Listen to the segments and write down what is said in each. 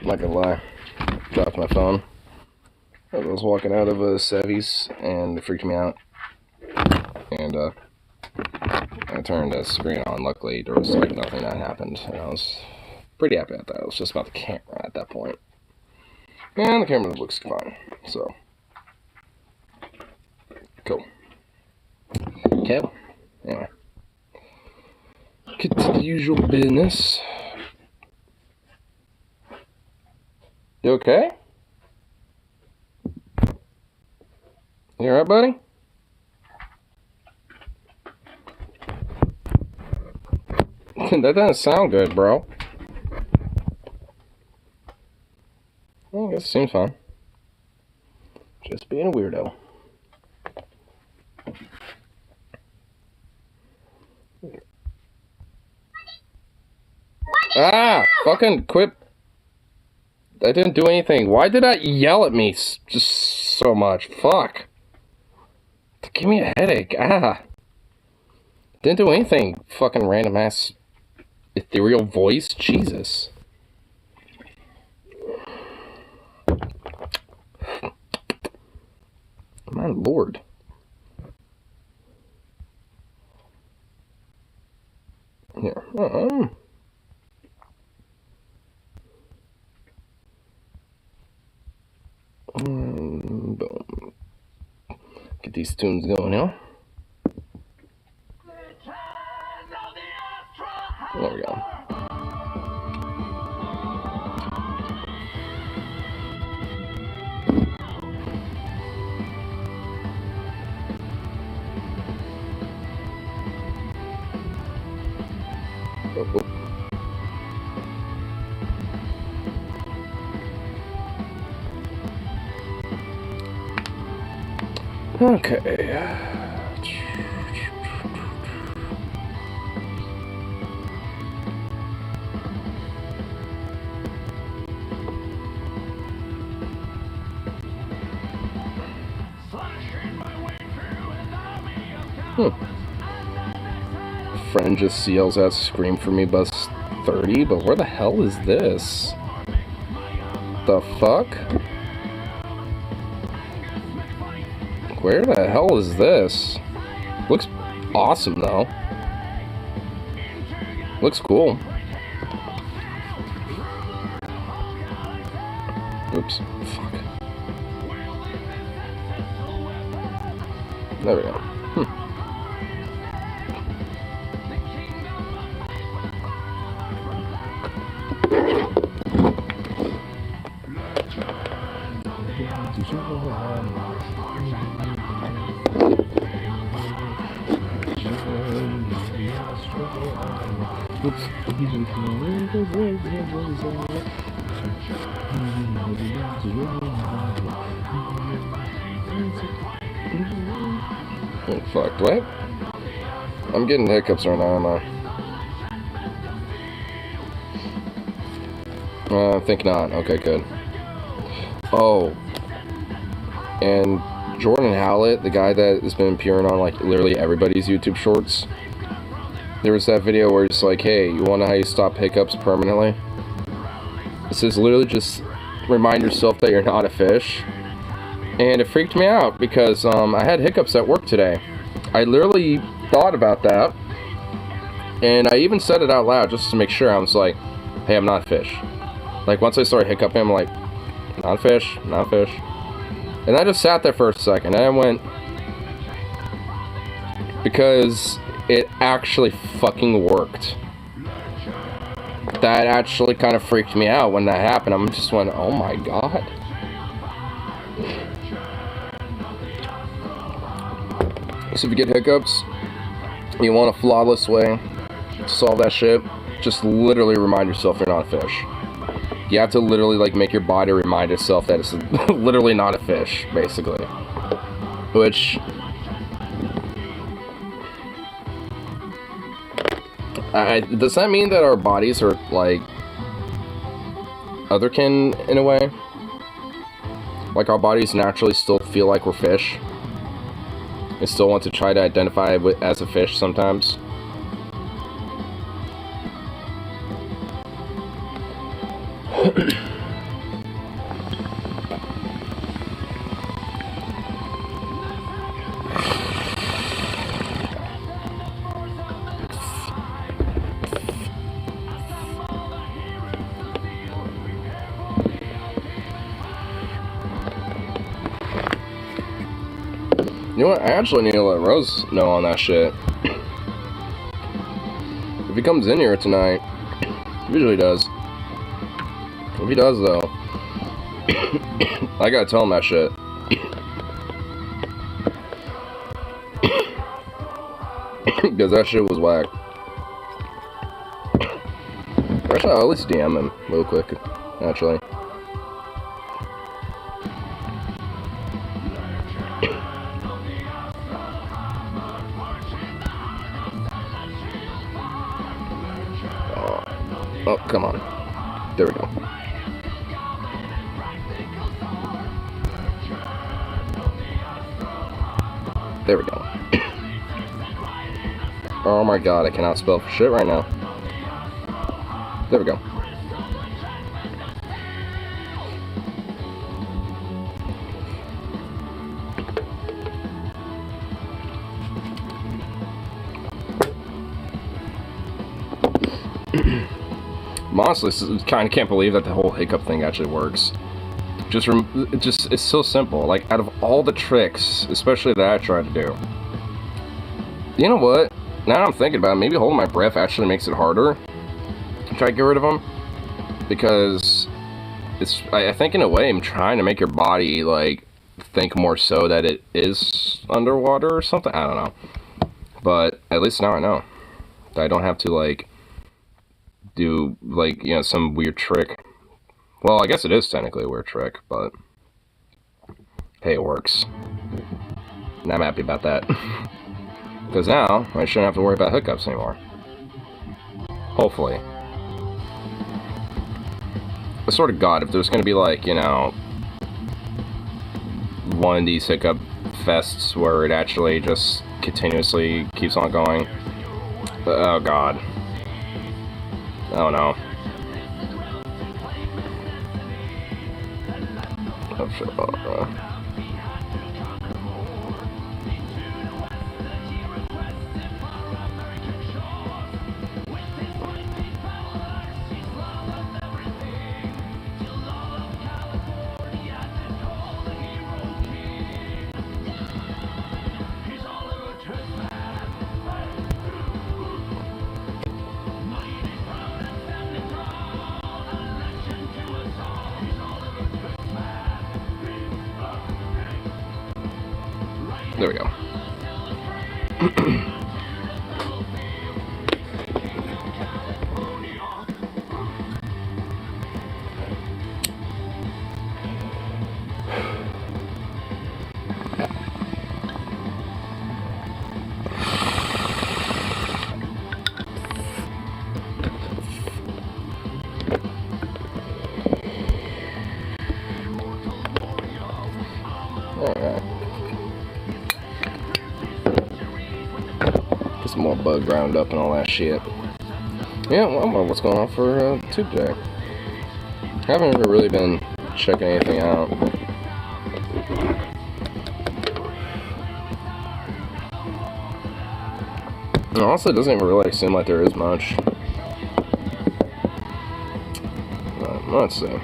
not gonna lie. Dropped my phone. I was walking out of Sevy's and it freaked me out. And I turned the screen on. Luckily, there was like nothing that happened. And I was pretty happy at that. I was just about the camera at that point. And the camera looks fine. So, cool. Okay. Anyway. Get to the usual business. You okay? You alright, buddy? That doesn't sound good, bro. Well, I guess it seems fine. Just being a weirdo. Ah! Fucking quit. I didn't do anything. Why did that yell at me just so much? Fuck. Give me a headache. Ah. Didn't do anything. Fucking random ass ethereal voice. Jesus. My lord. Here. Boom. Get these tunes going, you know? There we go. Okay. Friend just yells out, "Scream for me, bus 30," but where the hell is this? The fuck? Where the hell is this? Looks awesome though. Looks cool. Oops. Fuck. There we go. Oh, fuck, what? I'm getting hiccups right now, am I? I think not. Okay, good. Oh. And Jordan Howlett, the guy that has been appearing on, like, literally everybody's YouTube shorts. There was that video where it's like, hey, you want to know how you stop hiccups permanently? It says literally just remind yourself that you're not a fish. And it freaked me out because I had hiccups at work today. I literally thought about that. And I even said it out loud just to make sure. I was like, hey, I'm not a fish. Like, once I started hiccuping, I'm like, not a fish, not a fish. And I just sat there for a second. And I went, because it actually fucking worked. That actually kind of freaked me out when that happened. I just went, oh my god. So if you get hiccups, you want a flawless way to solve that shit, just literally remind yourself you're not a fish. You have to literally, like, make your body remind itself that it's literally not a fish, basically. Which... does that mean that our bodies are, like, otherkin in a way? Like, our bodies naturally still feel like we're fish? And still want to try to identify as a fish sometimes? You know what? I actually need to let Rose know on that shit. If he comes in here tonight, he usually does. If he does, though, I gotta tell him that shit. Because that shit was whack. Actually, I'll at least DM him real quick, actually. Oh, come on. There we go. There we go. Oh my god, I cannot spell for shit right now. There we go. Honestly, kind of can't believe that the whole hiccup thing actually works. It's so simple. Like, out of all the tricks, especially that I tried to do, you know what? Now that I'm thinking about it, maybe holding my breath actually makes it harder to try to get rid of them, because I think in a way I'm trying to make your body like think more so that it is underwater or something. I don't know, but at least now I know that I don't have to like do like, you know, some weird trick. Well, I guess it is technically a weird trick, but hey, it works. And I'm happy about that. Because now I shouldn't have to worry about hiccups anymore. Hopefully. I sort of God, if there's gonna be like, you know, one of these hiccup fests where it actually just continuously keeps on going. Oh god. Oh no. Oh shit. There we go. Alright. Get some more bug ground up and all that shit. Yeah, well, I don't know what's going on for Tube Day. I haven't ever really been checking anything out. And honestly, it doesn't even really seem like there is much. But, let's see.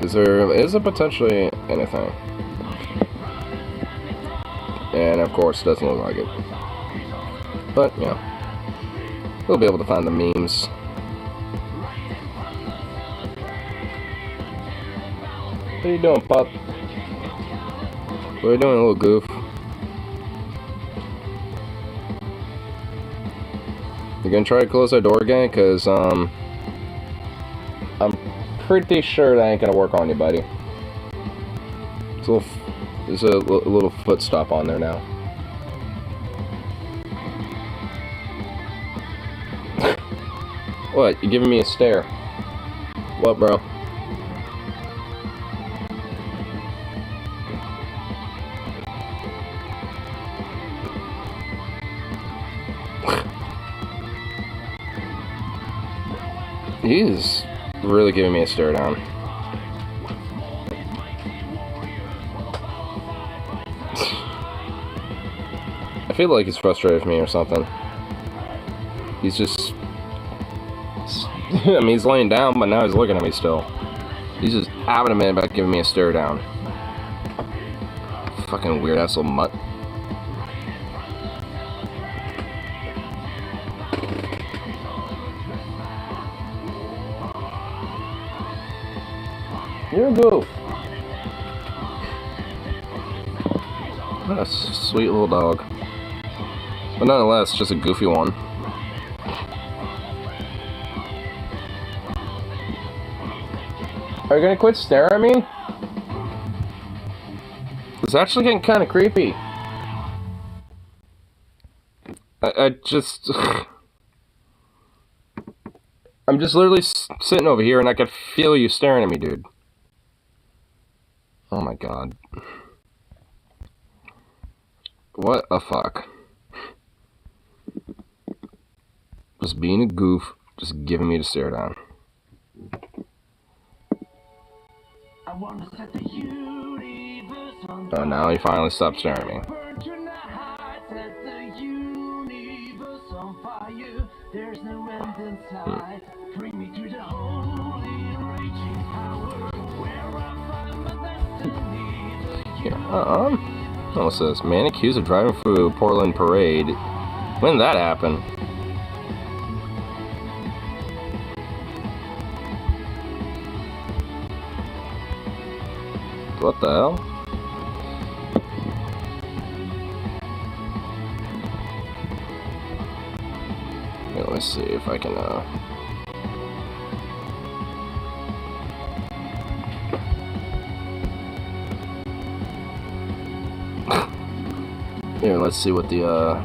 Is there potentially anything? And of course, it doesn't look like it. But, yeah. We'll be able to find the memes. What are you doing, pup? What are you doing, little goof? You gonna try to close that door again? Cause, I'm pretty sure that ain't gonna work on you, buddy. There's a little foot stop on there now. What? You giving me a stare? What, bro? He's really giving me a stare down. I feel like he's frustrated with me or something. He's just... I mean, he's laying down, but now he's looking at me still. He's just adamant about giving me a stare down. Fucking weird ass little mutt. You're a goof. What a sweet little dog. But nonetheless, just a goofy one. Are you gonna quit staring at me? It's actually getting kind of creepy. I just... I'm just literally sitting over here and I can feel you staring at me, dude. Oh my god. What a fuck. Just being a goof, just giving me the stare down. Oh, now he finally stopped staring at me. Here, what's this? Man accused of driving through Portland Parade. When did that happen? What the hell? Here, let's see if I can, Here, let's see what the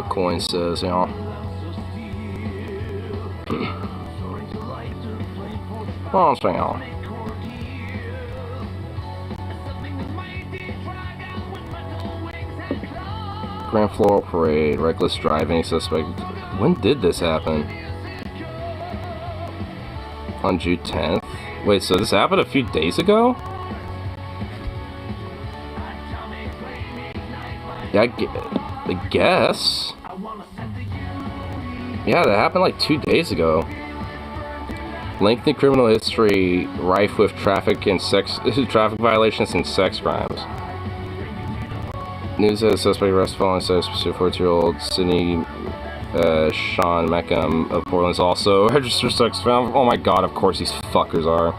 coin says, y'all. Oh, swing on. Grand Floral Parade, reckless driving, suspect. When did this happen? On June 10th? Wait, so this happened a few days ago? Yeah, I guess. Yeah, that happened like 2 days ago. Lengthy criminal history, rife with traffic violations and sex crimes. News that a suspect arrested following says 44-year-old Sydney Sean Meckham of Portland is also a registered sex offender. Oh my god, of course these fuckers are.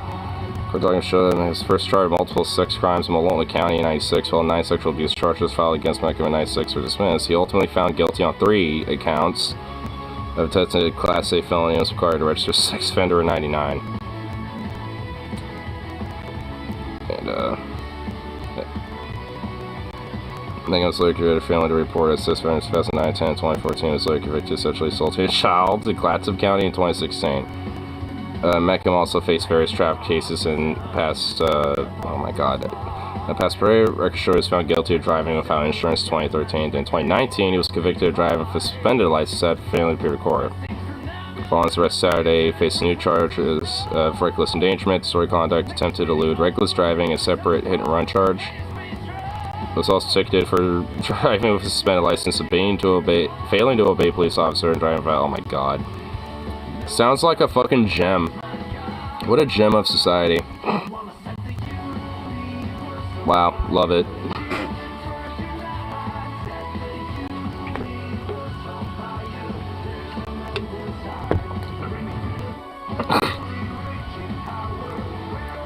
Court documents show that his first charge of multiple sex crimes in Multnomah County in 96, while 9 sexual abuse charges filed against Meckham in 96 were dismissed. He ultimately found guilty on 3 accounts of attempted Class A felony and was required to register sex offender in 99. And, Megan was later convicted of failing to report a sister in 2009, 10, 2014. Was later convicted of sexually assaulting a child in Clatsop County in 2016. Meckham also faced various traffic cases in past, oh my god. In past parade, record show was found guilty of driving without insurance in 2013. Then in 2019, he was convicted of driving with a suspended license after failing to be recorded. Following his arrest Saturday, he faced new charges of reckless endangerment, disorderly conduct, attempted to elude, reckless driving, and separate hit-and-run charge. He was also ticketed for driving with a suspended license, failing to obey police officer, and driving without. Oh my god. Sounds like a fucking gem. What a gem of society. Wow, love it.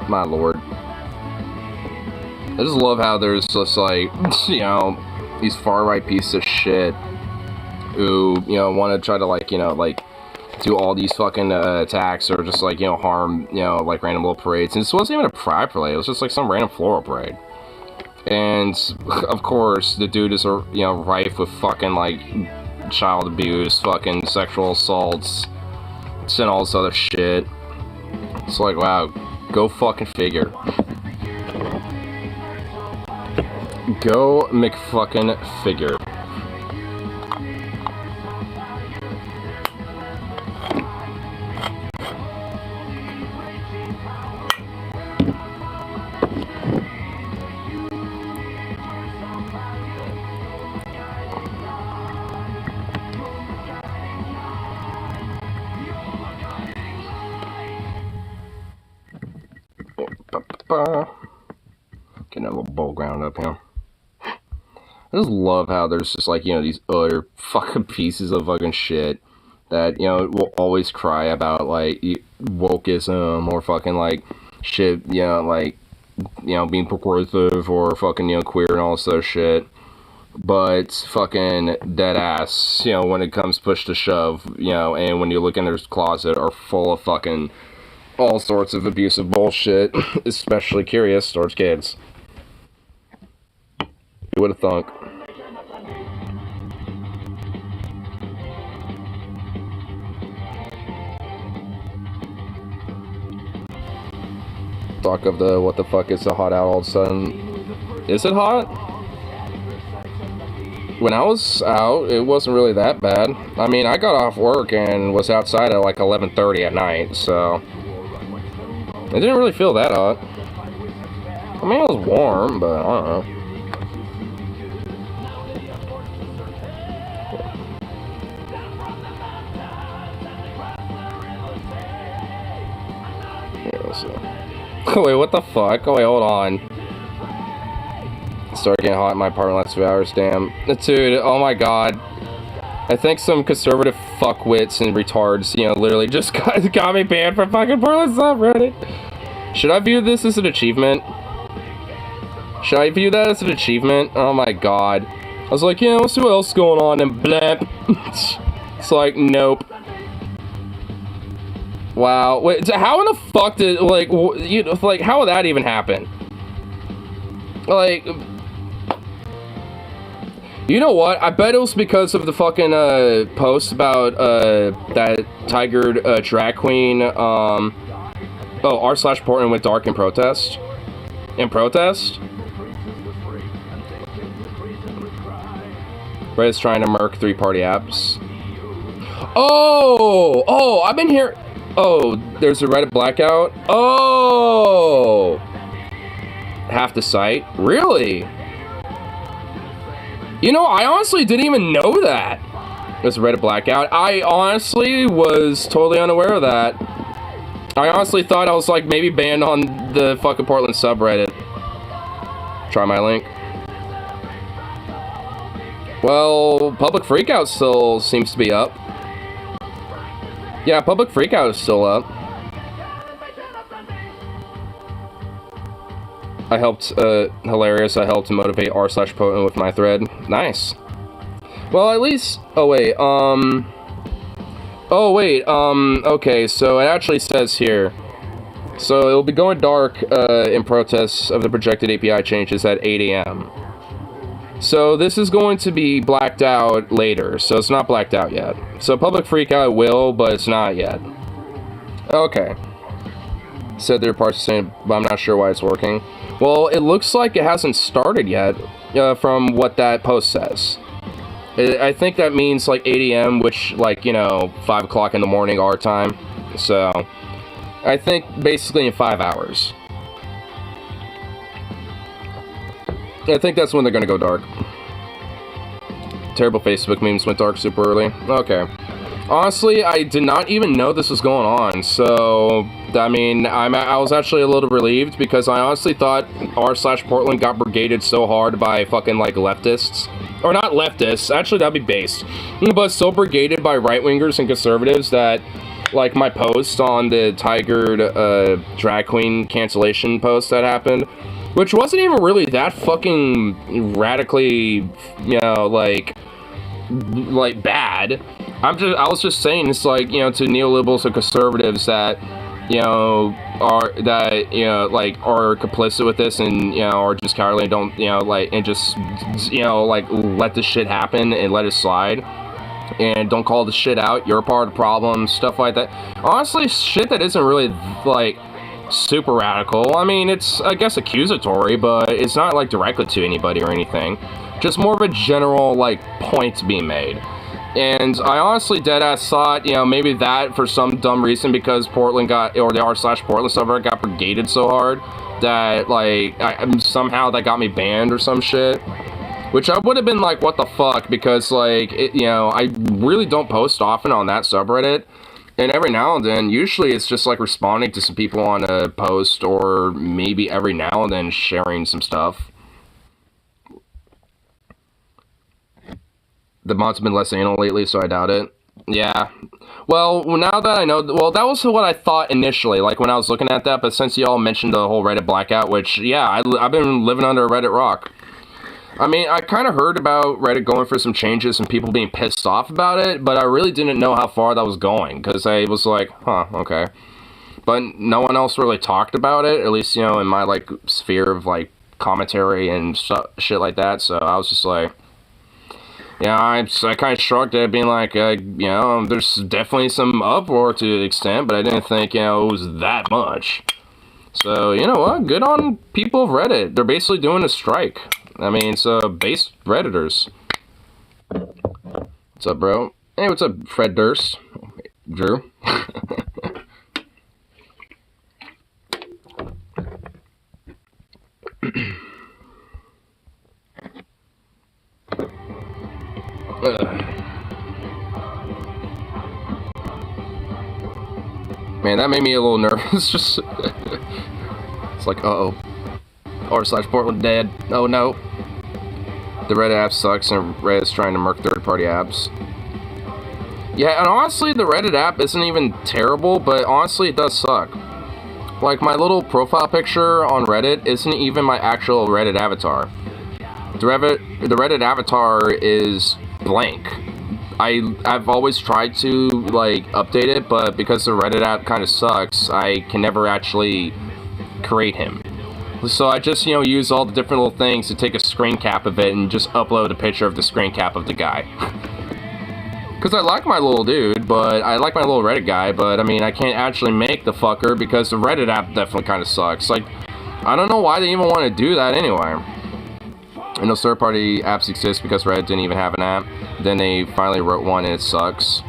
My lord. I just love how there's just like, you know, these far-right pieces of shit who, you know, want to try to like, you know, like do all these fucking attacks or just like, you know, harm, you know, like random little parades. And this wasn't even a pride parade, it was just like some random floral parade. And of course the dude is, you know, rife with fucking like child abuse, fucking sexual assaults, and all this other shit. It's like, wow, go fucking figure. Go McFucking figure. Getting a little bowl ground up here. I just love how there's just like, you know, these other fucking pieces of fucking shit that, you know, will always cry about like wokeism or fucking like shit, you know, like, you know, being progressive or fucking, you know, queer and all this other shit. But fucking dead ass, you know, when it comes push to shove, you know, and when you look in their closet are full of fucking all sorts of abusive bullshit, especially curious towards kids. You would have thunk. Talk of the what the fuck is so hot out all of a sudden. Is it hot? When I was out, it wasn't really that bad. I mean, I got off work and was outside at like 11:30 at night, so it didn't really feel that hot. I mean, it was warm, but I don't know. Yeah, so. Wait, what the fuck? Oh, wait, hold on. Started getting hot in my apartment last 2 hours, damn. Dude, oh my god. I think some conservative fuckwits and retards, you know, literally just got me banned from fucking Portland subreddit. Should I view this as an achievement? Should I view that as an achievement? Oh my god. I was like, yeah, let's see what else is going on, and blamp. It's like, nope. Wow. Wait, how in the fuck did, like, you know, like, how would that even happen? Like, you know what? I bet it was because of the fucking post about that tigered drag queen. r/Portland went dark in protest. Reddit's trying to murk 3-party apps. Oh, I've been here. Oh, there's a Reddit blackout. Oh, half the site. Really? You know, I honestly didn't even know that. There's a Reddit blackout. I honestly was totally unaware of that. I honestly thought I was like maybe banned on the fucking Portland subreddit. Try my link. Well, public freakout still seems to be up. Yeah, public freakout is still up. I helped, hilarious, I helped to motivate r/Potent with my thread. Nice. Well, at least, okay, so it actually says here. So it'll be going dark, in protests of the projected API changes at 8 a.m. So this is going to be blacked out later, so it's not blacked out yet. So public freakout will, but it's not yet. Okay. Said there are parts saying, but I'm not sure why it's working. Well, it looks like it hasn't started yet, from what that post says. I think that means like 8 a.m., which, like, you know, 5 o'clock in the morning our time. So, I think basically in 5 hours. I think that's when they're gonna go dark. Terrible Facebook memes went dark super early. Okay. Honestly, I did not even know this was going on, so, I mean, I was actually a little relieved, because I honestly thought r/Portland got brigaded so hard by fucking, like, leftists. Or not leftists, actually that'd be based. But so brigaded by right-wingers and conservatives that, like, my post on the tigered, drag queen cancellation post that happened, which wasn't even really that fucking radically, you know, like bad. I was just saying, it's like, you know, to neoliberals and conservatives that, you know, are complicit with this and, you know, are just cowardly and don't, you know, like, and just, you know, like, let this shit happen and let it slide. And don't call the shit out, you're a part of the problem, stuff like that. Honestly, shit that isn't really, like, super radical. I mean, it's, I guess, accusatory, but it's not, like, directly to anybody or anything. Just more of a general, like, point being made. And I honestly deadass thought, you know, maybe that for some dumb reason, because Portland got, or the r/Portland subreddit got brigaded so hard that, like, somehow that got me banned or some shit. Which I would have been like, what the fuck, because, like, you know, I really don't post often on that subreddit. And every now and then, usually it's just, like, responding to some people on a post, or maybe every now and then sharing some stuff. The mods have been less anal lately, so I doubt it. Yeah. Well, now that I know, well, that was what I thought initially, like when I was looking at that, but since y'all mentioned the whole Reddit blackout, which, yeah, I've been living under a Reddit rock. I mean, I kind of heard about Reddit going for some changes and people being pissed off about it, but I really didn't know how far that was going, because I was like, huh, okay. But no one else really talked about it, at least, you know, in my, like, sphere of, like, commentary and shit like that, so I was just like, yeah, I kind of shrugged at it, being like, you know, there's definitely some uproar to the extent, but I didn't think, you know, it was that much. So, you know what? Good on people of Reddit. They're basically doing a strike. I mean, it's base Redditors. What's up, bro? Hey, what's up, Fred Durst? Drew? Man, that made me a little nervous. Just it's like, uh-oh. r/Portland dead. Oh no. The Reddit app sucks and Reddit's trying to murk third-party apps. Yeah, and honestly, the Reddit app isn't even terrible, but honestly, it does suck. Like, my little profile picture on Reddit isn't even my actual Reddit avatar. The Reddit avatar is blank. I've always tried to, like, update it, but because the Reddit app kind of sucks, I can never actually create him. So I just, you know, use all the different little things to take a screen cap of it and just upload a picture of the screen cap of the guy. Because I like my little dude, but I like my little Reddit guy, but I mean, I can't actually make the fucker because the Reddit app definitely kind of sucks. Like, I don't know why they even want to do that anyway. And those third-party apps exist because Reddit didn't even have an app. Then they finally wrote one and it sucks.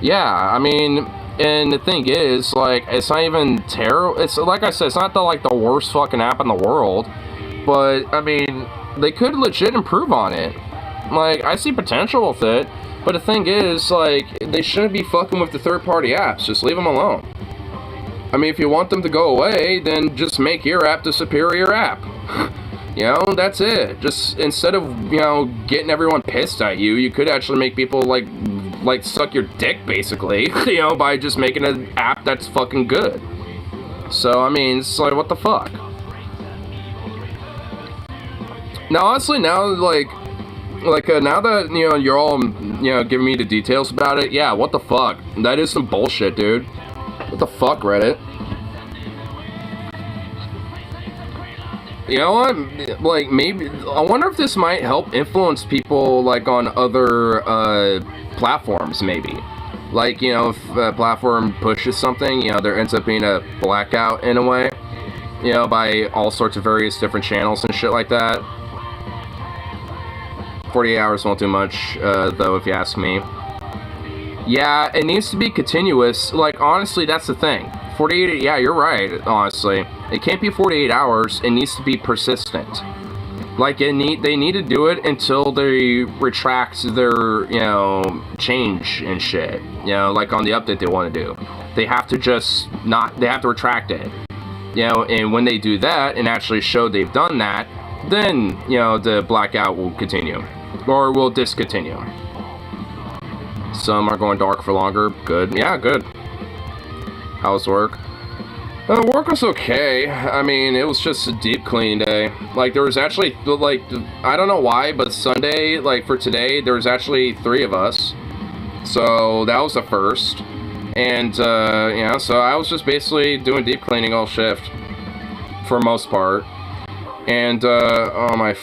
Yeah, I mean, and the thing is, like, it's not even terrible. It's, like I said, it's not the worst fucking app in the world. But, I mean, they could legit improve on it. Like, I see potential with it. But the thing is, like, they shouldn't be fucking with the third-party apps. Just leave them alone. I mean, if you want them to go away, then just make your app the superior app. You know, that's it. Just, instead of, you know, getting everyone pissed at you, you could actually make people, like suck your dick, basically, you know, by just making an app that's fucking good. So, I mean, it's like, what the fuck? Now, honestly, now, now that, you know, you're all, you know, giving me the details about it, yeah, what the fuck? That is some bullshit, dude. What the fuck, Reddit? You know what? Like, maybe, I wonder if this might help influence people, like, on other, platforms, maybe. Like, you know, if a platform pushes something, you know, there ends up being a blackout in a way. You know, by all sorts of various different channels and shit like that. 48 hours won't do much, though, if you ask me. Yeah, it needs to be continuous. Like, honestly, that's the thing. 48, yeah, you're right, honestly. It can't be 48 hours, it needs to be persistent. Like, they need to do it until they retract their, you know, change and shit. You know, like on the update they want to do. They have to just they have to retract it. You know, and when they do that and actually show they've done that, then, you know, the blackout will continue. Or will discontinue. Some are going dark for longer. Good. Yeah, good. How's work? Work was okay. I mean, it was just a deep clean day. Like, there was actually, like, I don't know why, but Sunday, like, for today, there was actually 3 of us. So, that was the first. And, you know, so I was just basically doing deep cleaning all shift. For most part. And, oh my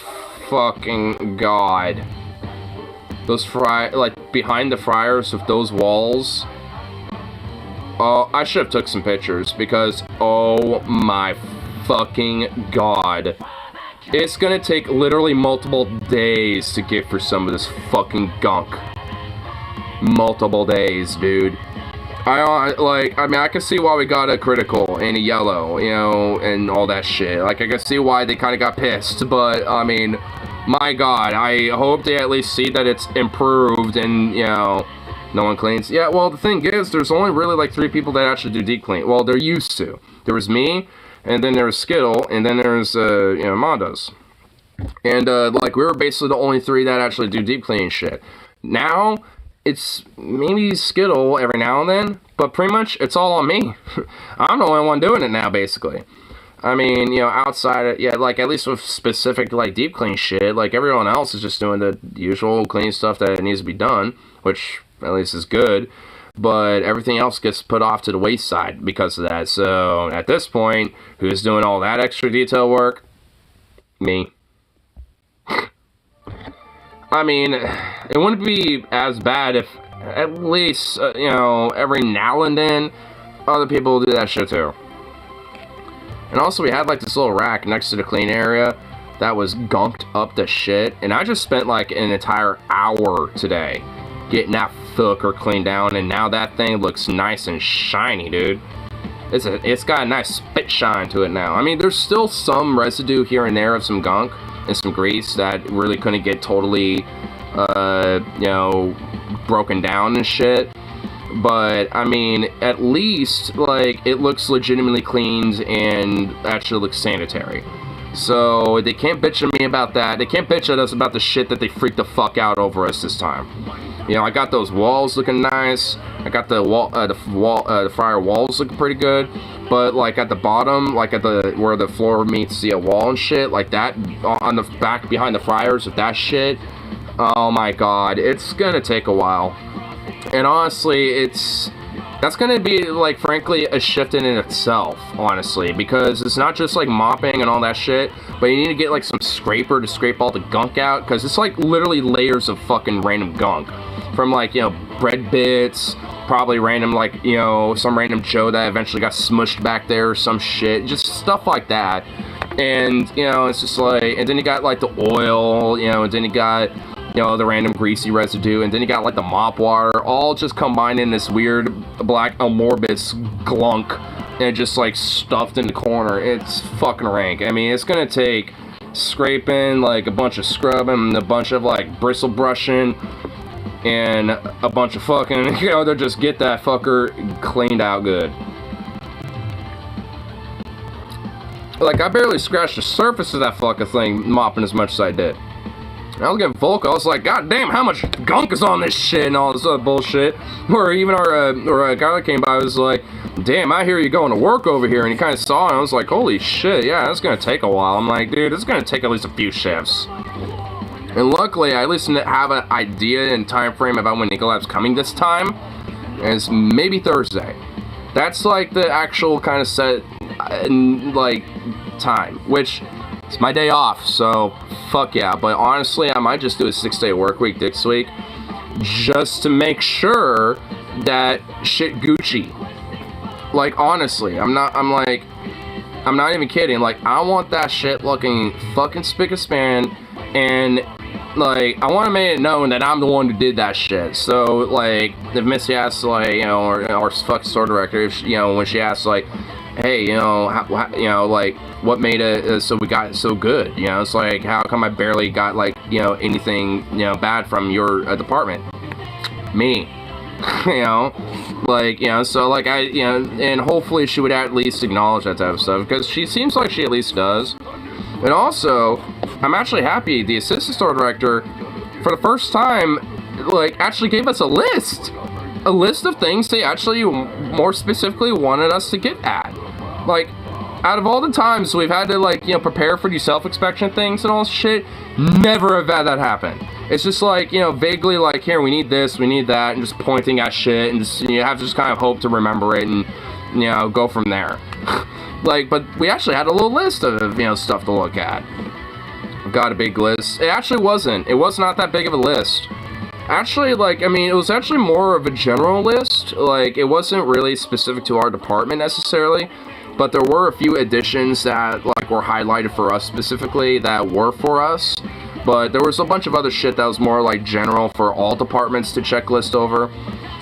fucking god. Those behind the fryers of those walls. Oh, I should have took some pictures because, oh my fucking god. It's gonna take literally multiple days to get for some of this fucking gunk. Multiple days, dude. I mean, I can see why we got a critical and a yellow, you know, and all that shit. Like, I can see why they kind of got pissed, but, I mean, my god, I hope they at least see that it's improved and, you know, no one cleans. Yeah, well, the thing is, there's only really, like, 3 people that actually do deep clean. Well, there used to. There was me, and then there was Skittle, and then there's, you know, Mondo's. And, like, we were basically the only 3 that actually do deep cleaning shit. Now, it's maybe Skittle every now and then, but pretty much it's all on me. I'm the only one doing it now, basically. I mean, you know, outside of, yeah, like, at least with specific, like, deep clean shit, like, everyone else is just doing the usual clean stuff that needs to be done, which at least is good, but everything else gets put off to the wayside because of that. So, at this point, who's doing all that extra detail work? Me. I mean, it wouldn't be as bad if at least, you know, every now and then, other people do that shit too. And also, we had, like, this little rack next to the clean area that was gunked up to shit. And I just spent, like, an entire hour today getting that fucker cleaned down. And now that thing looks nice and shiny, dude. It's got a nice spit shine to it now. I mean, there's still some residue here and there of some gunk and some grease that really couldn't get totally, you know, broken down and shit. But, I mean, at least, like, it looks legitimately cleaned and actually looks sanitary. So, they can't bitch at me about that. They can't bitch at us about the shit that they freaked the fuck out over us this time. You know, I got those walls looking nice. I got the fryer walls looking pretty good. But, like, at the bottom, like, where the floor meets the wall and shit, like that, on the back behind the fryers with that shit, oh my god, it's gonna take a while. And honestly, that's gonna be, like, frankly, a shift in itself, honestly, because it's not just, like, mopping and all that shit, but you need to get, like, some scraper to scrape all the gunk out, because it's, like, literally layers of fucking random gunk, from, like, you know, bread bits, probably random, like, you know, some random Joe that eventually got smushed back there or some shit, just stuff like that. And, you know, it's just like, and then you got, like, the oil, you know, and then you got, you know, the random greasy residue, and then you got, like, the mop water, all just combined in this weird black amorphous glunk, and just, like, stuffed in the corner. It's fucking rank. I mean, it's gonna take scraping, like, a bunch of scrubbing, a bunch of, like, bristle brushing, and a bunch of fucking, you know, to just get that fucker cleaned out good. Like, I barely scratched the surface of that fucking thing mopping as much as I did. I was getting vocal. I was like, God damn, how much gunk is on this shit and all this other bullshit. Or even our guy that came by was like, damn, I hear you going to work over here. And he kind of saw it, and I was like, holy shit, yeah, that's going to take a while. I'm like, dude, it's going to take at least a few shifts. And luckily, I at least have an idea and time frame about when Nicolab's coming this time. And it's maybe Thursday. That's, like, the actual kind of set, like, time. Which, it's my day off, so fuck yeah. But honestly, I might just do a 6-day work week this week, just to make sure that shit Gucci. Like, honestly, I'm not even kidding. Like, I want that shit looking fucking spick and span, and, like, I want to make it known that I'm the one who did that shit. So, like, if Missy asks, like, you know, or our fucking store director, if she, you know, when she asks, like, hey, you know, you know, like, what made it so we got so good? You know, it's like, how come I barely got, like, you know, anything, you know, bad from your department? Me. You know, like, you know, so, like, you know, and hopefully she would at least acknowledge that type of stuff, because she seems like she at least does. And also, I'm actually happy the assistant store director, for the first time, like, actually gave us a list of things they actually more specifically wanted us to get at. Like, out of all the times we've had to, like, you know, prepare for these self-inspection things and all this shit, never have had that happen. It's just like, you know, vaguely like, here, we need this, we need that, and just pointing at shit, and just, you have to just kind of hope to remember it and, you know, go from there. Like, but we actually had a little list of, you know, stuff to look at. Got a big list. It actually wasn't. It was not that big of a list. Actually, like, I mean, it was actually more of a general list. Like, it wasn't really specific to our department necessarily, but there were a few additions that, like, were highlighted for us specifically that were for us. But there was a bunch of other shit that was more, like, general for all departments to checklist over.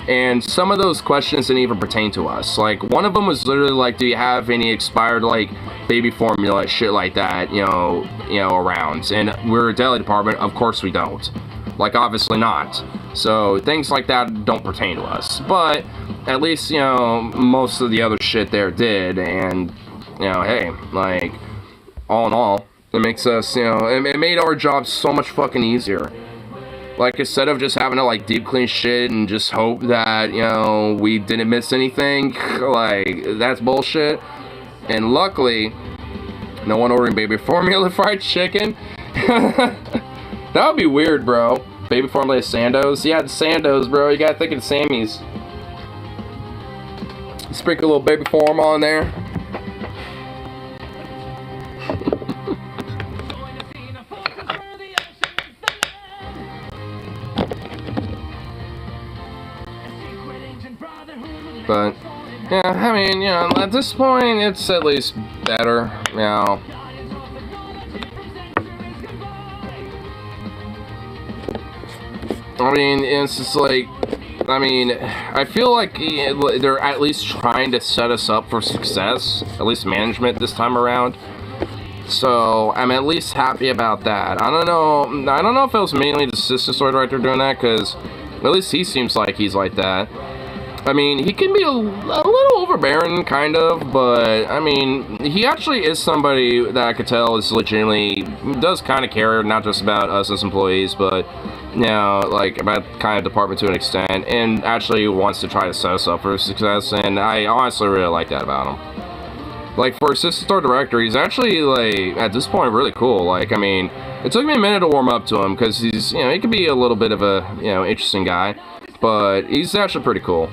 And some of those questions didn't even pertain to us. Like, one of them was literally like, do you have any expired, like, baby formula, shit like that, you know, around? And we're a deli department, of course we don't. Like, obviously not. So, things like that don't pertain to us. But, at least, you know, most of the other shit there did. And, you know, hey, like, all in all, it makes us, you know, it made our job so much fucking easier. Like, instead of just having to, like, deep clean shit and just hope that, you know, we didn't miss anything, like, that's bullshit. And luckily, no one ordering baby formula fried chicken. That would be weird, bro. Baby formula Sandos. Yeah, it's Sandos, bro. You gotta think of Sammy's. Sprinkle a little baby form on there. But, yeah, I mean, you know, at this point, it's at least better, you know. I mean, it's just like, I mean, I feel like they're at least trying to set us up for success, at least management this time around. So, I'm at least happy about that. I don't know if it was mainly the assistant story director doing that, because at least he seems like he's like that. I mean, he can be a little overbearing, kind of, but, I mean, he actually is somebody that I could tell is legitimately, does kind of care, not just about us as employees, but, you know, like, about kind of department to an extent, and actually wants to try to set us up for success, and I honestly really like that about him. Like, for assistant store director, he's actually, like, at this point, really cool. Like, I mean, it took me a minute to warm up to him, because he's, you know, he can be a little bit of a, you know, interesting guy, but he's actually pretty cool.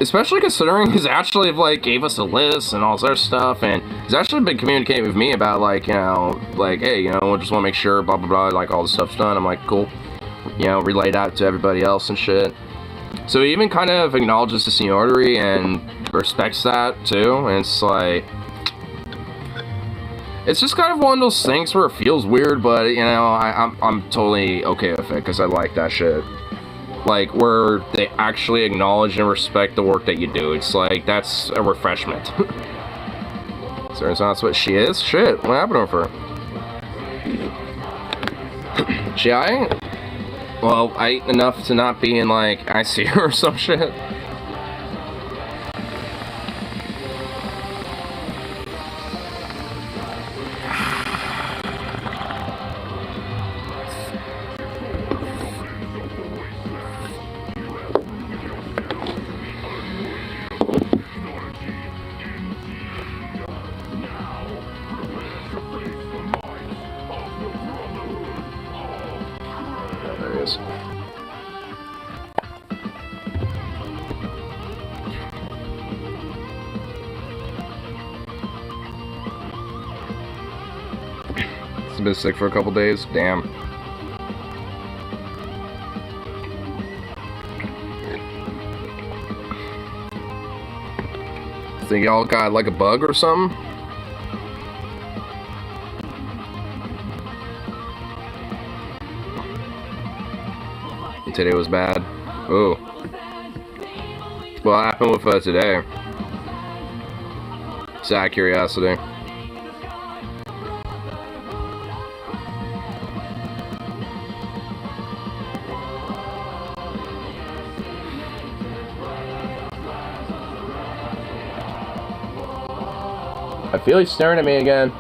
Especially considering he's actually, like, gave us a list and all this other stuff, and he's actually been communicating with me about, like, you know, like, hey, you know, we just want to make sure, blah, blah, blah, like, all this stuff's done. I'm like, cool. You know, relay that to everybody else and shit. So he even kind of acknowledges the seniority and respects that, too, and it's like, it's just kind of one of those things where it feels weird, but, you know, I'm totally okay with it, because I like that shit. Like, where they actually acknowledge and respect the work that you do. It's like, that's a refreshment. So it's not what she is? Shit, what happened to her? She aight? Well, I ate enough to not be in, like, ICU or some shit. Been sick for a couple days. Damn. Think y'all got like a bug or something? Today was bad. Ooh. What happened with today? Just out of curiosity. I feel he's staring at me again.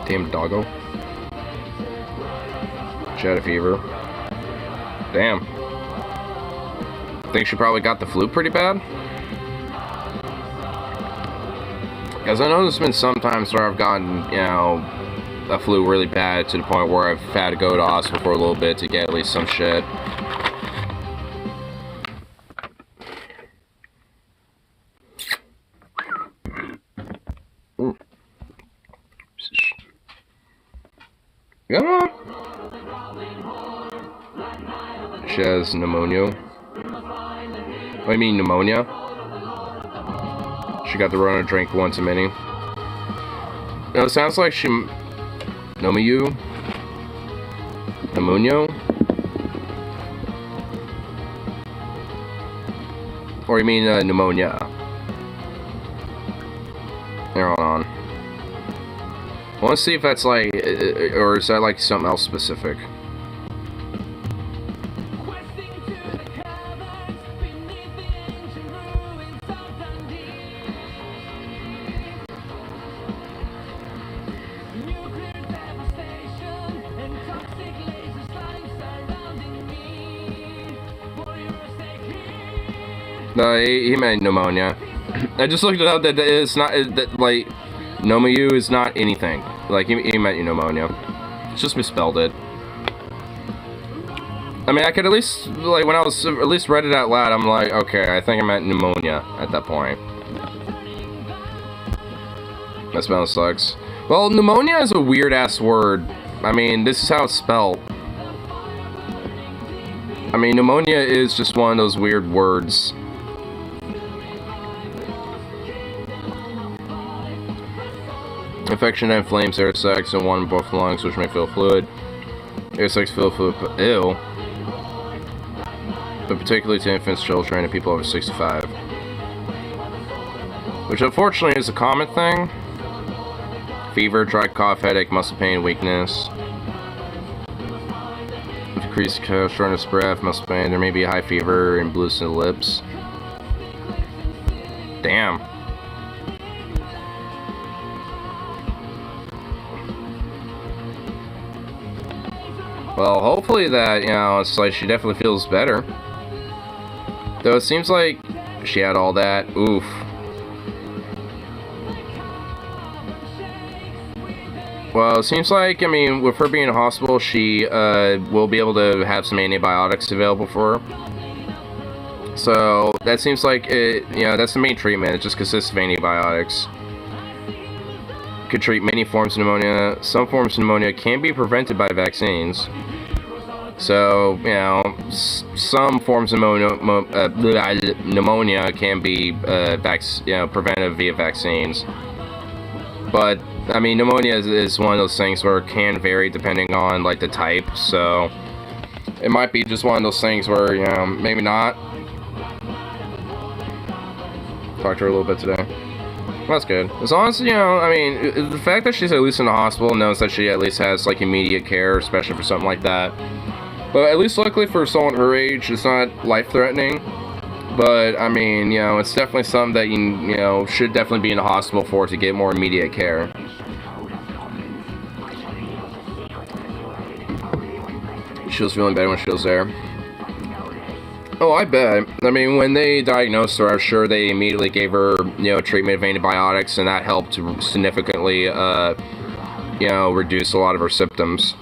Damn doggo. She had a fever. Damn. Think she probably got the flu pretty bad? Because I know there's been some times where I've gotten, you know, a flu really bad to the point where I've had to go to hospital for a little bit to get at least some shit. Come on. She has pneumonia. What do you mean pneumonia? She got the Rona drink one too many. No, it sounds like she... Pneumonia? Or you mean pneumonia? Here, hold on. I want to see if that's like, or is that like something else specific? No, he meant pneumonia. I just looked it up that it's not, that, like, pneumonia is not anything. Like, he meant pneumonia. It's just misspelled it. I mean, I could at least, like, when I was at least read it out loud, I'm like, okay, I think I meant pneumonia at that point. That smell sucks. Well, pneumonia is a weird-ass word. I mean, this is how it's spelled. I mean, pneumonia is just one of those weird words. Infection that inflames air sacs in one or both lungs, which may fill fluid. Air sacs fill fluid, ew. But particularly to infants, children, and people over 65. Which unfortunately is a common thing. Fever, dry cough, headache, muscle pain, weakness. Decreased shortness of breath, muscle pain. There may be a high fever and blues in the lips. Damn. Well, hopefully that, you know, it's like she definitely feels better. Though it seems like she had all that. Oof. Well, it seems like, I mean, with her being in hospital, she will be able to have some antibiotics available for her. So, that seems like, it, you know, that's the main treatment. It just consists of antibiotics. Could treat many forms of pneumonia. Some forms of pneumonia can be prevented by vaccines. So, you know, some forms of pneumonia can be prevented via vaccines. But, I mean, pneumonia is one of those things where it can vary depending on, like, the type. So, it might be just one of those things where, you know, maybe not. Talked to her a little bit today. That's good. As long as, you know, I mean, the fact that she's at least in the hospital knows that she at least has, like, immediate care, especially for something like that. But at least luckily for someone her age, it's not life-threatening. But, I mean, you know, it's definitely something that you know, should definitely be in the hospital for to get more immediate care. She was feeling better when she was there. Oh, I bet. I mean, when they diagnosed her, I'm sure they immediately gave her, you know, treatment of antibiotics, and that helped to significantly, you know, reduce a lot of her symptoms.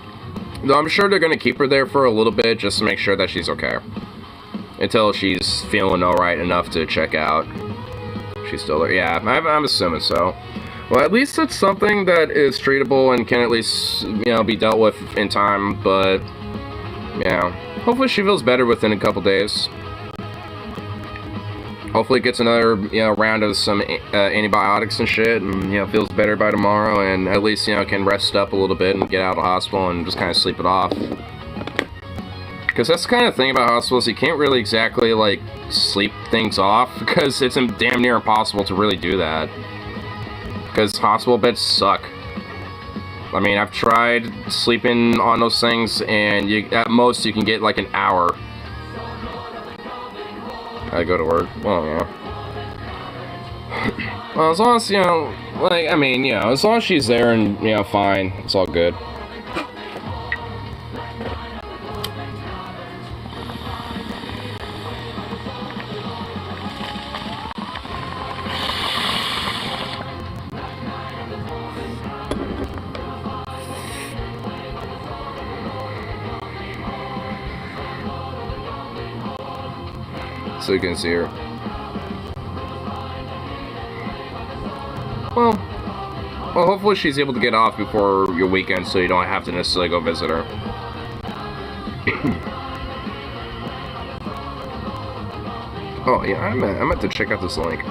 Though I'm sure they're going to keep her there for a little bit just to make sure that she's okay. Until she's feeling alright enough to check out. She's still there. Yeah, I'm assuming so. Well, at least it's something that is treatable and can at least, you know, be dealt with in time, but, yeah. Hopefully she feels better within a couple days. Hopefully gets another, you know, round of some antibiotics and shit, and, you know, feels better by tomorrow, and at least, you know, can rest up a little bit and get out of the hospital and just kind of sleep it off. Because that's the kind of thing about hospitals, you can't really exactly, like, sleep things off, because it's damn near impossible to really do that. Because hospital beds suck. I mean, I've tried sleeping on those things, and at most you can get like an hour. I go to work. Well, yeah. Well, as long as, you know, like, I mean, you know, as long as she's there and, you know, fine, it's all good. So you can see her. Well, hopefully she's able to get off before your weekend so you don't have to necessarily go visit her. Oh, yeah, I meant to check out this link.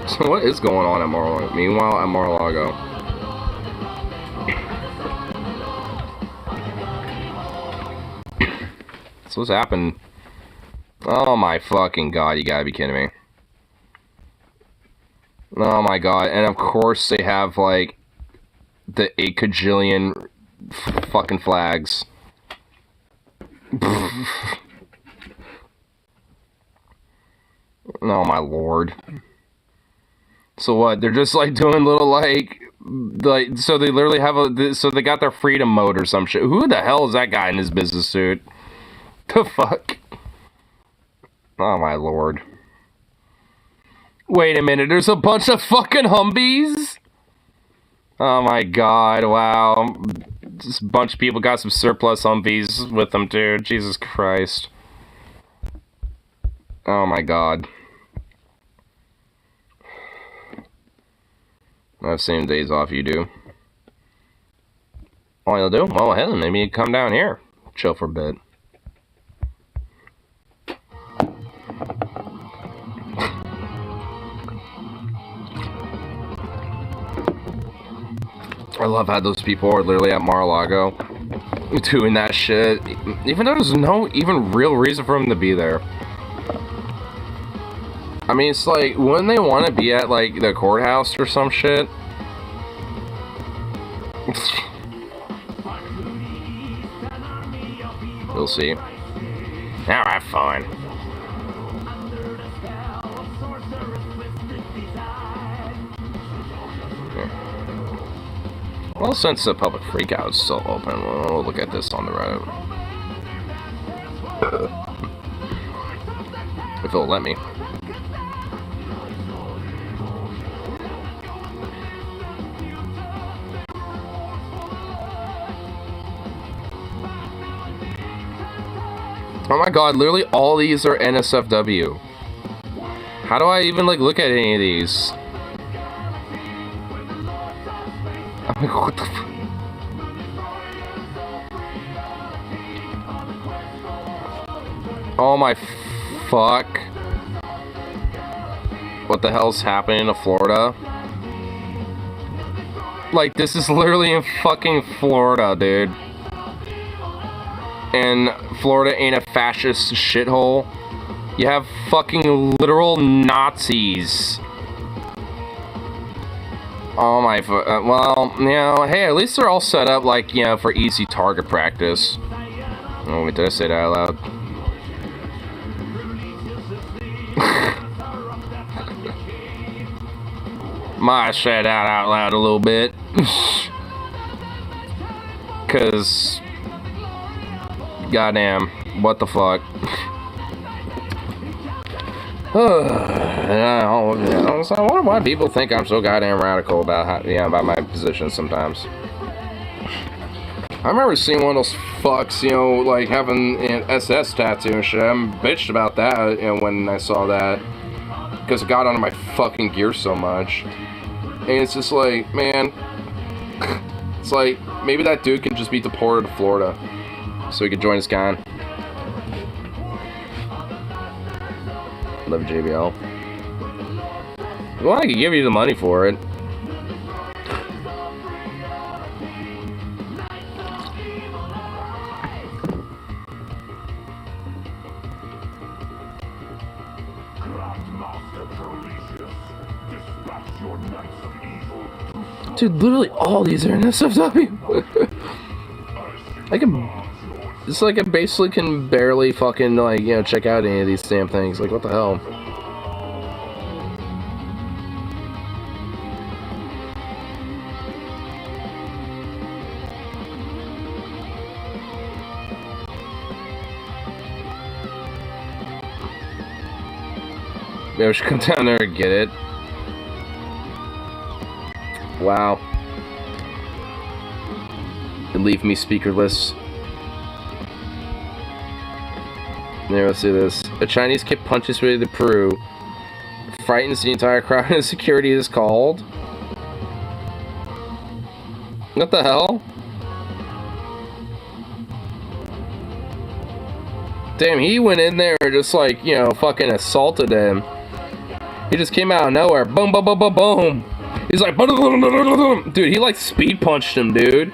So what is going on at Mar-a-Lago? Meanwhile, at Mar-a-Lago. So what's happened? Oh my fucking god, you gotta be kidding me. Oh my god, and of course they have, like, the 8 kajillion fucking flags. Oh my lord. So what, they're just, like, doing little, like, like, so they literally have so they got their freedom mode or some shit. Who the hell is that guy in his business suit? The fuck? Oh my lord. Wait a minute, there's a bunch of fucking Humvees? Oh my god, wow. Just a bunch of people got some surplus Humvees with them, dude. Jesus Christ. Oh my god. I have same days off you do. All you'll do? Well, hell, maybe you come down here. Chill for a bit. I love how those people are literally at Mar-a-Lago doing that shit, even though there's no even real reason for them to be there. I mean, it's like, wouldn't they want to be at, like, the courthouse or some shit? We'll see. Alright, fine. Well, since the public freakout is still open, we'll look at this on the road. If it'll let me. Oh my god, literally all these are NSFW. How do I even, like, look at any of these? I'm like, what the fuck? Oh my fuck. What the hell's happening to Florida? Like, this is literally in fucking Florida, dude. And Florida ain't a fascist shithole. You have fucking literal Nazis. Oh my, well, you know, hey, at least they're all set up, like, you know, for easy target practice. Oh, wait, did I say that out loud? Might have said that out loud a little bit. Cause, goddamn, what the fuck? I wonder why people think I'm so goddamn radical about how, yeah, about my position sometimes. I remember seeing one of those fucks, you know, like having an SS tattoo and shit. I'm bitched about that, you know, when I saw that, because it got under my fucking gear so much. And it's just like, man, it's like maybe that dude can just be deported to Florida so he could join his con. Love JBL. Well, I could give you the money for it. Dude, literally all these are in SFW. It's like I basically can barely fucking, like, you know, check out any of these damn things. Like, what the hell? Maybe I should come down there and get it. Wow. And leave me speakerless. There, let's see this. A Chinese kid punches way to Peru. Frightens the entire crowd and security is called. What the hell? Damn, he went in there and just, like, you know, fucking assaulted him. He just came out of nowhere. Boom, boom, boom, boom, boom. He's like, dude, he like speed punched him, dude.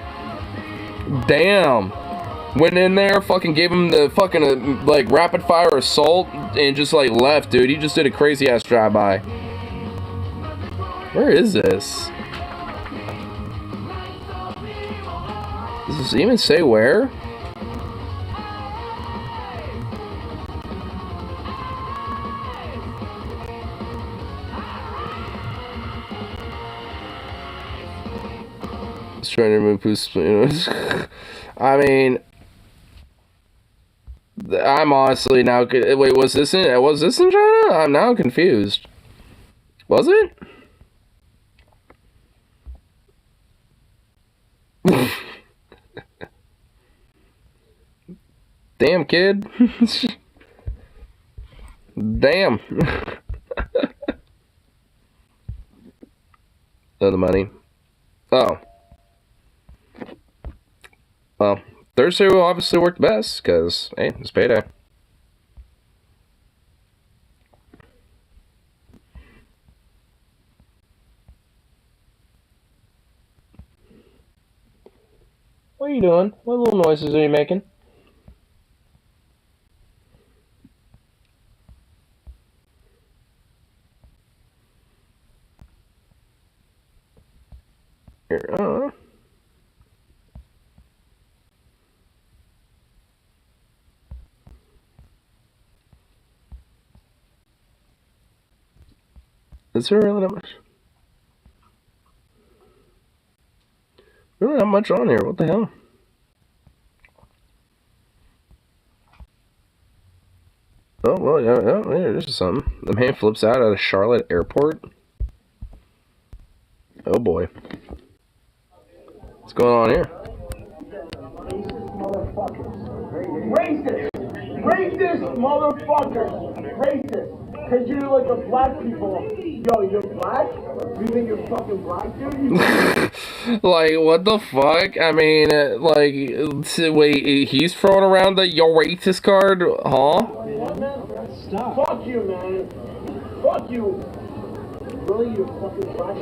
Damn. Went in there, fucking gave him the fucking, like, rapid fire assault and just, like, left, dude. He just did a crazy ass drive-by. Where is this? Does this even say where? trying to remove poos. I mean, I'm honestly now. Wait, was this in China? I'm now confused. Was it? Damn, kid. Damn. Oh, the money. Oh. Well, Thursday will obviously work best, because, hey, it's payday. What are you doing? What little noises are you making? Here, Is there really that much? Really not much on here. What the hell? Oh, well, yeah, there's something. The man flips out at a Charlotte airport. Oh, boy. What's going on here? Racist! Racist motherfuckers! Racist! Cause you're like a black people. Yo, you're black? You think you're fucking black, dude? Like, what the fuck? I mean, like, wait, he's throwing around the yo racist card? Huh? Stop. Fuck you, man. Fuck you. Really, you fucking black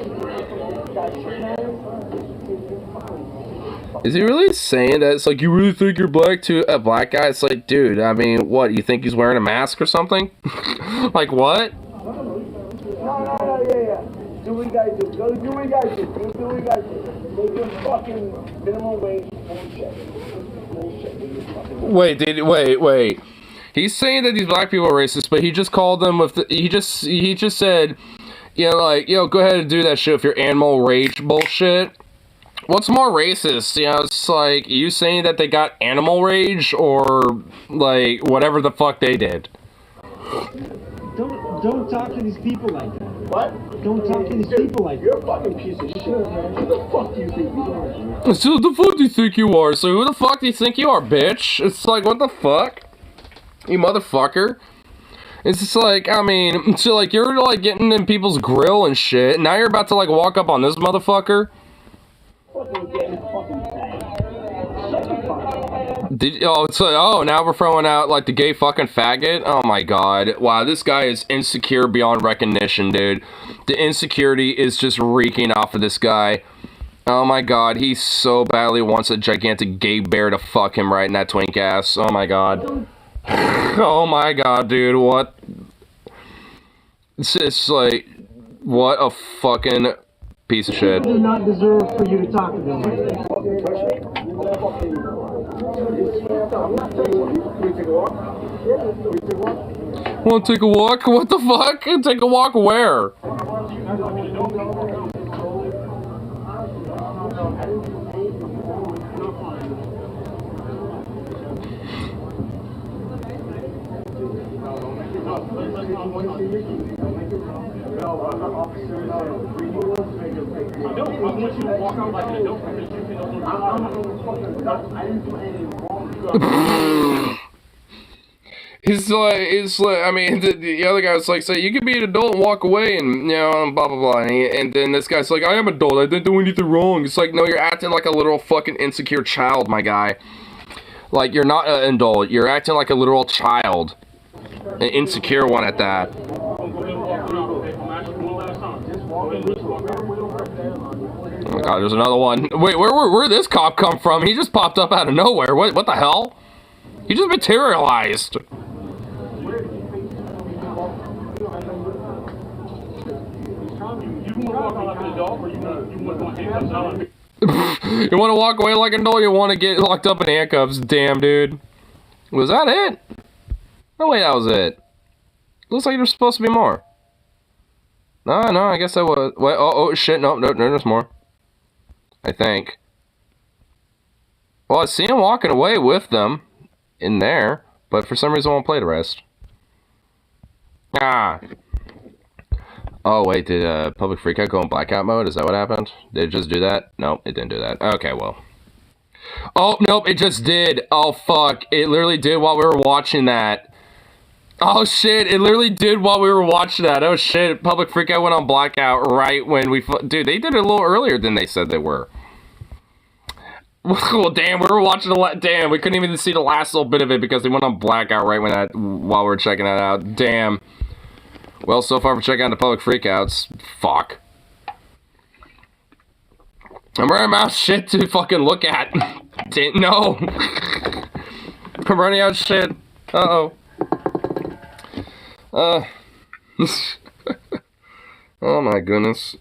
Is he really saying that? It's like, you really think you're black to a black guy? It's like, dude, I mean, what? You think he's wearing a mask or something? Like, what? No, yeah. Do what you guys do. Go do what you guys do. Do what you guys do. Make your fucking minimum wage bullshit. Wait. He's saying that these black people are racist, but he just called them with he just said, you know, like, yo, go ahead and do that shit with your animal rage bullshit. What's more racist? You know, it's like you saying that they got animal rage or like whatever the fuck they did. Don't talk to these people like that. What? Don't talk to these people like that. You're a fucking piece of shit, man. Who the fuck do you think you are? So who the fuck do you think you are? So who the fuck do you think you are, bitch? It's like, what the fuck? You motherfucker. It's just like, I mean, so like you're like getting in people's grill and shit. Now you're about to like walk up on this motherfucker. Now we're throwing out like the gay fucking faggot. Oh my god. Wow, this guy is insecure beyond recognition, dude. The insecurity is just reeking off of this guy. Oh my god, he so badly wants a gigantic gay bear to fuck him right in that twink ass. Oh my god. Oh my god, dude, what? It's just like, what a fucking piece of shit. They do not deserve for you to talk to them like that. Wanna take a walk? What the fuck? Take a walk where? It's like, I mean, the other guy was like, say, you can be an adult and walk away and, you know, blah, blah, blah. And then this guy's like, I am adult, I didn't do anything wrong. It's like, no, you're acting like a literal fucking insecure child, my guy. Like, you're not an adult, you're acting like a literal child. An insecure one at that. Oh my god, there's another one. Wait, where'd this cop come from? He just popped up out of nowhere. What the hell? He just materialized. You want to walk away like an adult, or you want to get locked up in handcuffs? Damn, dude. Was that it? No way, that was it. Looks like there's supposed to be more. No, I guess that was. Wait, oh shit, no, there's more. I think. Well, I see him walking away with them in there, but for some reason I won't play the rest. Ah. Oh, wait, did Public Freakout go in blackout mode? Is that what happened? Did it just do that? Nope, it didn't do that. Okay, well. Oh, nope, it just did. Oh, fuck. It literally did while we were watching that. Oh, shit, it literally did while we were watching that. Oh, shit, Public Freakout went on blackout right when we... Dude, they did it a little earlier than they said they were. Well, damn, we were watching damn, we couldn't even see the last little bit of it because they went on blackout right while we were checking that out. Damn. Well, so far for checking out the Public Freakouts. Fuck. I'm running out of shit to fucking look at. No. I'm running out of shit. Uh-oh. Oh my goodness.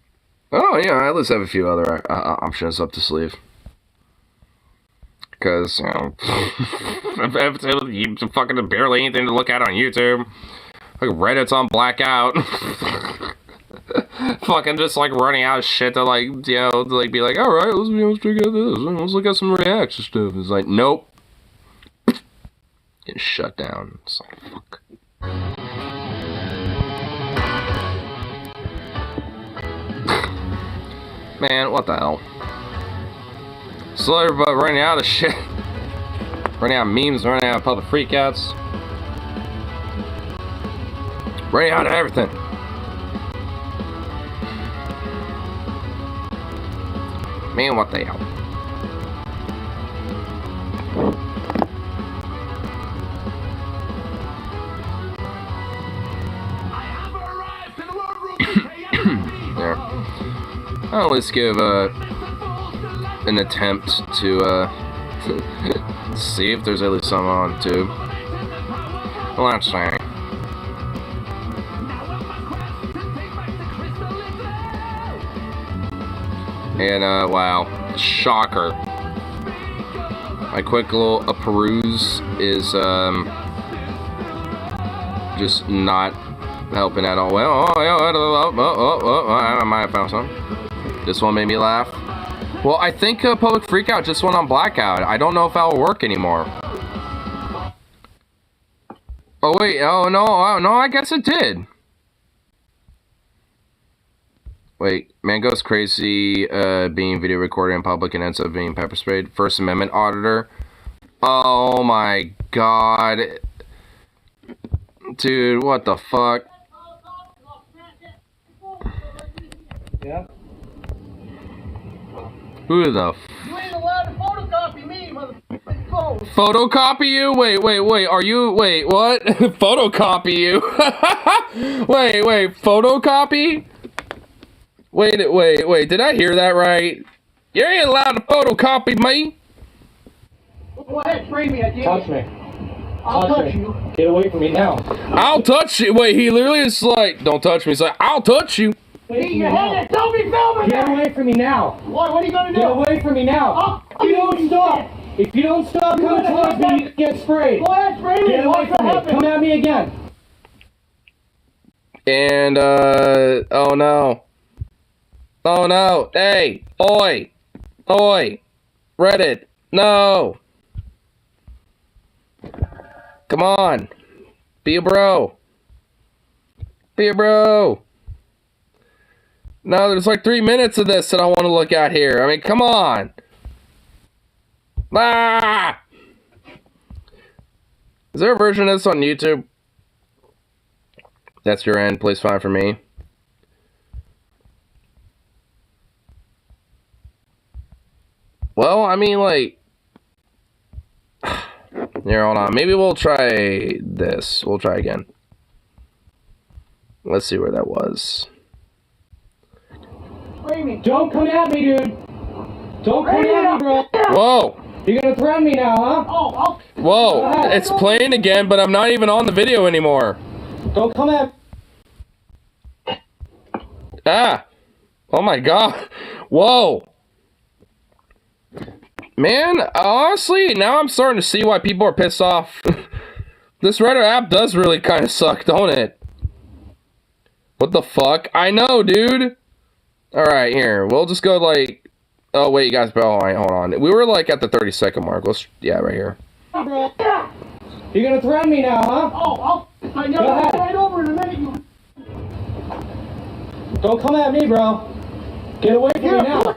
Oh yeah, I at least have a few other options up the sleeve. Because, you know, fucking barely anything to look at on YouTube. Like Reddit's on blackout. Fucking just like running out of shit to like, you know, to like be like, alright, let's check out this. Let's look at some reaction stuff. It's like, nope. Getting shut down. It's like, fuck. Man, what the hell? So everybody running out of shit. Running out of memes, running out of Public Freakouts. Running out of everything. Man, what the hell? There. I'll at least give an attempt to see if there's at least some on tube. Let's see. And wow, shocker. My quick little peruse is just not helping at all. Well, I might have found some. This one made me laugh. Well, I think Public Freakout just went on blackout. I don't know if that will work anymore. Oh wait, oh no, I guess it did. Wait, man goes crazy being video recorded in public and ends up being pepper sprayed. First Amendment auditor. Oh my god. Dude, what the fuck? Yeah? Who the You ain't allowed to photocopy me, motherfucker. Photocopy you? Wait, are you, wait, what? Photocopy you? wait, photocopy? Wait, did I hear that right? You ain't allowed to photocopy me? Go ahead, spray me. Touch me. I'll touch you. Get away from me now. I'll touch you. Wait, he literally is like, don't touch me. He's like, I'll touch you. Get your head in. Don't be filming Get that. away from me now. What are you gonna do? Get away from me now. If you don't stop. If you don't stop coming towards me, you get sprayed. Go ahead, spray me. Get away from me. Come at me again. And, oh no. Oh no. Hey, oi. Reddit. No. Come on. Be a bro. No, there's like 3 minutes of this that I want to look at here. I mean, come on. Ah! Is there a version of this on YouTube? That's your end. Please find for me. Well, I mean, like... Here, hold on. Maybe we'll try this. We'll try again. Let's see where that was. Don't come at me, dude. Don't come at me, bro. Whoa. You're gonna threaten me now, huh? Oh, Whoa. It's playing again, but I'm not even on the video anymore. Don't come at me. Ah. Oh my god. Whoa. Man, honestly, now I'm starting to see why people are pissed off. This Reddit app does really kind of suck, don't it? What the fuck? I know, dude. Alright, here. We'll just go, like... Oh, wait, you guys, bro, hold on. We were, like, at the 30-second mark. Let's, yeah, right here. Bro. You gonna threaten me now, huh? Oh, I know. Go ahead. Right over in a minute, you. Don't come at me, bro. Get away from me now.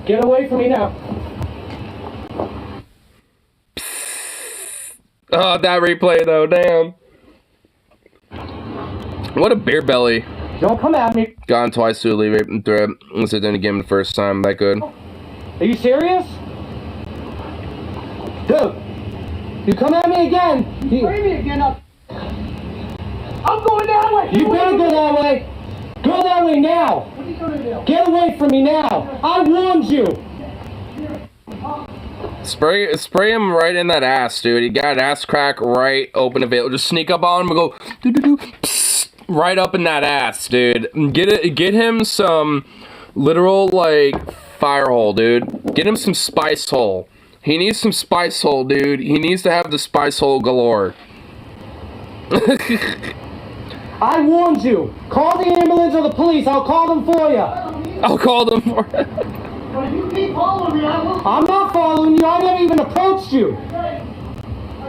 Get away from me now. Oh, that replay, though, damn. What a beer belly. Don't come at me. Gone twice to leave it and threat. Once I didn't get him the first time. That good. Are you serious? Dude, you come at me again. Bring me again up. I'm going that way. You better go that way. Go that way now. What are you gonna do? Get away from me now. I warned you. Spray him right in that ass, dude. He got an ass crack right open available. Just sneak up on him and go doo-doo-doo, psst, right up in that ass, dude. Get him some literal like fire hole, dude. Get him some spice hole. He needs some spice hole, dude. He needs to have the spice hole galore. I warned you. Call the ambulance or the police. I'll call them for you. I'll call them for But if you keep following me, I will. I'm not following you. I never even approached you. I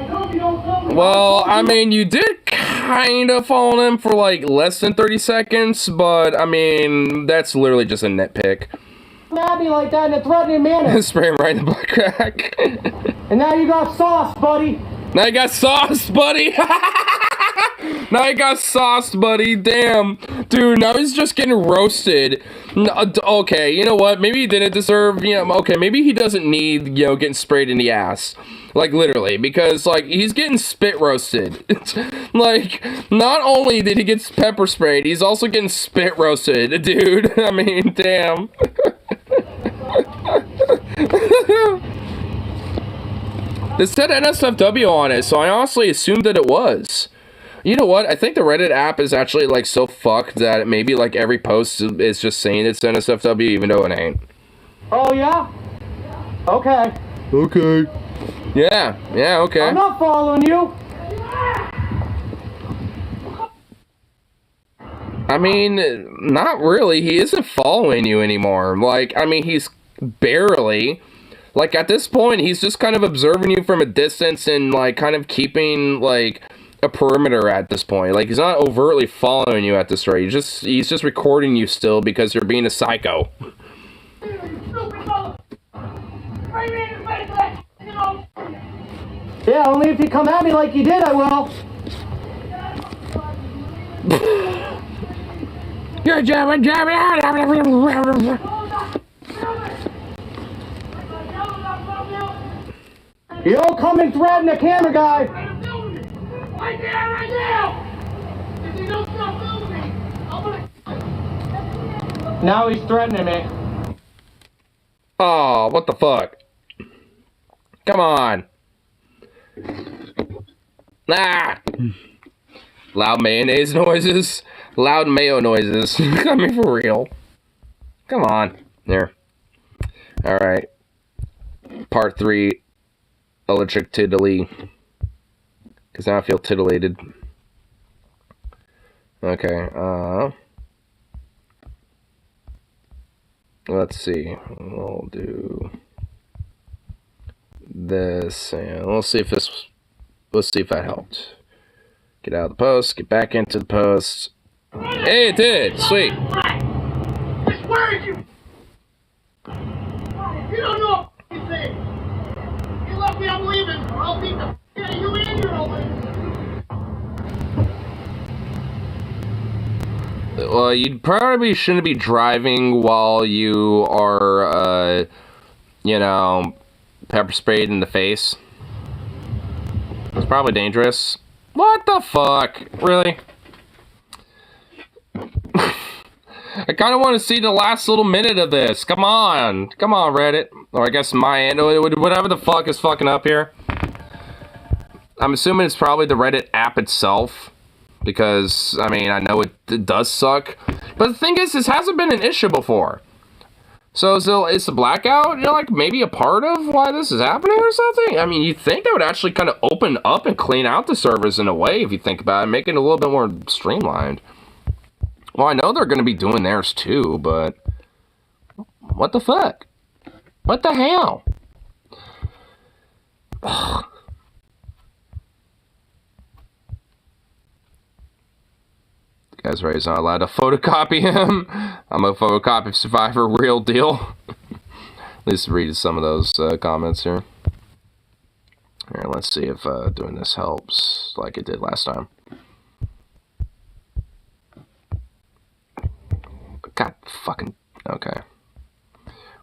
hope you don't follow me. Well, I mean, you did kind of follow him for like less than 30 seconds, but I mean, that's literally just a nitpick. Come at me like that in a threatening manner. Spray him right in the butt crack. And now you got sauce, buddy. Now you got sauce, buddy. Now you got sauce, buddy. Damn. Dude, now he's just getting roasted. Okay, you know what? Maybe he didn't deserve, okay, maybe he doesn't need, getting sprayed in the ass. Like, literally. Because, like, he's getting spit roasted. Like, not only did he get pepper sprayed, he's also getting spit roasted. Dude, I mean, damn. This said NSFW on it, so I honestly assumed that it was. You know what? I think the Reddit app is actually, like, so fucked that maybe, like, every post is just saying it's NSFW even though it ain't. Oh, yeah? Okay. Okay. Yeah, okay. I'm not following you. I mean, not really. He isn't following you anymore. Like, I mean, he's barely. Like, at this point, he's just kind of observing you from a distance and, like, kind of keeping, like, a perimeter at this point. Like, he's not overtly following you at this rate. He's just recording you still because you're being a psycho. Yeah, only if you come at me like you did, I will. You're jamming. You don't come and threaten the camera guy. Right now! If you don't stop filming, I'm gonna... Now he's threatening me. Oh, what the fuck? Come on. Ah! Loud mayonnaise noises. Loud mayo noises. I mean, for real. Come on. There. Alright. Part 3. Electric tiddly. Because now I feel titillated. Okay, let's see. We'll do this, and let's see if that helped. Get out of the post, get back into the post. Hey, it did! Sweet. Where are you? You don't know what I'm saying. You left me, I'm leaving. I'll beat the out of you and your old lady. Well, you probably shouldn't be driving while you are, pepper sprayed in the face. It's probably dangerous. What the fuck? Really? I kind of want to see the last little minute of this. Come on. Come on, Reddit. Or I guess my end. Whatever the fuck is fucking up here. I'm assuming it's probably the Reddit app itself. Because, I mean, I know it does suck. But the thing is, this hasn't been an issue before. So is the blackout, like, maybe a part of why this is happening or something? I mean, you'd think that would actually kind of open up and clean out the servers in a way, if you think about it, make it a little bit more streamlined. Well, I know they're going to be doing theirs too, but what the fuck? What the hell? Guys, right? He's not allowed to photocopy him. I'm a photocopy survivor, real deal. At least read some of those comments here. Here, let's see if doing this helps like it did last time. God fucking... Okay.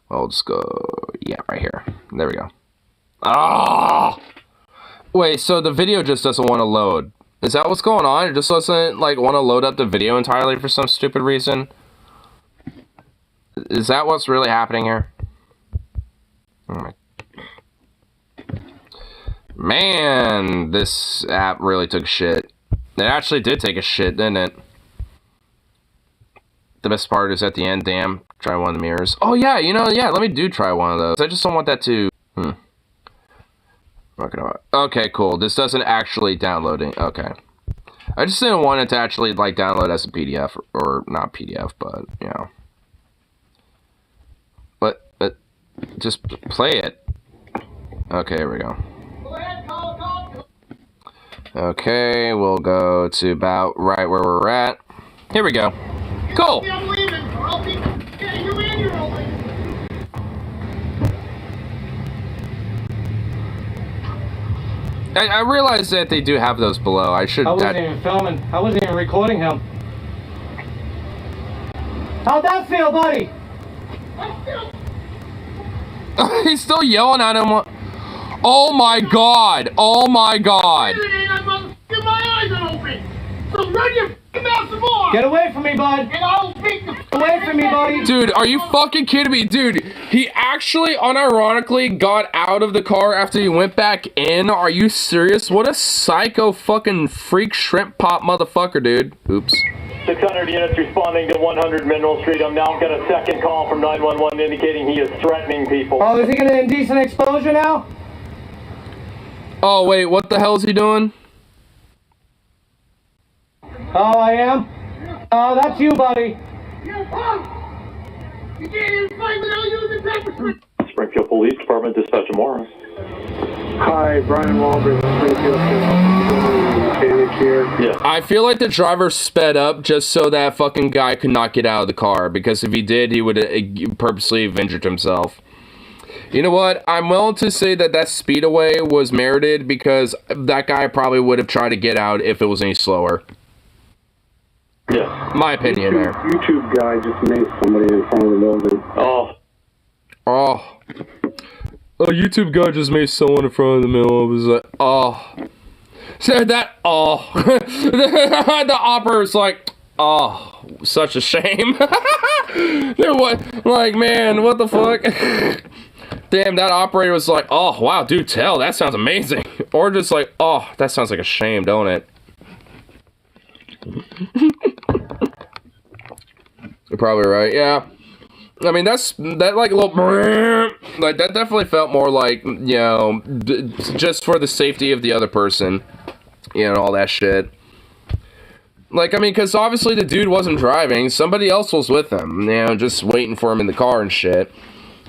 Well, we'll just go... Yeah, right here. There we go. Ah! Wait, so the video just doesn't want to load. Is that what's going on? It just doesn't, like, want to load up the video entirely for some stupid reason? Is that what's really happening here? Oh my... Man, this app really took shit. It actually did take a shit, didn't it? The best part is at the end, damn. Try one of the mirrors. Oh, yeah, you know, yeah, let me try one of those. I just don't want that to... Okay, cool. This doesn't actually downloading. Okay. I just didn't want it to actually, like, download as a PDF. Or not PDF, but, you know. But just play it. Okay, here we go. Okay, we'll go to about right where we're at. Here we go. Cool. I realize that they do have those below. I should... I wasn't even filming. I wasn't even recording him. How'd that feel, buddy? He's still yelling at him. Oh my god. Oh my god. Get my eyes are open. So run your mouth some more. Get away from me, bud. And I'll speak the... Away from me, buddy. Dude, are you fucking kidding me? Dude, he actually unironically got out of the car after he went back in. Are you serious? What a psycho fucking freak shrimp pop motherfucker, dude. Oops. 600 units responding to 100 Mineral Street. I'm now got a second call from 911 indicating he is threatening people. Oh, is he gonna indecent exposure now? Oh, wait, what the hell is he doing? Oh, I am? Oh, that's you, buddy. You punk! You can't even fight without using pepper spray. Springfield Police Department, Dispatch Morris. Hi, Brian Walbridge, Springfield Police here. Yeah. I feel like the driver sped up just so that fucking guy could not get out of the car, because if he did, he would purposely have injured himself. You know what? I'm willing to say that that speedaway was merited, because that guy probably would have tried to get out if it was any slower. Yeah. My opinion there. YouTube guy just made somebody in front of the building. Oh. Oh. A YouTube guy just made someone in front of the middle. It was like, oh. Said that, oh. The operator's like, oh, such a shame. What? Like, man, what the fuck? Damn, that operator was like, oh, wow, dude, tell, that sounds amazing. Or just like, oh, that sounds like a shame, don't it? You're probably right, yeah. I mean, that like a little, like, that definitely felt more like, you know, just for the safety of the other person, you know, all that shit. Like, I mean, because obviously the dude wasn't driving, somebody else was with him, you know, just waiting for him in the car and shit.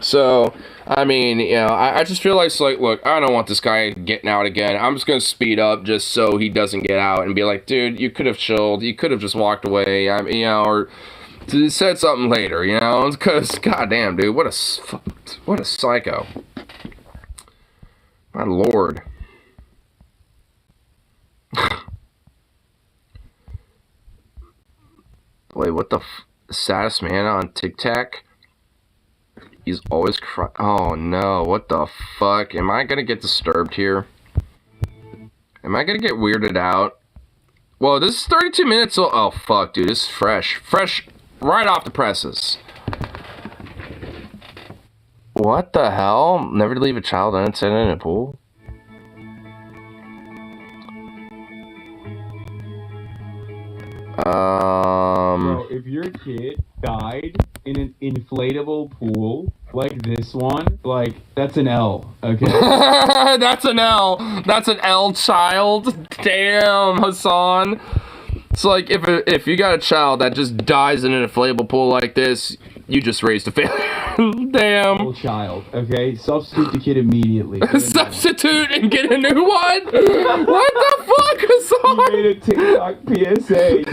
So, I mean, you know, I just feel like it's like, look, I don't want this guy getting out again. I'm just going to speed up just so he doesn't get out and be like, dude, you could have chilled. You could have just walked away, you know, or said something later, you know, because, goddamn, dude, what a psycho. My lord. Wait, what the saddest man on TikTok? He's always crying. Oh no, what the fuck? Am I gonna get disturbed here? Am I gonna get weirded out? Well, this is 32 minutes. Oh fuck, dude, this is fresh. Fresh right off the presses. What the hell? Never to leave a child unattended in a pool? Bro, if your kid died in an inflatable pool like this one, like, that's an L, okay? That's an L. That's an L child. Damn, Hassan. It's like if you got a child that just dies in an inflatable pool like this, You just raised a failure. Damn. Little child. Okay, substitute the kid immediately. Substitute and get a new one? What the fuck, Hassan? He made a TikTok PSA.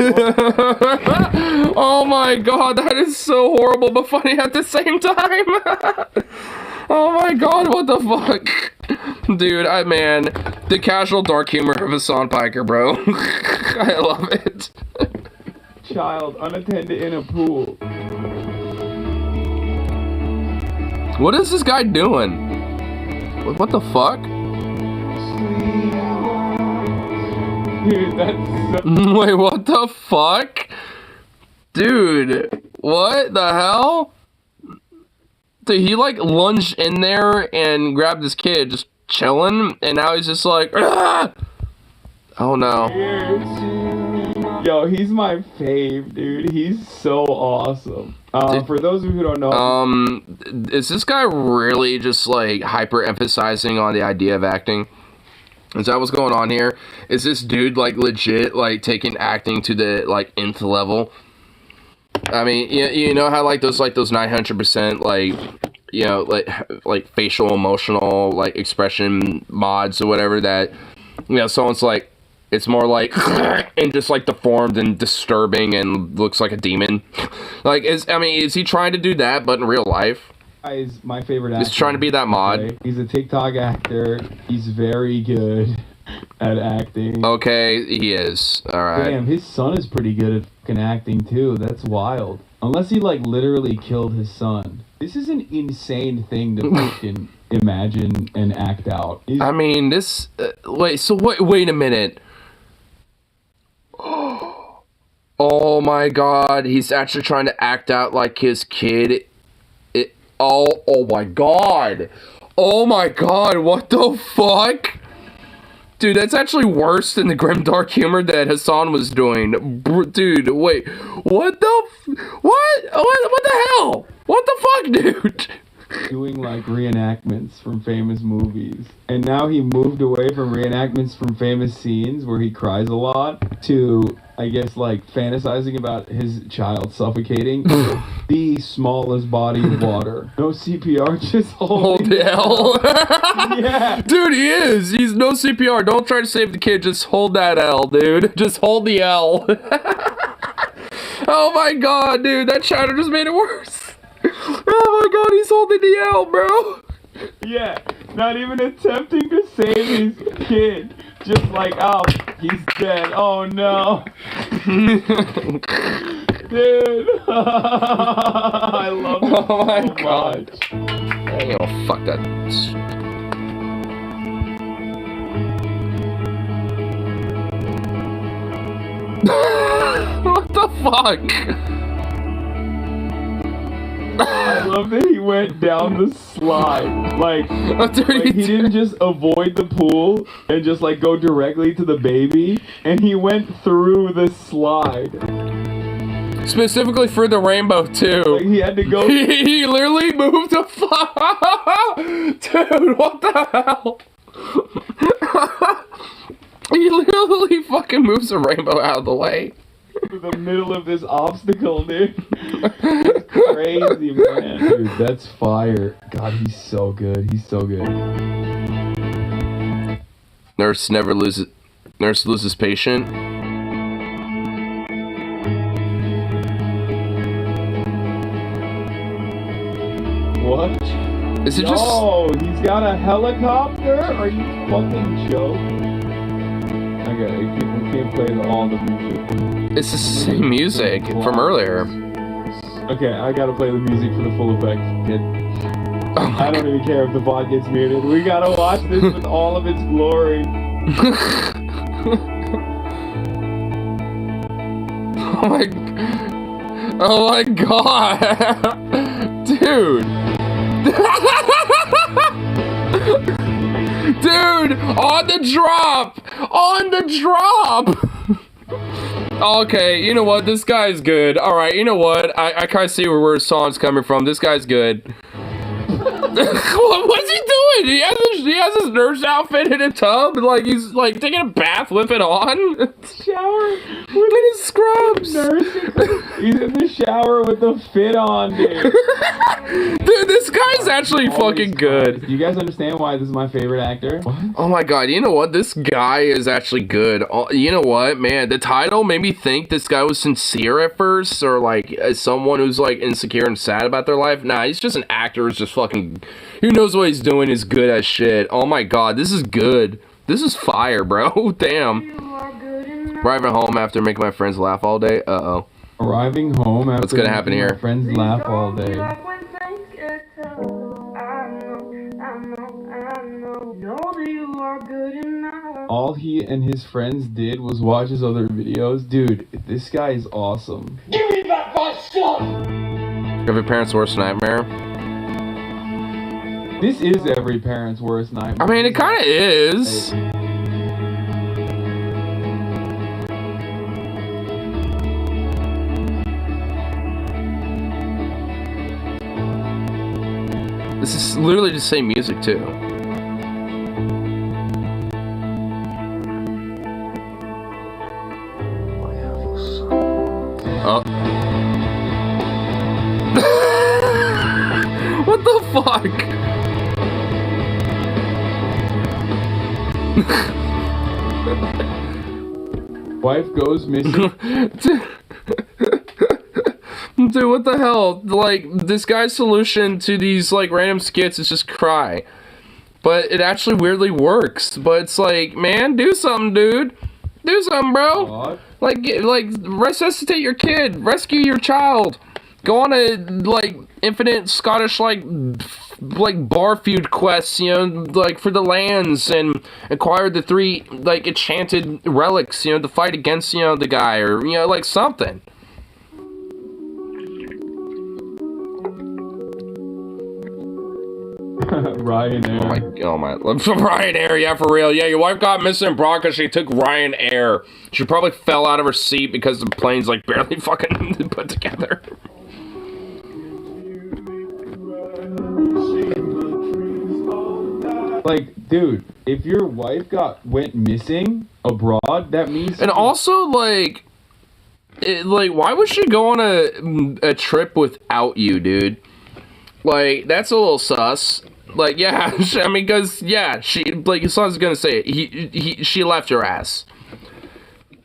Oh my god, that is so horrible but funny at the same time. Oh my god, what the fuck? Dude, man, the casual dark humor of Hassan Piker, bro. I love it. Child unattended in a pool. What is this guy doing? What the fuck? Dude, that's so... Wait, what the fuck? Dude, what the hell? Dude, he like lunged in there and grabbed this kid just chilling, and now he's just like, ah! Oh no. Yo, he's my fave, dude. He's so awesome. For those of you who don't know, is this guy really just like hyper emphasizing on the idea of acting? Is that what's going on here? Is this dude like legit like taking acting to the like nth level? I mean, you know how like those 900% like, you know, like facial emotional like expression mods or whatever that, you know, someone's like, it's more like and just like deformed and disturbing and looks like a demon. Like, is he trying to do that but in real life? He's my favorite actor. He's trying to be that mod. Okay? He's a TikTok actor. He's very good at acting. Okay, he is. All right. Damn, his son is pretty good at fucking acting too. That's wild. Unless he like literally killed his son. This is an insane thing to fucking imagine and act out. I mean, this. Wait a minute. Oh my god, he's actually trying to act out like his kid. Oh my god. Oh my god, what the fuck? Dude, that's actually worse than the grim dark humor that Hassan was doing. Dude, wait. What the what the hell? What the fuck, dude? Doing like reenactments from famous movies. And now he moved away from reenactments from famous scenes where he cries a lot to, I guess, like fantasizing about his child suffocating. The smallest body of water. No CPR, just hold the L. Yeah. Dude, he is. He's no CPR. Don't try to save the kid. Just hold that L, dude. Just hold the L. Oh my god, dude. That shadow just made it worse. Oh my god, he's holding the L, bro. Yeah, not even attempting to save his kid. Just like, oh, he's dead. Oh no. Dude. I love it. Oh my so god. much. You know, fuck that. What the fuck? I love that he went down the slide. Like he didn't just avoid the pool and just like go directly to the baby, and he went through the slide. Specifically for the rainbow too. Like he had to go. He literally moved the fuck. Dude, what the hell? He literally fucking moves the rainbow out of the way. To the middle of this obstacle, dude. That's crazy, man. Dude, that's fire. God, he's so good. He's so good. Nurse loses patient. What? Is it just? Oh, he's got a helicopter? Are you fucking joking? Okay, we can't play all the music. It's the same music from earlier. Okay, I gotta play the music for the full effect, kid. Oh I don't even care if the VOD gets muted. We gotta watch this with all of its glory. Oh my god. Dude. Dude, on the drop! On the drop! Okay, you know what? This guy's good. Alright, you know what? I kind of see where his song's coming from. This guy's good. What's he doing? He has his nurse outfit in a tub, and like he's like taking a bath with it on. Shower with his scrubs. He's in the shower with the fit on, dude. Dude, this guy's actually fucking good. Do you guys understand why this is my favorite actor? Oh my god, you know what? This guy is actually good. You know what, man? The title made me think this guy was sincere at first, or like as someone who's like insecure and sad about their life. Nah, he's just an actor who's just fucking, who knows what he's doing, is good as shit. Oh my god, this is good. This is fire, bro. Damn. Arriving home after making my friends laugh all day. Uh-oh. Arriving home after what's gonna happen here? My friends laugh all day. All he and his friends did was watch his other videos. Dude, this guy is awesome. Give me back my son! Every parent's worst nightmare. This is every parent's worst nightmare. I mean, it kind of is. This is literally the same music, too. Oh. What the fuck? Wife goes missing. Dude, what the hell? Like, this guy's solution to these, like, random skits is just cry. But it actually weirdly works. But it's like, man, do something, dude. Do something, bro. What? Like, resuscitate your kid. Rescue your child. Go on a, like, infinite Scottish, like bar feud quests, you know, like, for the lands, and acquire the 3, like, enchanted relics, you know, to fight against, you know, the guy, or, you know, like, something. Ryanair. Oh my, Ryanair, yeah, for real. Yeah, your wife got missing abroad because she took Ryanair. She probably fell out of her seat because the plane's, like, barely fucking put together. Like, dude, if your wife went missing abroad, that means... And also, like, why would she go on a trip without you, dude? Like, that's a little sus. Like, yeah, I mean, because, yeah, she, like, as I was gonna say, she left your ass.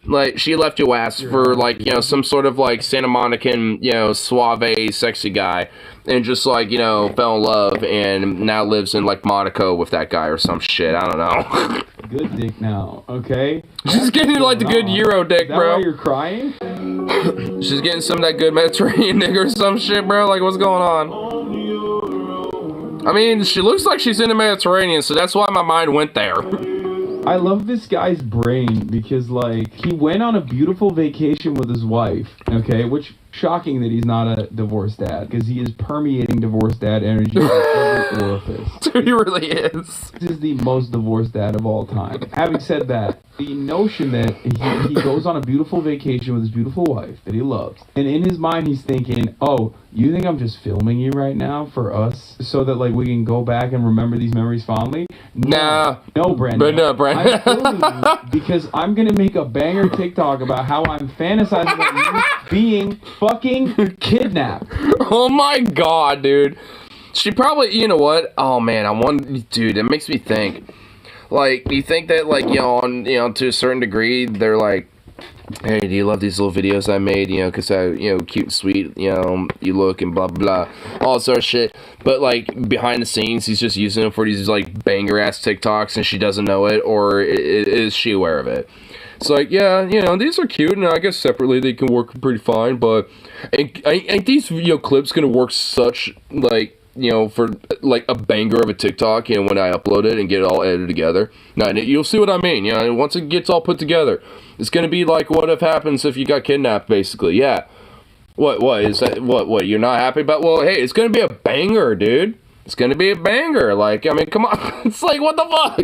Like, she left your ass for, like, you know, some sort of, like, Santa Monican, you know, suave, sexy guy, and just, like, you know, fell in love, and now lives in, like, Monaco with that guy or some shit, I don't know. Good dick now, okay? She's getting, like, the good Euro dick, bro. Is that why you're crying? She's getting some of that good Mediterranean dick or some shit, bro. Like, what's going on? I mean, she looks like she's in the Mediterranean, so that's why my mind went there. I love this guy's brain because, like, he went on a beautiful vacation with his wife, okay? Which, shocking that he's not a divorced dad, because he is permeating divorced dad energy in every orifice. Dude, he really is. This is the most divorced dad of all time. Having said that, the notion that he goes on a beautiful vacation with his beautiful wife that he loves, and in his mind he's thinking, oh, you think I'm just filming you right now for us so that, like, we can go back and remember these memories fondly? Nah. No, Brandon. But no, Brandon. I'm filming you because I'm going to make a banger TikTok about how I'm fantasizing about you being fucking kidnapped. Oh my god, dude. She probably, you know what? Oh man, dude, it makes me think. Like, you think that, like, you know, to a certain degree, they're like, hey, do you love these little videos I made, you know, because I, you know, cute and sweet, you know, you look and blah, blah, blah, all sort of shit. But, like, behind the scenes, he's just using them for these, like, banger-ass TikToks, and she doesn't know it, or is she aware of it? It's like, yeah, you know, these are cute, and I guess separately they can work pretty fine, but ain't these, you know, clips gonna work such, like, you know, for, like, a banger of a TikTok, you know, when I upload it and get it all edited together? Now, you'll see what I mean, you know, once it gets all put together, it's gonna be like what if happens if you got kidnapped, basically, yeah. What, is that, what, you're not happy about? Well, hey, it's gonna be a banger, dude. It's gonna be a banger, like, I mean, come on, it's like, what the fuck?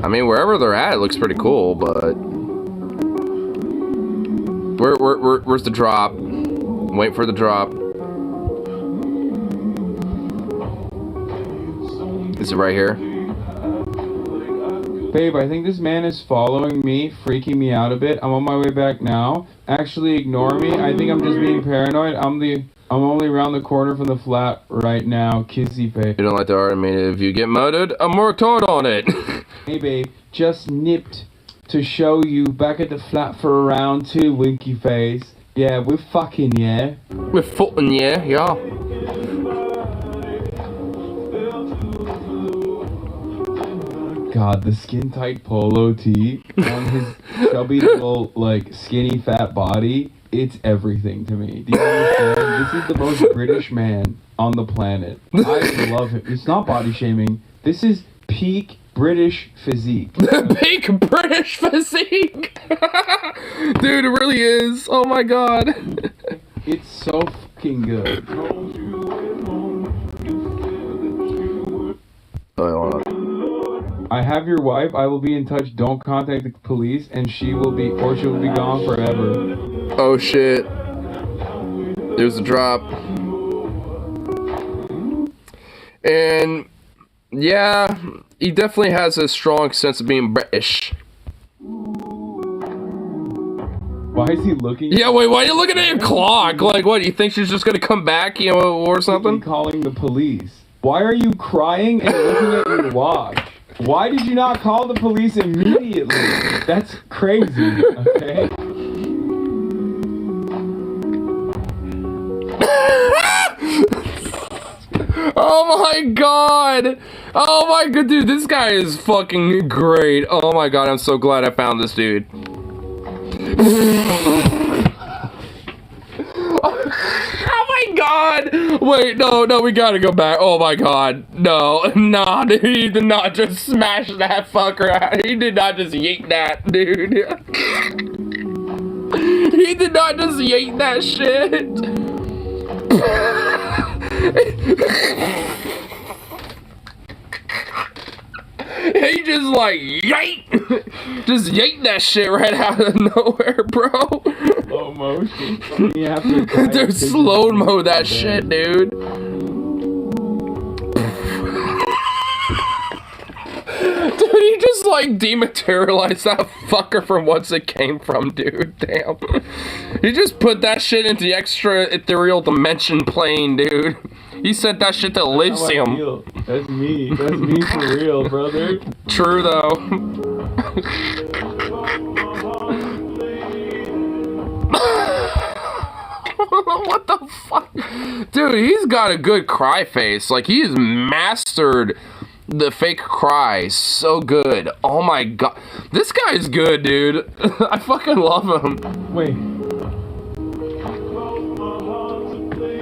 I mean, wherever they're at, it looks pretty cool, but... Where's the drop? Wait for the drop. Is it right here? Babe, I think this man is following me, freaking me out a bit. I'm on my way back now. Actually, ignore me. I think I'm just being paranoid. I'm only around the corner from the flat right now. Kissy face. You don't like the art? I mean, if you get murdered, I'm worked hard on it. Hey, babe, just nipped to show you back at the flat for a round 2, winky face. Yeah, we're fucking, yeah. We're fucking, yeah. God, the skin-tight polo tee on his chubby little, like, skinny fat body, it's everything to me. Do you understand? This is the most British man on the planet. I love him. It's not body shaming. This is peak British physique. Peak British physique! Dude, it really is. Oh my god. It's so fucking good. Hold on. I have your wife. I will be in touch. Don't contact the police, and she will be gone forever. Oh shit. There's a drop. And yeah, he definitely has a strong sense of being British. Why is he looking? Yeah, wait, why are you looking at your clock? Like, what, you think she's just gonna come back, you know, or something? Calling the police. Why are you crying and looking at your watch? Why did you not call the police immediately? That's crazy, okay? Oh my god! Oh my god, dude, this guy is fucking great. Oh my god, I'm so glad I found this dude. Oh my god! Wait, no, we gotta go back. Oh my god. No, nah, dude, he did not just smash that fucker out. He did not just yeet that, dude. He did not just yeet that shit. He just like yeet, just yeet that shit right out of nowhere, bro. Slow motion. You have to dude, slow mo that shit, dude. Dude, he just like dematerialized that fucker from whence it came from, dude. Damn. He just put that shit into the extra ethereal dimension plane, dude. He sent that shit to Elysium. That's me. That's me for real, brother. True, though. What the fuck? Dude, he's got a good cry face. Like, he's mastered the fake cry so good. Oh my god. This guy's good, dude. I fucking love him. Wait.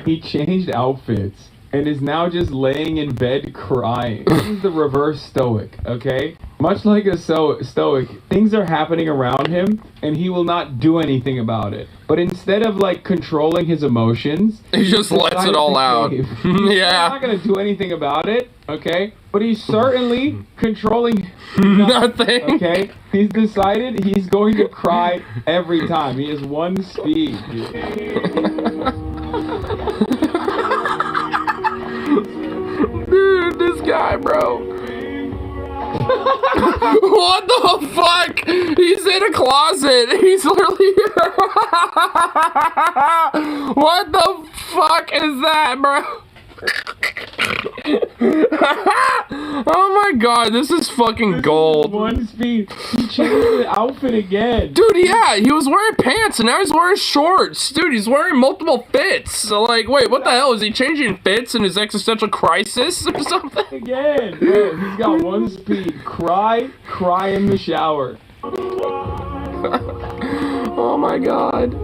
He changed outfits and is now just laying in bed crying. This is the reverse stoic, okay? Much like a stoic, things are happening around him and he will not do anything about it. But instead of like controlling his emotions, he just lets it all out. He's Yeah. not gonna do anything about it, okay? But he's certainly controlling nothing. Okay? He's decided he's going to cry every time. He has one speed, dude. Dude, this guy, bro. What the fuck? He's in a closet. He's literally. What the fuck is that, bro? Oh my god, this is fucking gold. One speed. He changed the outfit again. Dude, yeah, he was wearing pants and now he's wearing shorts. Dude, he's wearing multiple fits. So, like, wait, what the hell? Is he changing fits in his existential crisis or something? Again, bro, he's got one speed. Cry in the shower. Oh my god.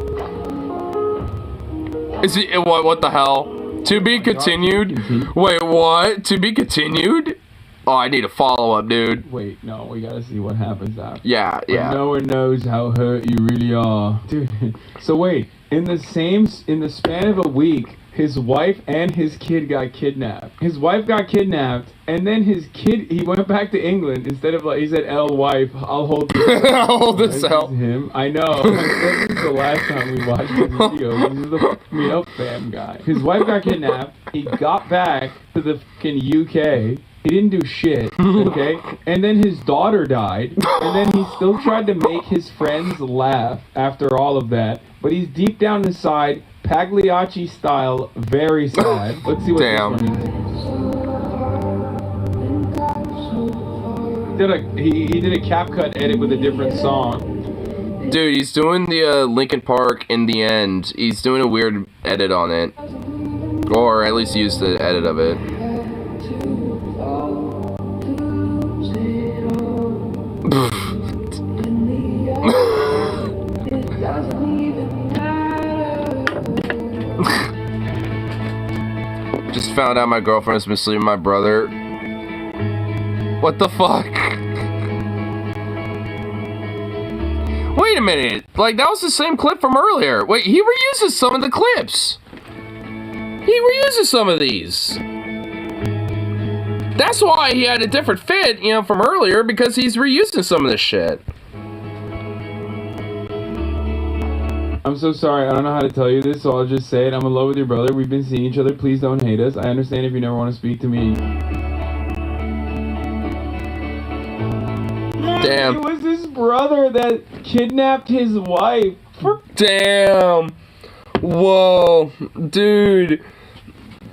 Is he, what the hell? To be continued? Wait, what? To be continued? Oh, I need a follow-up, dude. Wait, no, we gotta see what happens after. Yeah. But no one knows how hurt you really are. Dude, so wait, in the span of a week, his wife and his kid got kidnapped. His wife got kidnapped, and then his kid, he went back to England. Instead of, like, he said, L wife, I'll hold this. I'll hold this out. Him. I know. This is the last time we watched the video. This is the fuck me up fam guy. His wife got kidnapped. He got back to the fucking UK. He didn't do shit, okay? And then his daughter died, and then he still tried to make his friends laugh after all of that. But he's deep down inside, Pagliacci style, very sad. Let's see what this one is. He did a CapCut edit with a different song. Dude, he's doing the Linkin Park in the end. He's doing a weird edit on it. Or at least used the edit of it. Just found out my girlfriend's been sleeping with my brother. What the fuck? Wait a minute. Like, that was the same clip from earlier. Wait, he reuses some of the clips. He reuses some of these. That's why he had a different fit, you know, from earlier, because he's reusing some of this shit. I'm so sorry, I don't know how to tell you this, so I'll just say it. I'm in love with your brother. We've been seeing each other. Please don't hate us. I understand if you never want to speak to me. Damn. It was his brother that kidnapped his wife. Damn. Whoa. Dude.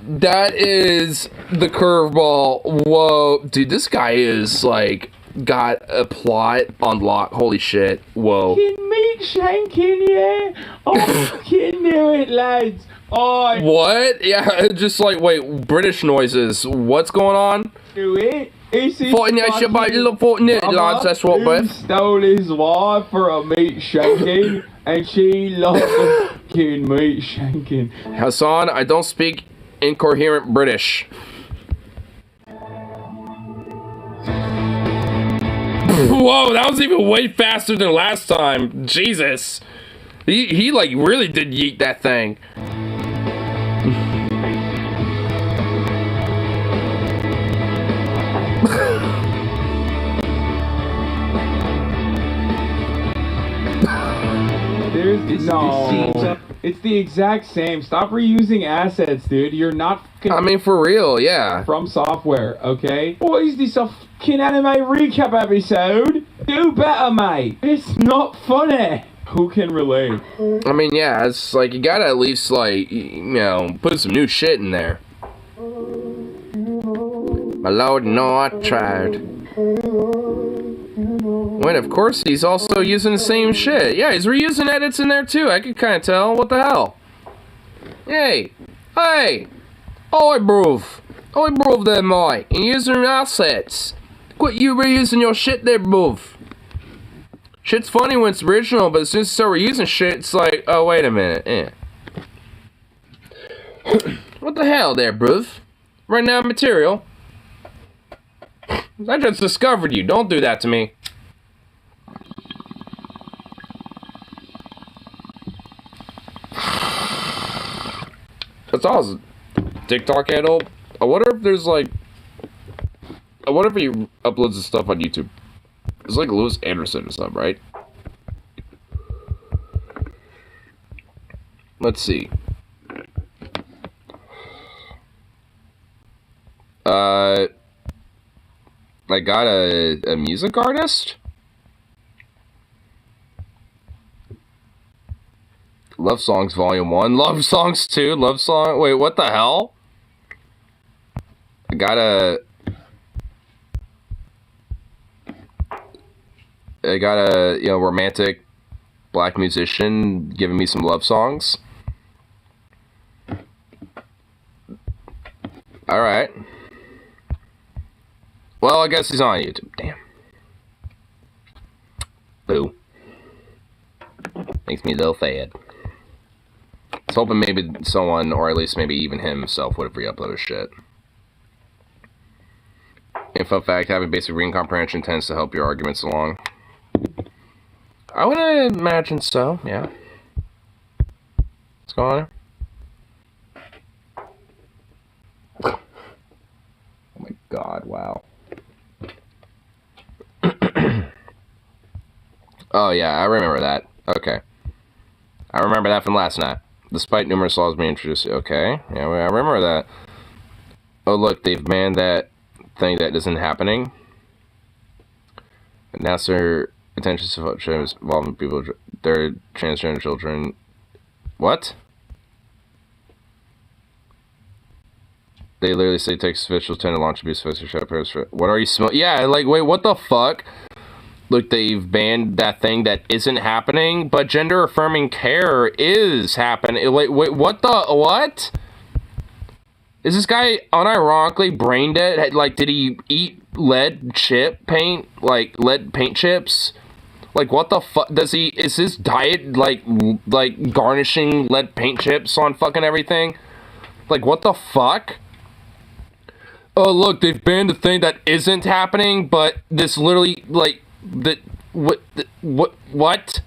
That is the curveball. Whoa. Dude, this guy is, like, got a plot on lock. Holy shit. Whoa. Meat shanking, yeah. I fucking knew it, lads. I What? Yeah, just like, wait, British noises. What's going on? knew it. It's his Fortnite, your body look Fortnite, lads. That's what, who bruv. stole his wife for a meat shanking, and she loved the fucking meat shanking. Hassan, I don't speak incoherent British. Whoa, that was even way faster than last time. Jesus. He like really did yeet that thing. No, it's the exact same. Stop reusing assets, dude. You're not fucking I mean, for real, yeah. from software, okay? What is this, a fucking anime recap episode? Do better, mate. It's not funny. Who can relate? I mean, yeah, it's like you gotta at least like, you know, put some new shit in there. My lord, no, I tried. When, of course, he's also using the same shit. Yeah, he's reusing edits in there, too. I could kind of tell. What the hell? Hey. Hey. Oi, bruv. Oi, bruv there, mate. You're using assets. Quit you reusing your shit there, bruv. Shit's funny when it's original, but as soon as you start reusing shit, it's like, oh, wait a minute. What the hell there, bruv? Right now, material. I just discovered you. Don't do that to me. That's awesome. TikTok handle. I wonder if there's like. I wonder if he uploads his stuff on YouTube. It's like Lewis Anderson or something, right? Let's see. I got a music artist? Love Songs Volume 1. Love Songs 2. Love Song... Wait, what the hell? I got a, you know, romantic black musician giving me some love songs. Alright. Well, I guess he's on YouTube. Damn. Boo. Makes me a little sad. I was hoping maybe someone, or at least maybe even himself, would have re-uploaded shit. And fun fact, having basic reading comprehension tends to help your arguments along. I would imagine so, yeah. What's going on? Wow. Oh, yeah, I remember that. Okay. I remember that from last night. Despite numerous laws being introduced. Okay. Yeah, I remember that. Oh, look, they've banned that thing that isn't happening. And now their attention to involving people, their transgender children. What? They literally say Texas officials tend to launch abuse censorship. What are you smoking? Yeah, like, wait, what the fuck? Look, they've banned that thing that isn't happening, but gender affirming care is happening. Wait, what the, what? Is this guy unironically brain dead? Like, did he eat lead chip paint? Like, lead paint chips? Like, what the fuck? Does he, is his diet, like garnishing lead paint chips on fucking everything? Like, what the fuck? Oh, look, they've banned the thing that isn't happening, but this literally, like, what?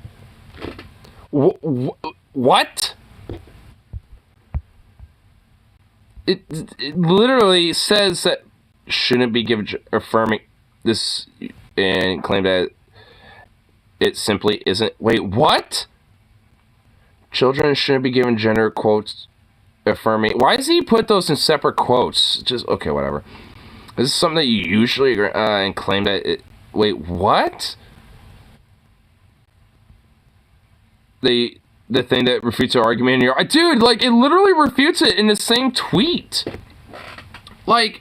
It literally says that shouldn't be given affirming this and claim that it simply isn't. Wait, what? Children shouldn't be given gender quotes affirming. Why does he put those in separate quotes? Just okay, whatever. This is something that you usually agree, and claim that it. Wait, what? The thing that refutes the argument in your dude, like, it literally refutes it in the same tweet. Like,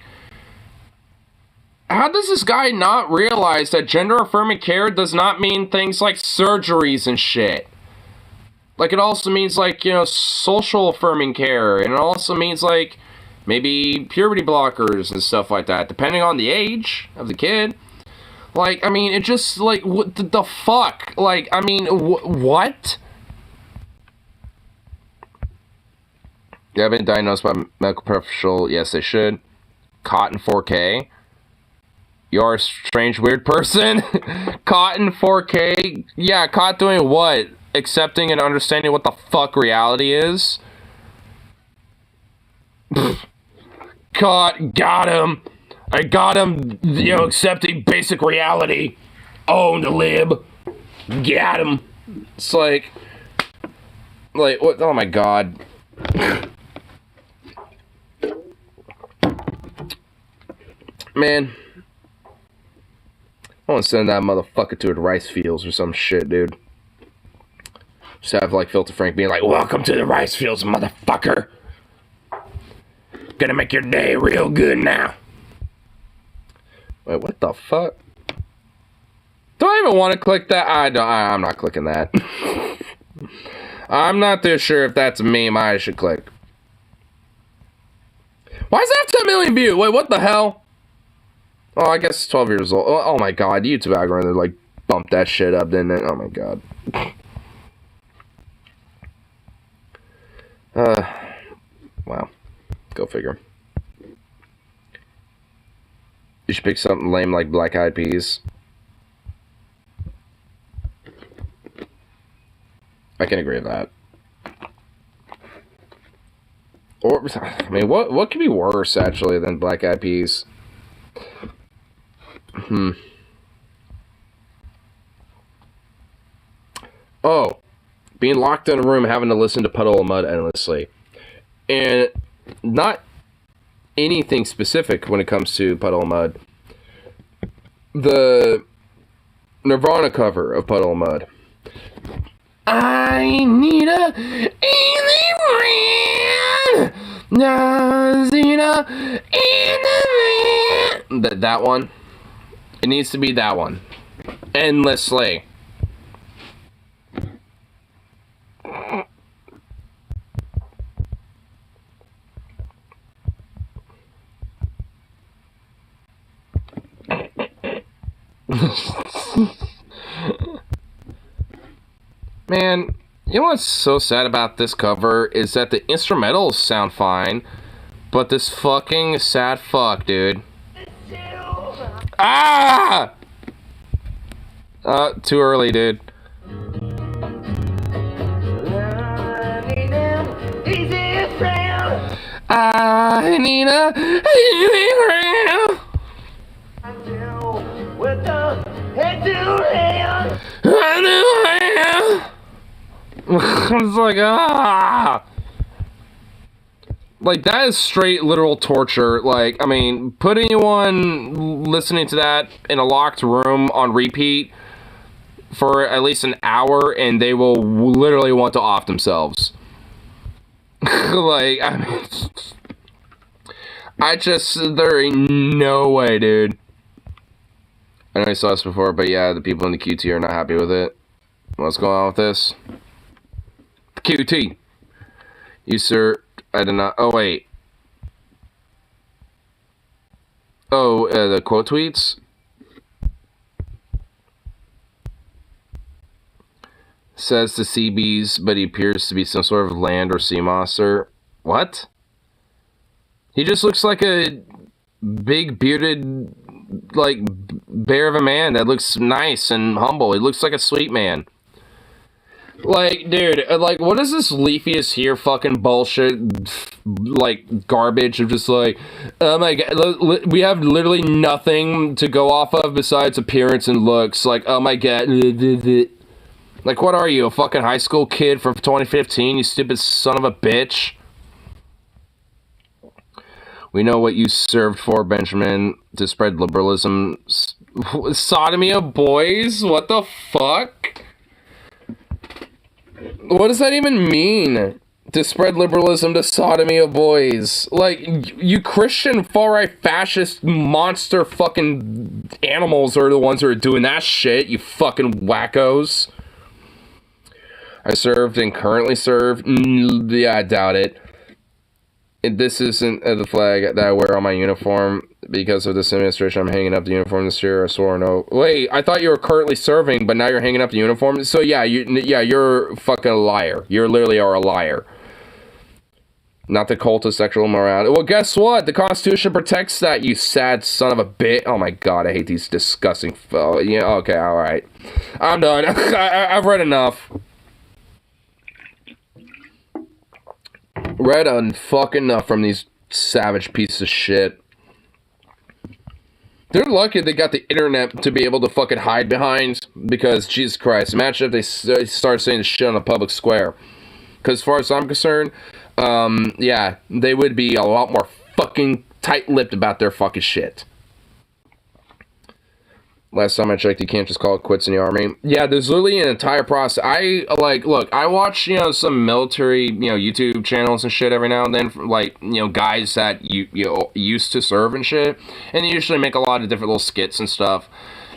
how does this guy not realize that gender affirming care does not mean things like surgeries and shit? Like, it also means, like, you know, social affirming care, and it also means, like, maybe puberty blockers and stuff like that, depending on the age of the kid. Like, I mean, it just, like, what the fuck? Like, I mean, what? They have been diagnosed by medical professional. Yes, they should. Caught in 4K. You are a strange, weird person. Caught in 4K. Yeah, caught doing what? Accepting and understanding what the fuck reality is? Got him. I got him, you know, accepting basic reality. Owned the lib. Got him. It's like, what? Oh my god. Man. I want to send that motherfucker to the rice fields or some shit, dude. Just have, like, Filter Frank being like, welcome to the rice fields, motherfucker. Gonna make your day real good now. Wait, what the fuck? Do I even want to click that? I'm not clicking that. I'm not too sure if that's a meme I should click. Why does it have 10 million views? Wait, what the hell? Oh, I guess it's 12 years old. Oh my god, YouTube algorithm, like, bumped that shit up, didn't it? Oh my god. Wow. Go figure. You should pick something lame like Black Eyed Peas. I can agree with that. Or, I mean, what could be worse, actually, than Black Eyed Peas? Oh. Being locked in a room, having to listen to Puddle of Mud endlessly. And not anything specific when it comes to Puddle of Mud. The Nirvana cover of Puddle of Mud. I need a easy friend. That one. It needs to be that one. Endlessly. Man, you know what's so sad about this cover is that the instrumentals sound fine, but this fucking sad fuck, dude. Ah! Too early, dude. I need a easy friend. It's like, ah. Like, that is straight literal torture. Like, I mean, put anyone listening to that in a locked room on repeat for at least an hour, and they will literally want to off themselves. Like, I mean, there ain't no way, dude. I know I saw this before, but yeah, the people in the QT are not happy with it. What's going on with this? The QT. You, sir, I did not. Oh, wait. Oh, the quote tweets? Says the sea bees, but he appears to be some sort of land or sea monster. What? He just looks like a big bearded, like, bear of a man that looks nice and humble. He looks like a sweet man. Like, dude, like, what is this leafiest here fucking bullshit, like, garbage of just like, oh my god, we have literally nothing to go off of besides appearance and looks. Like, oh my god. Like, what are you, a fucking high school kid from 2015, you stupid son of a bitch? We know what you served for, Benjamin, to spread liberalism. Sodomy of boys? What the fuck? What does that even mean? To spread liberalism to sodomy of boys? Like, you Christian far-right fascist monster fucking animals are the ones who are doing that shit, you fucking wackos. I served and currently serve. Yeah, I doubt it. This isn't the flag that I wear on my uniform. Because of this administration, I'm hanging up the uniform this year. I swore no. Wait, I thought you were currently serving, but now you're hanging up the uniform? So yeah, you're fucking a liar. You literally are a liar. Not the cult of sexual immorality. Well, guess what? The Constitution protects that, you sad son of a bitch. Oh my god, I hate these disgusting... yeah, okay, alright. I'm done. I've read enough. Read fucking enough from these savage pieces of shit. They're lucky they got the internet to be able to fucking hide behind, because, Jesus Christ, imagine if they start saying this shit on a public square. Because as far as I'm concerned, yeah, they would be a lot more fucking tight-lipped about their fucking shit. Last time I checked, you can't just call it quits in the army. Yeah, there's literally an entire process. Look, I watch, some military, YouTube channels and shit every now and then, like, guys that you used to serve and shit, and they usually make a lot of different little skits and stuff.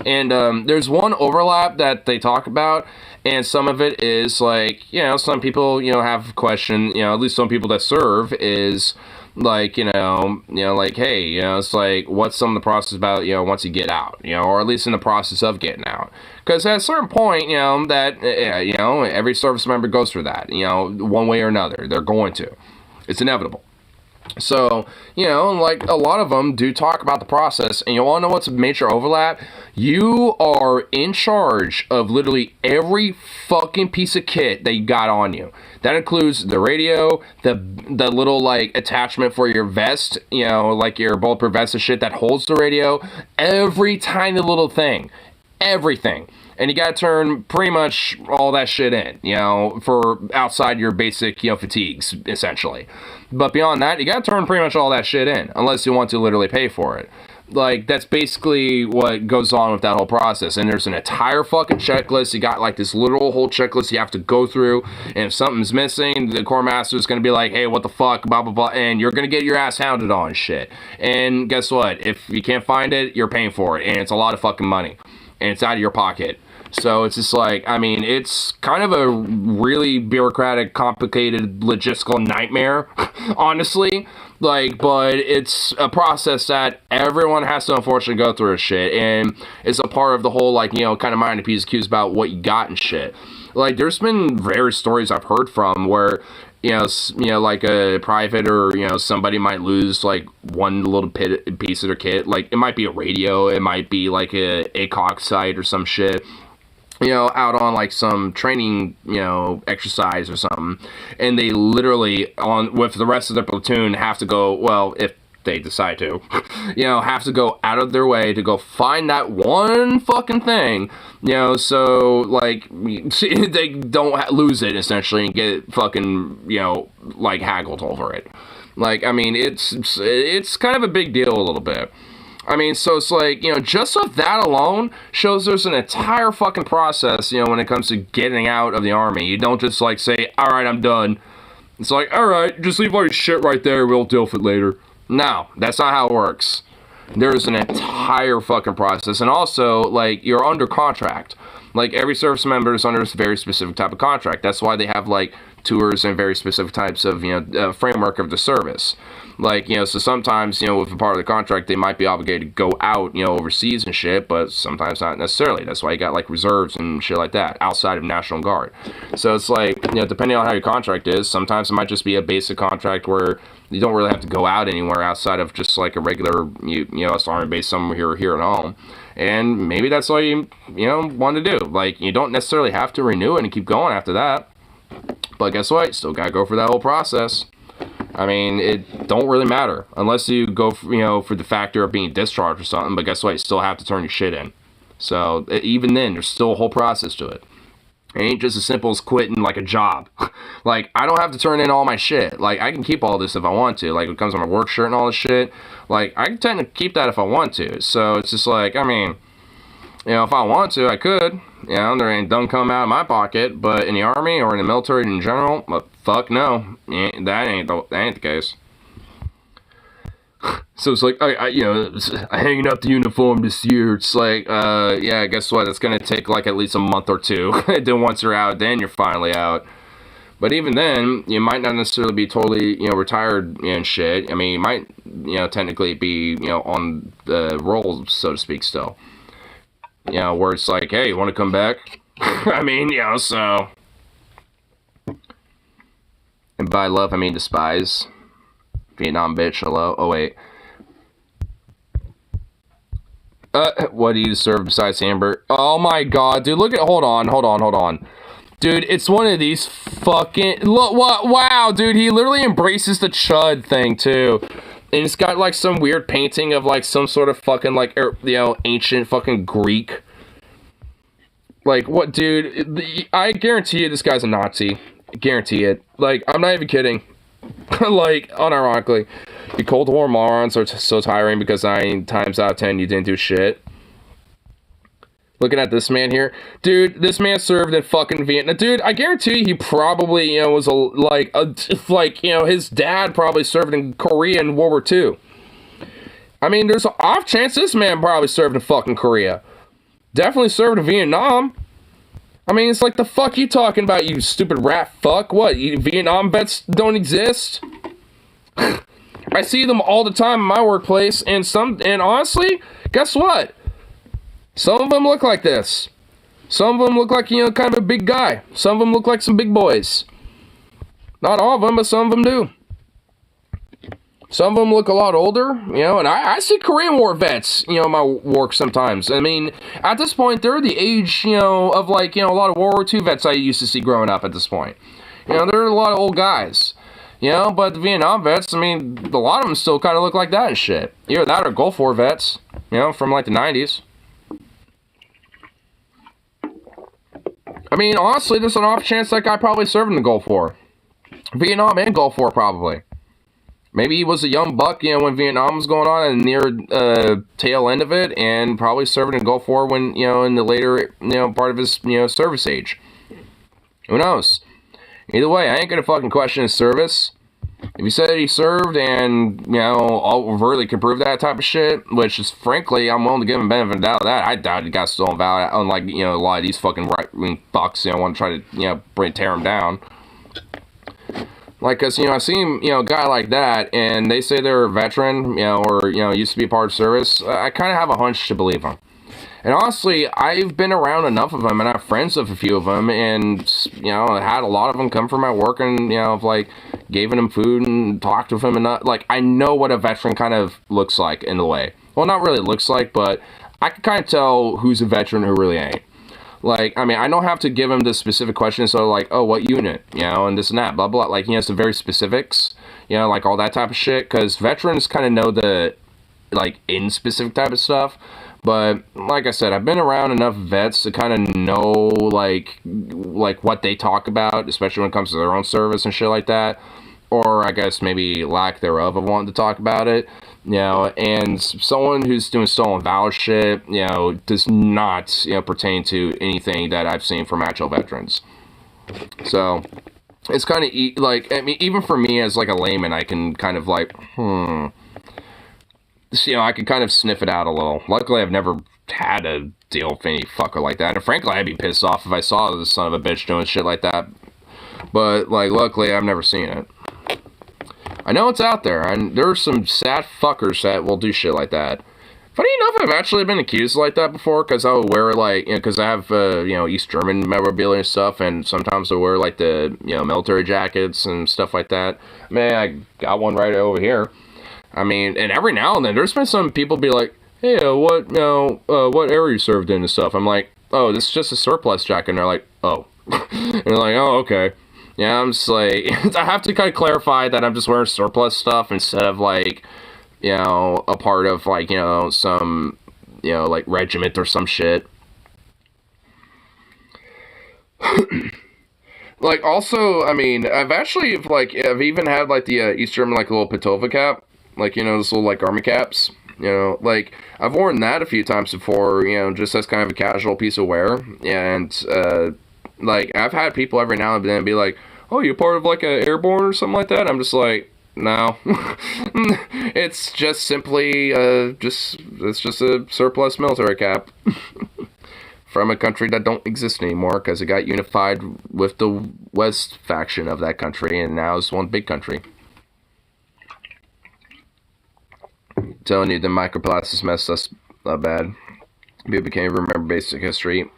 And there's one overlap that they talk about, and some of it is like, some people, have question, at least some people that serve is like, like, hey, it's like, what's some of the process about, once you get out, or at least in the process of getting out. Because at a certain point, that, every service member goes through that, one way or another. They're going to. It's inevitable. So, like, a lot of them do talk about the process, and you want to know what's a major overlap? You are in charge of literally every fucking piece of kit that you got on you. That includes the radio, the little, like, attachment for your vest, like your bulletproof vest and shit that holds the radio, every tiny little thing, everything. And you gotta turn pretty much all that shit in, for outside your basic, fatigues, essentially. But beyond that, you gotta turn pretty much all that shit in, unless you want to literally pay for it. Like, that's basically what goes on with that whole process. And there's an entire fucking checklist. You got, like, this literal whole checklist you have to go through. And if something's missing, the Corps Master is going to be like, hey, what the fuck, blah, blah, blah. And you're going to get your ass hounded on shit. And guess what? If you can't find it, you're paying for it. And it's a lot of fucking money. And it's out of your pocket. So it's just like, I mean, it's kind of a really bureaucratic, complicated, logistical nightmare, honestly. Like, but it's a process that everyone has to unfortunately go through and shit. And it's a part of the whole, like, kind of mind a piece of cues about what you got and shit. Like, there's been various stories I've heard from where, like a private or, somebody might lose, like, one little piece of their kit. Like, it might be a radio, it might be, like, a ACOG site or some shit. Out on, like, some training, exercise or something, and they literally, with the rest of their platoon, have to go, well, if they decide to, have to go out of their way to go find that one fucking thing, so, like, they don't lose it, essentially, and get fucking, like, haggled over it. Like, I mean, it's kind of a big deal a little bit. I mean, so it's like, just with that alone shows there's an entire fucking process, when it comes to getting out of the Army. You don't just, like, say, alright, I'm done. It's like, alright, just leave all your shit right there, we'll deal with it later. No, that's not how it works. There's an entire fucking process. And also, like, you're under contract. Like, every service member is under a very specific type of contract. That's why they have, like, tours and very specific types of, framework of the service. Like, so sometimes, with a part of the contract, they might be obligated to go out, overseas and shit, but sometimes not necessarily. That's why you got, like, reserves and shit like that, outside of National Guard. So it's like, depending on how your contract is, sometimes it might just be a basic contract where you don't really have to go out anywhere outside of just, like, a regular, U.S. Army base somewhere here at home. And maybe that's all you, want to do. Like, you don't necessarily have to renew it and keep going after that. But guess what? You still gotta go for that whole process. I mean, it don't really matter. Unless you go, for the factor of being discharged or something. But guess what? You still have to turn your shit in. So, even then, there's still a whole process to it. It ain't just as simple as quitting, like, a job. Like, I don't have to turn in all my shit. Like, I can keep all this if I want to. Like, it comes on my work shirt and all this shit. Like, I can tend to keep that if I want to. So, it's just like, I mean, if I want to, I could. There ain't done come out of my pocket. But in the Army or in the military in general, fuck no. That ain't the case. So it's like, hanging up the uniform this year, it's like, yeah, guess what? It's going to take, like, at least a month or two. Then once you're out, then you're finally out. But even then, you might not necessarily be totally, retired and shit. I mean, you might, technically be, on the roll, so to speak, still. Where it's like, hey, you want to come back? I mean, so. And by love, I mean despise. Vietnam bitch, hello. Oh, wait. What do you serve besides hamburger? Oh my god, dude, look at, hold on. Dude, it's one of these fucking, look, what, wow, dude, he literally embraces the chud thing, too. And it's got, like, some weird painting of, like, some sort of fucking, like, ancient fucking Greek. Like, what, dude, I guarantee you this guy's a Nazi. I guarantee it. Like, I'm not even kidding. Like, unironically, you Cold War morons are so tiring because 9 times out of 10 you didn't do shit. Looking at this man here, dude, this man served in fucking Vietnam. Dude, I guarantee you he probably, was his dad probably served in Korea in World War II. I mean, there's an off chance this man probably served in fucking Korea. Definitely served in Vietnam. I mean, it's like, the fuck you talking about, you stupid rat fuck? What, Vietnam vets don't exist? I see them all the time in my workplace, and honestly, guess what? Some of them look like this. Some of them look like, kind of a big guy. Some of them look like some big boys. Not all of them, but some of them do. Some of them look a lot older, and I see Korean War vets, in my work sometimes. I mean, at this point, they're the age, of, like, a lot of World War II vets I used to see growing up at this point. They're a lot of old guys. But the Vietnam vets, I mean, a lot of them still kind of look like that and shit. Either that or Gulf War vets, from, like, the 90s. I mean, honestly, there's an off chance that guy probably served in the Gulf War. Vietnam and Gulf War, probably. Maybe he was a young buck, when Vietnam was going on and near tail end of it, and probably served in Gulf War when, in the later, part of his, service age. Who knows? Either way, I ain't gonna fucking question his service. If he said that he served and, overtly can prove that type of shit, which is, frankly, I'm willing to give him benefit of the doubt of that. I doubt he got stolen valid, unlike, a lot of these fucking right-wing fucks, want to try to, tear him down. Like, because, I've seen, a guy like that, and they say they're a veteran, or, used to be a part of service. I kind of have a hunch to believe them. And honestly, I've been around enough of them, and I have friends of a few of them, and, had a lot of them come from my work, and, like, gave him food and talked with him, and, like, I know what a veteran kind of looks like, in a way. Well, not really looks like, but I can kind of tell who's a veteran and who really ain't. Like, I mean, I don't have to give him the specific questions, so like, oh, what unit, you know, and this and that, blah, blah. Like, he has some very specifics, you know, like all that type of shit, because veterans kind of know the, like, in specific type of stuff. But, like I said, I've been around enough vets to kind of know, like, what they talk about, especially when it comes to their own service and shit like that. Or, I guess, maybe lack thereof of wanting to talk about it. You know, and someone who's doing stolen valor shit, you know, does not, you know, pertain to anything that I've seen from actual veterans. So, it's kind of, like, I mean, even for me as, like, a layman, I can kind of, like, So, you know, I could kind of sniff it out a little. Luckily, I've never had to deal with any fucker like that. And frankly, I'd be pissed off if I saw this son of a bitch doing shit like that. But, like, luckily, I've never seen it. I know it's out there, and there are some sad fuckers that will do shit like that. Funny enough, I've actually been accused like that before, because I would wear, like, you know, because I have, you know, East German memorabilia and stuff, and sometimes I wear, like, the, you know, military jackets and stuff like that. Man, I got one right over here. I mean, and every now and then, there's been some people be like, hey, what, you know, what area you served in and stuff. I'm like, oh, this is just a surplus jacket. And they're like, oh. And they're like, oh, okay. Yeah, I'm just like, I have to kind of clarify that I'm just wearing surplus stuff instead of, like, you know, a part of, like, you know, some, you know, like, regiment or some shit. Like, also, I mean, I've actually, like, I've even had, like, the East German, like, little Patova cap. Like, you know, those little, like, army caps. You know, like, I've worn that a few times before, you know, just as kind of a casual piece of wear. And, like, I've had people every now and then be like, oh, you're part of, like, a airborne or something like that? I'm just like, no. It's just simply, it's just a surplus military cap. From a country that don't exist anymore, because it got unified with the West faction of that country, and now it's one big country. I'm telling you, the microplastics messed us up bad. People can't even remember basic history.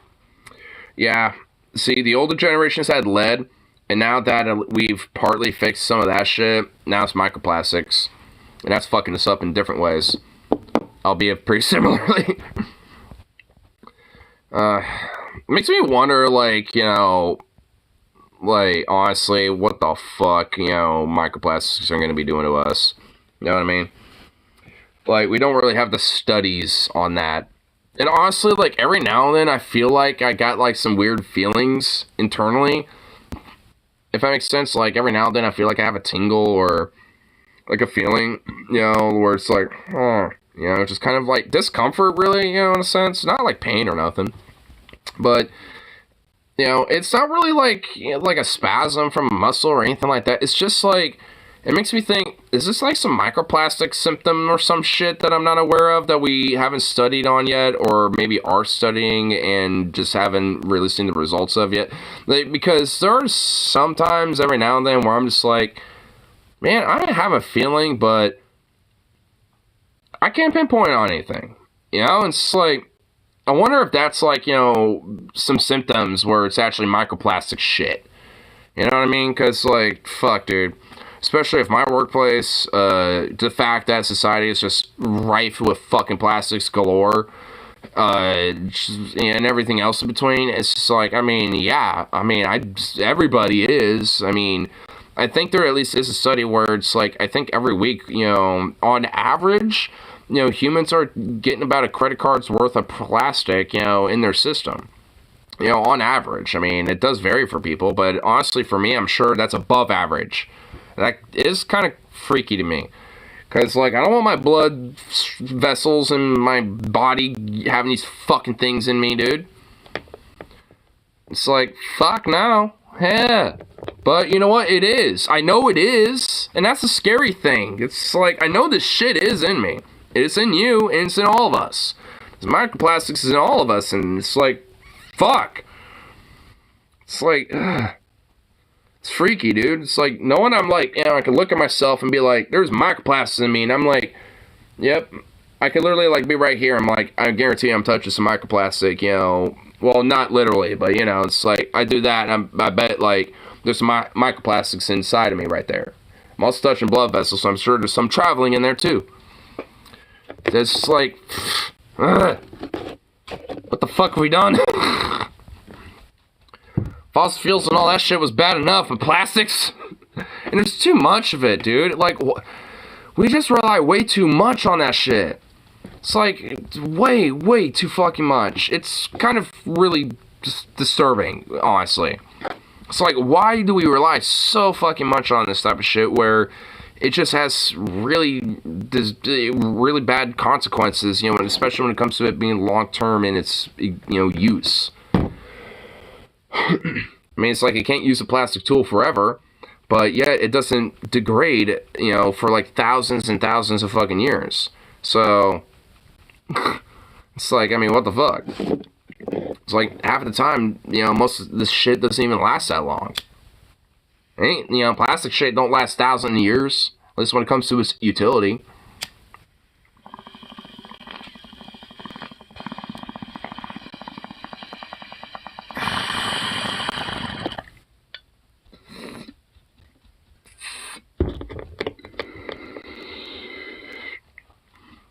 Yeah. See, the older generations had lead, and now that we've partly fixed some of that shit, now it's microplastics. And that's fucking us up in different ways. Albeit pretty similarly. Makes me wonder, like, you know, like, honestly, what the fuck, you know, microplastics are going to be doing to us. You know what I mean? Like, we don't really have the studies on that. And honestly, like, every now and then, I feel like I got, like, some weird feelings internally. If that makes sense, like, every now and then, I feel like I have a tingle or, like, a feeling, you know, where it's like, oh, you know, just kind of, like, discomfort, really, you know, in a sense. Not, like, pain or nothing. But, you know, it's not really, like, you know, like a spasm from a muscle or anything like that. It's just, like, it makes me think, is this like some microplastic symptom or some shit that I'm not aware of that we haven't studied on yet, or maybe are studying and just haven't really seen the results of yet? Like, because there are sometimes every now and then where I'm just like, man, I have a feeling, but I can't pinpoint on anything. You know, it's like, I wonder if that's like, you know, some symptoms where it's actually microplastic shit. You know what I mean? Because, like, fuck, dude. Especially if my workplace, the fact that society is just rife with fucking plastics galore, and everything else in between, it's just like, I mean, yeah, I mean, everybody is, I mean, I think there at least is a study where it's like, I think every week, you know, on average, you know, humans are getting about a credit card's worth of plastic, you know, in their system. You know, on average. I mean, it does vary for people, but honestly, for me, I'm sure that's above average. That is kind of freaky to me. Because, like, I don't want my blood vessels and my body having these fucking things in me, dude. It's like, fuck no. Yeah. But you know what? It is. I know it is. And that's the scary thing. It's like, I know this shit is in me. It's in you, and it's in all of us. This microplastics is in all of us, and it's like, fuck. It's like, ugh. It's freaky, dude. It's like, knowing I'm like, you know, I can look at myself and be like, there's microplastics in me, and I'm like, yep, I could literally, like, be right here. I'm like, I guarantee I'm touching some microplastic, you know, well, not literally, but, you know, it's like, I do that, and I bet, like, there's some microplastics inside of me right there. I'm also touching blood vessels, so I'm sure there's some traveling in there, too. It's like, ugh. What the fuck have we done? fossil fuels and all that shit was bad enough, but plastics? And there's too much of it, dude. Like, we just rely way too much on that shit. It's like, way too fucking much. It's kind of really just disturbing, honestly. It's like, why do we rely so fucking much on this type of shit where it just has really bad consequences, you know, especially when it comes to it being long-term in its, you know, use. I mean, it's like you can't use a plastic tool forever, but yet it doesn't degrade, you know, for like thousands and thousands of fucking years. So, it's like, I mean, what the fuck? It's like half the time, you know, most of this shit doesn't even last that long. Ain't, you know, plastic shit don't last thousands of years, at least when it comes to its utility.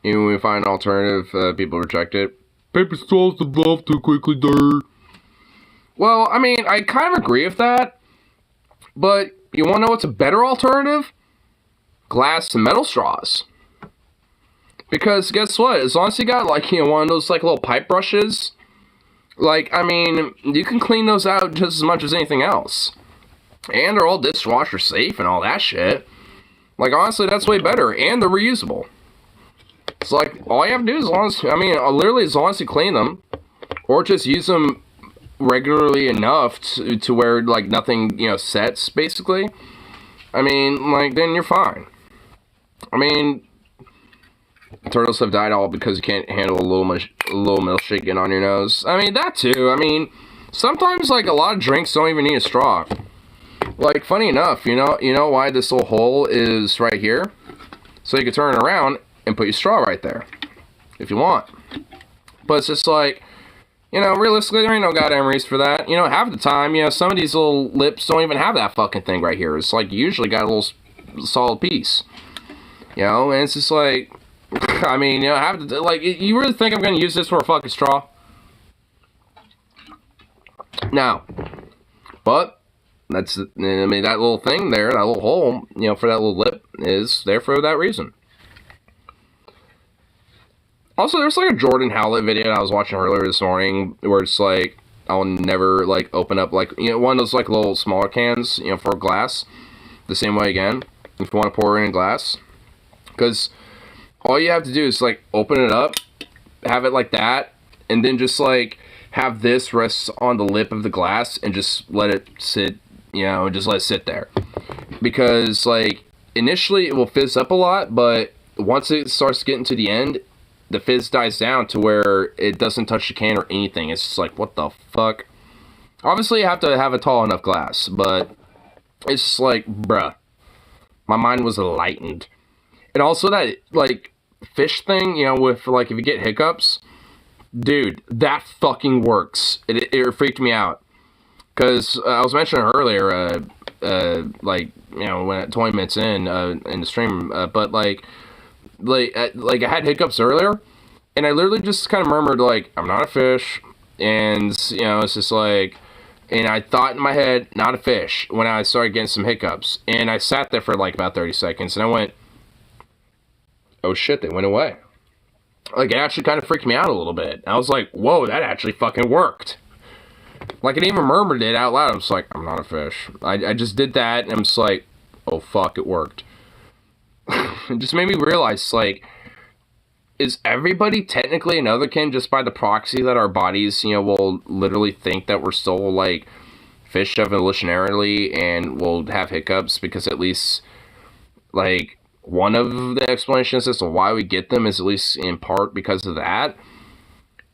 Even when we find an alternative, people reject it. Paper straws dissolve too quickly, dirt. Well, I mean, I kind of agree with that. But you want to know what's a better alternative? Glass and metal straws. Because guess what? As long as you got, like, you know, one of those, like, little pipe brushes, like, I mean, you can clean those out just as much as anything else. And they're all dishwasher safe and all that shit. Like, honestly, that's way better. And they're reusable. It's like, all you have to do is, as long as, I mean, literally as long as you clean them, or just use them regularly enough to where, like, nothing, you know, sets, basically. I mean, like, then you're fine. I mean, turtles have died all because you can't handle a little milkshake getting on your nose. I mean, that too. I mean, sometimes, like, a lot of drinks don't even need a straw. Like, funny enough, you know why this little hole is right here? So you can turn it around and put your straw right there, if you want. But it's just like, you know, realistically, there ain't no goddamn reason for that. You know, half the time, you know, some of these little lips don't even have that fucking thing right here. It's like, you usually got a little solid piece. You know, and it's just like, I mean, you know, like, you really think I'm gonna use this for a fucking straw? No. But, that's, I mean, that little thing there, that little hole, you know, for that little lip is there for that reason. Also, there's like a Jordan Howlett video that I was watching earlier this morning where it's like, I'll never, like, open up, like, you know, one of those, like, little smaller cans, you know, for glass, the same way again, if you want to pour it in glass. Because all you have to do is, like, open it up, have it like that, and then just, like, have this rest on the lip of the glass and just let it sit, you know, just let it sit there. Because, like, initially it will fizz up a lot, but once it starts getting to the end, the fizz dies down to where it doesn't touch the can or anything. It's just like, what the fuck? Obviously, you have to have a tall enough glass, but it's just like, bruh. My mind was enlightened. And also that, like, fish thing, you know, with, like, if you get hiccups, dude, that fucking works. It freaked me out. Because I was mentioning earlier, like, you know, when 20 minutes in the stream, but, like, I had hiccups earlier, and I literally just kind of murmured, like, I'm not a fish, and, you know, it's just like, and I thought in my head, not a fish, when I started getting some hiccups, and I sat there for, like, about 30 seconds, and I went, oh shit, they went away. Like, it actually kind of freaked me out a little bit. I was like, whoa, that actually fucking worked. Like, I even murmured it out loud. I was like, I'm not a fish. I just did that, and I'm just like, oh fuck, it worked. It just made me realize, like, is everybody technically an otherkin just by the proxy that our bodies, you know, will literally think that we're still, like, fish evolutionarily and will have hiccups because at least, like, one of the explanations as to why we get them is at least in part because of that.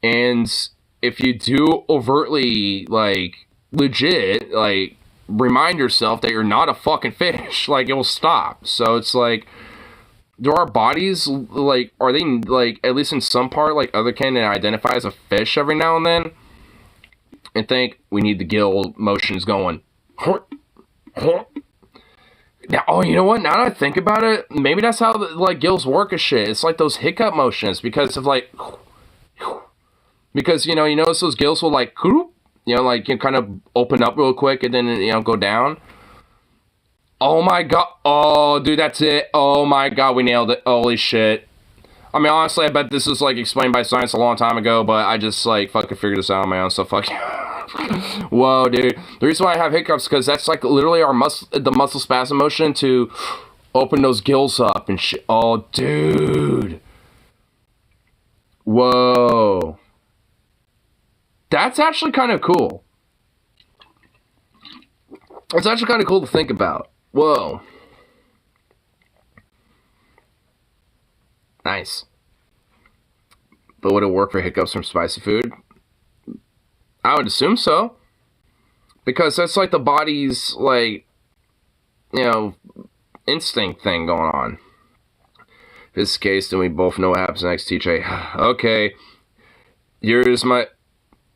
And if you do overtly, like, legit, like, remind yourself that you're not a fucking fish, like, it will stop. So it's like, do our bodies, like, are they, like, at least in some part, like, otherkin and identify as a fish every now and then? And think, we need the gill motions going. Now, oh, you know what? Now that I think about it, maybe that's how, like, gills work as shit. It's like those hiccup motions, because of, like, because, you know, you notice those gills will, like, you know, like, you kind of open up real quick and then, you know, go down. Oh my god. Oh, dude, that's it. Oh my god, we nailed it. Holy shit. I mean, honestly, I bet this was, like, explained by science a long time ago, but I just, like, fucking figured this out on my own, so fuck Whoa, dude. The reason why I have hiccups is because that's, like, literally the muscle spasm motion to open those gills up and shit. Oh, dude. Whoa. That's actually kind of cool. It's actually kind of cool to think about. Whoa. Nice. But would it work for hiccups from spicy food? I would assume so. Because that's like the body's, like, you know, instinct thing going on. If this is the case, then we both know what happens next, TJ. Okay. Here it is, my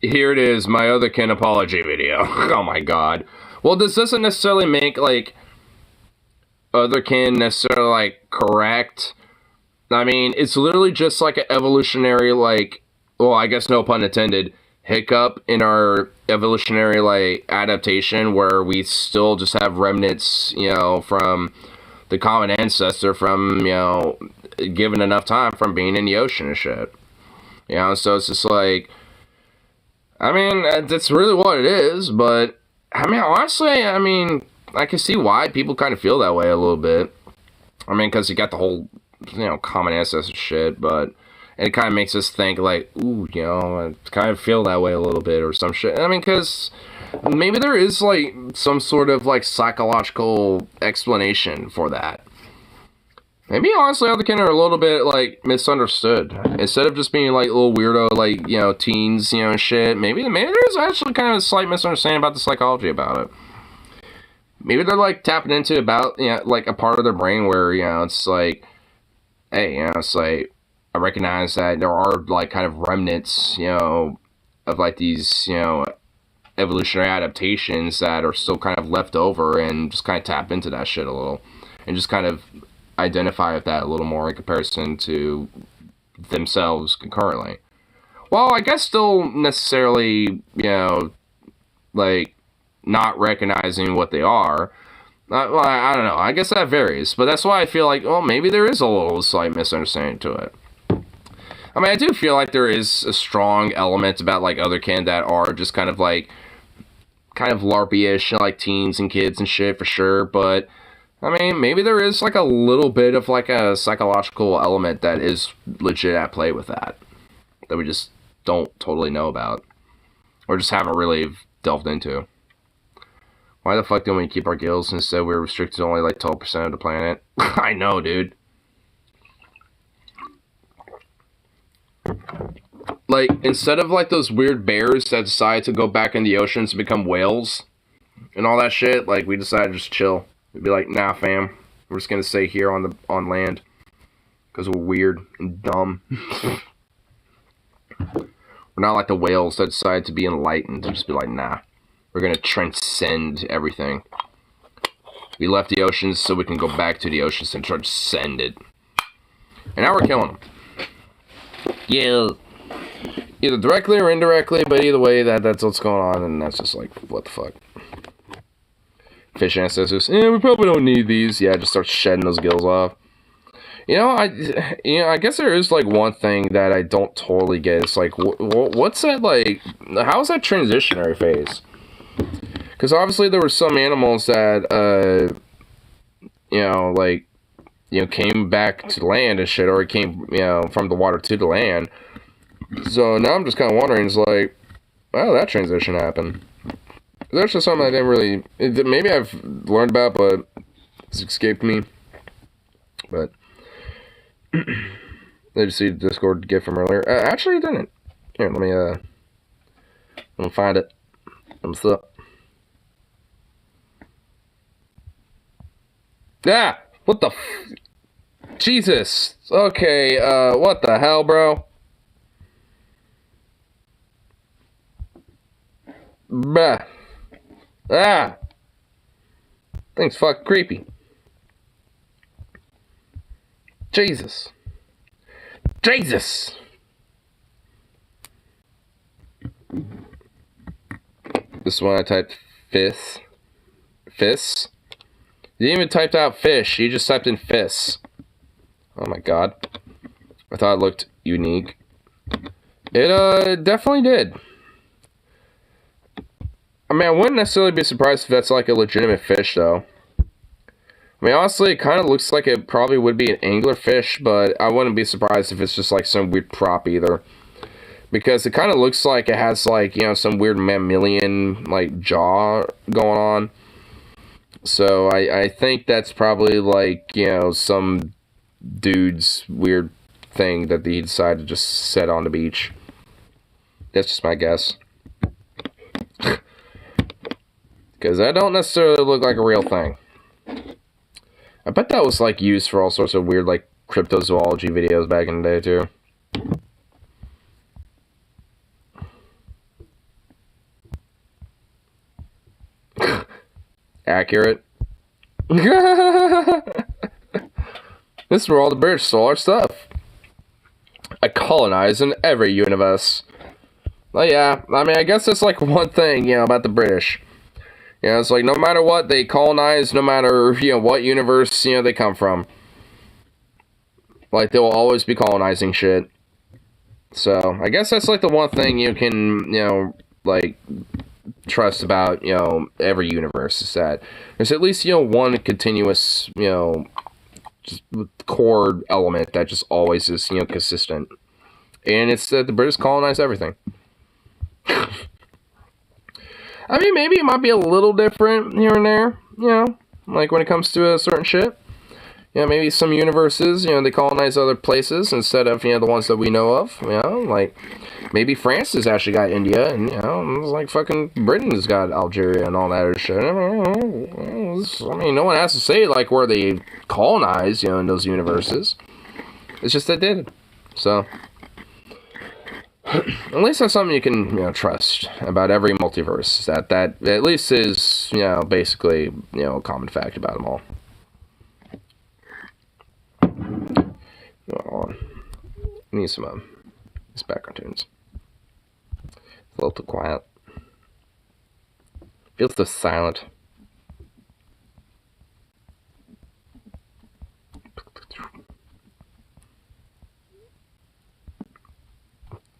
otherkin apology video. Oh my god. Well, this doesn't necessarily make, like, otherkin necessarily, like, correct. I mean, it's literally just like an evolutionary, like, well, I guess no pun intended, hiccup in our evolutionary, like, adaptation where we still just have remnants, you know, from the common ancestor from, you know, given enough time from being in the ocean and shit. You know, so it's just like, I mean, that's really what it is, but, I mean, honestly, I mean, I can see why people kind of feel that way a little bit. I mean, because you got the whole, you know, common ancestor shit, but it kind of makes us think, like, ooh, you know, I kind of feel that way a little bit or some shit. I mean, because maybe there is, like, some sort of, like, psychological explanation for that. Maybe, honestly, otherkin are a little bit, like, misunderstood. Instead of just being, like, little weirdo, like, you know, teens, you know, and shit, maybe there's actually kind of a slight misunderstanding about the psychology about it. Maybe they're, like, tapping into about, you know, like, a part of their brain where, you know, it's like, hey, you know, it's like, I recognize that there are, like, kind of remnants, you know, of, like, these, you know, evolutionary adaptations that are still kind of left over, and just kind of tap into that shit a little. And just kind of identify with that a little more in comparison to themselves concurrently. Well, I guess still necessarily, you know, like, not recognizing what they are. Well, I don't know. I guess that varies. But that's why I feel like, well, maybe there is a little slight misunderstanding to it. I mean, I do feel like there is a strong element about, like, otherkin that are just kind of, like, kind of LARPy-ish, like, teens and kids and shit, for sure. But, I mean, maybe there is, like, a little bit of, like, a psychological element that is legit at play with that we just don't totally know about. Or just haven't really delved into. Why the fuck don't we keep our gills instead we're restricted to only, like, 12% of the planet? I know, dude. Like, instead of, like, those weird bears that decide to go back in the oceans and become whales and all that shit, like, we decided to just chill. We'd be like, nah, fam. We're just gonna stay here on land. Because we're weird and dumb. We're not like the whales that decide to be enlightened and just be like, nah. We're gonna transcend everything. We left the oceans so we can go back to the oceans and transcend it. And now we're killing them. Yeah. Either directly or indirectly, but either way, that's what's going on, and that's just like, what the fuck. Fish ancestors, we probably don't need these. Yeah, just start shedding those gills off. You know, I guess there is, like, one thing that I don't totally get. It's like, what's that, like, how's that transitionary phase? Because obviously there were some animals that, you know, like, you know, came back to land and shit, or it came, you know, from the water to the land. So now I'm just kind of wondering, it's like, how did that transition happen? That's just something I didn't really, maybe I've learned about, but it's escaped me. But, did you see the Discord gift from earlier? Actually, it didn't. Here, let me find it. What's up? Ah! What the Jesus! Okay, what the hell, bro? Bah. Ah! Thing's fucking creepy. Jesus. Jesus! This one I typed fiss. Fiss? You didn't even type out fish, you just typed in fiss. Oh my god. I thought it looked unique. It definitely did. I mean, I wouldn't necessarily be surprised if that's like a legitimate fish, though. I mean, honestly, it kind of looks like it probably would be an anglerfish, but I wouldn't be surprised if it's just like some weird prop either. Because it kind of looks like it has like, you know, some weird mammalian like jaw going on. So I think that's probably like, you know, some dude's weird thing that he decided to just set on the beach. That's just my guess. Because that don't necessarily look like a real thing. I bet that was like used for all sorts of weird like cryptozoology videos back in the day too. Accurate. This is where all the British stole our stuff. I colonize in every universe. Well, yeah, I mean, I guess that's like one thing, you know, about the British. You know, it's like no matter what they colonize, no matter, you know, what universe, you know, they come from. Like, they will always be colonizing shit. So, I guess that's like the one thing you can, you know, like, trust about, you know, every universe is that there's at least, you know, one continuous, you know, just core element that just always is, you know, consistent. And it's that the British colonize everything. I mean, maybe it might be a little different here and there, you know, like when it comes to a certain shit. You know, maybe some universes, you know, they colonize other places instead of, you know, the ones that we know of, you know, like maybe France has actually got India, and, you know, like fucking Britain's got Algeria and all that other shit. I mean, no one has to say, like, where they colonize, you know, in those universes. It's just they did. So, at least that's something you can, you know, trust about every multiverse. That at least is, you know, basically, you know, a common fact about them all. Oh, I need some these background tunes. It's a little too quiet. Feels so silent.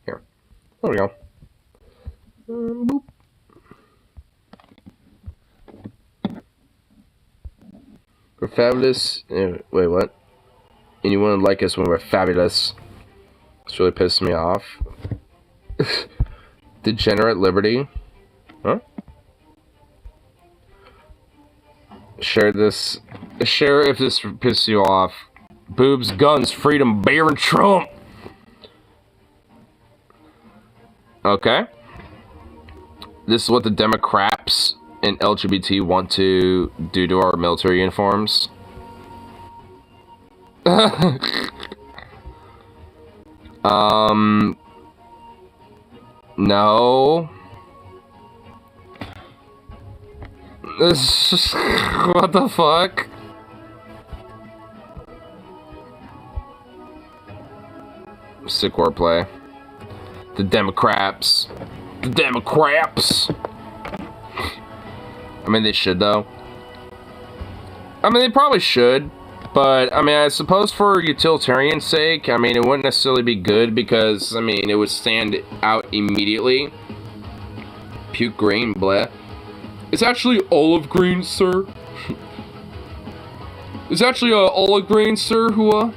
Here. There we go. Boop. We're fabulous. Wait, what? Anyone would like us when we're fabulous. This really pisses me off. Degenerate liberty? Huh? Share if this pisses you off. Boobs, guns, freedom, beer, and Trump. Okay. This is what the Democrats and LGBT want to do to our military uniforms. No. What the fuck? Sick wordplay. The Democrats. The Democrats. I mean, they should, though. I mean, they probably should. But, I mean, I suppose for utilitarian sake, I mean, it wouldn't necessarily be good because, I mean, it would stand out immediately. Puke green, bleh. It's actually olive green, sir. It's actually olive green, sir, who,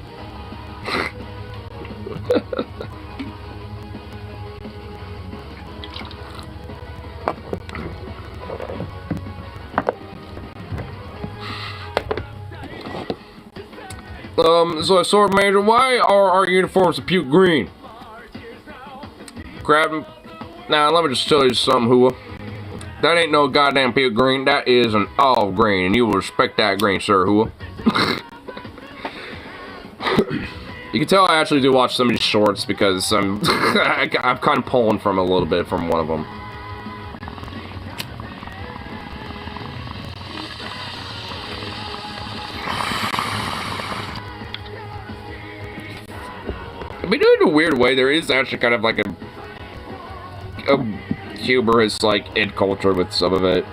So Sword Major, why are our uniforms puke green? Grab them. Now, let me just tell you something, Hua. That ain't no goddamn puke green. That is an olive green, and you will respect that green, sir, Hua. You can tell I actually do watch some of these shorts because I'm kind of pulling from a little bit from one of them. I mean, in a weird way, there is actually kind of like a humorous, like, in culture with some of it.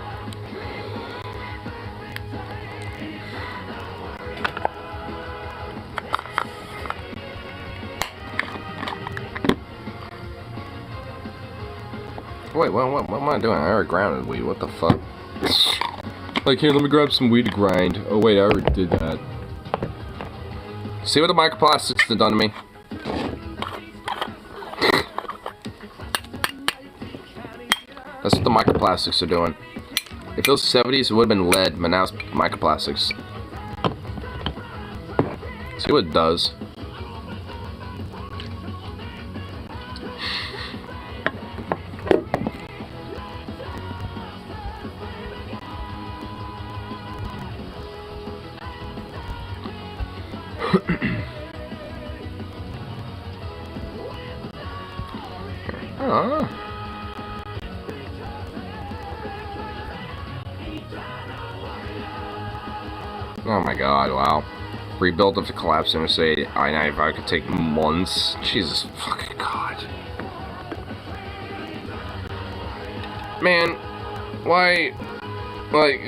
Wait, what am I doing? I already grounded weed. What the fuck? Like, here, let me grab some weed to grind. Oh, wait, I already did that. See what the microplastics have done to me? That's what the microplastics are doing. If it was the 70s, it would have been lead, but now it's microplastics. See what it does. Oh my god, wow. Rebuild of the collapsed interstate I-95 could take months. Jesus fucking god. Man, why... Like,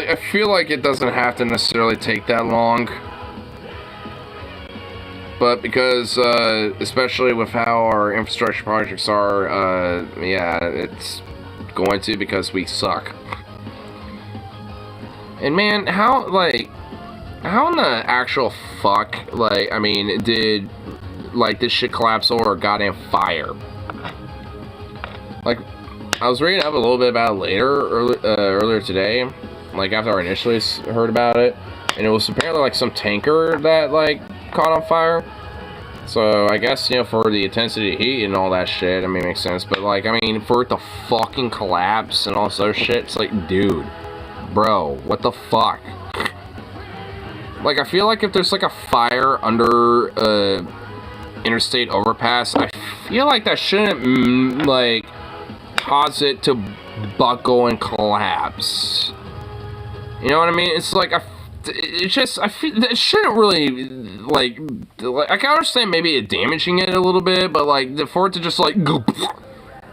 I feel like it doesn't have to necessarily take that long. But because, especially with how our infrastructure projects are, yeah, it's going to because we suck. And man, how in the actual fuck, like, I mean, did, like, this shit collapse over a goddamn fire? Like, I was reading up a little bit about it earlier today, like, after I initially heard about it, and it was apparently, like, some tanker that, like, caught on fire. So, I guess, you know, for the intensity of heat and all that shit, I mean, it makes sense, but, like, I mean, for it to fucking collapse and all this other shit, it's like, dude, bro, what the fuck? Like, I feel like if there's, like, a fire under, interstate overpass, I feel like that shouldn't, like, cause it to buckle and collapse. You know what I mean? It's like, it's just, I feel, that shouldn't really, like, I can understand maybe it damaging it a little bit, but, like, for it to just, like, go,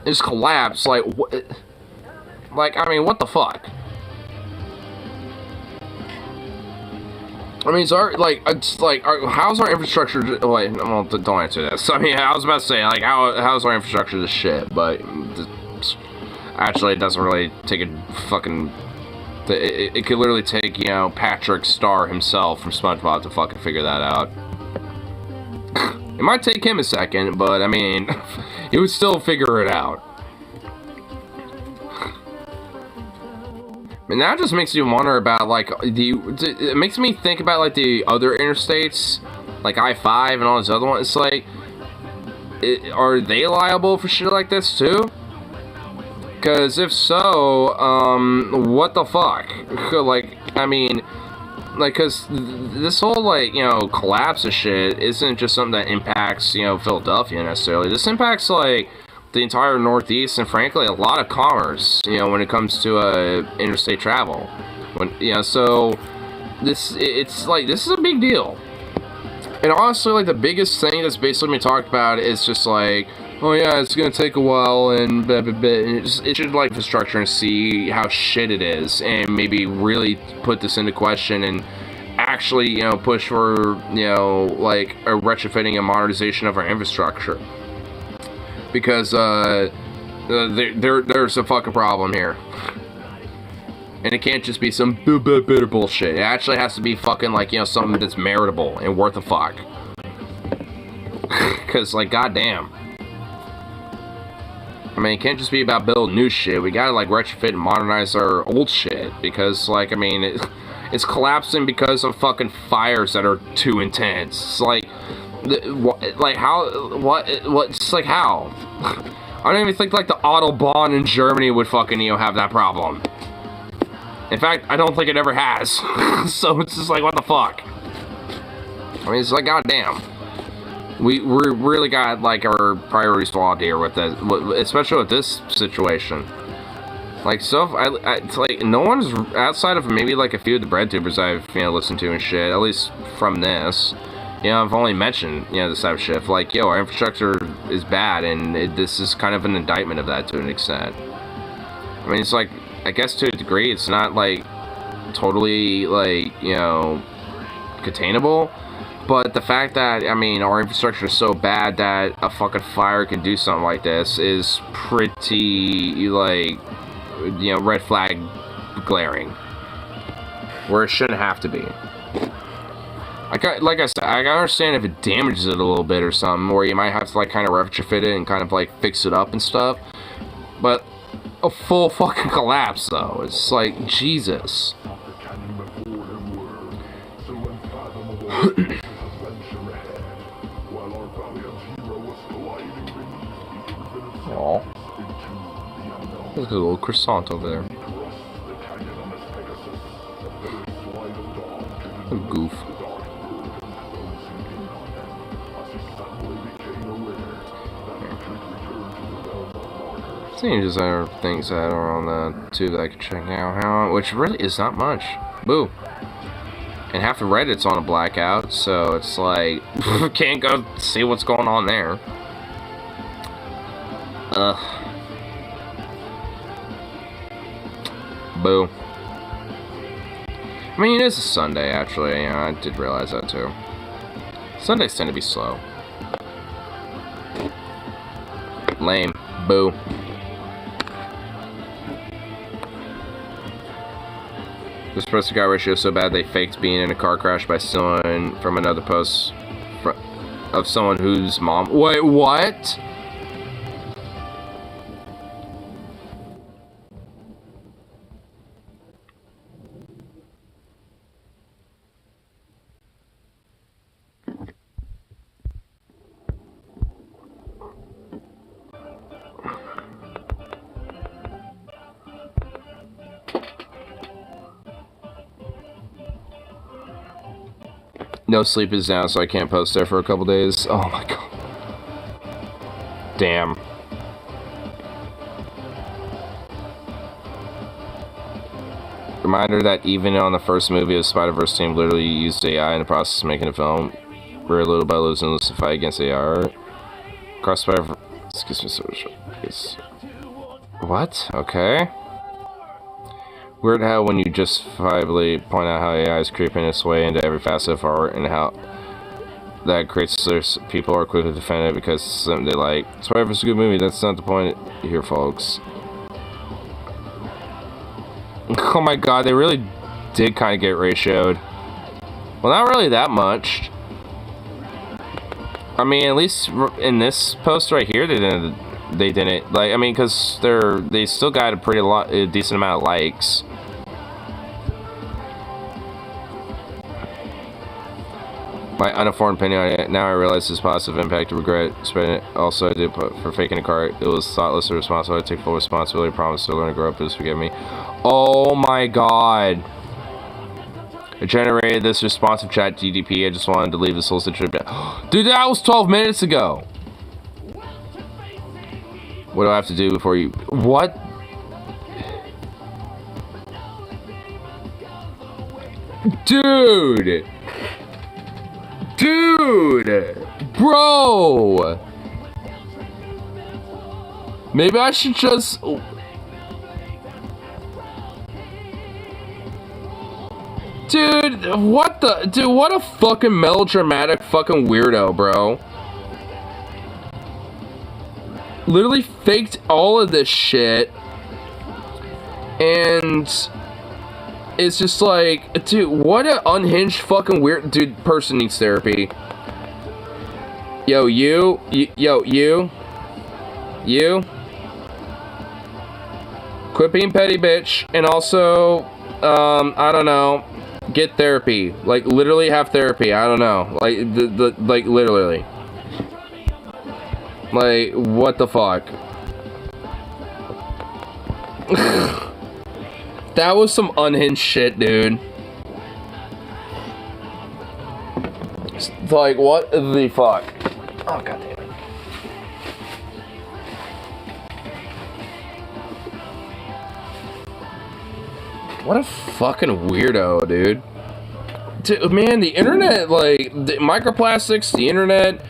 just collapse, like, what, like, I mean, what the fuck? I mean, so it's like, how's our infrastructure? Wait, well, don't answer this. I mean, I was about to say, like, how's our infrastructure this shit? But actually, it doesn't really take a fucking. It could literally take, you know, Patrick Star himself from SpongeBob to fucking figure that out. It might take him a second, but I mean, he would still figure it out. And that just makes you wonder about, like, it makes me think about, like, the other interstates, like I-5 and all these other ones. It's like, are they liable for shit like this too? Because if so, what the fuck? Like, I mean, like, because this whole, like, you know, collapse of shit isn't just something that impacts, you know, Philadelphia necessarily. This impacts, like, the entire Northeast and frankly a lot of commerce, you know, when it comes to interstate travel. When, you know, so it's like, this is a big deal. And honestly, like, the biggest thing that's basically been talked about is just like, oh yeah, it's gonna take a while and blah, blah, blah. And it should, like, infrastructure and see how shit it is and maybe really put this into question and actually, you know, push for, you know, like, a retrofitting and modernization of our infrastructure. Because, there's a fucking problem here. And it can't just be some bitter bullshit. It actually has to be fucking, like, you know, something that's meritable and worth a fuck. Because, like, goddamn. I mean, it can't just be about building new shit. We gotta, like, retrofit and modernize our old shit. Because, like, I mean, it's collapsing because of fucking fires that are too intense. It's like... like, how, what's, like, how? I don't even think, like, the Autobahn in Germany would fucking, you know, have that problem. In fact, I don't think it ever has. So it's just like, what the fuck? I mean, it's like, goddamn. We really got, like, our priorities flawed here with this, especially with this situation. Like, so, it's like, no one's, outside of maybe, like, a few of the bread tubers I've, you know, listened to and shit, at least from this. You know, I've only mentioned, you know, this type of shit. Like, yo, our infrastructure is bad, and this is kind of an indictment of that to an extent. I mean, it's like, I guess to a degree, it's not like totally like, you know, containable. But the fact that, I mean, our infrastructure is so bad that a fucking fire can do something like this is pretty, like, you know, red flag glaring. Where it shouldn't have to be. Like I said, I can understand if it damages it a little bit or something, or you might have to, like, kind of retrofit it and kind of, like, fix it up and stuff. But a full fucking collapse, though. It's like, Jesus. Aww. Look at the little croissant over there. What a goof. Seeing just other things that are on the tube that I can check out, which really is not much. Boo. And half the Reddit's on a blackout, so it's like, can't go see what's going on there. Boo. I mean, it is a Sunday, actually. Yeah, I did realize that, too. Sundays tend to be slow. Lame. Boo. This person got ratio so bad they faked being in a car crash by stealing from another post of someone whose mom... Wait, what? No sleep is down, so I can't post there for a couple days. Oh my god. Damn. Reminder that even on the first movie, the Spider-Verse team literally used AI in the process of making a film. We're little by losing the fight against AI. Crossfire. Excuse me, social. What? Okay. Weird how when you justifiably point out how AI is creeping its way into every facet of art and how that creates people are quickly to defend it because it's something they like. Spider-Verse is a good movie, that's not the point here, folks. Oh my god, they really did kind of get ratioed. Well, not really that much. I mean, at least in this post right here, they didn't like. I mean, because they still got a decent amount of likes. My uninformed opinion on it. Now I realize this positive impact. Regret spending it. Also, I did put for faking a car. It was thoughtless or responsible. I take full responsibility. I promise to learn and grow up. Please forgive me. Oh my god. I generated this responsive chat GDP. I just wanted to leave this whole situation. Dude, that was 12 minutes ago. What do I have to do before you... What? Dude! Dude! Bro! Maybe I should just... Dude, what the... Dude, what a fucking melodramatic fucking weirdo, bro. Literally faked all of this shit. And... It's just like... Dude, what an unhinged fucking weird... Dude, person needs therapy. Yo, you... Yo, you... You... Quit being petty, bitch. And also... I don't know... Get therapy. Like, literally have therapy. I don't know. Like, like, literally. Like, what the fuck? That was some unhinged shit, dude. Like, what the fuck? Oh, god damn it. What a fucking weirdo, dude. Dude, man, the internet, like, the microplastics, the internet,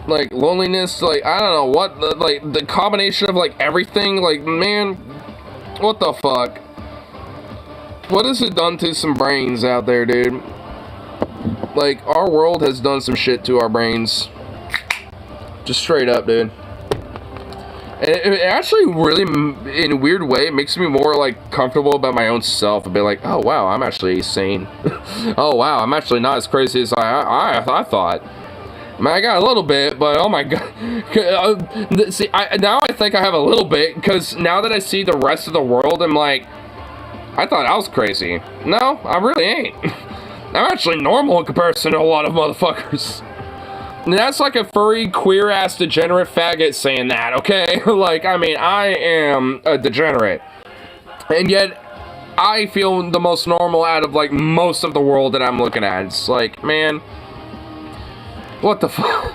like, loneliness, like, I don't know what, like, the combination of, like, everything, like, man, What the fuck? What has it done to some brains out there, dude? Like, our world has done some shit to our brains. Just straight up, dude. And it actually really, in a weird way, it makes me more, like, comfortable about my own self. And be like, oh, wow, I'm actually sane. Oh, wow, I'm actually not as crazy as I thought. I mean, I got a little bit, but oh my god. See, now I think I have a little bit, because now that I see the rest of the world, I'm like, I thought I was crazy. No, I really ain't. I'm actually normal in comparison to a lot of motherfuckers. And that's like a furry, queer-ass, degenerate faggot saying that, okay? Like, I mean, I am a degenerate. And yet, I feel the most normal out of, like, most of the world that I'm looking at. It's like, man, what the fuck?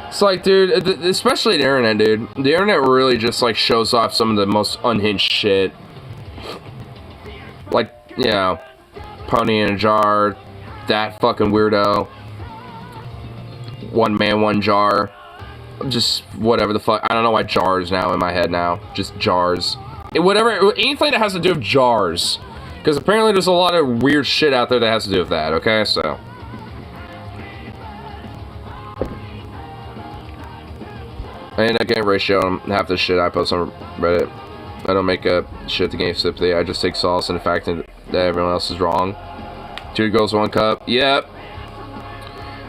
It's like, dude, especially the internet, dude. The internet really just, like, shows off some of the most unhinged shit. Like, you know, Pony in a Jar, that fucking weirdo. One man, one jar. Just whatever the fuck. I don't know why jars now in my head now. Just jars. Whatever, anything that has to do with jars. Because apparently there's a lot of weird shit out there that has to do with that, okay? So. I end up getting ratio on half the shit I post on Reddit. I don't make up shit to gain sympathy. I just take solace in the fact that everyone else is wrong. 2 girls, 1 cup. Yep.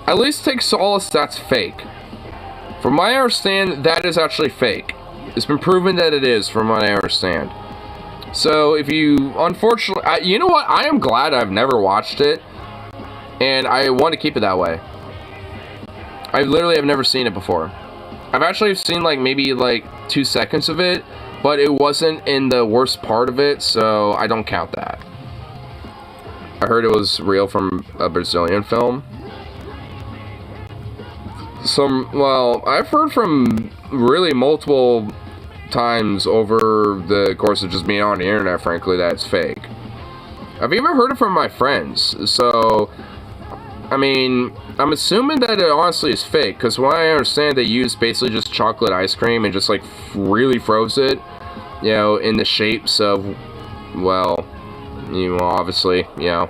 At least take solace that's fake. From what I understand, that is actually fake. It's been proven that it is, from what I understand. So, if you, unfortunately, you know what? I am glad I've never watched it. And I want to keep it that way. I literally have never seen it before. I've actually seen, like, maybe, like, 2 seconds of it. But it wasn't in the worst part of it, so I don't count that. I heard it was real from a Brazilian film. Well, I've heard from really multiple times over the course of just being on the internet, frankly, that it's fake. I've even heard it from my friends, so, I mean, I'm assuming that it honestly is fake, because what I understand, they use basically just chocolate ice cream and just, like, really froze it, you know, in the shapes of, well, you know, obviously, you know.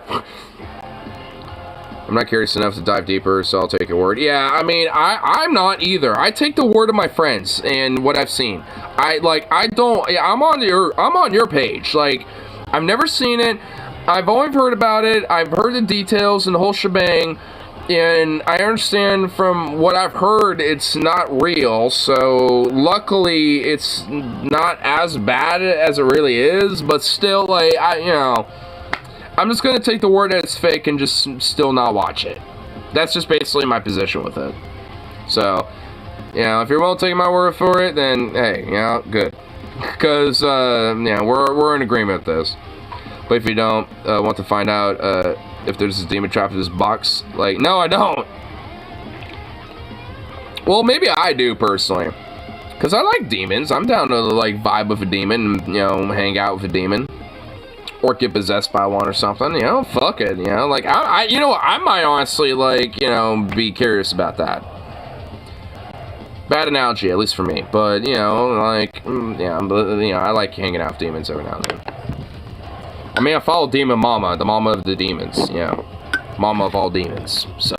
I'm not curious enough to dive deeper, so I'll take your word. Yeah, I mean, I'm not either. I take the word of my friends and what I've seen. I'm on your page. Like, I've never seen it. I've only heard about it. I've heard the details and the whole shebang. And I understand from what I've heard, it's not real. So, luckily, it's not as bad as it really is. But still, like, I'm just going to take the word that it's fake and just still not watch it. That's just basically my position with it. So, you know, if you're willing to take my word for it, then, hey, you know, good. Because, yeah, we're in agreement with this. But if you don't want to find out if there's a demon trapped in this box, like, no, I don't. Well, maybe I do, personally. Because I like demons. I'm down to, like, vibe with a demon and, you know, hang out with a demon. Or get possessed by one or something, you know, fuck it, you know, like, you know, I might honestly, like, you know, be curious about that. Bad analogy, at least for me, but, you know, like, yeah, you know, I like hanging out with demons every now and then. I mean, I follow Demon Mama, the mama of the demons, you know, mama of all demons, so.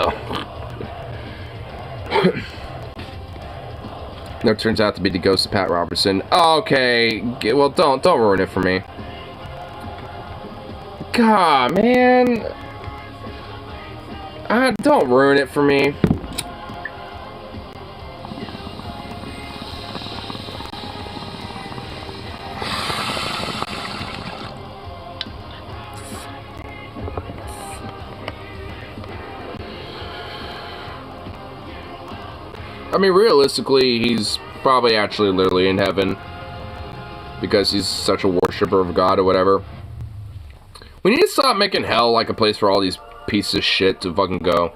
That turns out to be the ghost of Pat Robertson. Okay, well, don't ruin it for me. God, man. Don't ruin it for me. I mean, realistically, he's probably actually literally in heaven. Because he's such a worshiper of God or whatever. We need to stop making hell like a place for all these pieces of shit to fucking go.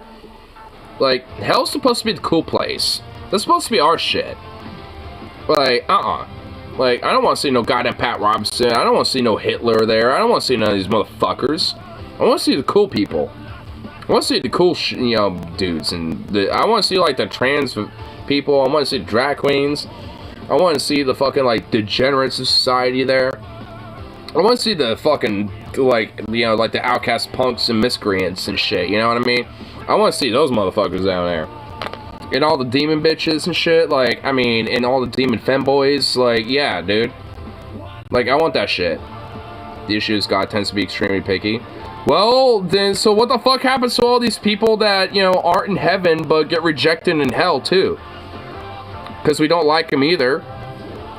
Like, hell's supposed to be the cool place. That's supposed to be our shit. Like, Like, I don't want to see no goddamn Pat Robertson. I don't want to see no Hitler there. I don't want to see none of these motherfuckers. I want to see the cool people. I want to see the cool, you know, dudes. And I want to see, like, the trans people. I want to see the drag queens. I want to see the fucking, like, degenerates of society there. I want to see the fucking, like, you know, like the outcast punks and miscreants and shit, you know what I mean? I want to see those motherfuckers down there. And all the demon bitches and shit, like, I mean, and all the demon femboys, like, yeah, dude. Like, I want that shit. The issue is God tends to be extremely picky. Well, then, so what the fuck happens to all these people that, you know, aren't in heaven but get rejected in hell, too? Because we don't like them either.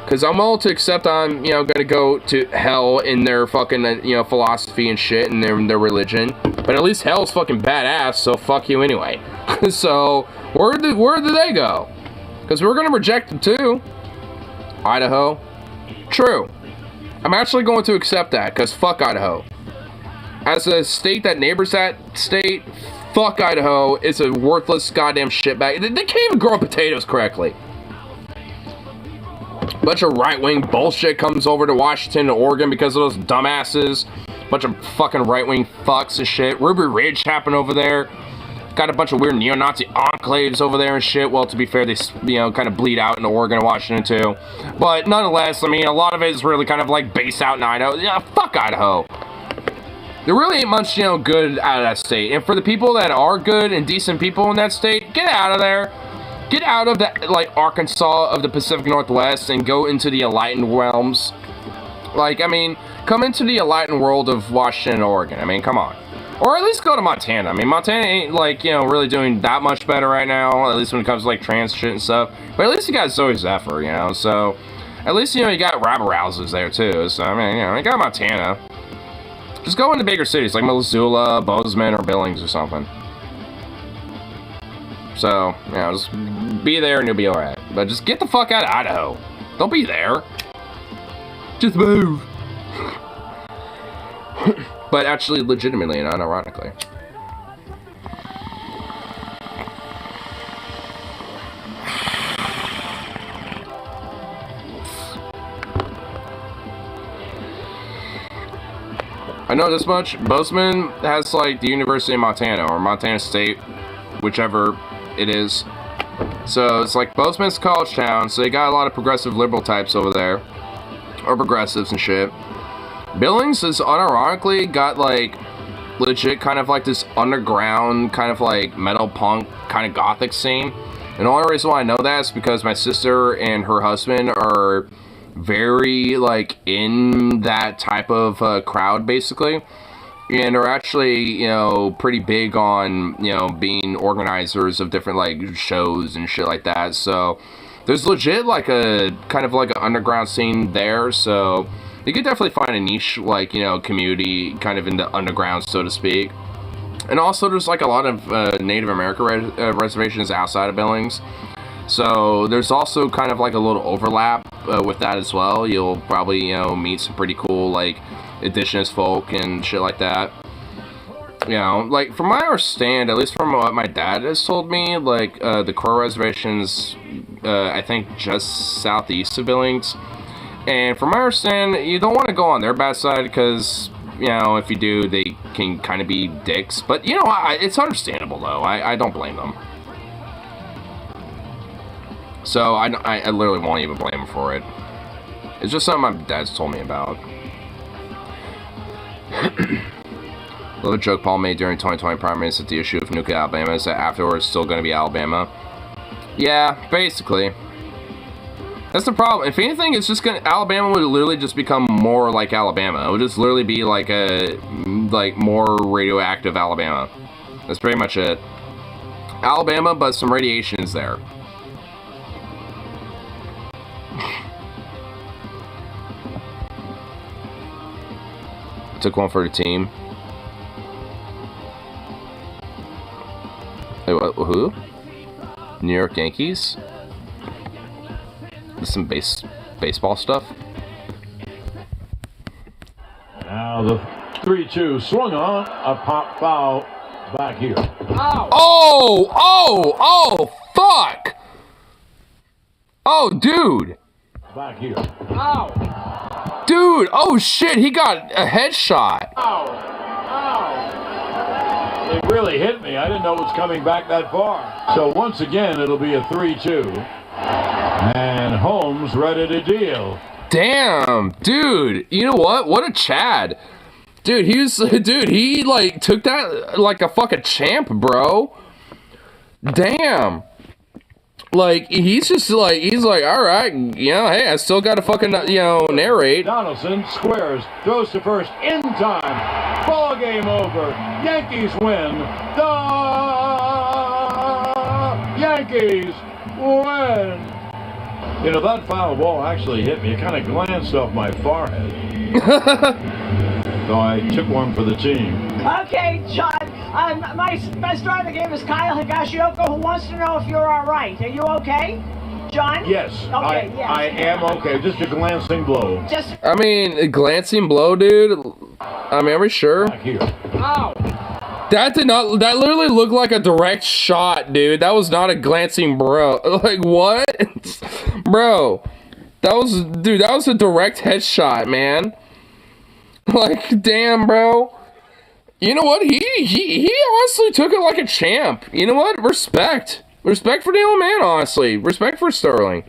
Because I'm willing to accept I'm, you know, going to go to hell in their fucking, you know, philosophy and shit and their religion. But at least hell's fucking badass, so fuck you anyway. So, where did they go? Because we're going to reject them too. Idaho. True. I'm actually going to accept that, because fuck Idaho. As a state that neighbors that state, fuck Idaho. It's a worthless goddamn shitbag. They can't even grow potatoes correctly. Bunch of right-wing bullshit comes over to Washington and Oregon because of those dumbasses. Bunch of fucking right-wing fucks and shit. Ruby Ridge happened over there. Got a bunch of weird neo-Nazi enclaves over there and shit. Well, to be fair, they, you know, kind of bleed out into Oregon and Washington too. But nonetheless, I mean, a lot of it is really kind of like based out in Idaho. Yeah, fuck Idaho. There really ain't much, you know, good out of that state. And for the people that are good and decent people in that state, get out of there. Get out of that, like, Arkansas of the Pacific Northwest and go into the enlightened realms. Like, I mean, come into the enlightened world of Washington and Oregon. I mean, come on. Or at least go to Montana. I mean, Montana ain't, like, you know, really doing that much better right now, at least when it comes to, like, trans shit and stuff. But at least you got Zoe Zephyr, you know, so at least, you know, you got rabble rousers there, too. So, I mean, you know, you got Montana. Just go into bigger cities, like Missoula, Bozeman, or Billings or something. So, you know, just be there and you'll be alright. But just get the fuck out of Idaho. Don't be there. Just move. But actually, legitimately and unironically. I know this much. Bozeman has, like, the University of Montana, or Montana State, whichever it is. So it's like Bozeman's a college town, so they got a lot of progressive liberal types over there, or progressives and shit. Billings is unironically got like legit kind of like this underground kind of like metal punk kind of gothic scene. And the only reason why I know that is because my sister and her husband are very like in that type of crowd basically. And are actually, you know, pretty big on, you know, being organizers of different, like, shows and shit like that. So, there's legit, like, a, kind of like an underground scene there. So, you could definitely find a niche, like, you know, community kind of in the underground, so to speak. And also, there's, like, a lot of Native American reservations outside of Billings. So, there's also kind of, like, a little overlap with that as well. You'll probably, you know, meet some pretty cool, like, indigenous folk and shit like that. You know, like, from my understand, at least from what my dad has told me, like, the Crow reservation's, I think, just southeast of Billings. And from my understand, you don't want to go on their bad side, because, you know, if you do, they can kind of be dicks. But, you know, it's understandable, though. I don't blame them. So, I literally won't even blame them for it. It's just something my dad's told me about. Another joke Paul made during 2020 primaries that the issue of nuclear Alabama is that afterwards it's still going to be Alabama. Yeah, basically. That's the problem. If anything, it's just gonna, Alabama would literally just become more like Alabama. It would just literally be like a, like, more radioactive Alabama. That's pretty much it. Alabama, but some radiation is there. Took one for the team. Hey, what, who? New York Yankees? Some baseball stuff. Now the 3-2 swung on, a pop foul back here. Ow. Oh, fuck! Oh, dude! Back here. Ow! Dude, oh shit, he got a headshot. Ow! Ow! It really hit me. I didn't know it was coming back that far. So once again, it'll be a 3-2. And Holmes ready to deal. Damn, dude. You know what? What a Chad. Dude, he like took that like a fucking champ, bro. Damn. Like, he's like, all right, you know, hey, I still got to fucking, you know, narrate. Donaldson squares, throws to first in time. Ball game over. Yankees win. The Yankees win. You know, that foul ball actually hit me. It kind of glanced off my forehead. So I took one for the team. Okay, John. My best driver game is Kyle Higashioka, who wants to know if you're all right. Are you okay, John? Yes, Okay, yes. I am okay. Just a glancing blow. I mean, a glancing blow, dude. I mean, are we sure? Back here. Ow! That literally looked like a direct shot, dude. That was not a glancing bro. Like, what? Bro, that was a direct headshot, man. Like, damn, bro. You know what? He honestly took it like a champ. You know what? Respect. Respect for the old man, honestly. Respect for Sterling.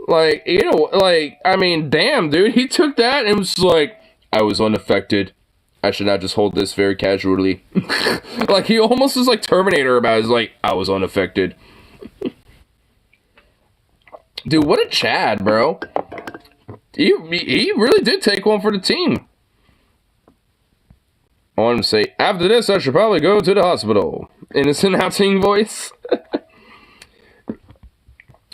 Like, you know, like, I mean, damn, dude. He took that and was like, I was unaffected. I should not just hold this very casually. Like, he almost was like Terminator about it. He's like, I was unaffected. Dude, what a Chad, bro. He really did take one for the team. I want him to say, after this, I should probably go to the hospital. In his announcing voice.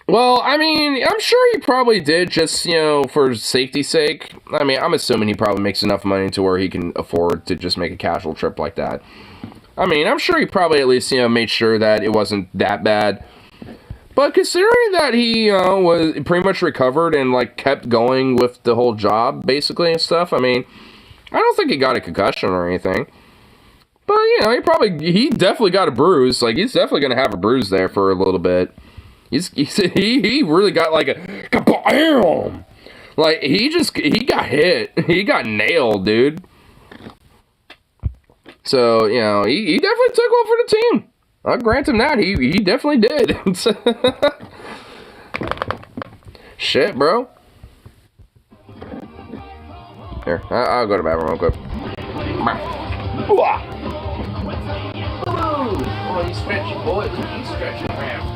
Well, I mean, I'm sure he probably did just, you know, for safety's sake. I mean, I'm assuming he probably makes enough money to where he can afford to just make a casual trip like that. I mean, I'm sure he probably at least, you know, made sure that it wasn't that bad. But considering that he was pretty much recovered and, like, kept going with the whole job, basically, and stuff, I mean, I don't think he got a concussion or anything. But, you know, he definitely got a bruise. Like, he's definitely going to have a bruise there for a little bit. He really got, like, a bam! Like, he got hit. He got nailed, dude. So, you know, he definitely took one for the team. I'll grant him that. He definitely did. Shit, bro. Here, I'll go to the bathroom real quick. Oh, you stretchy boy. You stretchy around.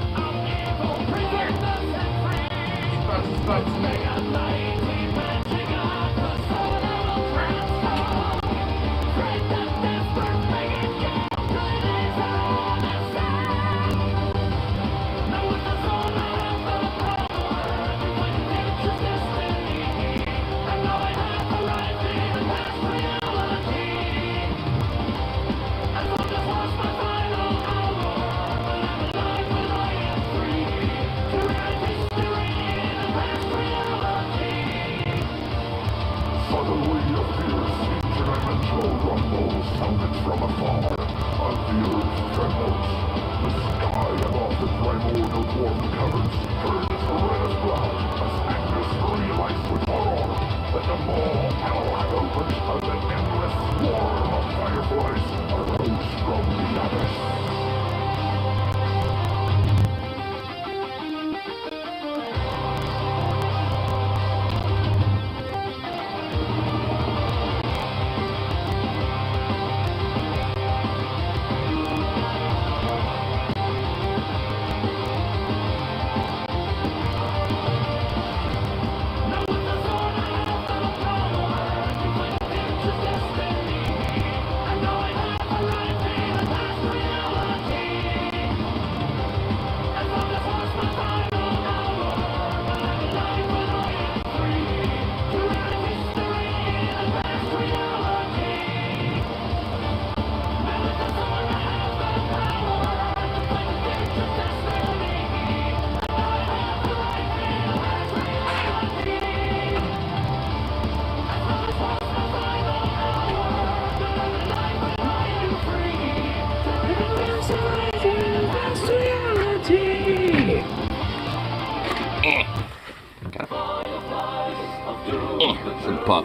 Pup.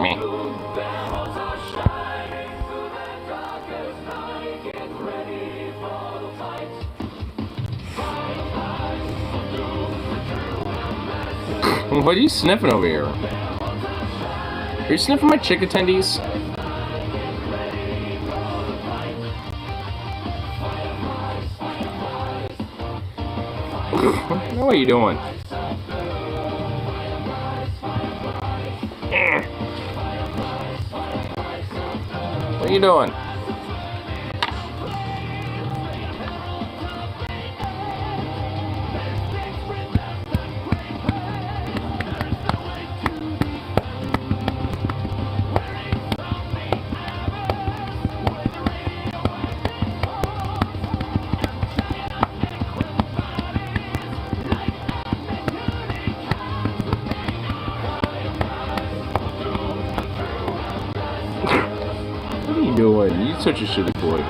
Meh. What are you sniffing over here? Are you sniffing my chick attendees? What are you doing? What are you doing? What are you doing? You're such a shitty boy.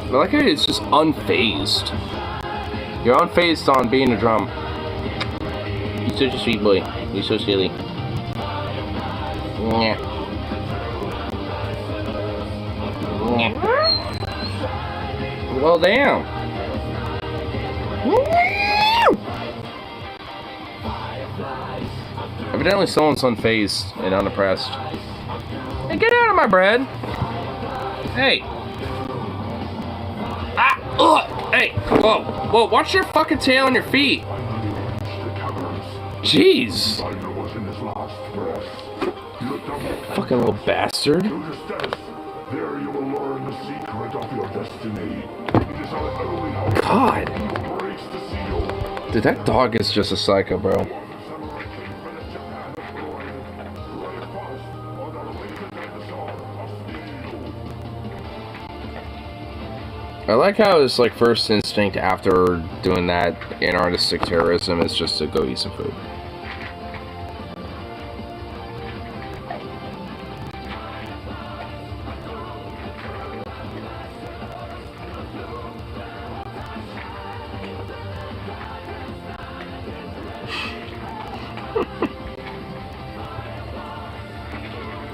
I like how it's just unfazed. You're unfazed on being a drum. You're such a sweet boy. You're so silly. Yeah. Well, damn. Evidently, someone's unfazed and unimpressed. Hey, get out of my bread. Hey. Hey, whoa, whoa, watch your fucking tail and your feet. Jeez. Fucking little bastard. God. Dude, that dog is just a psycho, bro. I like how his like first instinct after doing that anarchistic terrorism is just to go eat some food.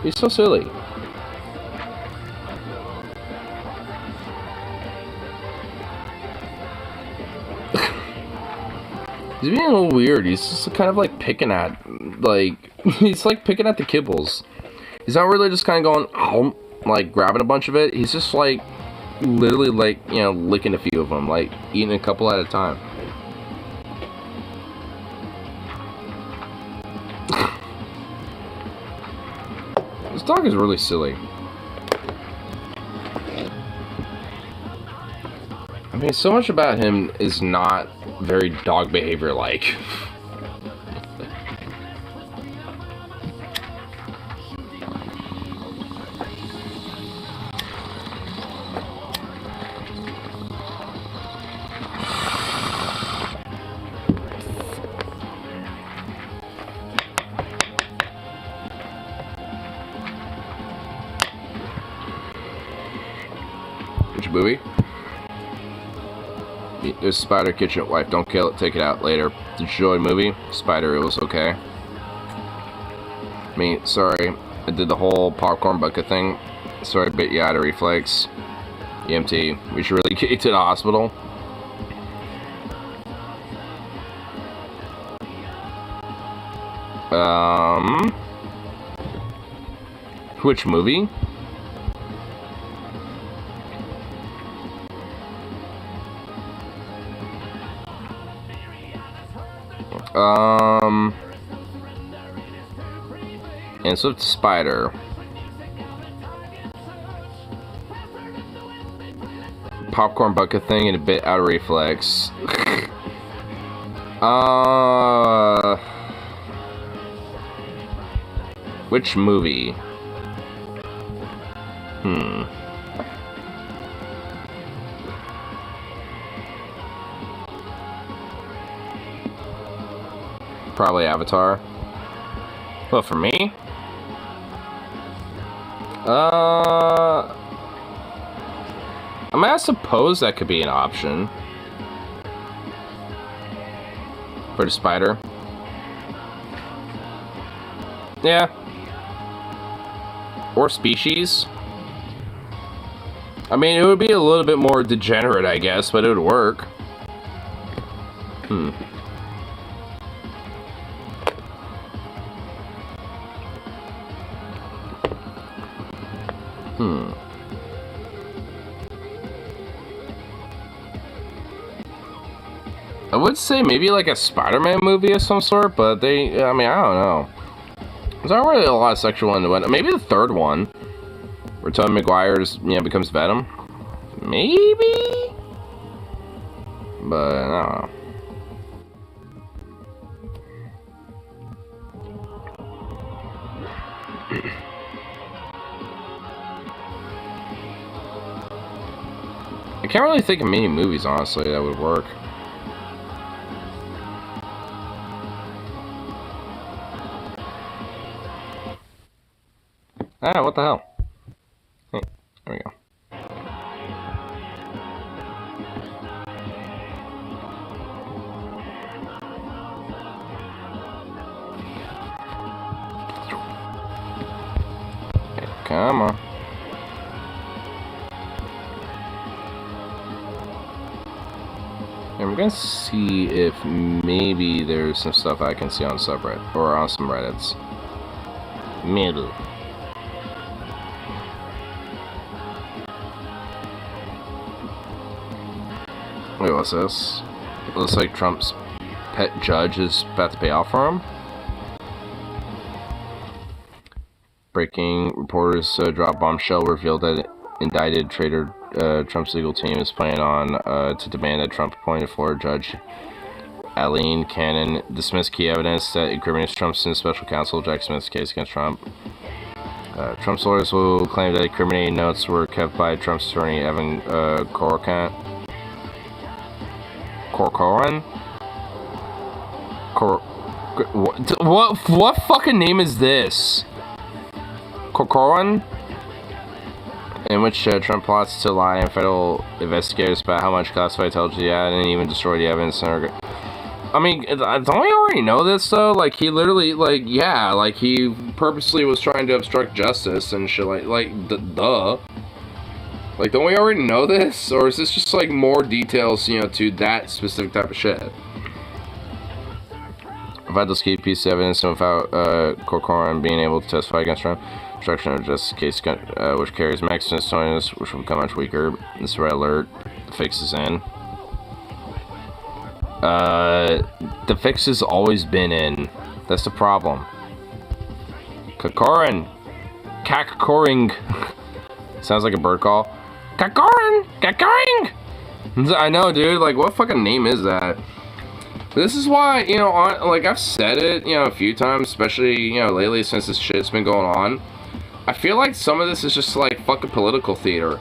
He's so silly. He's being a little weird. He's just kind of like picking at, he's like picking at the kibbles. He's not really just kind of going, oh, like grabbing a bunch of it. He's just like, literally like, you know, licking a few of them, like eating a couple at a time. This dog is really silly. I mean, so much about him is not very dog behavior like. Which movie? There's Spider Kitchen Wife. Don't kill it. Take it out later. Enjoy movie. Spider. It was okay. I mean, sorry. I did the whole popcorn bucket thing. Sorry, bit you out of reflex. EMT. We should really get you to the hospital. Which movie? And so it's Spider. Popcorn bucket thing and a bit out of reflex. Which movie? Probably Avatar. Well, for me? I mean, I suppose that could be an option. For the spider. Yeah. Or Species. I mean, it would be a little bit more degenerate, I guess, but it would work. I would say maybe like a Spider-Man movie of some sort, but I mean, I don't know. There's not really a lot of sexual innuendo. Maybe the third one, where Tobey Maguire just, becomes Venom. Maybe? But, I don't know. I can't really think of many movies, honestly, that would work. Ah, what the hell? Hey, there we go. Okay, come on. And I'm gonna see if maybe there's some stuff I can see on subreddit or on some Reddits. Maybe. Wait, what's this? It looks like Trump's pet judge is about to pay off for him. Breaking reporters drop bombshell revealed that indicted traitor Trump's legal team is planning on to demand that Trump appointed Florida judge Aileen Cannon dismiss key evidence that incriminates Trump's special counsel Jack Smith's case against Trump. Trump's lawyers will claim that incriminating notes were kept by Trump's attorney Evan Corcoran. What fucking name is this? Corcoran? In which Trump plots to lie and federal investigators about how much classified intelligence he had and even destroy the evidence. I mean, don't we already know this though? Like, he literally, like, yeah, like, he purposely was trying to obstruct justice and shit, duh. Like, don't we already know this? Or is this just, like, more details, to that specific type of shit? Vital key piece of evidence without Corcoran being able to testify against Trump. Obstruction of justice case which carries maximum stoniness, which will become much weaker. This red alert. The fix is in. The fix has always been in. That's the problem. Corcoran. Cack-coring. Sounds like a bird call. Cack-coring! Cack-coring! I know, dude. Like, what fucking name is that? This is why, like, I've said it, a few times, especially, lately since this shit's been going on. I feel like some of this is just, like, fucking political theater.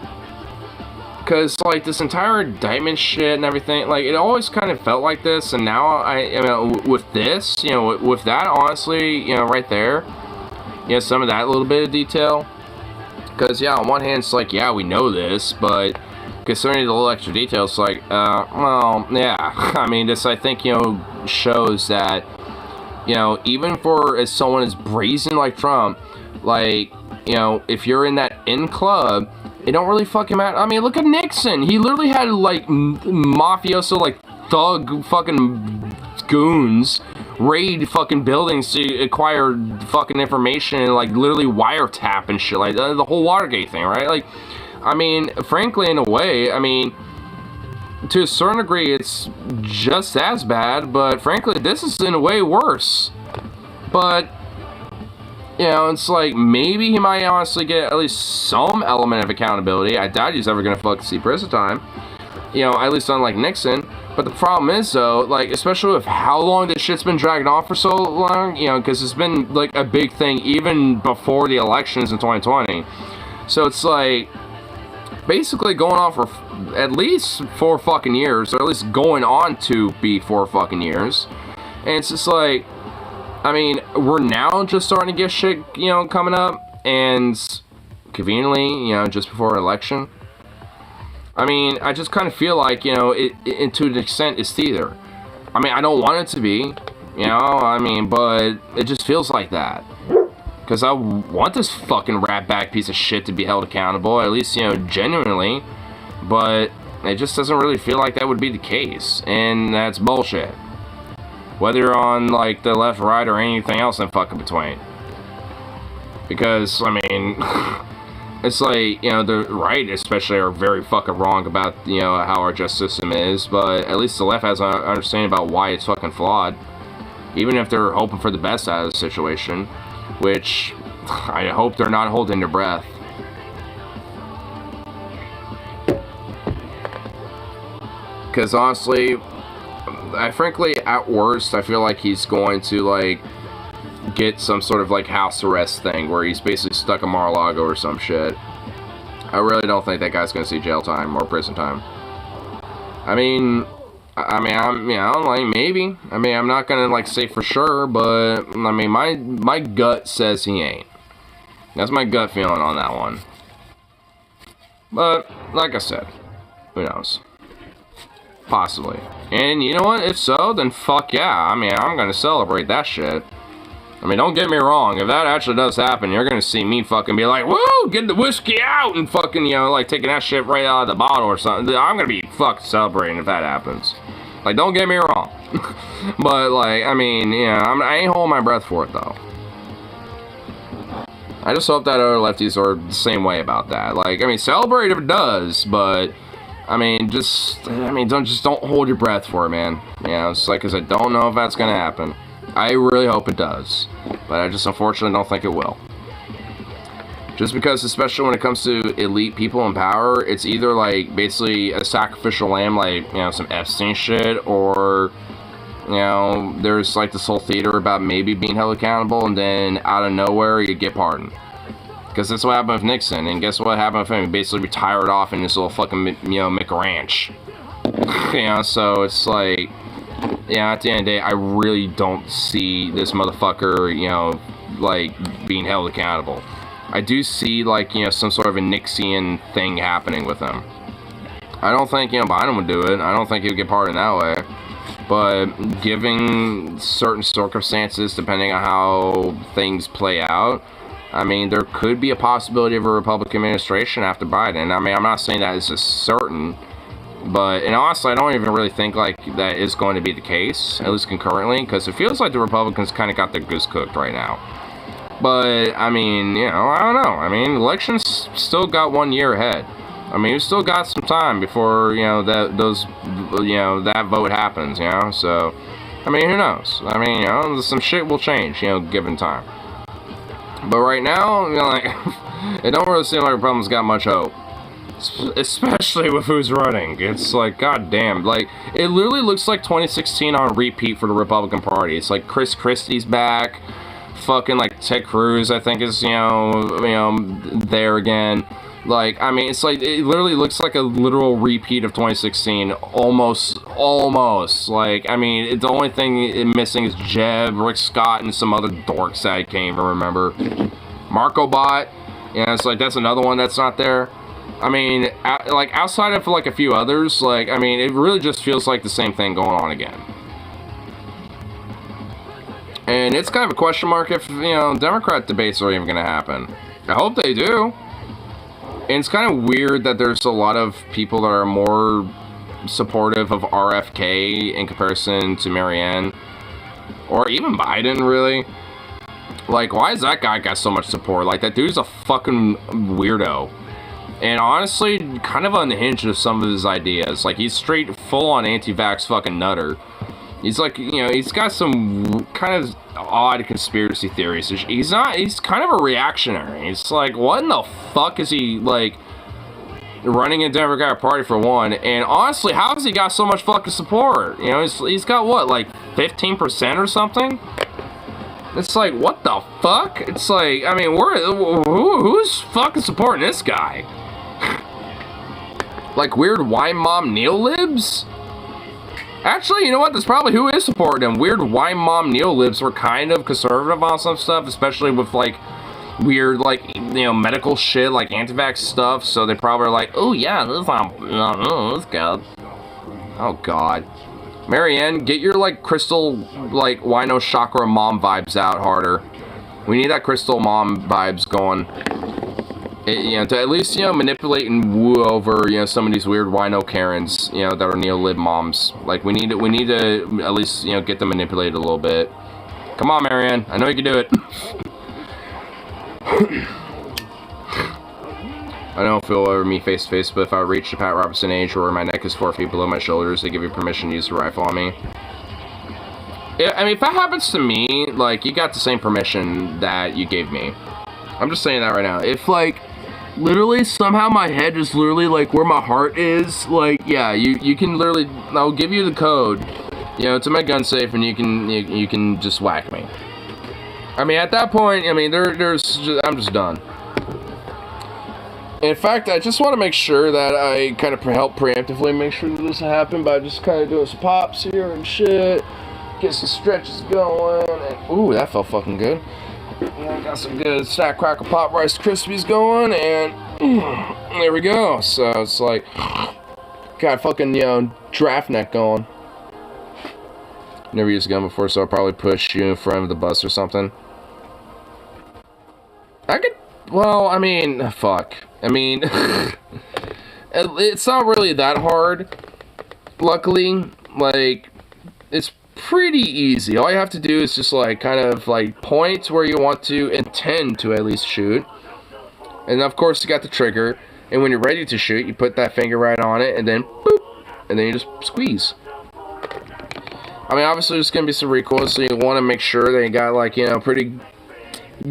Because, like, this entire indictment shit and everything, like, it always kind of felt like this, and now, with this, with that, honestly, right there, some of that little bit of detail. Because, yeah, on one hand, it's like, yeah, we know this, but concerning the little extra details, like, well, yeah, I mean, this, I think, shows that, even for someone as brazen like Trump, like, if you're in that in club, it don't really fucking matter. I mean, look at Nixon. He literally had, like, mafioso, like, thug fucking goons raid fucking buildings to acquire fucking information and, like, literally wiretap and shit, like, the whole Watergate thing, right? Like, I mean, frankly, in a way, I mean, to a certain degree, it's just as bad, but frankly, this is in a way worse. But, it's like, maybe he might honestly get at least some element of accountability. I doubt he's ever gonna fucking see prison time. At least unlike Nixon. But But the problem is, though, like, especially with how long this shit's been dragging on for so long, you know, because it's been, like, a big thing even before the elections in 2020. So it's, like, basically going on for at least 4 fucking years, or at least going on to be 4 fucking years. And it's just, like, I mean, we're now just starting to get shit, you know, coming up, and conveniently, you know, just before an election. I mean, I just kind of feel like, you know, it to an extent, it's theater. I mean, I don't want it to be, you know, I mean, but it just feels like that. Because I want this fucking ratbag piece of shit to be held accountable, at least, you know, genuinely. But it just doesn't really feel like that would be the case. And that's bullshit. Whether you're on, like, the left, right, or anything else in fucking between. Because, I mean, it's like, you know, the right especially are very fucking wrong about, you know, how our justice system is. But at least the left has an understanding about why it's fucking flawed. Even if they're hoping for the best out of the situation. Which, I hope they're not holding their breath. Because honestly, frankly, at worst, I feel like he's going to, like, get some sort of, like, house arrest thing where he's basically stuck in Mar-a-Lago or some shit. I really don't think that guy's going to see jail time or prison time. I'm, you know, like, maybe. I mean, I'm not going to, like, say for sure, but, I mean, my gut says he ain't. That's my gut feeling on that one. But, like I said, who knows? Possibly. And you know what? If so, then fuck yeah. I mean, I'm gonna celebrate that shit. I mean, don't get me wrong. If that actually does happen, you're gonna see me fucking be like, whoa, get the whiskey out, and fucking, you know, like, taking that shit right out of the bottle or something. I'm gonna be fucking celebrating if that happens. Like, don't get me wrong. But, like, I mean, you know, I ain't holding my breath for it, though. I just hope that other lefties are the same way about that. Like, I mean, celebrate if it does, but I mean, don't hold your breath for it, man. You know, it's like, because I don't know if that's gonna happen. I really hope it does, but I just unfortunately don't think it will. Just because, especially when it comes to elite people in power, it's either like basically a sacrificial lamb, like, you know, some Epstein shit, or, you know, there's like this whole theater about maybe being held accountable, and then out of nowhere you get pardoned. Because that's what happened with Nixon, and guess what happened with him? He basically retired off in this little fucking, you know, McRanch. You know, so it's like, yeah, at the end of the day, I really don't see this motherfucker, you know, like, being held accountable. I do see, like, you know, some sort of a Nixian thing happening with him. I don't think, you know, Biden would do it. I don't think he would get pardoned that way. But giving certain circumstances, depending on how things play out, I mean, there could be a possibility of a Republican administration after Biden. I mean, I'm not saying that is a certain, but, and honestly, I don't even really think, like, that is going to be the case, at least concurrently, because it feels like the Republicans kind of got their goose cooked right now. But, I mean, you know, I don't know. I mean, elections still got 1 year ahead. I mean, we've still got some time before, you know, that vote happens, you know, so, I mean, who knows? I mean, you know, some shit will change, you know, given time. But right now, you know, like, it don't really seem like Republicans got much hope. Especially with who's running. It's like, goddamn, like, it literally looks like 2016 on repeat for the Republican Party. It's like Chris Christie's back, fucking, like, Ted Cruz, I think, is, you know, there again. Like, I mean, it's like, it literally looks like a literal repeat of 2016, almost, like, I mean, the only thing missing is Jeb, Rick Scott, and some other dorks that I can't even remember. Marco Bot, yeah, it's like, that's another one that's not there. I mean, like, outside of, like, a few others, like, I mean, it really just feels like the same thing going on again. And it's kind of a question mark if, you know, Democrat debates are even going to happen. I hope they do. And it's kind of weird that there's a lot of people that are more supportive of RFK in comparison to Marianne. Or even Biden, really. Like, why has that guy got so much support? Like, that dude's a fucking weirdo. And honestly, kind of unhinged with some of his ideas. Like, he's straight full-on anti-vax fucking nutter. He's like, you know, he's got some kind of odd conspiracy theories. He's kind of a reactionary. It's like, what in the fuck is he, like, running a Democratic Party for one, and honestly, how has he got so much fucking support? You know, he's got what, like 15% or something? It's like, what the fuck? It's like, I mean, who's fucking supporting this guy? Like weird wine mom neolibs? Actually, you know what? That's probably who is supporting him. Weird wine mom neolibs were kind of conservative on some stuff, especially with like weird, like, you know, medical shit, like anti-vax stuff. So they probably are like, oh yeah, this is good. Oh god. Marianne, get your like crystal, like wino chakra mom vibes out harder. We need that crystal mom vibes going. You know, to at least, you know, manipulate and woo over, you know, some of these weird wino Karens, you know, that are neolib moms. Like, we need to at least, you know, get them manipulated a little bit. Come on, Marianne. I know you can do it. I don't feel over me face to face, but if I reach the Pat Robertson age where my neck is 4 feet below my shoulders, they give you permission to use the rifle on me. Yeah, I mean, if that happens to me, like, you got the same permission that you gave me. I'm just saying that right now. If, like, literally somehow my head is literally, like, where my heart is, like, yeah, you can literally, I'll give you the code, you know, to my gun safe, and you can just whack me. I mean, at that point, I mean, I'm just done. In fact, I just want to make sure that I kind of help preemptively make sure that this doesn't happen by just kind of doing some pops here and shit. Get some stretches going. And, ooh, that felt fucking good. Got some good Snack Crackle Pop Rice Krispies going, and there we go. So it's like, got fucking, you know, draft neck going. Never used a gun before, so I'll probably push you in front of the bus or something. I could, well, I mean, fuck. I mean, it's not really that hard. Luckily, like, it's pretty easy. All you have to do is just, like, kind of, like, point where you want to intend to at least shoot. And, of course, you got the trigger. And when you're ready to shoot, you put that finger right on it, and then, boop, and then you just squeeze. I mean, obviously, there's going to be some recoil, so you want to make sure that you got, like, you know, pretty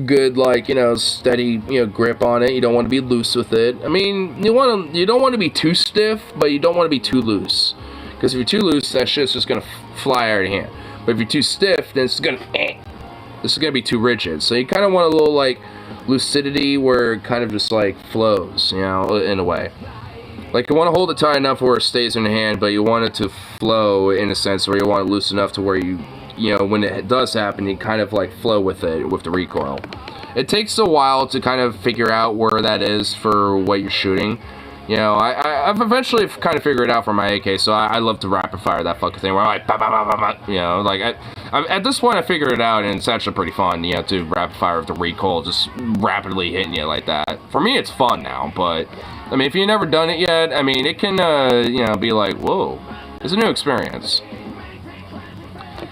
good, like, you know, steady, you know, grip on it. You don't want to be loose with it. I mean, you don't want to be too stiff, but you don't want to be too loose. Because if you're too loose, that shit's just gonna fly out of your hand. But if you're too stiff, then it's gonna, this is gonna be too rigid. So you kind of want a little, like, lucidity where it kind of just, like, flows, you know, in a way. Like, you want to hold it tight enough where it stays in your hand, but you want it to flow in a sense where you want it loose enough to where you know, when it does happen, you kind of, like, flow with it, with the recoil. It takes a while to kind of figure out where that is for what you're shooting. You know, I've eventually kind of figured it out for my AK, so I love to rapid fire that fucking thing where I'm like, bah, bah, bah, bah, bah, you know, like, at this point I figured it out, and it's actually pretty fun, you know, to rapid fire with the recoil, just rapidly hitting you like that. For me, it's fun now, but, I mean, if you've never done it yet, I mean, it can, you know, be like, whoa, it's a new experience.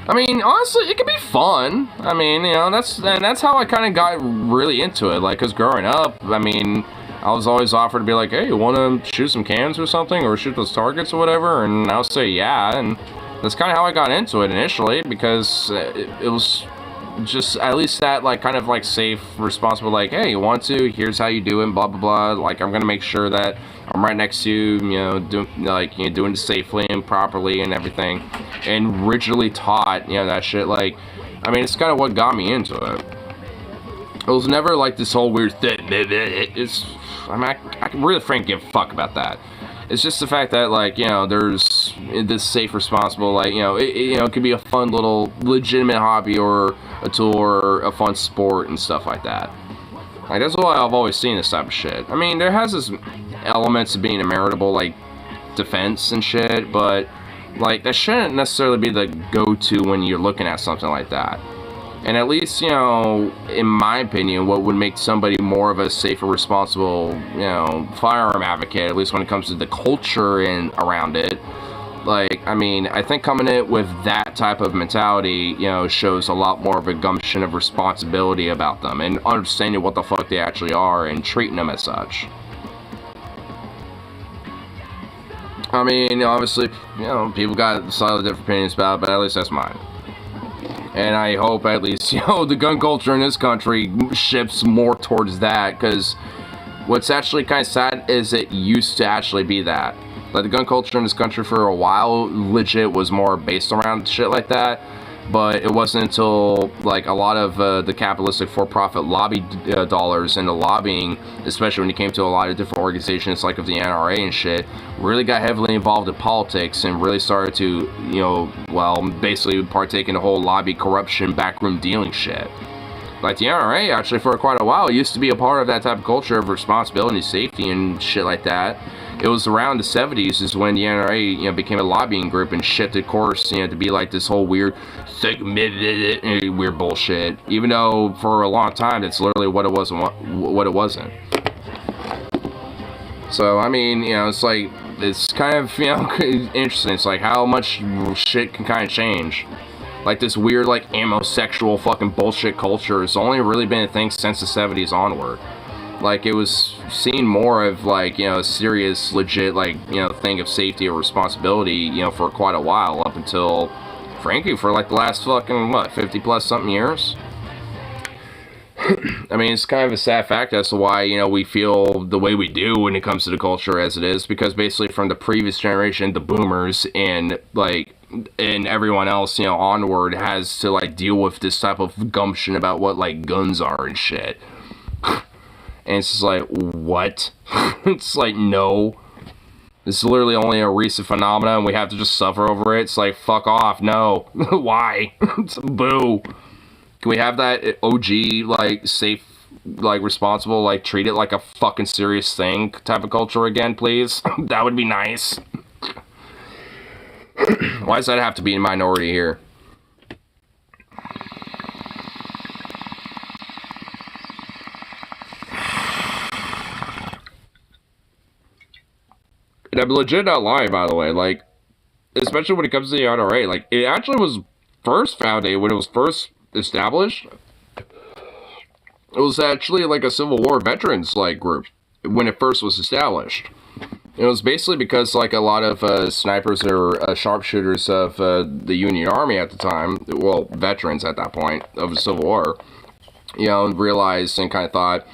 I mean, honestly, it can be fun. I mean, you know, that's how I kind of got really into it, like, because growing up, I mean, I was always offered to be like, hey, you want to shoot some cans or something, or shoot those targets or whatever, and I would say yeah, and that's kind of how I got into it initially, because it was just at least that, like, kind of, like, safe, responsible, like, hey, you want to, here's how you do it, blah, blah, blah, like, I'm going to make sure that I'm right next to you, you know, doing it safely and properly and everything, and rigidly taught, you know, that shit, like, I mean, it's kind of what got me into it. It was never, like, this whole weird thing, it's, I mean, I really frankly give a fuck about that. It's just the fact that, like, you know, there's this safe, responsible, like, you know, it could be a fun little legitimate hobby or a tool or a fun sport and stuff like that. Like, that's why I've always seen this type of shit. I mean, there has this elements of being a meritable, like, defense and shit, but, like, that shouldn't necessarily be the go-to when you're looking at something like that. And at least, you know, in my opinion, what would make somebody more of a safer, responsible, you know, firearm advocate, at least when it comes to the culture and around it, like, I mean, I think coming in with that type of mentality, you know, shows a lot more of a gumption of responsibility about them and understanding what the fuck they actually are and treating them as such. I mean, obviously, you know, people got slightly different opinions about it, but at least that's mine. And I hope at least, you know, the gun culture in this country shifts more towards that, because what's actually kind of sad is it used to actually be that. Like, the gun culture in this country for a while legit was more based around shit like that. But it wasn't until, like, a lot of the capitalistic for-profit lobby dollars and the lobbying, especially when it came to a lot of different organizations like of the NRA and shit, really got heavily involved in politics and really started to, you know, well, basically partake in the whole lobby corruption, backroom dealing shit. Like, the NRA, actually, for quite a while, used to be a part of that type of culture of responsibility, safety, and shit like that. It was around the 70s is when the NRA, you know, became a lobbying group and shifted course, you know, to be like this whole weird, segmented, weird bullshit. Even though for a long time, that's literally what it was and what it wasn't. So, I mean, you know, it's like, it's kind of, you know, interesting. It's like how much shit can kind of change. Like, this weird, like, amosexual fucking bullshit culture has only really been a thing since the 70s onward. Like, it was seen more of, like, you know, a serious, legit, like, you know, thing of safety or responsibility, you know, for quite a while, up until, frankly, for, like, the last fucking, what, 50 plus something years? I mean, it's kind of a sad fact as to why, you know, we feel the way we do when it comes to the culture as it is, because basically from the previous generation, the boomers, and, like, and everyone else, you know, onward has to, like, deal with this type of gumption about what, like, guns are and shit. And it's just like, what? It's like, no. This is literally only a recent phenomenon and we have to just suffer over it. It's like, fuck off, no. Why? Boo. Can we have that OG, like, safe, like, responsible, like, treat it like a fucking serious thing type of culture again, please? That would be nice. Why does that have to be a minority here? And I'm legit not lying, by the way, like, especially when it comes to the NRA, like, it actually was first founded, when it was first established, it was actually, like, a Civil War veterans, like, group, when it first was established. It was basically because, like, a lot of snipers or sharpshooters of the Union Army at the time, well, veterans at that point of the Civil War, you know, realized and kind of thought,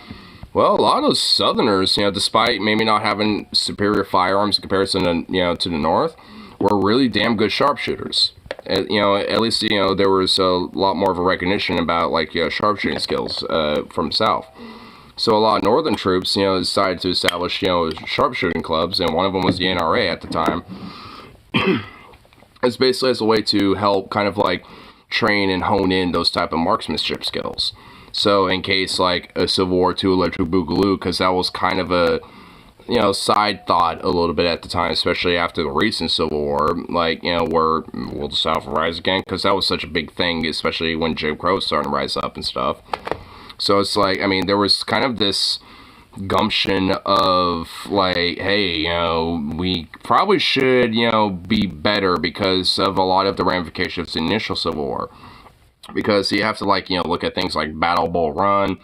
well, a lot of those Southerners, you know, despite maybe not having superior firearms in comparison to, you know, to the North, were really damn good sharpshooters. And, you know, at least, you know, there was a lot more of a recognition about, like, you know, sharpshooting skills from the South. So a lot of Northern troops, you know, decided to establish, you know, sharpshooting clubs, and one of them was the NRA at the time. It's basically as a way to help kind of, like, train and hone in those type of marksmanship skills. So in case, like, a Civil War II Electric Boogaloo, because that was kind of a, you know, side thought a little bit at the time, especially after the recent Civil War, like, you know, where will the South rise again? Because that was such a big thing, especially when Jim Crow was starting to rise up and stuff. So it's like, I mean, there was kind of this gumption of, like, hey, you know, we probably should, you know, be better because of a lot of the ramifications of the initial Civil War. Because you have to, like, you know, look at things like Battle Bull Run,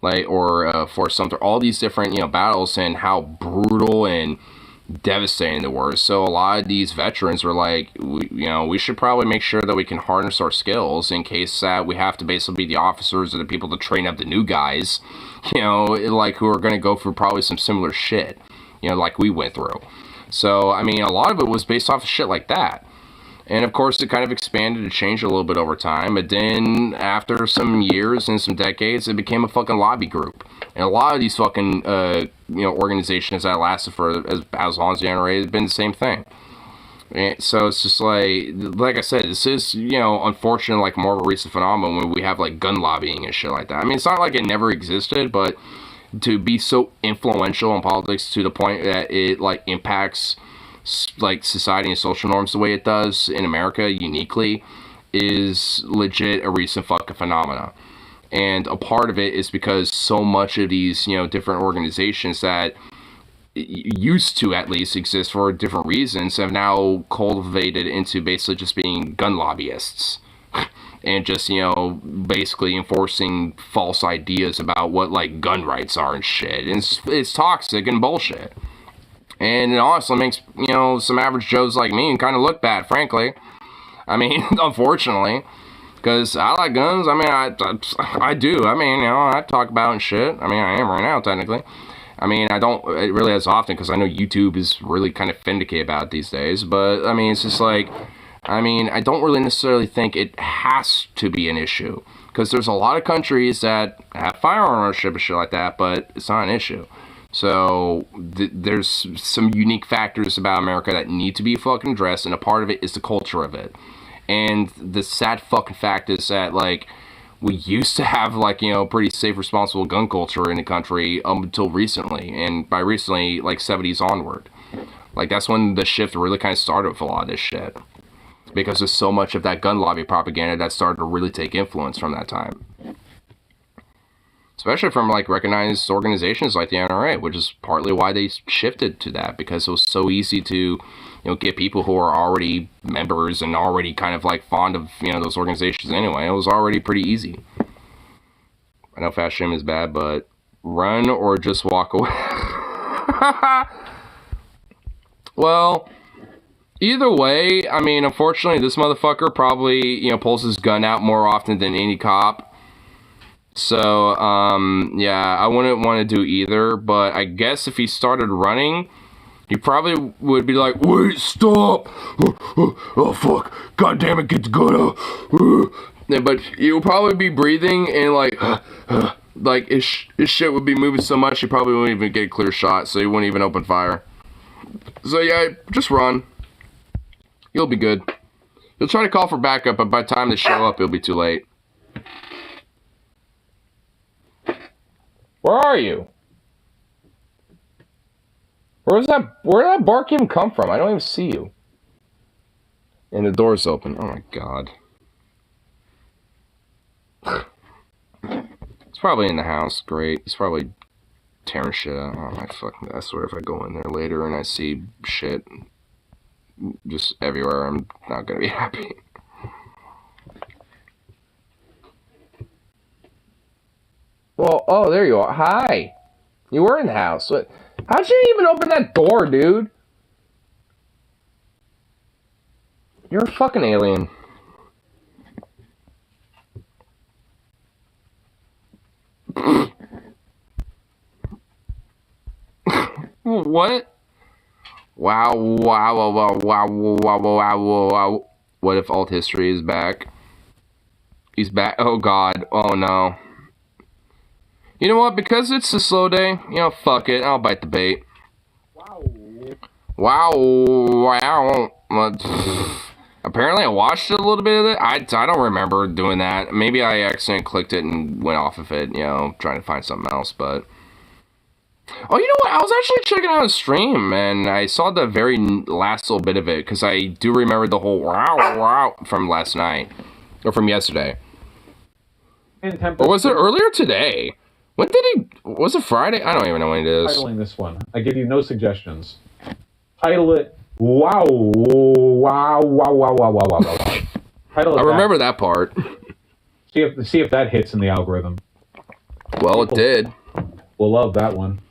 like, or Fort Sumter, all these different, you know, battles and how brutal and devastating they were. So a lot of these veterans were like, we should probably make sure that we can harness our skills in case that we have to basically be the officers or the people to train up the new guys, you know, like, who are going to go through probably some similar shit, you know, like we went through. So, I mean, a lot of it was based off of shit like that. And, of course, it kind of expanded and changed a little bit over time. But then, after some years and some decades, it became a fucking lobby group. And a lot of these fucking, you know, organizations that lasted for as long as the NRA has been the same thing. And so it's just like I said, this is, you know, unfortunately, like, more of a recent phenomenon when we have, like, gun lobbying and shit like that. I mean, it's not like it never existed, but to be so influential in politics to the point that it, like, impacts, like, society and social norms the way it does in America uniquely is legit a recent fucking phenomena. And a part of it is because so much of these, you know, different organizations that used to at least exist for different reasons have now cultivated into basically just being gun lobbyists. And just, you know, basically enforcing false ideas about what, like, gun rights are and shit. And it's toxic and bullshit. And it honestly makes, you know, some average Joes like me kind of look bad, frankly. I mean, unfortunately. Because I like guns. I mean, I do. I mean, you know, I talk about it and shit. I mean, I am right now, technically. I mean, I don't really as often because I know YouTube is really kind of finicky about it these days. But, I mean, it's just like, I mean, I don't really necessarily think it has to be an issue. Because there's a lot of countries that have firearm ownership and shit like that, but it's not an issue. So, there's some unique factors about America that need to be fucking addressed, and a part of it is the culture of it. And the sad fucking fact is that, like, we used to have, like, you know, pretty safe, responsible gun culture in the country until recently. And by recently, like, 70s onward. Like, that's when the shift really kind of started with a lot of this shit. Because there's so much of that gun lobby propaganda that started to really take influence from that time. Especially from, like, recognized organizations like the NRA, which is partly why they shifted to that. Because it was so easy to, you know, get people who are already members and already kind of, like, fond of, you know, those organizations anyway. It was already pretty easy. I know fast shame is bad, but run or just walk away. Well, either way, I mean, unfortunately, this motherfucker probably, you know, pulls his gun out more often than any cop. So, yeah, I wouldn't want to do either, but I guess if he started running, he probably would be like, wait, stop! Oh, fuck, god damn it, get the gun out! Yeah, but he'll probably be breathing and like, his shit would be moving so much, he probably wouldn't even get a clear shot, so he wouldn't even open fire. So, yeah, just run. You'll be good. He'll try to call for backup, but by the time they show up, it'll be too late. Where are you? Where did that bark even come from? I don't even see you. And the door's open. Oh my god. He's probably in the house. Great. He's probably tearing shit out. Oh my fucking... I swear if I go in there later and I see shit just everywhere, I'm not gonna be happy. Well, oh, there you are. Hi. You were in the house. What? How'd you even open that door, dude? You're a fucking alien. What? Wow, wow, wow, wow, wow, wow, wow, wow. What if alt history is back? He's back. Oh, God. Oh, no. You know what? Because it's a slow day, you know, fuck it. I'll bite the bait. Wow. Wow. Apparently, I watched a little bit of it. I don't remember doing that. Maybe I accidentally clicked it and went off of it, you know, trying to find something else, but... Oh, you know what? I was actually checking out a stream, and I saw the very last little bit of it, because I do remember the whole wow, wow from last night. Or from yesterday. Or was it earlier today? When did he... Was it Friday? I don't even know when it is. Titling this one. I give you no suggestions. Title it... Wow. Wow, wow, wow, wow, wow, wow, wow. Title it I remember that part. See if that hits in the algorithm. Well, it did. We'll love that one.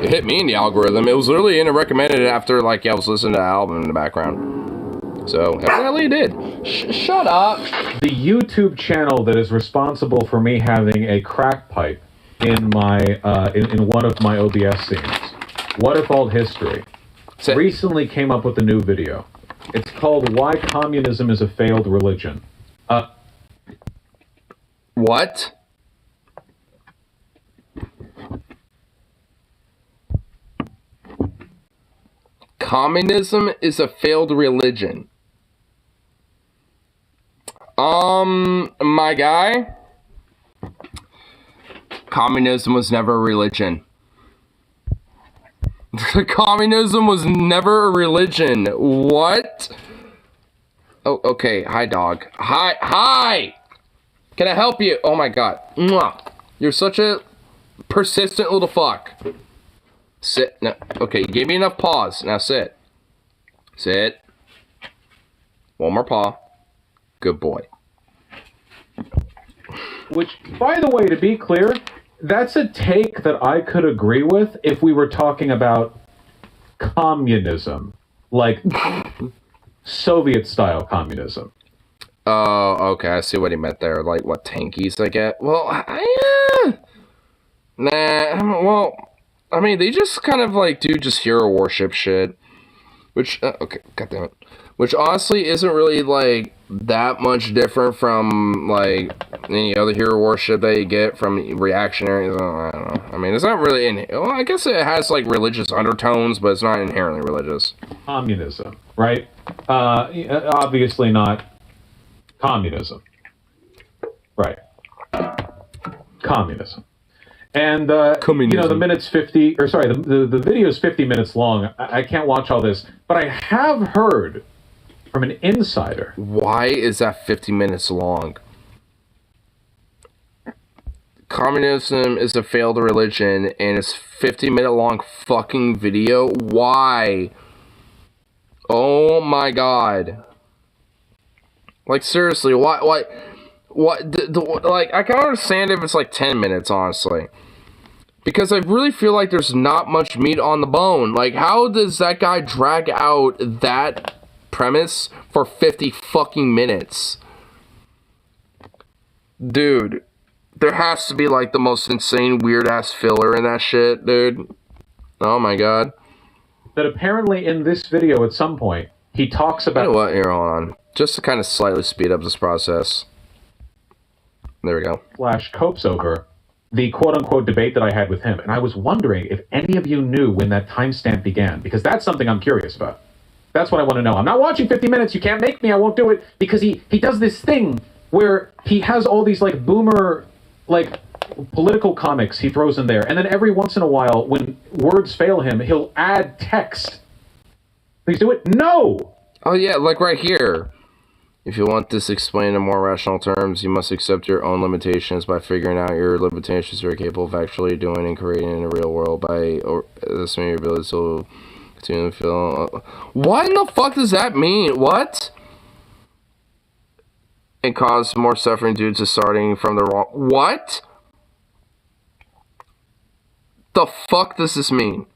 It hit me in the algorithm. It was literally in a recommended after, like, I was listening to the album in the background. So, evidently it did. Shut up. The YouTube channel that is responsible for me having a crack pipe in my in one of my OBS scenes, Waterfall History, recently came up with a new video. It's called "Why Communism is a Failed Religion." What? Communism is a failed religion. My guy, communism was never a religion. Communism was never a religion. What? Oh, okay. Hi, dog. Hi! Can I help you? Oh my god. Mwah. You're such a persistent little fuck. Sit. No. Okay, you gave me enough paws. Now sit. Sit. One more paw. Good boy. Which, by the way, to be clear, that's a take that I could agree with if we were talking about communism. Like, Soviet-style communism. Oh, okay. I see what he meant there. Like, what tankies I get? Well, Nah, well, I mean, they just kind of like do just hero worship shit. Which, okay, goddammit. Which honestly isn't really like that much different from like any other hero worship that you get from reactionary. I don't know. I mean, it's not really. Well, I guess it has like religious undertones, but it's not inherently religious. Communism, right? Obviously not communism, right? Communism. And, you know, the minute's 50, or sorry, the video's 50 minutes long. I can't watch all this, but I have heard from an insider. Why is that 50 minutes long? Communism is a failed religion, and it's 50-minute long fucking video? Why? Oh my god. Like, seriously, why, like, I can understand if it's like 10 minutes, honestly. Because I really feel like there's not much meat on the bone. Like, how does that guy drag out that premise for 50 fucking minutes? Dude, there has to be, like, the most insane, weird-ass filler in that shit, dude. Oh my god. That apparently in this video at some point, he talks about... You know what? Here, hold on. Just to kind of slightly speed up this process. There we go. Flash copes over the quote-unquote debate that I had with him, and I was wondering if any of you knew when that timestamp began, because that's something I'm curious about. That's what I want to know. I'm not watching 50 minutes. You can't make me. I won't do it, because he does this thing where he has all these, like, boomer, like, political comics he throws in there, and then every once in a while, when words fail him, he'll add text. Please do it. No! Oh, yeah, like right here. If you want this explained in more rational terms, you must accept your own limitations by figuring out your limitations you're capable of actually doing and creating in the real world by assuming your ability to continue to feel... What in the fuck does that mean? What? And cause more suffering due to starting from the wrong... What? The fuck does this mean?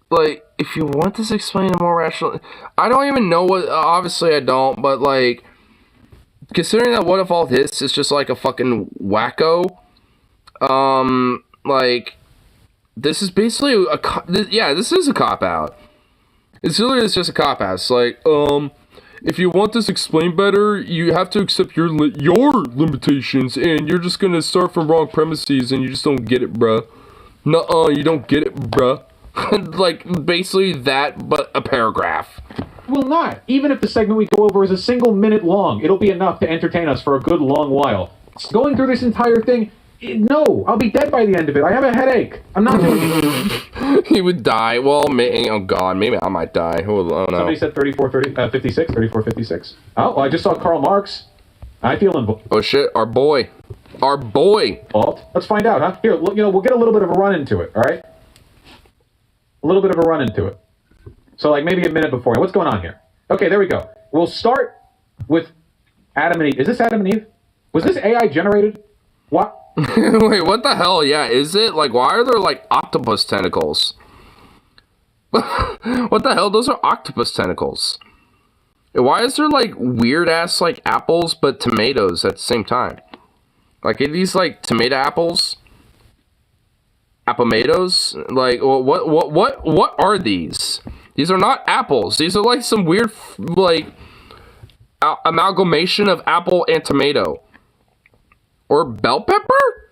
Like, if you want this explained in more rational... I don't even know what... Obviously, I don't, but, like... Considering that what if all this is just, like, a fucking wacko... Like... This is basically a... Yeah, this is a cop-out. It's literally just a cop-out. It's like, if you want this explained better, you have to accept your limitations, and you're just gonna start from wrong premises, and you just don't get it, bruh. Nuh-uh, you don't get it, bruh. Like, basically that, but a paragraph. Will not. Even if the segment we go over is a single minute long, it'll be enough to entertain us for a good long while. Going through this entire thing, no, I'll be dead by the end of it. I have a headache. I'm not doing it. He would die. Well, oh god, maybe I might die. Oh no. Somebody said 3456. Oh, well, I just saw Karl Marx. I feel involved. Oh shit, our boy. Let's find out, huh? Here, you know, we'll get a little bit of a run into it, all right? A little bit of a run into it. So, like, maybe a minute before. What's going on here? Okay, there we go. We'll start with Adam and Eve. Is this Adam and Eve? Was this AI generated? What? Wait, what the hell? Yeah, is it? Like, why are there, like, octopus tentacles? What the hell? Those are octopus tentacles. Why is there, like, weird-ass, like, apples but tomatoes at the same time? Like, are these, like, tomato apples? Appomatoes? Like, what are these? These are not apples. These are, like, some weird, like, amalgamation of apple and tomato. Or bell pepper?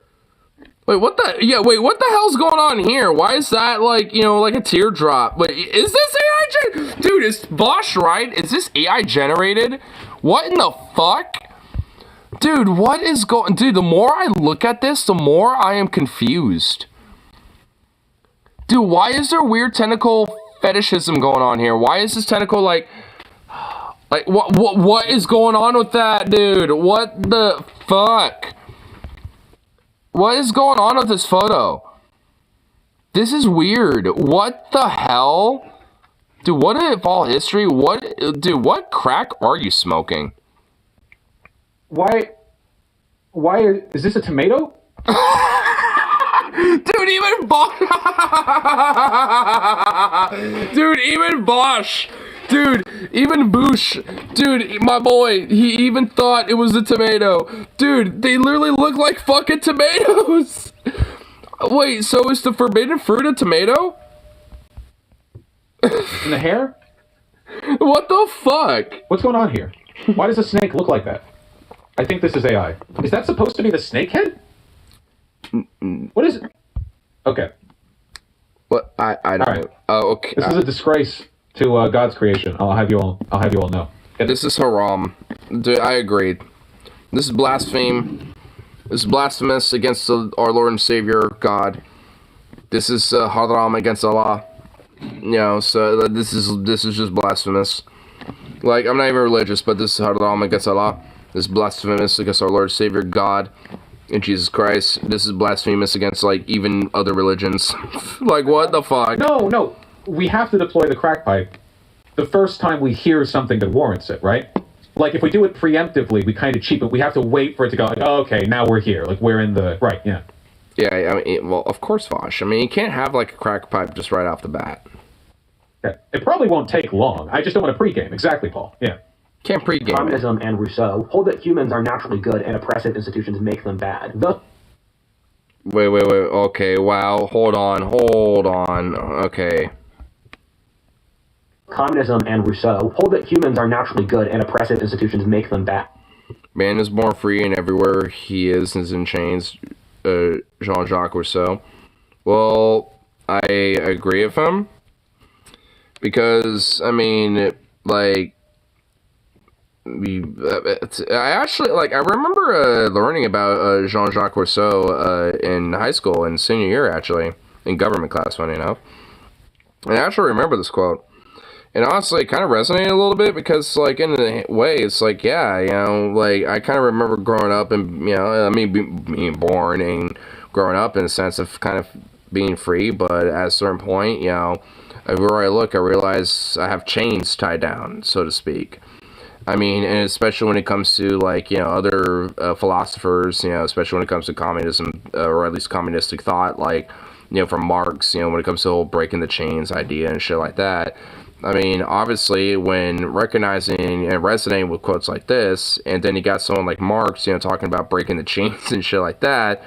Wait, what the hell's going on here? Why is that, like, you know, like a teardrop? Wait, is this AI Dude, is Bosch right? Is this AI generated? What in the fuck? Dude, what is going... Dude, the more I look at this, the more I am confused. Dude, why is there weird tentacle fetishism going on here? Why is this tentacle, like... Like, what is going on with that, dude? What the fuck? What is going on with this photo? This is weird. What the hell? Dude, what if all history? Dude, what crack are you smoking? Why is this a tomato? Dude, even Bosch. Dude, even Bosch. Dude, even Boosh, dude, my boy, he even thought it was a tomato. Dude, they literally look like fucking tomatoes. Wait, so is the forbidden fruit a tomato? In the hair? What the fuck? What's going on here? Why does a snake look like that? I think this is AI. Is that supposed to be the snake head? What is it? Okay. What? I don't know. Right. Oh, okay. This is a disgrace to God's creation. I'll have you all know. This is haram. Dude, I agreed. This is blaspheme. This is blasphemous against our Lord and Savior God. This is haram against Allah. You know, so this is just blasphemous. Like, I'm not even religious, but this is haram against Allah. This is blasphemous against our Lord and Savior God and Jesus Christ. This is blasphemous against, like, even other religions. Like, what the fuck? No. We have to deploy the crack pipe the first time we hear something that warrants it, right? Like, if we do it preemptively, we kind of cheap it. We have to wait for it to go, like, oh, okay, now we're here. Like, we're in the... Right, yeah. Yeah, I mean, well, of course, Vosh. I mean, you can't have, like, a crack pipe just right off the bat. Yeah. It probably won't take long. I just don't want to pregame. Exactly, Paul. Yeah. Can't pregame. Communism and Rousseau hold that humans are naturally good and oppressive institutions make them bad. Wait. Okay, wow. Hold on. Okay. Communism and Rousseau hold that humans are naturally good and oppressive institutions make them bad. Man is born free and everywhere he is in chains. Jean-Jacques Rousseau. Well, I agree with him. Because, I mean, like... I actually, like, I remember learning about Jean-Jacques Rousseau in high school, in senior year, actually, in government class, funny enough. And I actually remember this quote. And honestly, it kind of resonated a little bit because, like, in a way, it's like, yeah, you know, like, I kind of remember growing up and, you know, I mean, being born and growing up in a sense of kind of being free, but at a certain point, you know, everywhere I look, I realize I have chains tied down, so to speak. I mean, and especially when it comes to, like, you know, other philosophers, you know, especially when it comes to communism, or at least communistic thought, like, you know, from Marx, you know, when it comes to the whole breaking the chains idea and shit like that. I mean, obviously, when recognizing and resonating with quotes like this, and then you got someone like Marx, you know, talking about breaking the chains and shit like that,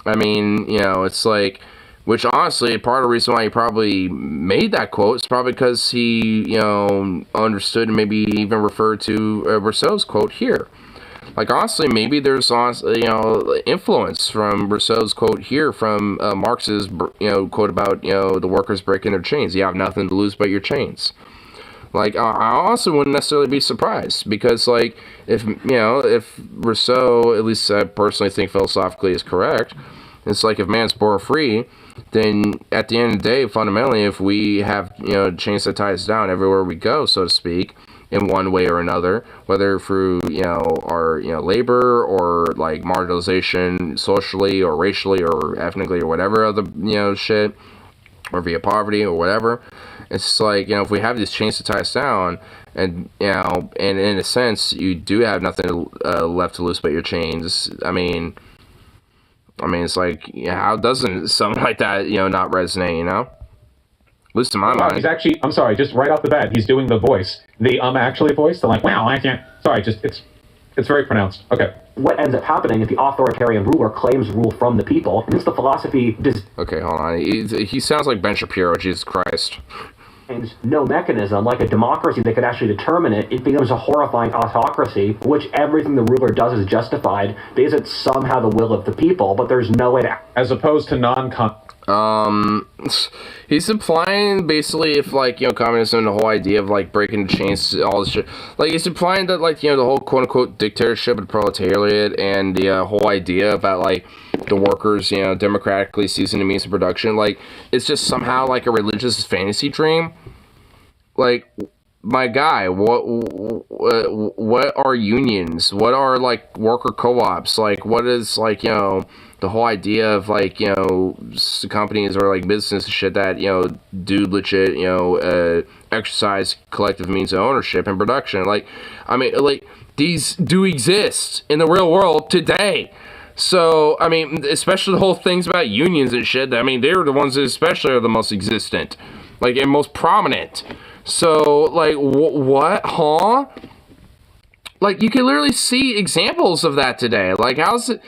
I mean, you know, it's like... Which, honestly, part of the reason why he probably made that quote is probably because he, you know, understood and maybe even referred to Rousseau's quote here. Like, honestly, maybe there's, you know, influence from Rousseau's quote here from Marx's, you know, quote about, you know, the workers breaking their chains. You have nothing to lose but your chains. Like, I also wouldn't necessarily be surprised because, like, if, you know, if Rousseau, at least I personally think philosophically is correct, it's like if man's born free, then at the end of the day, fundamentally, if we have, you know, chains that tie us down everywhere we go, so to speak, in one way or another, whether through, you know, our, you know, labor or, like, marginalization socially or racially or ethnically or whatever other, you know, shit, or via poverty or whatever, it's just like, you know, if we have these chains to tie us down, and, you know, and in a sense, you do have nothing left to lose but your chains, I mean, it's like, how doesn't something like that, you know, not resonate, you know? At least in my mind. He's actually, I'm sorry, just right off the bat, he's doing the voice. The actually voice, the like, wow, I can't, sorry, just, it's very pronounced. Okay. What ends up happening is the authoritarian ruler claims rule from the people, and since the philosophy does... Okay, hold on. He sounds like Ben Shapiro, Jesus Christ. No mechanism, like a democracy that could actually determine it, it becomes a horrifying autocracy, which everything the ruler does is justified because it's somehow the will of the people, but there's no way to... As opposed to he's implying basically if, like, you know, communism, the whole idea of, like, breaking the chains, all this shit, like, he's implying that, like, you know, the whole quote-unquote dictatorship of the proletariat and the whole idea about, like, the workers, you know, democratically seizing the means of production, like, it's just somehow, like, a religious fantasy dream. Like, my guy, what are unions? What are, like, worker co-ops? Like, what is, like, you know, the whole idea of, like, you know, companies or, like, business and shit that, you know, do legit, you know, exercise collective means of ownership and production. Like, I mean, like, these do exist in the real world today. So, I mean, especially the whole things about unions and shit, I mean, they're the ones that especially are the most existent, like, and most prominent. So, like, what? Huh? Like, you can literally see examples of that today. Like, how's it...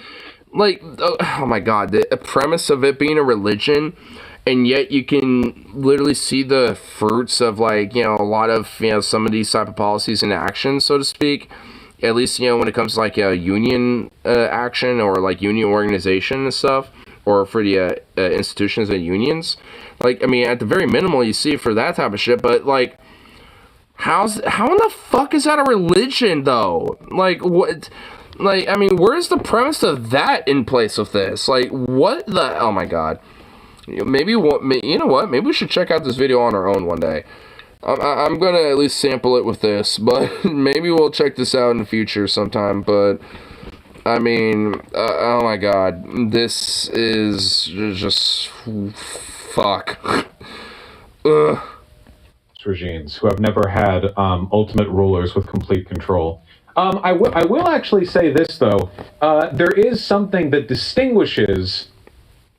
Like, oh my god, the premise of it being a religion, and yet you can literally see the fruits of, like, you know, a lot of, you know, some of these type of policies in action, so to speak. At least, you know, when it comes to, like, union action or, like, union organization and stuff, or for the institutions and unions. Like, I mean, at the very minimal, you see it for that type of shit, but, like, how in the fuck is that a religion, though? Like, what... Like, I mean, where's the premise of that in place of this? Like, what the... Oh, my God. Maybe, you know what? Maybe we should check out this video on our own one day. I'm going to at least sample it with this, but maybe we'll check this out in the future sometime, but... I mean, oh, my God. This is just... Fuck. Ugh. Regimes who have never had ultimate rulers with complete control. I will actually say this, though. There is something that distinguishes,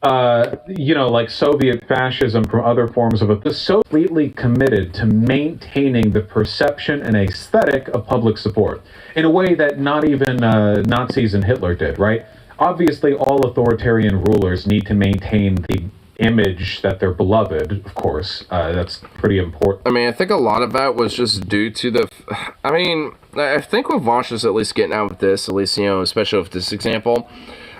you know, like Soviet fascism from other forms of it. They're so completely committed to maintaining the perception and aesthetic of public support in a way that not even Nazis and Hitler did, right? Obviously, all authoritarian rulers need to maintain the image that they're beloved, of course. That's pretty important. I mean, I think a lot of that was just due to the... I mean, I think what Vosh is at least getting out with this, at least, you know, especially with this example,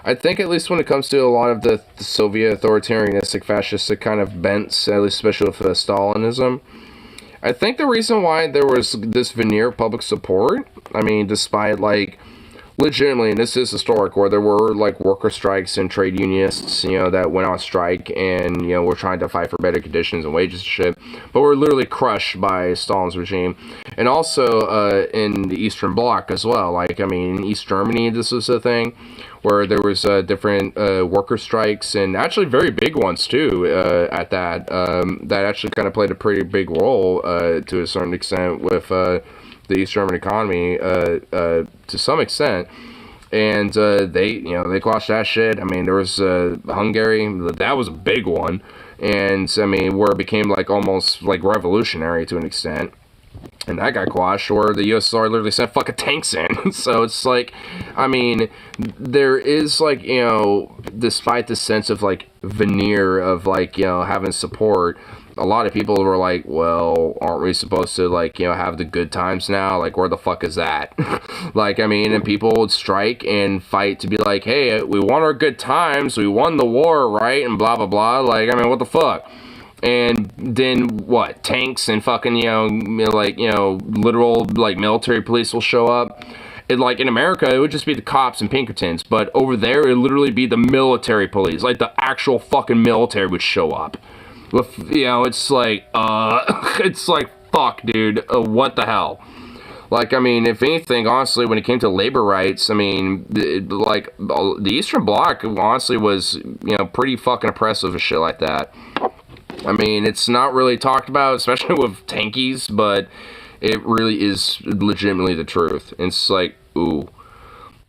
I think at least when it comes to a lot of the Soviet authoritarianistic, fascistic kind of bents, at least especially with Stalinism, I think the reason why there was this veneer of public support, I mean, despite, like, legitimately, and this is historic, where there were, like, worker strikes and trade unionists, you know, that went on strike and, you know, were trying to fight for better conditions and wages and shit, but were literally crushed by Stalin's regime. And also, in the Eastern Bloc as well. Like, I mean, in East Germany, this was a thing where there was different worker strikes, and actually very big ones, too, at that. That actually kind of played a pretty big role, to a certain extent, with... the East German economy to some extent, and they quashed that shit. I mean, there was Hungary, that was a big one, and I mean, where it became like almost like revolutionary to an extent, and that got quashed, or the USSR literally sent fucking tanks in. So it's like, I mean, there is, like, you know, despite the sense of like veneer of, like, you know, having support, a lot of people were like, well, aren't we supposed to, like, you know, have the good times now? Like, where the fuck is that? Like, I mean, and people would strike and fight to be like, hey, we want our good times, we won the war, right? And blah, blah, blah. Like, I mean, what the fuck? And then, what, tanks and fucking, you know, like, you know, literal, like, military police will show up. It, like, in America, it would just be the cops and Pinkertons, but over there, it would literally be the military police. Like, the actual fucking military would show up. You know, it's like, it's like, fuck, dude, what the hell? Like, I mean, if anything, honestly, when it came to labor rights, I mean, like, the Eastern Bloc, honestly, was, you know, pretty fucking oppressive and shit like that. I mean, it's not really talked about, especially with tankies, but it really is legitimately the truth. It's like, ooh.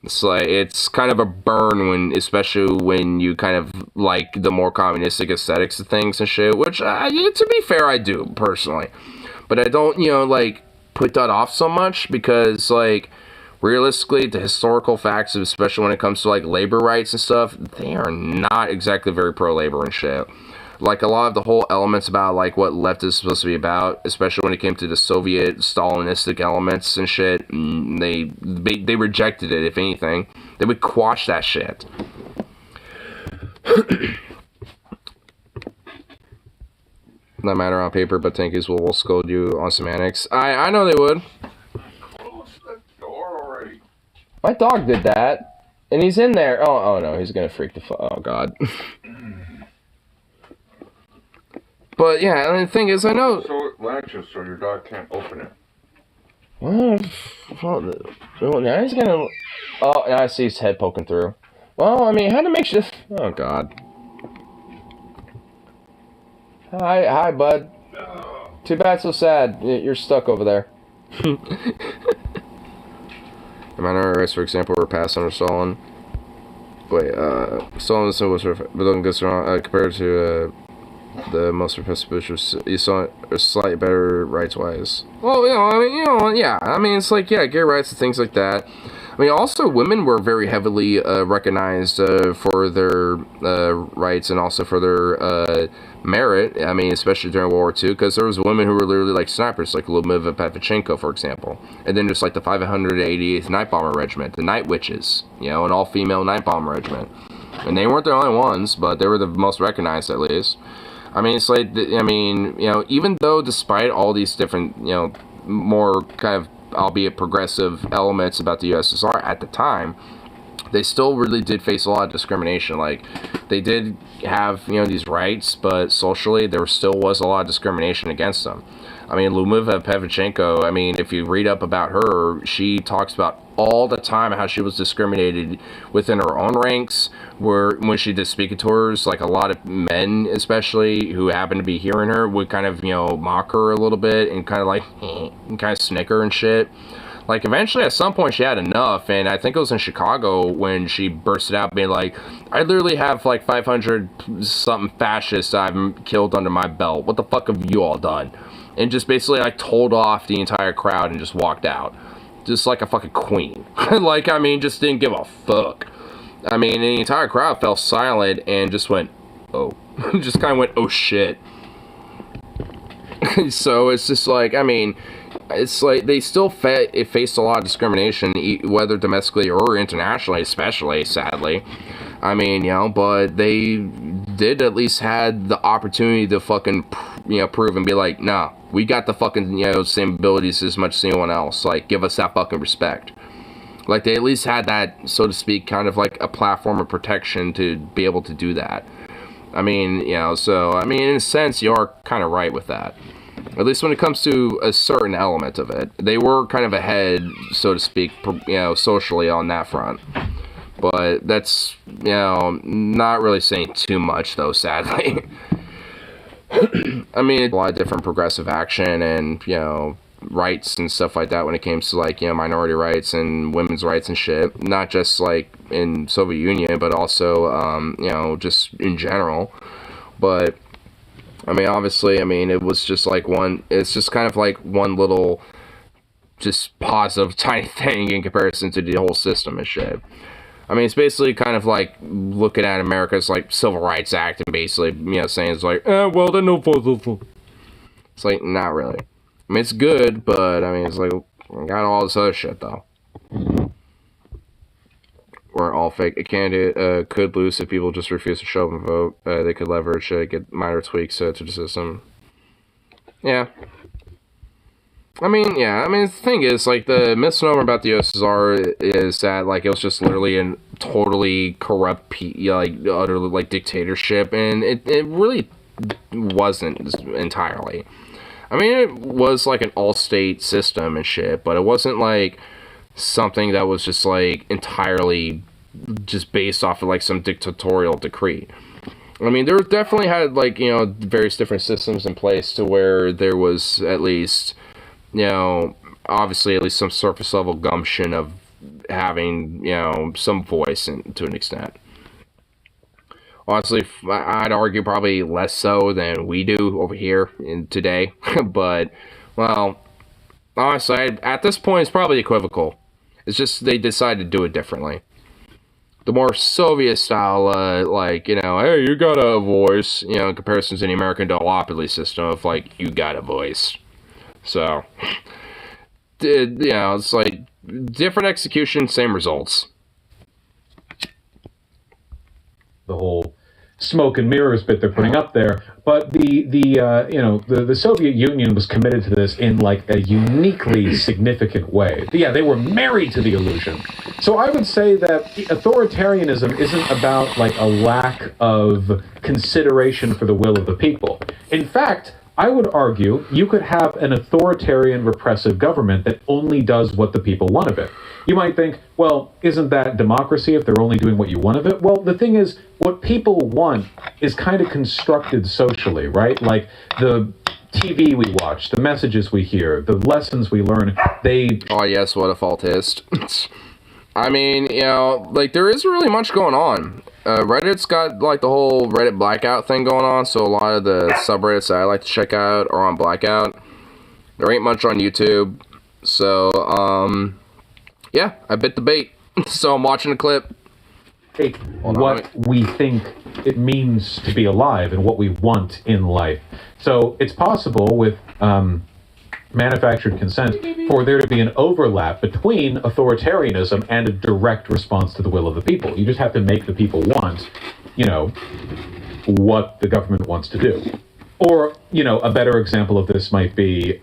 It's like, it's kind of a burn when, especially when you kind of like the more communistic aesthetics of things and shit, which, to be fair, I do, personally. But I don't, you know, like, put that off so much because, like, realistically, the historical facts, especially when it comes to, like, labor rights and stuff, they are not exactly very pro-labor and shit. Like, a lot of the whole elements about, like, what left is supposed to be about, especially when it came to the Soviet Stalinistic elements and shit, they rejected it, if anything. They would quash that shit. Not matter on paper, but tankies will scold you on semantics. I know they would. Close the door already. My dog did that, and he's in there. Oh no, he's gonna freak the fuck. Oh god. But yeah, and the thing is, I know. So it latches, so your dog can't open it. Well, now he's gonna. Oh, now I see his head poking through. Well, I mean, how to make sure. Oh god. Hi, bud. Too bad, so sad. You're stuck over there. The minority rights, for example, were passed under Stalin. Wait, Stalin was compared to the most suspicious. You saw a slightly better rights-wise. Well, yeah. I mean, it's like, yeah, gay rights and things like that. I mean, also, women were very heavily recognized for their rights and also for their merit. I mean, especially during World War II, because there was women who were literally like snipers, like Lyudmila Pavlichenko, for example. And then just like the 588th Night Bomber Regiment, the Night Witches, an all-female Night Bomber Regiment. And they weren't the only ones, but they were the most recognized, at least. I mean, it's like, even though despite all these different, more kind of, albeit progressive elements about the USSR at the time, they still really did face a lot of discrimination. Like, they did have, these rights, but socially there still was a lot of discrimination against them. I mean, Lyudmila Pavlichenko, I mean, if you read up about her, she talks about all the time how she was discriminated within her own ranks, where when she did speaking tours, like a lot of men, especially, who happened to be hearing her, would kind of, mock her a little bit and kind of like, and kind of snicker and shit. Like, eventually, at some point, she had enough, and I think it was in Chicago when she bursted out being like, I literally have, like, 500-something fascists I've killed under my belt. What the fuck have you all done? And just basically, like, told off the entire crowd and just walked out. Just like a fucking queen. Like, I mean, just didn't give a fuck. I mean, the entire crowd fell silent and just went, oh. Just kind of went, oh, shit. So, it's just like, I mean, it's like they still faced a lot of discrimination, whether domestically or internationally, especially, sadly. I mean, but they did at least had the opportunity to fucking, prove and be like, nah, we got the fucking, same abilities as much as anyone else. Like, give us that fucking respect. Like, they at least had that, so to speak, kind of like a platform of protection to be able to do that. I mean, so, I mean, in a sense, you are kind of right with that. At least when it comes to a certain element of it. They were kind of ahead, so to speak, socially on that front. But that's, not really saying too much, though, sadly. I mean, a lot of different progressive action and, rights and stuff like that when it came to, like, minority rights and women's rights and shit. Not just, like, in Soviet Union, but also, just in general. But, I mean, obviously, it was just like it's just kind of like one little, just positive tiny thing in comparison to the whole system and shit. I mean, it's basically kind of like looking at America's, like, Civil Rights Act and basically, saying it's like, well, then no. It's like, not really. I mean, it's good, but, I mean, it's like, got all this other shit, though. We're all fake. A candidate could lose if people just refuse to show up and vote. They could leverage, get minor tweaks to the system. Yeah. I mean, the thing is, like, the misnomer about the USSR is that, like, it was just literally a totally corrupt, utterly, like, dictatorship, and it really wasn't entirely. I mean, it was, like, an all-state system and shit, but it wasn't, like, something that was just, like, entirely just based off of, like, some dictatorial decree. I mean, there definitely had, like, various different systems in place to where there was at least, obviously at least some surface level gumption of having, some voice to an extent. Honestly, I'd argue probably less so than we do over here today. But, well, honestly, at this point, it's probably equivocal. It's just they decided to do it differently. The more Soviet style, like, hey, you got a voice, in comparison to the American duopoly system of, like, you got a voice. So, it's like, different execution, same results. The whole smoke and mirrors bit they're putting up there, but the Soviet Union was committed to this in, like, a uniquely significant way. Yeah, they were married to the illusion. So I would say that authoritarianism isn't about, like, a lack of consideration for the will of the people. In fact, I would argue you could have an authoritarian repressive government that only does what the people want of it. You might think, well, isn't that democracy if they're only doing what you want of it? Well, the thing is, what people want is kind of constructed socially, right? Like the TV we watch, the messages we hear, the lessons we learn, they... Oh, yes, what a faultist. I mean, like, there isn't really much going on. Reddit's got like the whole Reddit blackout thing going on, so a lot of the subreddits that I like to check out are on blackout. There ain't much on YouTube, so yeah, I bit the bait. So I'm watching the clip. What we think it means to be alive and what we want in life. So it's possible with manufactured consent for there to be an overlap between authoritarianism and a direct response to the will of the people. You just have to make the people want, you know, what the government wants to do. Or, you know, a better example of this might be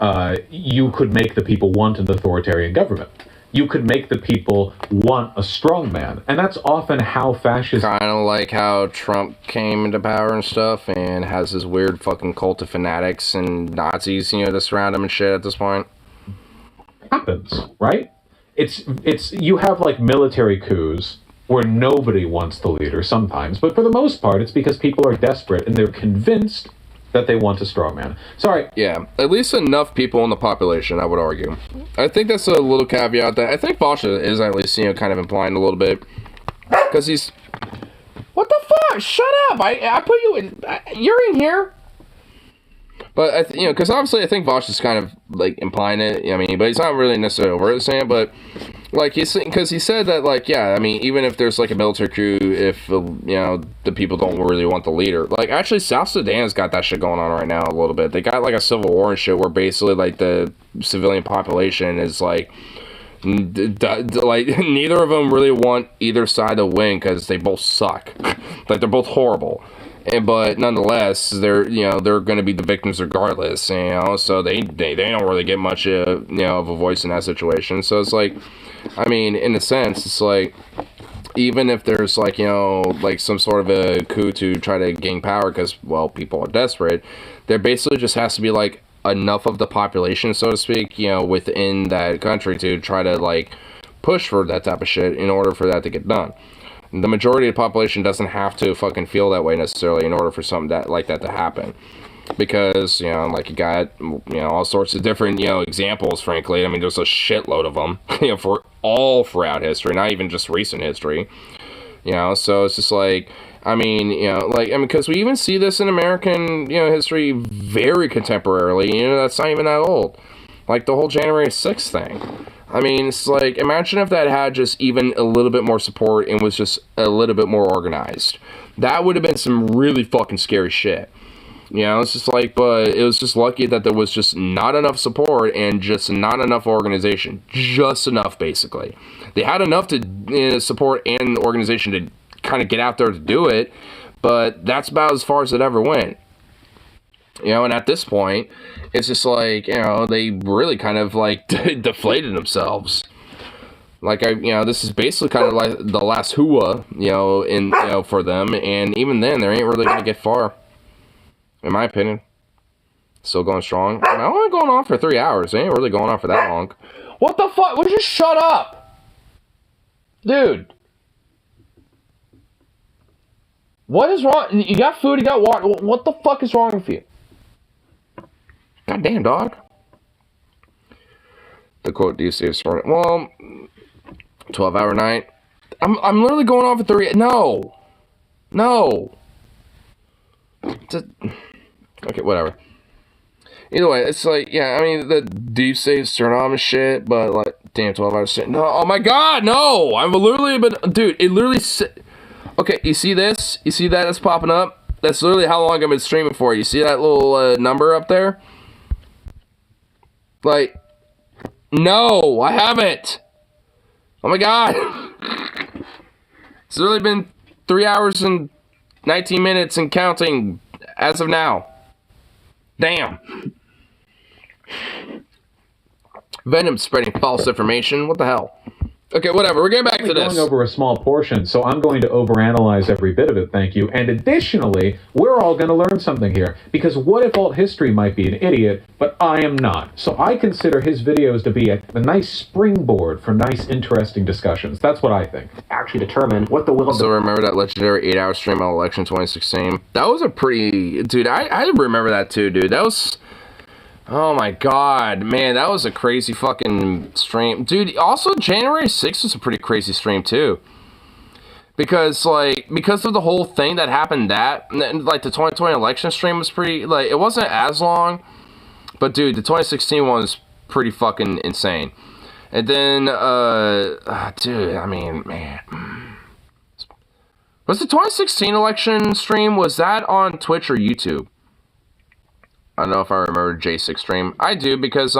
you could make the people want an authoritarian government. You could make the people want a strong man. And that's often how fascism... Kind of like how Trump came into power and stuff and has this weird fucking cult of fanatics and Nazis, you know, that surround him and shit at this point. Happens, right? It's you have like military coups where nobody wants the leader sometimes, but for the most part it's because people are desperate and they're convinced that they want a strongman. Sorry. Yeah, at least enough people in the population, I would argue. I think that's a little caveat that I think Basha is at least, you know, kind of implying a little bit. Because he's... What the fuck? Shut up! I put you in... You're in here! But, you know, because obviously I think Basha's kind of, like, implying it. I mean, but he's not really necessarily overtly saying it, but... Like, because he said that, like, yeah, I mean, even if there's, like, a military coup, if, you know, the people don't really want the leader. Like, actually, South Sudan's got that shit going on right now a little bit. They got, like, a civil war and shit where basically, like, the civilian population is, like, neither of them really want either side to win because they both suck. Like, they're both horrible. But nonetheless, they're going to be the victims regardless, you know, so they don't really get much, you know, of a voice in that situation. So it's like, I mean, in a sense, it's like, even if there's like, you know, like some sort of a coup to try to gain power because, well, people are desperate, there basically just has to be like enough of the population, so to speak, you know, within that country to try to like push for that type of shit in order for that to get done. The majority of the population doesn't have to fucking feel that way necessarily in order for something that like that to happen. Because, you know, like you got, you know, all sorts of different, you know, examples, frankly. I mean, there's a shitload of them, you know, for all throughout history, not even just recent history. You know, so it's just like, I mean, you know, like, I mean, because we even see this in American, you know, history very contemporarily, you know, that's not even that old. Like the whole January 6th thing. I mean, it's like, imagine if that had just even a little bit more support and was just a little bit more organized. That would have been some really fucking scary shit. You know, it's just like, but it was just lucky that there was just not enough support and just not enough organization. Just enough, basically. They had enough to, you know, support and organization to kind of get out there to do it, but that's about as far as it ever went. You know, and at this point, it's just like, you know, they really kind of like deflated themselves. Like, you know, this is basically kind of like the last hua, you know, for them, and even then, they ain't really gonna get far, in my opinion. Still going strong. I mean, I'm only going on for 3 hours. They ain't really going on for that long. What the fuck? Would you shut up, dude? What is wrong? You got food, you got water. What the fuck is wrong with you? God damn, dog. The quote, do you see a well, 12-hour night. I'm literally going on for 3. No. Okay, whatever. Either way, it's like, yeah, I mean, the deep state Suriname shit, but like, damn, 12 hours shit. No, oh my god, no! I've literally been, dude, it literally, okay, you see this? You see that that's popping up? That's literally how long I've been streaming for. You see that little number up there? Like, no, I haven't. Oh my god. It's literally been 3 hours and 19 minutes and counting as of now. Damn. Venom spreading false information. What the hell? Okay, whatever. We're getting back to this. Going over a small portion, so I'm going to overanalyze every bit of it, thank you. And additionally, we're all going to learn something here. Because what if alt history might be an idiot, but I am not? So I consider his videos to be a nice springboard for nice, interesting discussions. That's what I think. Actually determine what the will of So remember that legendary 8-hour stream on election 2016? That was a pretty... Dude, I remember that too, dude. That was... Oh my god, man, that was a crazy fucking stream. Dude, also January 6th was a pretty crazy stream too. Because of the whole thing that happened, like the 2020 election stream was pretty, like, it wasn't as long, but dude, the 2016 one was pretty fucking insane. And then, dude, I mean, man, was the 2016 election stream, was that on Twitch or YouTube? I don't know if I remember J6 stream. I do, because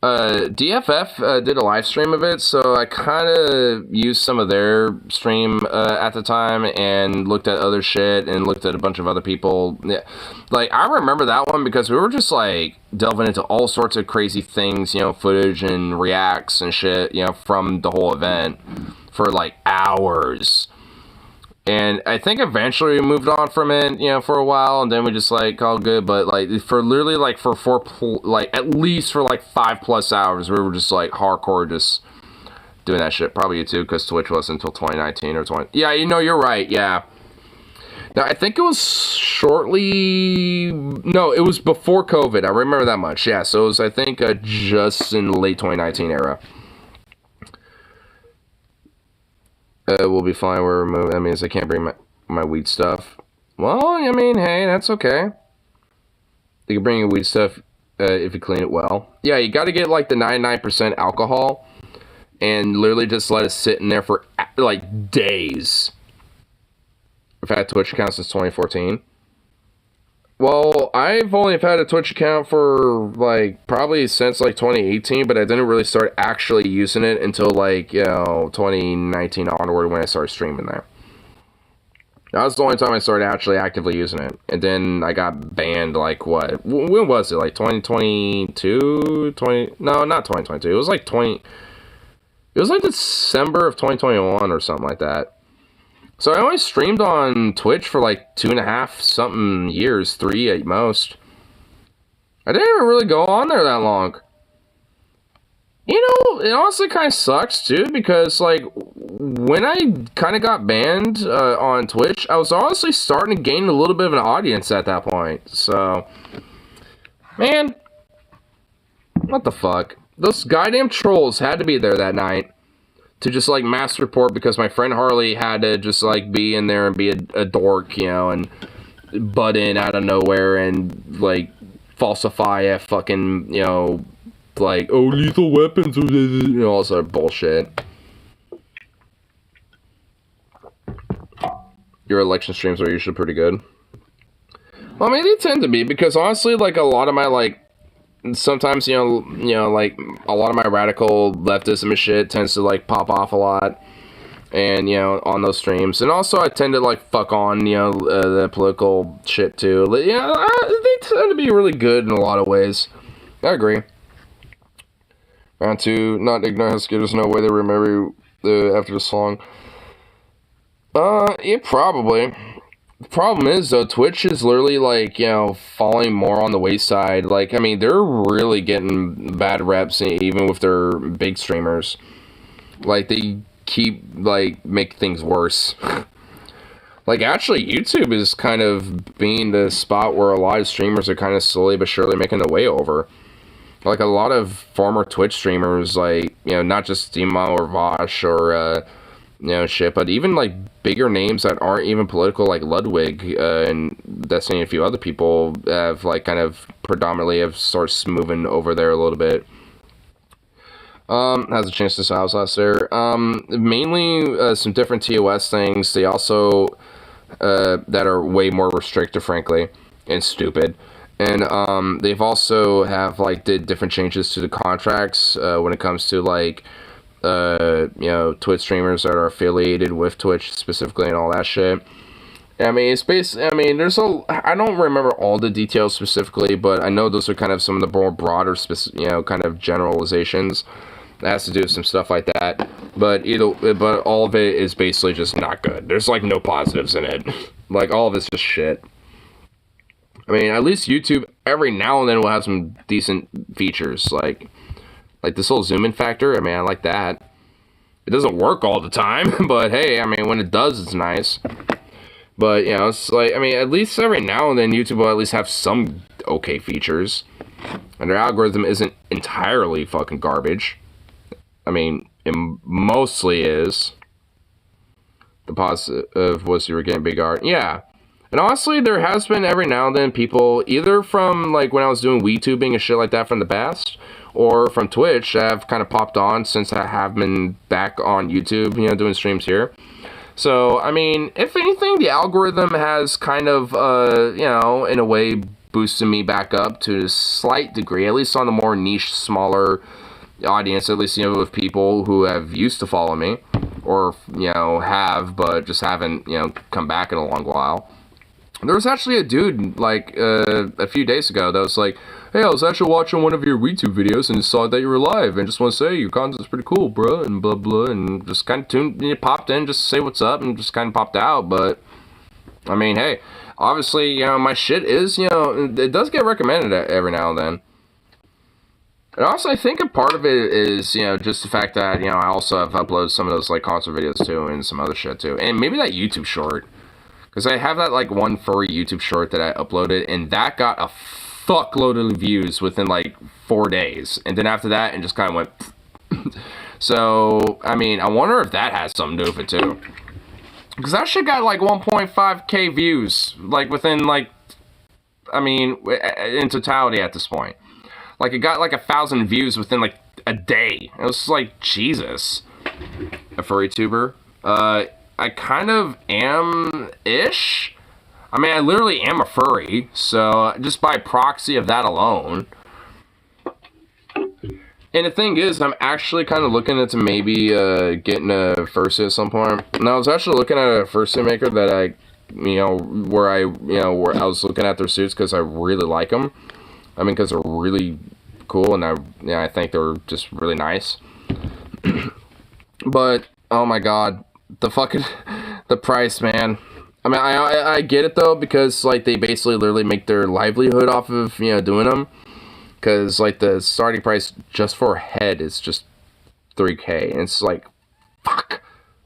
DFF did a live stream of it, so I kind of used some of their stream at the time and looked at other shit and looked at a bunch of other people. Yeah. Like, I remember that one because we were just, like, delving into all sorts of crazy things, you know, footage and reacts and shit, you know, from the whole event for, like, hours. And I think eventually we moved on from it, you know, for a while, and then we just, like, all good, but, like, for literally, like, at least for, like, 5+ hours, we were just, like, hardcore just doing that shit. Probably you too, because Twitch wasn't until 2019 or 20... Yeah, you know, you're right, yeah. Now, I think it was shortly... No, it was before COVID, I remember that much, yeah, so it was, I think, just in the late 2019 era. We'll be fine. We're removing. That means I can't bring my weed stuff. Well, I mean, hey, that's okay. You can bring your weed stuff if you clean it well. Yeah, you got to get like the 99% alcohol and literally just let it sit in there for like days. I've had a Twitch account since 2014. Well, I've only had a Twitch account for, like, probably since, like, 2018, but I didn't really start actually using it until, like, you know, 2019 onward when I started streaming there. That was the only time I started actually actively using it. And then I got banned, like, what? When was it? Like, 2022? No, not 2022. It was, like, It was, like, December of 2021 or something like that. So I only streamed on Twitch for like 2.5 something years, 3 at most. I didn't even really go on there that long. You know, it honestly kind of sucks too, because like when I kind of got banned on Twitch, I was honestly starting to gain a little bit of an audience at that point. So, man, what the fuck? Those goddamn trolls had to be there that night to just, like, mass report because my friend Harley had to just, like, be in there and be a dork, you know, and butt in out of nowhere and, like, falsify a fucking, you know, like, oh, lethal weapons, you know, all sort of bullshit. Your election streams are usually pretty good. Well, I mean, they tend to be, because honestly, like, a lot of my, like, sometimes, you know, like, a lot of my radical leftism and shit tends to, like, pop off a lot, and, you know, on those streams, and also I tend to, like, fuck on, you know, the political shit, too. Yeah, they tend to be really good in a lot of ways. I agree. Round 2, not ignore Husky, there's no way they remember you after the song. Yeah, probably. The problem is, though, Twitch is literally, like, you know, falling more on the wayside. Like, I mean, they're really getting bad reps, even with their big streamers. Like, they keep, like, make things worse. Like, actually, YouTube is kind of being the spot where a lot of streamers are kind of slowly but surely making their way over. Like, a lot of former Twitch streamers, like, you know, not just Dima or Vosh or, you know, shit, but even, like, bigger names that aren't even political, like Ludwig and Destiny and a few other people have, like, kind of predominantly have started moving over there a little bit. Has a chance to house last year. Mainly some different TOS things. They also, that are way more restrictive, frankly, and stupid. And they've also have, like, did different changes to the contracts when it comes to, like, you know, Twitch streamers that are affiliated with Twitch specifically and all that shit. I mean, it's basically, I mean, I don't remember all the details specifically, but I know those are kind of some of the more broader, you know, kind of generalizations that has to do with some stuff like that. But all of it is basically just not good. There's, like, no positives in it. Like, all of it's just shit. I mean, at least YouTube every now and then will have some decent features, like this whole zoom in factor. I mean, I like that. It doesn't work all the time, but hey, I mean, when it does, it's nice. But, you know, it's like, I mean, at least every now and then YouTube will at least have some okay features. And their algorithm isn't entirely fucking garbage. I mean, it mostly is. The positive was you were getting big art. Yeah. And honestly, there has been every now and then people, either from like when I was doing WeTubing and shit like that from the past, or from Twitch, that have kind of popped on since I have been back on YouTube, you know, doing streams here. So, I mean, if anything, the algorithm has kind of, you know, in a way boosted me back up to a slight degree, at least on the more niche, smaller audience, at least, you know, with people who have used to follow me, or, you know, have, but just haven't, you know, come back in a long while. There was actually a dude, like, a few days ago that was like, hey, I was actually watching one of your YouTube videos and saw that you were live, and just want to say your content's pretty cool, bro, and blah, blah, and just kind of popped in just to say what's up, and just kind of popped out, but, I mean, hey, obviously, you know, my shit is, you know, it does get recommended every now and then. And also, I think a part of it is, you know, just the fact that, you know, I also have uploaded some of those, like, concert videos, too, and some other shit, too, and maybe that YouTube short. Because I have that, like, one furry YouTube short that I uploaded, and that got a fuckload of views within, like, 4 days. And then after that, it just kind of went... So, I mean, I wonder if that has something to do with it, too. Because that shit got, like, 1.5k views, like, within, like... I mean, in totality at this point. Like, it got, like, 1,000 views within, like, a day. It was like, Jesus. A furry tuber. I kind of am-ish. I mean, I literally am a furry, so just by proxy of that alone. And the thing is, I'm actually kind of looking into maybe getting a fursuit at some point. And I was actually looking at a fursuit maker that I, you know, where I was looking at their suits because I really like them. I mean, because they're really cool, and I think they're just really nice. But, oh my god. The price, man. I mean, I get it, though, because, like, they basically literally make their livelihood off of, you know, doing them. Because, like, the starting price just for a head is just $3K. And it's like, fuck.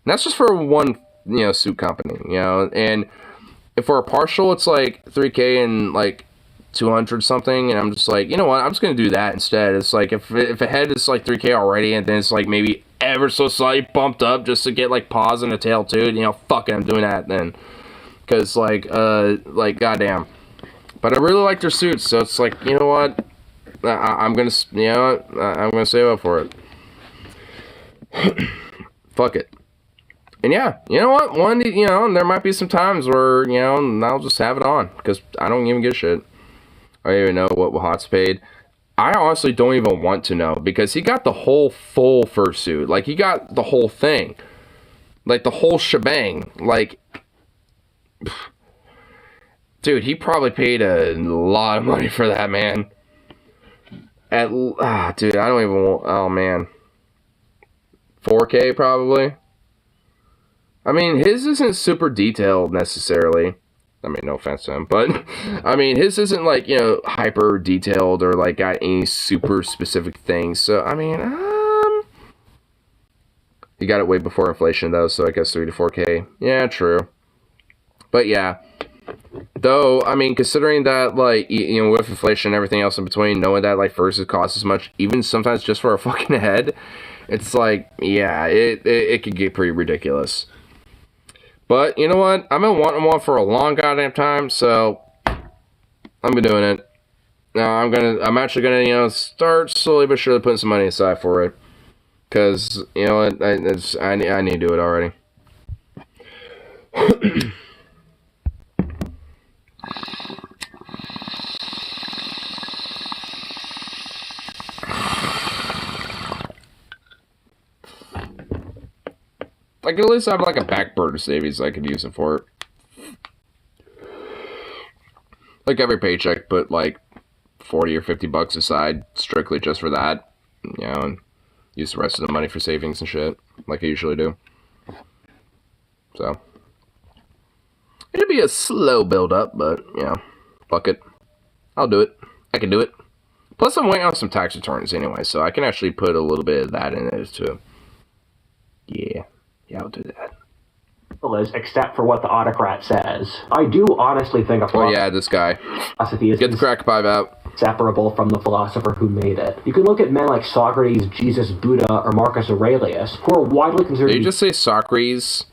And that's just for one, you know, suit company, you know. And if for a partial, it's like $3K and, like, 200 something. And I'm just like, you know what? I'm just going to do that instead. It's like, if a head is, like, $3K already, and then it's, like, maybe ever so slightly bumped up just to get, like, paws and a tail, too. You know, fuck it, I'm doing that then. Because, like, goddamn. But I really like their suits, so it's like, you know what? I'm gonna, you know, I'm gonna save up for it. Fuck it. And yeah, you know what? You know, there might be some times where, you know, I'll just have it on. Because I don't even give a shit. I don't even know what Wahat's paid. I honestly don't even want to know. Because he got the whole full fursuit. Like, he got the whole thing. Like, the whole shebang. Like... Dude, he probably paid a lot of money for that, man. Dude, I don't even want... Oh, man. 4K, probably? I mean, his isn't super detailed, necessarily. I mean, no offense to him, but... I mean, his isn't, like, you know, hyper detailed or, like, got any super specific things. So, I mean, he got it way before inflation, though, so I guess 3 to 4K. Yeah, true. But yeah, though, I mean, considering that, like, you know, with inflation and everything else in between, knowing that, like, fursuits cost as much, even sometimes just for a fucking head, it's like, yeah, it could get pretty ridiculous. But, you know what, I've been wanting one for a long goddamn time, so, I've been doing it. Now, I'm actually gonna, you know, start slowly but surely putting some money aside for it. Because, you know what, I need to do it already. I could at least have, like, a back burner savings I could use it for. Like, every paycheck, put, like, 40 or 50 bucks aside, strictly just for that. You know, and use the rest of the money for savings and shit, like I usually do. So. It'll be a slow build-up, but, you know, fuck it. I'll do it. I can do it. Plus, I'm waiting on some tax returns anyway, so I can actually put a little bit of that in there, too. Yeah. Yeah, I'll do that. Except for what the autocrat says. I do honestly think a philosophy yeah, this guy. Is get the crack pipe out. Separable from the philosopher who made it. You can look at men like Socrates, Jesus, Buddha, or Marcus Aurelius, who are widely considered... Did you just say Socrates?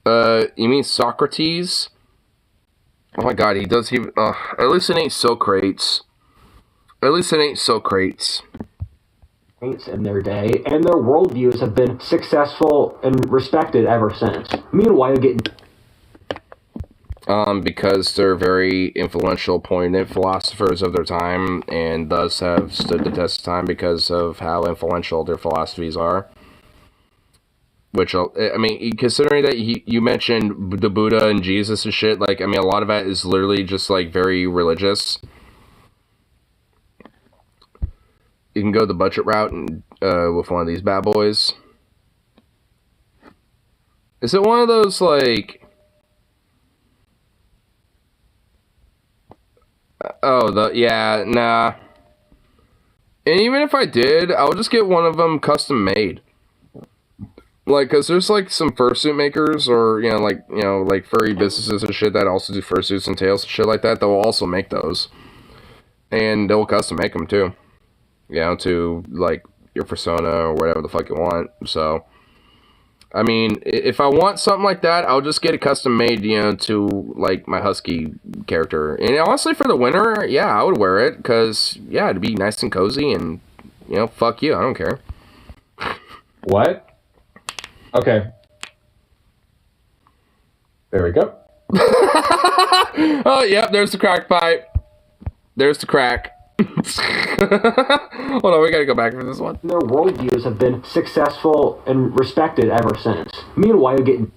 You mean Socrates? Oh my god, he does even... at least it ain't Socrates. At least it ain't Socrates. In their day, and their worldviews have been successful and respected ever since. Meanwhile, getting... Because they're very influential, poignant philosophers of their time, and thus have stood the test of time because of how influential their philosophies are. Which, I mean, considering that you mentioned the Buddha and Jesus and shit, like, I mean, a lot of that is literally just, like, very religious. You can go the budget route and, with one of these bad boys. Is it one of those, like... yeah, nah. And even if I did, I'll just get one of them custom made. Like, cause there's like some fursuit makers, or like furry businesses and shit that also do fursuits and tails and shit like that. They'll also make those, and they'll custom make them too. To like your persona or whatever the fuck you want. So, I mean, if I want something like that, I'll just get it custom made, to, like, my Husky character. And honestly, for the winter, yeah, I would wear it, because, yeah, it'd be nice and cozy, and, fuck you, I don't care. What? Okay. There we go. Oh, yep, there's the crack pipe. There's the crack. Hold on, we gotta go back for this one. Their worldviews have been successful and respected ever since. Meanwhile, getting...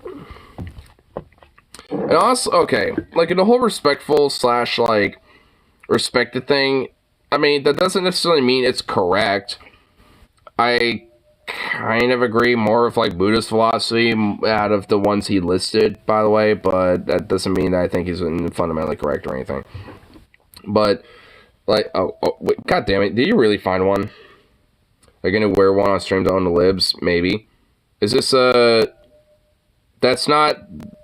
And also, okay, like, in the whole respectful / like, respected thing, I mean, that doesn't necessarily mean it's correct. I kind of agree more with, like, Buddhist philosophy out of the ones he listed, by the way, but that doesn't mean that I think he's fundamentally correct or anything. But... like, wait, god damn it, did you really find one? Are you gonna wear one on stream to own the libs? Maybe. Is this, that's not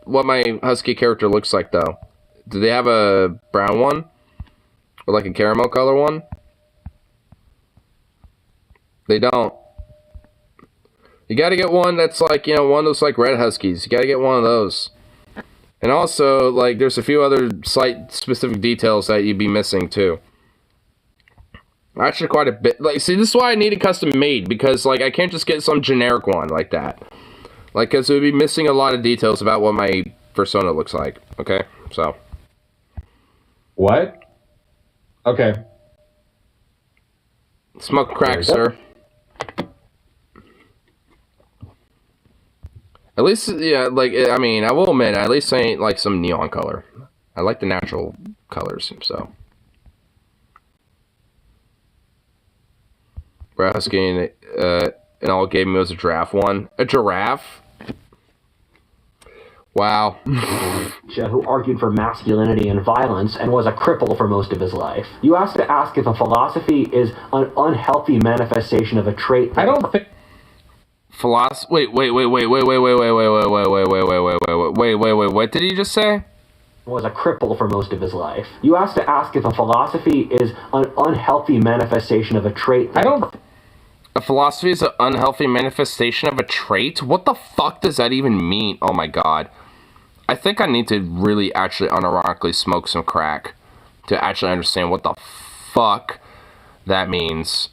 what my Husky character looks like, though. Do they have a brown one? Or, like, a caramel color one? They don't. You gotta get one that's, like, one of those, like, red Huskies. You gotta get one of those. And also, like, there's a few other slight specific details that you'd be missing, too. Actually, quite a bit. Like, see, this is why I need a custom made, because, like, I can't just get some generic one like that. Like, because it would be missing a lot of details about what my persona looks like. Okay, so. What? Okay. Smoke crack, sir. At least, yeah, like, I mean, I will admit, at least I ain't, like, some neon color. I like the natural colors, so. Husky and all it gave me was a giraffe one. A giraffe? Wow. Who argued for masculinity and violence and was a cripple for most of his life. You have to ask if a philosophy is an unhealthy manifestation of a trait. I don't think. Wait, what did he just say? Was a cripple for most of his life. You have to ask if a philosophy is an unhealthy manifestation of a trait. A philosophy is an unhealthy manifestation of a trait? What the fuck does that even mean? Oh my god. I think I need to really actually unironically smoke some crack to actually understand what the fuck that means.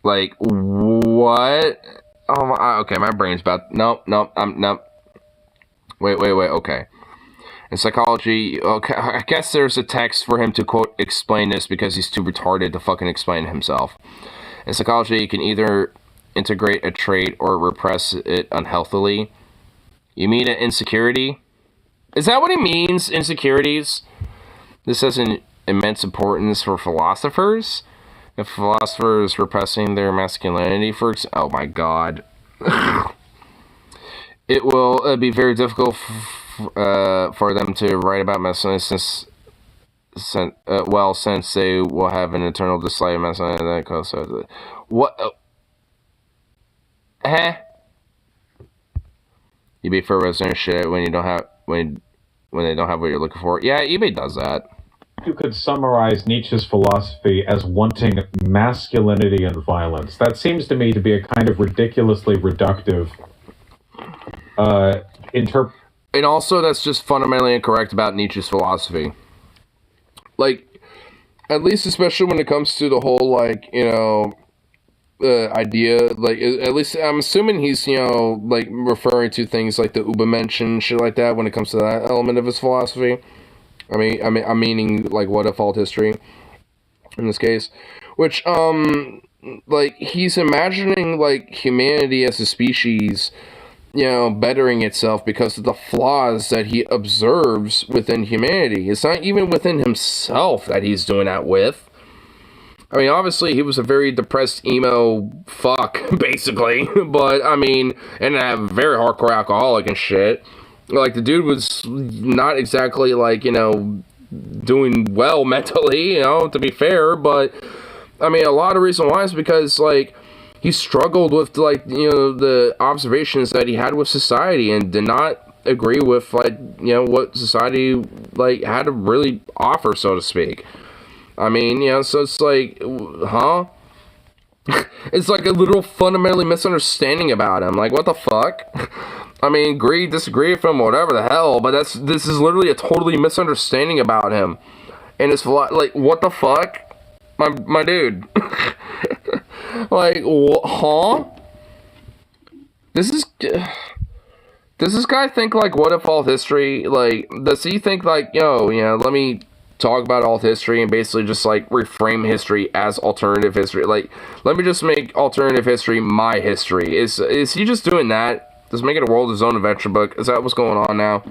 Like, what? Oh my, okay, my brain's about, nope. Wait, okay. In psychology, okay, I guess there's a text for him to, quote, explain this because he's too retarded to fucking explain it himself. In psychology, you can either integrate a trait or repress it unhealthily. You mean an insecurity? Is that what it means, insecurities? This has an immense importance for philosophers. If a philosopher is repressing their masculinity, oh my god. It will be very difficult for them to write about masculinity since they will have an internal dislike of masculinity that goes with it. What? eBay for resident shit when you don't have when they don't have what you're looking for. Yeah, eBay does that. You could summarize Nietzsche's philosophy as wanting masculinity and violence. That seems to me to be a kind of ridiculously reductive And also, that's just fundamentally incorrect about Nietzsche's philosophy. Like, at least especially when it comes to the whole, like, you know, idea, like, at least I'm assuming he's, you know, like, referring to things like the Übermensch and shit like that when it comes to that element of his philosophy. I'm meaning, like, what if alt history, in this case. Which, like, he's imagining, like, humanity as a species, you know, bettering itself because of the flaws that he observes within humanity. It's not even within himself that he's doing that with. I mean, obviously, he was a very depressed emo fuck, basically. But, I mean, and a very hardcore alcoholic and shit. Like, the dude was not exactly, like, you know, doing well mentally, you know, to be fair. But, I mean, a lot of reason why is because, like, he struggled with, like, you know, the observations that he had with society and did not agree with, like, you know, what society, like, had to really offer, so to speak. I mean, you know, so it's like, huh? It's like a literal fundamentally misunderstanding about him. Like, what the fuck? I mean, agree, disagree with him, whatever the hell, but this is literally a totally misunderstanding about him. And it's like, what the fuck? My dude. Like, huh? Does this guy think, like, what if alt history, like, does he think, like, yo, you know, let me talk about alt history and basically just, like, reframe history as alternative history? Like, let me just make alternative history my history. Is he just doing that? Just making a world his own adventure book? Is that what's going on now?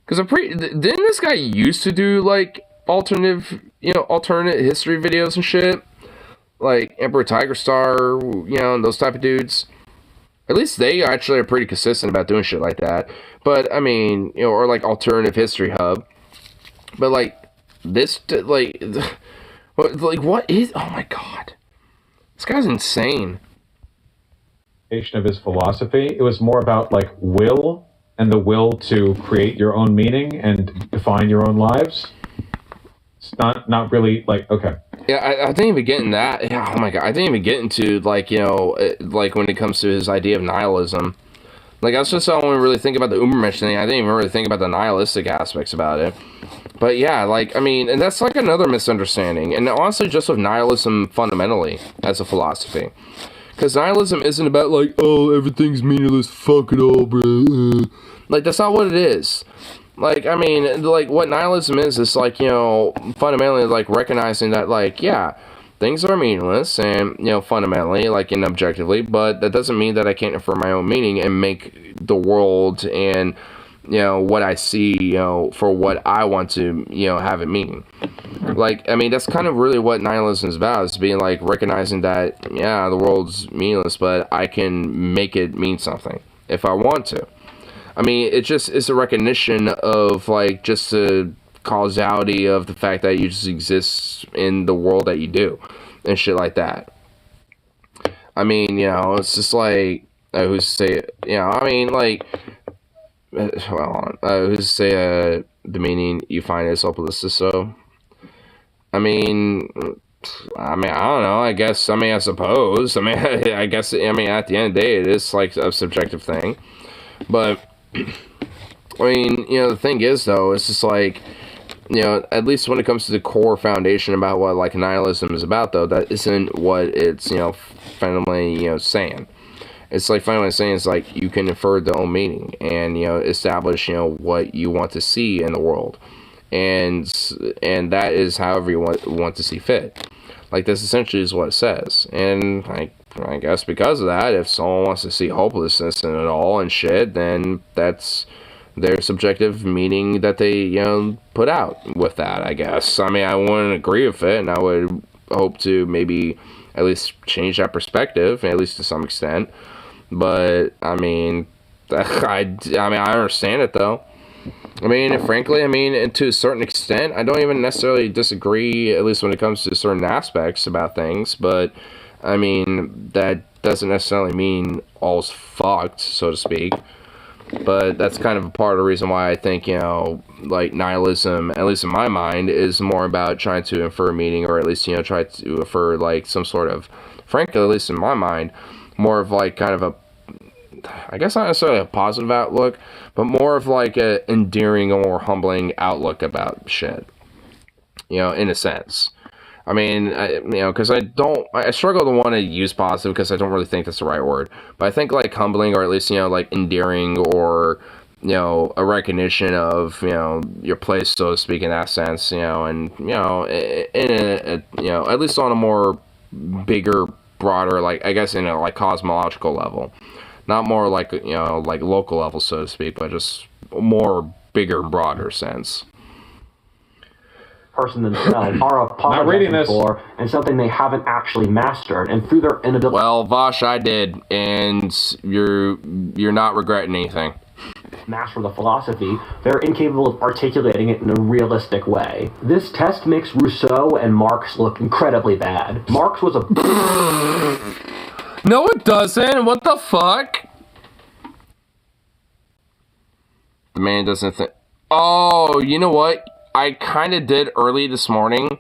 Because didn't this guy used to do, like, alternate history videos and shit? Like Emperor Tiger Star, you know, and those type of dudes. At least they actually are pretty consistent about doing shit like that. But, I mean, you know, or like Alternative History Hub. But, like, this, like, what is, oh my god. This guy's insane. Of his philosophy, it was more about, like, will and the will to create your own meaning and define your own lives. It's not really, like, okay. Yeah, I didn't even get in that. Yeah, oh my god, I didn't even get into, like, you know, like, when it comes to his idea of nihilism. Like, that's just how I don't really think about the Übermensch thing. I didn't even really think about the nihilistic aspects about it. But yeah, like, I mean, and that's, like, another misunderstanding. And honestly, just with nihilism fundamentally as a philosophy. Because nihilism isn't about, like, oh, everything's meaningless, fuck it all, bro. Like, that's not what it is. Like, I mean, like, what nihilism is, like, you know, fundamentally, like, recognizing that, like, yeah, things are meaningless, and, you know, fundamentally, like, and objectively, but that doesn't mean that I can't infer my own meaning and make the world and, you know, what I see, you know, for what I want to, you know, have it mean. Like, I mean, that's kind of really what nihilism is about, is being, like, recognizing that, yeah, the world's meaningless, but I can make it mean something if I want to. I mean, it just is a recognition of, like, just the causality of the fact that you just exist in the world that you do and shit like that. I mean, you know, it's just like, who's to say, you know, I mean, like, well, who's to say the meaning you find is hopeless, so, I mean, I don't know, I guess, I mean, I suppose, I mean, I guess, I mean, at the end of the day, it is, like, a subjective thing, but, I mean, you know, the thing is, though, it's just like, you know, at least when it comes to the core foundation about what, like, nihilism is about, though, that isn't what it's, you know, fundamentally, you know, saying. It's, like, fundamentally saying is, like, you can infer the own meaning and, you know, establish, you know, what you want to see in the world. And that is however you want to see fit. Like, this essentially is what it says. And, I guess because of that, if someone wants to see hopelessness in it all and shit, then that's their subjective meaning that they, you know, put out with that, I guess. I mean, I wouldn't agree with it, and I would hope to maybe at least change that perspective, at least to some extent. But, I mean, I understand it, though. I mean, frankly, I mean, and to a certain extent, I don't even necessarily disagree, at least when it comes to certain aspects about things, but, I mean, that doesn't necessarily mean all's fucked, so to speak. But that's kind of a part of the reason why I think, you know, like, nihilism, at least in my mind, is more about trying to infer meaning, or at least, you know, try to infer, like, some sort of, frankly, at least in my mind, more of, like, kind of a, I guess not necessarily a positive outlook, but more of like a endearing or humbling outlook about shit. You know, in a sense. I mean, because I struggle to want to use positive because I don't really think that's the right word. But I think like humbling or at least, like endearing or, a recognition of, your place, so to speak, in that sense, and, in at least on a more bigger, broader, like, I guess in a like cosmological level. Not more like, like local level, so to speak, but just more bigger, broader sense. Person themselves are apologizing for and something they haven't actually mastered, and through their inability. Well, Vosh, I did, and you're not regretting anything. Master the philosophy, they're incapable of articulating it in a realistic way. This test makes Rousseau and Marx look incredibly bad. Marx was a. No, it doesn't. What the fuck? The man doesn't think. Oh, you know what? I kind of did early this morning.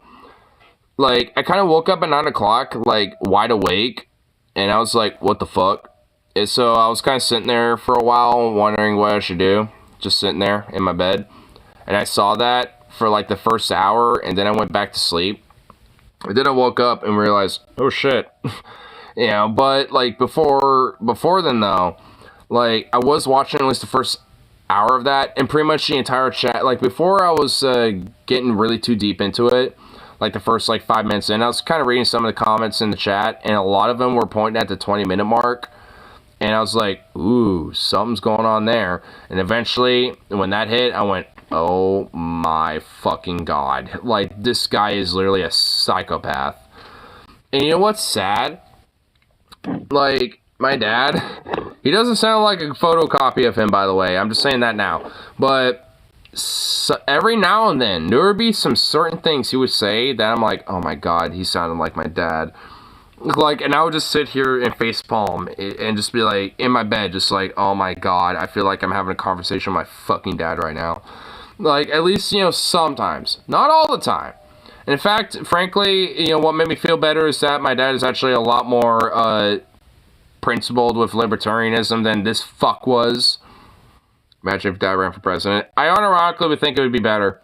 Like, I kind of woke up at 9 o'clock, like, wide awake. And I was like, what the fuck? And so I was kind of sitting there for a while, wondering what I should do. Just sitting there in my bed. And I saw that for, like, the first hour. And then I went back to sleep. And then I woke up and realized, oh, shit. But, like, before then, though, like, I was watching at least the first hour of that, and pretty much the entire chat, like, before I was getting really too deep into it, like the first like 5 minutes in, I was kind of reading some of the comments in the chat, and a lot of them were pointing at the 20-minute mark, and I was like, ooh, something's going on there. And eventually when that hit, I went, oh my fucking god, like, this guy is literally a psychopath. And you know what's sad? Like, my dad, he doesn't sound like a photocopy of him, by the way. I'm just saying that now. But every now and then, there would be some certain things he would say that I'm like, oh my god, he sounded like my dad. Like, and I would just sit here and facepalm and just be like, in my bed, just like, oh my god, I feel like I'm having a conversation with my fucking dad right now. Like, at least, sometimes. Not all the time. And in fact, frankly, what made me feel better is that my dad is actually a lot more, principled with libertarianism than this fuck was. Imagine if Dad ran for president. I unironically would think it would be better.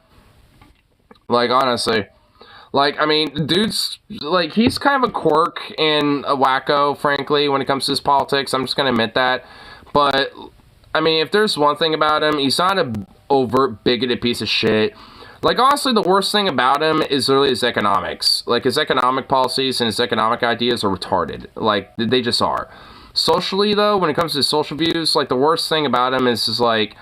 Like, honestly. Like, I mean, dude's, like, he's kind of a quirk and a wacko, frankly, when it comes to his politics. I'm just gonna admit that. But, I mean, if there's one thing about him, he's not an overt, bigoted piece of shit. Like, honestly, the worst thing about him is really his economics. Like, his economic policies and his economic ideas are retarded. Like, they just are. Socially, though, when it comes to his social views, like, the worst thing about him is like,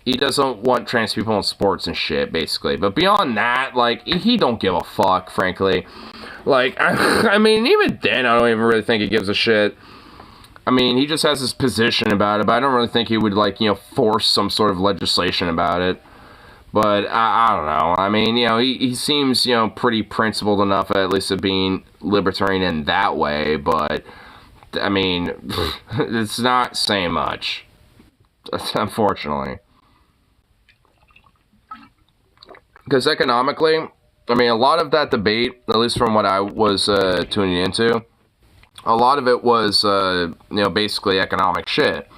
he doesn't want trans people in sports and shit, basically. But beyond that, like, he don't give a fuck, frankly. Like, I mean, even then, I don't even really think he gives a shit. I mean, he just has his position about it, but I don't really think he would, like, force some sort of legislation about it. But, I don't know. I mean, he seems, pretty principled enough, at least, of being libertarian in that way. But, I mean, it's not saying much. Unfortunately. Because economically, I mean, a lot of that debate, at least from what I was tuning into, a lot of it was, basically economic shit.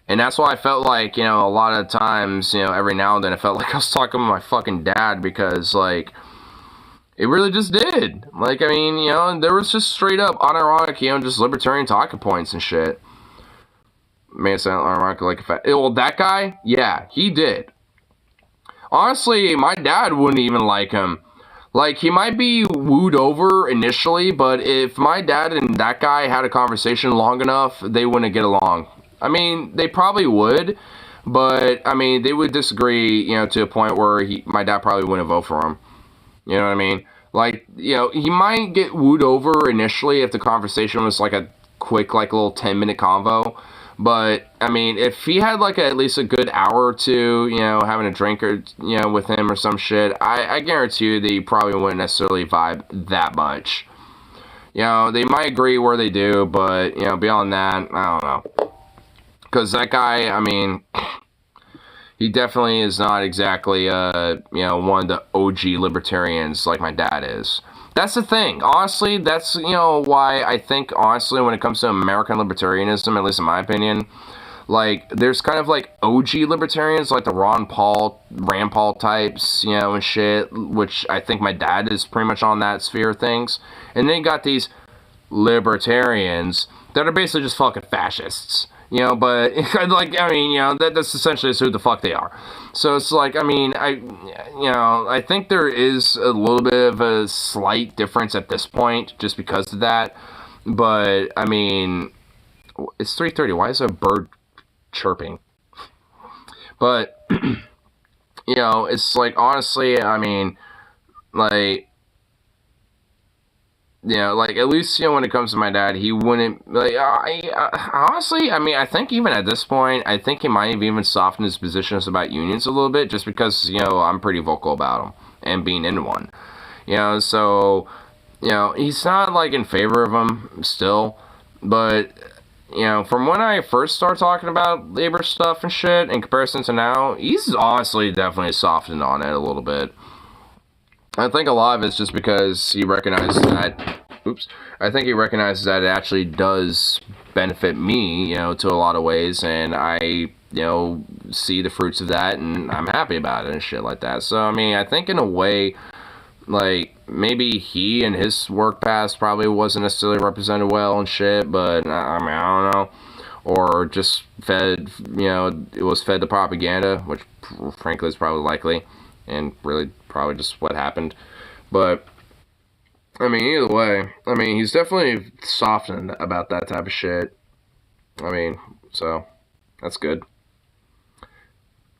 And that's why I felt like, a lot of times, every now and then, I felt like I was talking with my fucking dad, because, like, it really just did. Like, I mean, there was just straight up unironic, just libertarian talking points and shit. May it sound ironic, like, well, that guy, yeah, he did. Honestly, my dad wouldn't even like him. Like, he might be wooed over initially, but if my dad and that guy had a conversation long enough, they wouldn't get along. I mean, they probably would, but, I mean, they would disagree, to a point where my dad probably wouldn't vote for him. You know what I mean? Like, he might get wooed over initially if the conversation was, like, a quick, like, little 10-minute convo. But, I mean, if he had, like, at least a good hour or two, having a drink or, with him or some shit, I guarantee you that he probably wouldn't necessarily vibe that much. They might agree where they do, but, beyond that, I don't know. Because that guy, I mean, he definitely is not exactly, one of the OG libertarians like my dad is. That's the thing. Honestly, that's, why I think, honestly, when it comes to American libertarianism, at least in my opinion, like, there's kind of, like, OG libertarians, like the Rand Paul types, you know, and shit, which I think my dad is pretty much on that sphere of things. And then you got these libertarians that are basically just fucking fascists, you know, but, like, I mean, you know, that's essentially who the fuck they are. So it's like, I mean, I think there is a little bit of a slight difference at this point, just because of that, but, I mean, it's 3:30, why is a bird chirping? But, you know, it's like, honestly, I mean, like, you know, like, at least, you know, when it comes to my dad, he wouldn't, like, honestly, I mean, I think even at this point, I think he might have even softened his positions about unions a little bit, just because, you know, I'm pretty vocal about them, and being in one, you know, so, you know, he's not, like, in favor of them, still, but, you know, from when I first started talking about labor stuff and shit, in comparison to now, he's honestly definitely softened on it a little bit. I think a lot of it's just because he recognizes that, I think he recognizes that it actually does benefit me, you know, to a lot of ways, and I, you know, see the fruits of that, and I'm happy about it and shit like that. So, I mean, I think in a way, like, maybe he and his work past probably wasn't necessarily represented well and shit, but, I mean, I don't know. Or just fed, you know, it was fed the propaganda, which, frankly, is probably likely, and really probably just what happened. But, I mean, either way, I mean, he's definitely softened about that type of shit. I mean, so, that's good.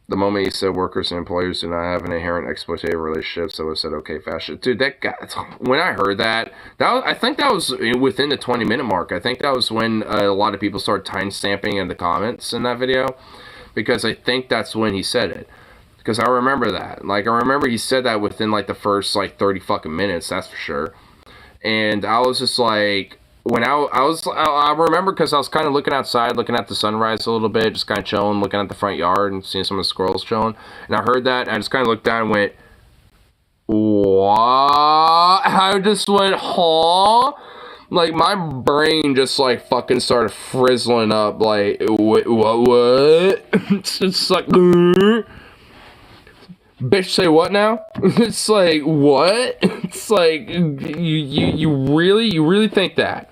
The moment he said workers and employers do not have an inherent exploitative relationship, so it said, okay, fascist. Dude, that guy, when I heard that was, I think that was within the 20-minute mark. I think that was when a lot of people started timestamping in the comments in that video, because I think that's when he said it. Because I remember that. Like, I remember he said that within, like, the first, like, 30 fucking minutes, that's for sure. And I was just like, when I remember, because I was kind of looking outside, looking at the sunrise a little bit, just kind of chilling, looking at the front yard and seeing some of the squirrels chilling. And I heard that, and I just kind of looked down and went, what? I just went, huh? Like, my brain just, like, fucking started frizzling up, like, what? It's like, bitch, say what now? It's like, what? It's like, you really think that?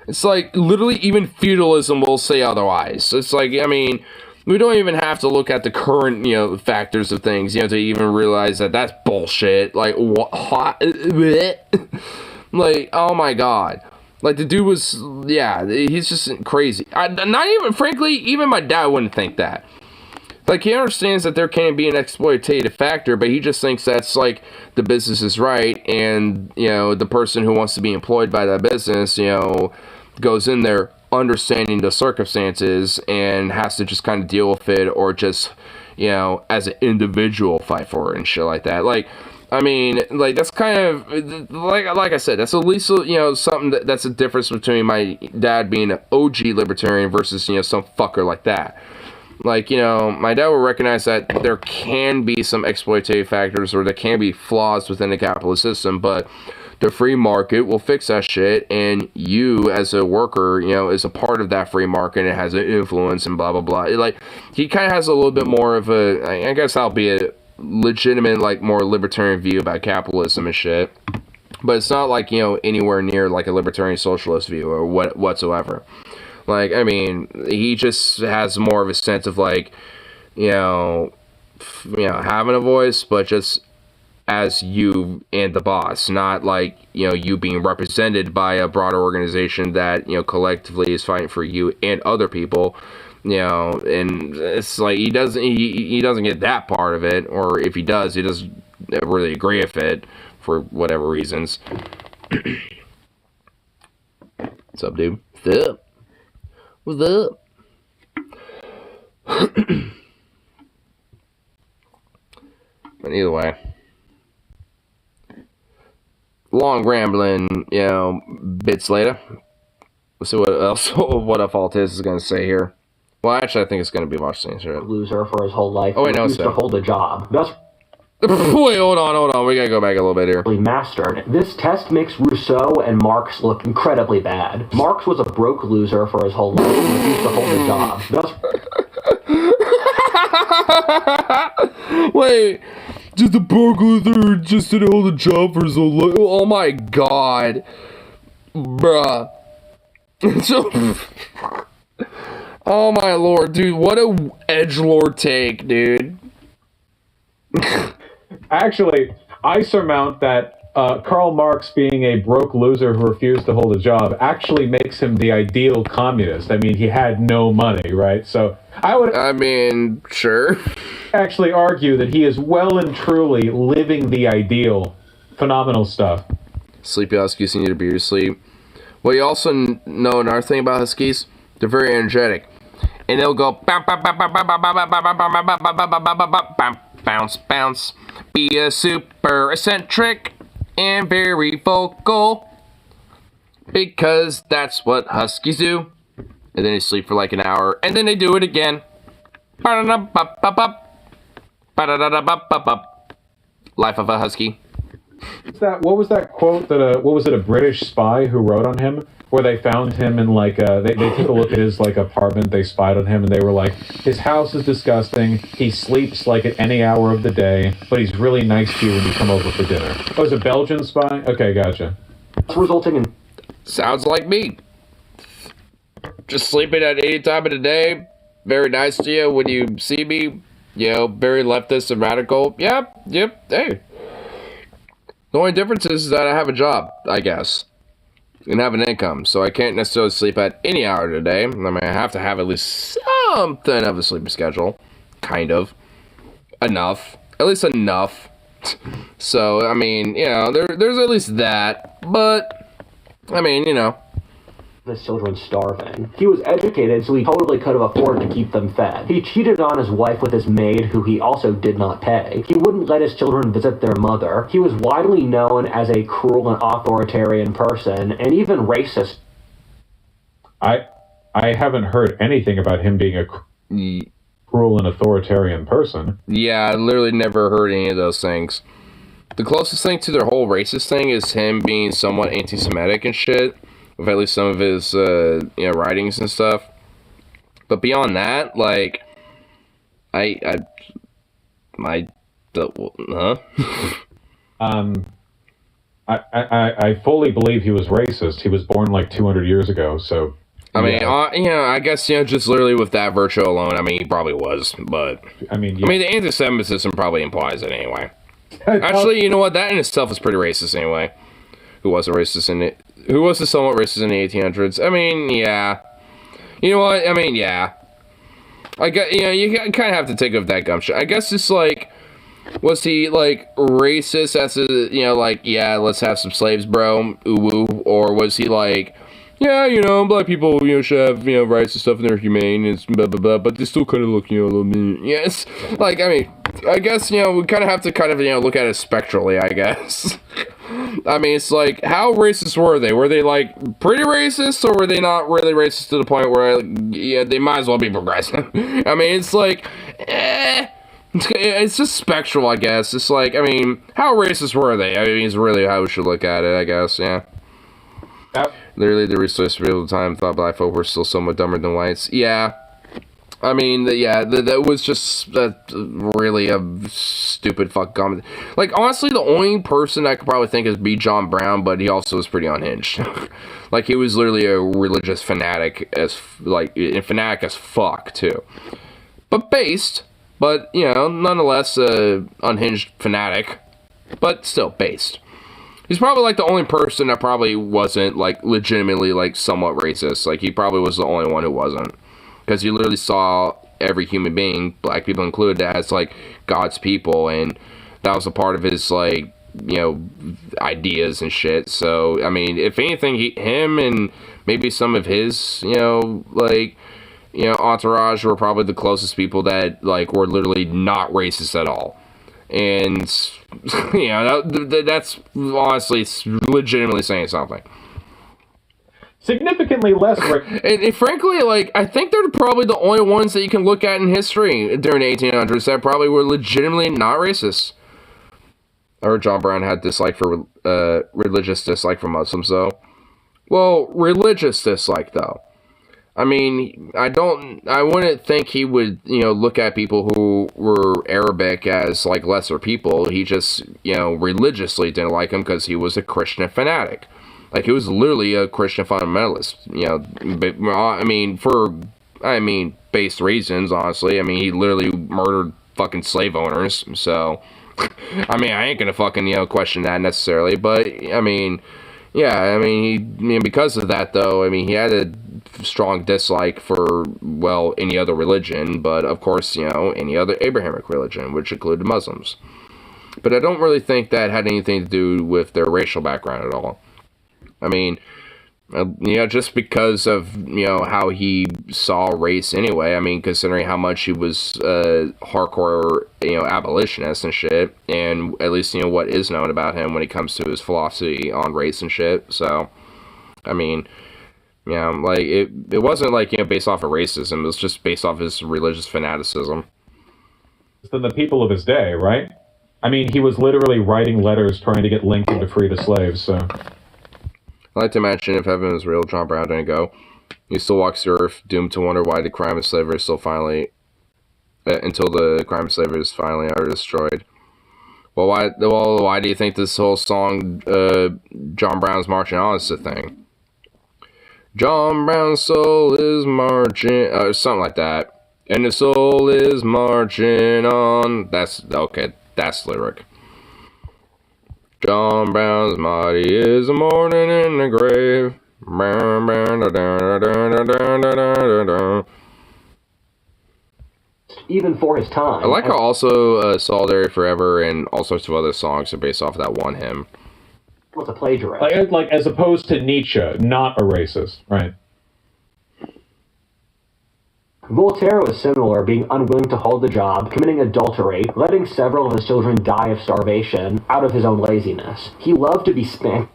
It's like, literally, even feudalism will say otherwise. It's like, I mean, we don't even have to look at the current, you know, factors of things, you know, to even realize that that's bullshit. Like, what? Like, oh my god. Like, the dude was, yeah, he's just crazy. Not even, frankly, even my dad wouldn't think that. Like, he understands that there can be an exploitative factor, but he just thinks that's, like, the business is right, and, you know, the person who wants to be employed by that business, you know, goes in there understanding the circumstances and has to just kind of deal with it, or just, you know, as an individual fight for it and shit like that. Like, I mean, like, that's kind of, like I said, that's at least, you know, something that's a difference between my dad being an OG libertarian versus, you know, some fucker like that. Like, you know, my dad will recognize that there can be some exploitative factors, or there can be flaws within the capitalist system, but the free market will fix that shit, and you, as a worker, you know, is a part of that free market, and it has an influence, and blah, blah, blah. Like, he kind of has a little bit more of a, I guess that'll be a legitimate, like, more libertarian view about capitalism and shit, but it's not, like, you know, anywhere near, like, a libertarian socialist view, or whatsoever. Like, I mean, he just has more of a sense of, like, you know, having a voice, but just as you and the boss, not like, you know, you being represented by a broader organization that, you know, collectively is fighting for you and other people, you know, and it's like, he doesn't get that part of it, or if he does, he doesn't really agree with it for whatever reasons. What's up, dude? What's up? What's up? But either way, long rambling, you know, bits later. Let's see what else, what a fault is going to say here. Well, actually, I think it's going to be much things here. Loser for his whole life. Oh, wait, no, he used to hold a job. Wait, hold on. We gotta go back a little bit here. Mastered. This test makes Rousseau and Marx look incredibly bad. Marx was a broke loser for his whole life and refused to hold a job. Thus, Wait, just a broke loser just didn't hold a job for his whole life? Oh my god. Bruh. Oh my lord, dude, what a edgelord take, dude. Actually, I surmount that Karl Marx being a broke loser who refused to hold a job actually makes him the ideal communist. I mean, he had no money, right? So I mean, sure. Actually argue that he is well and truly living the ideal. Phenomenal stuff. Sleepy Huskies need to be your sleep. Well, you also know another thing about Huskies? They're very energetic. And they'll go bounce, bounce, be a super eccentric and very vocal, because that's what Huskies do. And then they sleep for like an hour, and then they do it again. Life of a Husky. What was that quote that what was it, a British spy who wrote on him, where they found him in like they took a look at his like apartment, they spied on him, and they were like, his house is disgusting, he sleeps like at any hour of the day, but he's really nice to you when you come over for dinner. Oh, it's a Belgian spy? Okay, gotcha. Resulting in... Sounds like me. Just sleeping at any time of the day, very nice to you when you see me, you know, very leftist and radical. Yep, hey. The only difference is that I have a job, I guess, and have an income, so I can't necessarily sleep at any hour of the day. I mean, I have to have at least something of a sleeping schedule, kind of, enough, at least enough. So, I mean, you know, there's at least that, but, I mean, you know. His children starving. He was educated, so he totally could have afforded to keep them fed. He cheated on his wife with his maid, who he also did not pay. He wouldn't let his children visit their mother. He was widely known as a cruel and authoritarian person, and even racist. I haven't heard anything about him being a cruel and authoritarian person. Yeah, I literally never heard any of those things. The closest thing to their whole racist thing is him being somewhat anti-Semitic and shit, with at least some of his, you know, writings and stuff. But beyond that, like, I fully believe he was racist. He was born like 200 years ago, so... I mean, you know, I guess, you know, just literally with that virtue alone, I mean, he probably was, but... I mean, the anti-Semitism probably implies it anyway. Actually, you know what? That in itself is pretty racist anyway. Who wasn't racist in it? Who was somewhat racist in the 1800s? I mean, yeah. You know what? I mean, yeah. I guess, you know, you kind of have to take off that gum shit. I guess it's like, was he, like, racist as a, you know, like, yeah, let's have some slaves, bro, ooh-woo, or was he like, yeah, you know, black people, you know, should have, you know, rights and stuff, and they're humane, and blah, blah, blah, but they still kind of look, you know, a little bit, yes, like, I mean, I guess, you know, we kind of have to kind of, you know, look at it spectrally, I guess. I mean, it's like, how racist were they? Were they, like, pretty racist, or were they not really racist to the point where, yeah, they might as well be progressive? I mean, it's like, it's just spectral, I guess. It's like, I mean, how racist were they? I mean, it's really how we should look at it, I guess, yeah. Yep. Literally, the resource of the time thought black folk were still somewhat dumber than whites. Yeah. I mean, that was just really a stupid fuck comment. Like, honestly, the only person I could probably think is B. John Brown, but he also was pretty unhinged. Like, he was literally a religious fanatic as fuck, too. But based, but, you know, nonetheless, unhinged fanatic, but still based. He's probably, like, the only person that probably wasn't, like, legitimately, like, somewhat racist. Like, he probably was the only one who wasn't. Because he literally saw every human being, black people included, as, like, God's people, and that was a part of his, like, you know, ideas and shit. So, I mean, if anything, him and maybe some of his, you know, like, you know, entourage were probably the closest people that, like, were literally not racist at all. And, you know, that's honestly legitimately saying something. Significantly less and frankly, like, I think they're probably the only ones that you can look at in history during the 1800s that probably were legitimately not racist. I heard John Brown had religious dislike for Muslims, though. Well, religious dislike, though. I mean, I wouldn't think he would, look at people who were Arabic as, like, lesser people. He just, religiously didn't like him because he was a Christian fanatic. Like, he was literally a Christian fundamentalist, based reasons, honestly. I mean, he literally murdered fucking slave owners, so, I ain't gonna fucking, question that necessarily, but, because of that, though, he had a strong dislike for, well, any other religion, but, of course, any other Abrahamic religion, which included Muslims. But I don't really think that had anything to do with their racial background at all. Just because of, how he saw race anyway, considering how much he was hardcore, abolitionist and shit, and at least, what is known about him when it comes to his philosophy on race and shit, so, it wasn't, based off of racism, it was just based off his religious fanaticism. Than the people of his day, right? He was literally writing letters trying to get Lincoln to free the slaves, so... I like to imagine if heaven is real, John Brown didn't go. He still walks the earth, doomed to wonder why the crime of slavery is still finally... until the crime of slavery is finally ever destroyed. Well, why do you think this whole song, John Brown's Marching On, is the thing? John Brown's soul is marching... something like that. And the soul is marching on... That's the lyric. John Brown's mighty is the morning in the grave. Even for his time. I like how also Solidarity Forever and all sorts of other songs are based off of that one hymn. Was a plagiarist. Like as opposed to Nietzsche, not a racist, right? Voltaire was similar, being unwilling to hold the job, committing adultery, letting several of his children die of starvation out of his own laziness. He loved to be spanked.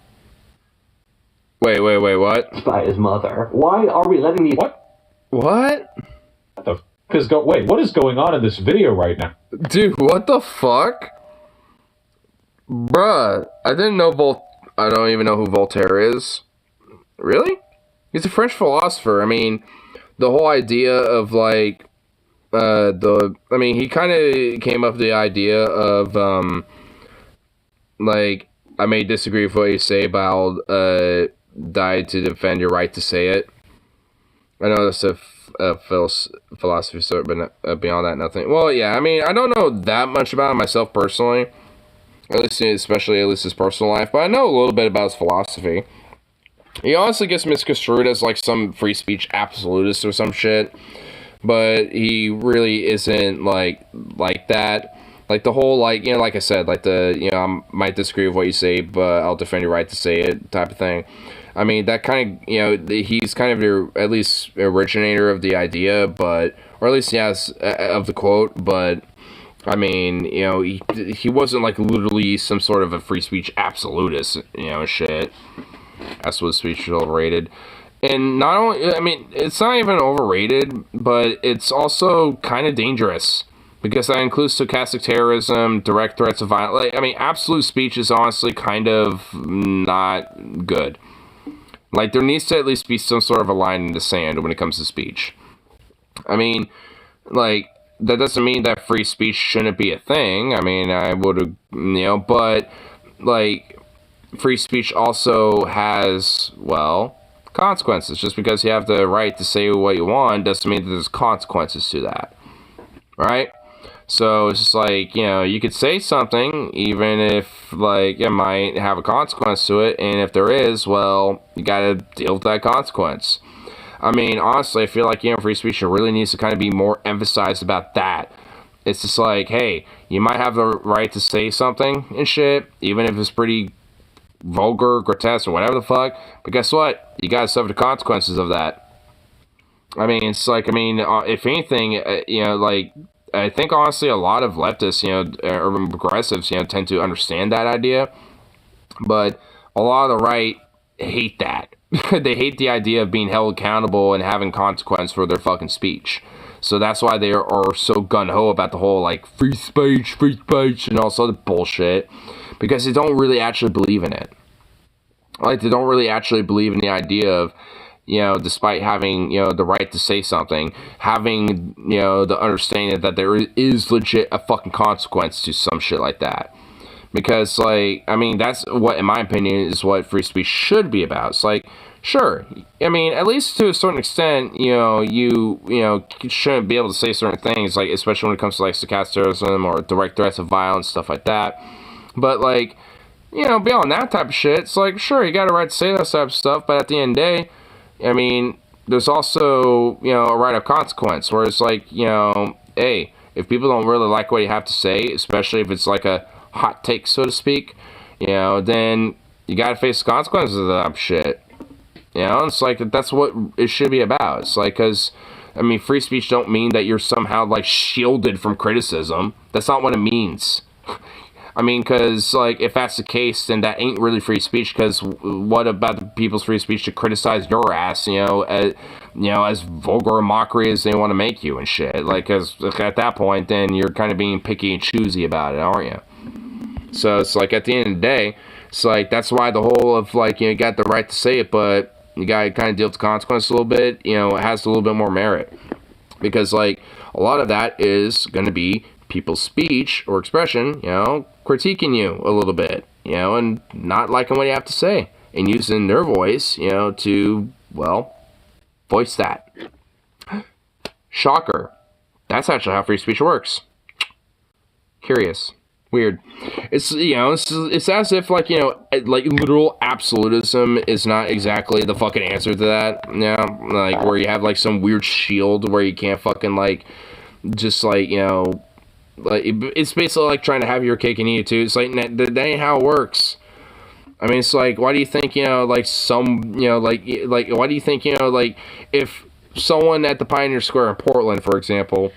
Wait, what? By his mother. Why are we letting these... What? Wait, what is going on in this video right now? Dude, what the fuck? Bruh, I didn't know I don't even know who Voltaire is. Really? He's a French philosopher. The whole idea of, he kind of came up with the idea of, I may disagree with what you say, but I'll, die to defend your right to say it. I know that's a philosophy sort, but beyond that, nothing. Well, yeah, I don't know that much about him myself personally, especially at least his personal life, but I know a little bit about his philosophy. He honestly gets misconstrued as, some free speech absolutist or some shit. But he really isn't, like that. The whole, like I said, I might disagree with what you say, but I'll defend your right to say it type of thing. That kind of, he's kind of the, at least, originator of the idea, but, or at least, yes, of the quote, but, he wasn't, literally some sort of a free speech absolutist, shit. That's what speech is overrated. And not only, it's not even overrated, but it's also kind of dangerous. Because that includes stochastic terrorism, direct threats of violence. Absolute speech is honestly kind of not good. There needs to at least be some sort of a line in the sand when it comes to speech. That doesn't mean that free speech shouldn't be a thing. I would, but, free speech also has, well, consequences. Just because you have the right to say what you want doesn't mean that there's consequences to that. Right? So it's just you could say something even if, it might have a consequence to it, and if there is, well, you gotta deal with that consequence. Honestly, I feel like, free speech really needs to kind of be more emphasized about that. It's just hey, you might have the right to say something and shit, even if it's pretty vulgar, grotesque, or whatever the fuck, but guess what? You gotta suffer the consequences of that. It's if anything, I think honestly a lot of leftists, or progressives, tend to understand that idea, but a lot of the right hate that. They hate the idea of being held accountable and having consequence for their fucking speech. So that's why they are so gung-ho about the whole, free speech, and all sort of bullshit. because they don't really actually believe in it. Like, they don't really actually believe in the idea of, despite having, the right to say something, having, the understanding that there is legit a fucking consequence to some shit like that. Because, like, I mean, that's what, in my opinion, is what free speech should be about. It's like, sure, I mean, at least to a certain extent, you shouldn't be able to say certain things, like, especially when it comes to, like, stochastic terrorism or direct threats of violence, stuff like that. But, like, beyond that type of shit, it's like, sure, you got a right to say that type of stuff, but at the end of the day, I mean, there's also, a right of consequence, where it's like, hey, if people don't really like what you have to say, especially if it's like a hot take, so to speak, then you gotta face the consequences of that shit. It's like, that's what it should be about. It's like, because, I mean, free speech don't mean that you're somehow, like, shielded from criticism. That's not what it means. I mean, because, like, if that's the case, then that ain't really free speech, because what about the people's free speech to criticize your ass, as vulgar a mockery as they want to make you and shit? Like, because at that point, then you're kind of being picky and choosy about it, aren't you? So it's like, at the end of the day, it's like, that's why the whole of, like, you got the right to say it, but you got to kind of deal with the consequence a little bit, it has a little bit more merit. Because, like, a lot of that is going to be people's speech or expression, critiquing you a little bit, and not liking what you have to say, and using their voice, to, well, voice that. Shocker. That's actually how free speech works. Curious. Weird. It's, it's as if, like, like, literal absolutism is not exactly the fucking answer to that, like, where you have, like, some weird shield where you can't fucking, like, just, like, like, it's basically like trying to have your cake and eat it too. It's like, that ain't how it works. I mean, it's like, why do you think, like, some, like, why do you think, like, if someone at the Pioneer Square in Portland, for example,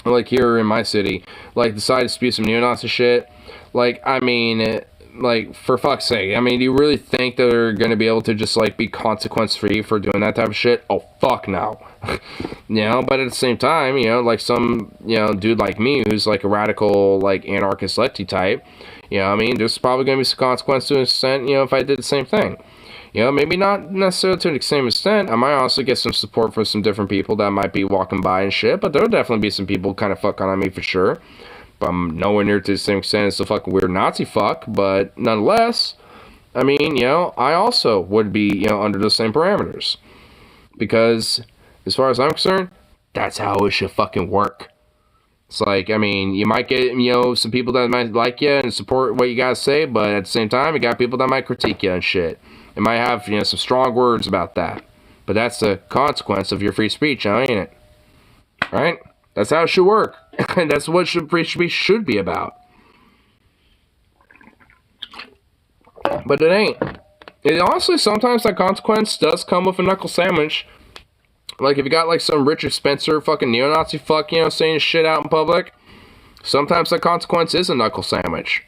like, here in my city, like, decided to spew some neo-Nazi shit, like, I mean, like, for fuck's sake, I mean, do you really think that they're gonna be able to just, like, be consequence-free for doing that type of shit? Oh, fuck no. But at the same time, like, some, dude like me, who's, like, a radical, like, anarchist lefty type, I mean, there's probably gonna be some consequence to an extent, if I did the same thing. Maybe not necessarily to the same extent. I might also get some support from some different people that might be walking by and shit, but there'll definitely be some people kind of fucking on me for sure. But I'm nowhere near to the same extent as the fucking weird Nazi fuck, but nonetheless, I mean, I also would be, under the same parameters. Because, as far as I'm concerned, that's how it should fucking work. It's like, I mean, you might get, some people that might like you and support what you gotta say, but at the same time, you got people that might critique you and shit. It might have, some strong words about that. But that's the consequence of your free speech, ain't it? Right? That's how it should work. And that's what free speech should be about. But it ain't. And honestly, sometimes that consequence does come with a knuckle sandwich. Like, if you got, like, some Richard Spencer fucking neo-Nazi fuck, saying shit out in public, sometimes that consequence is a knuckle sandwich.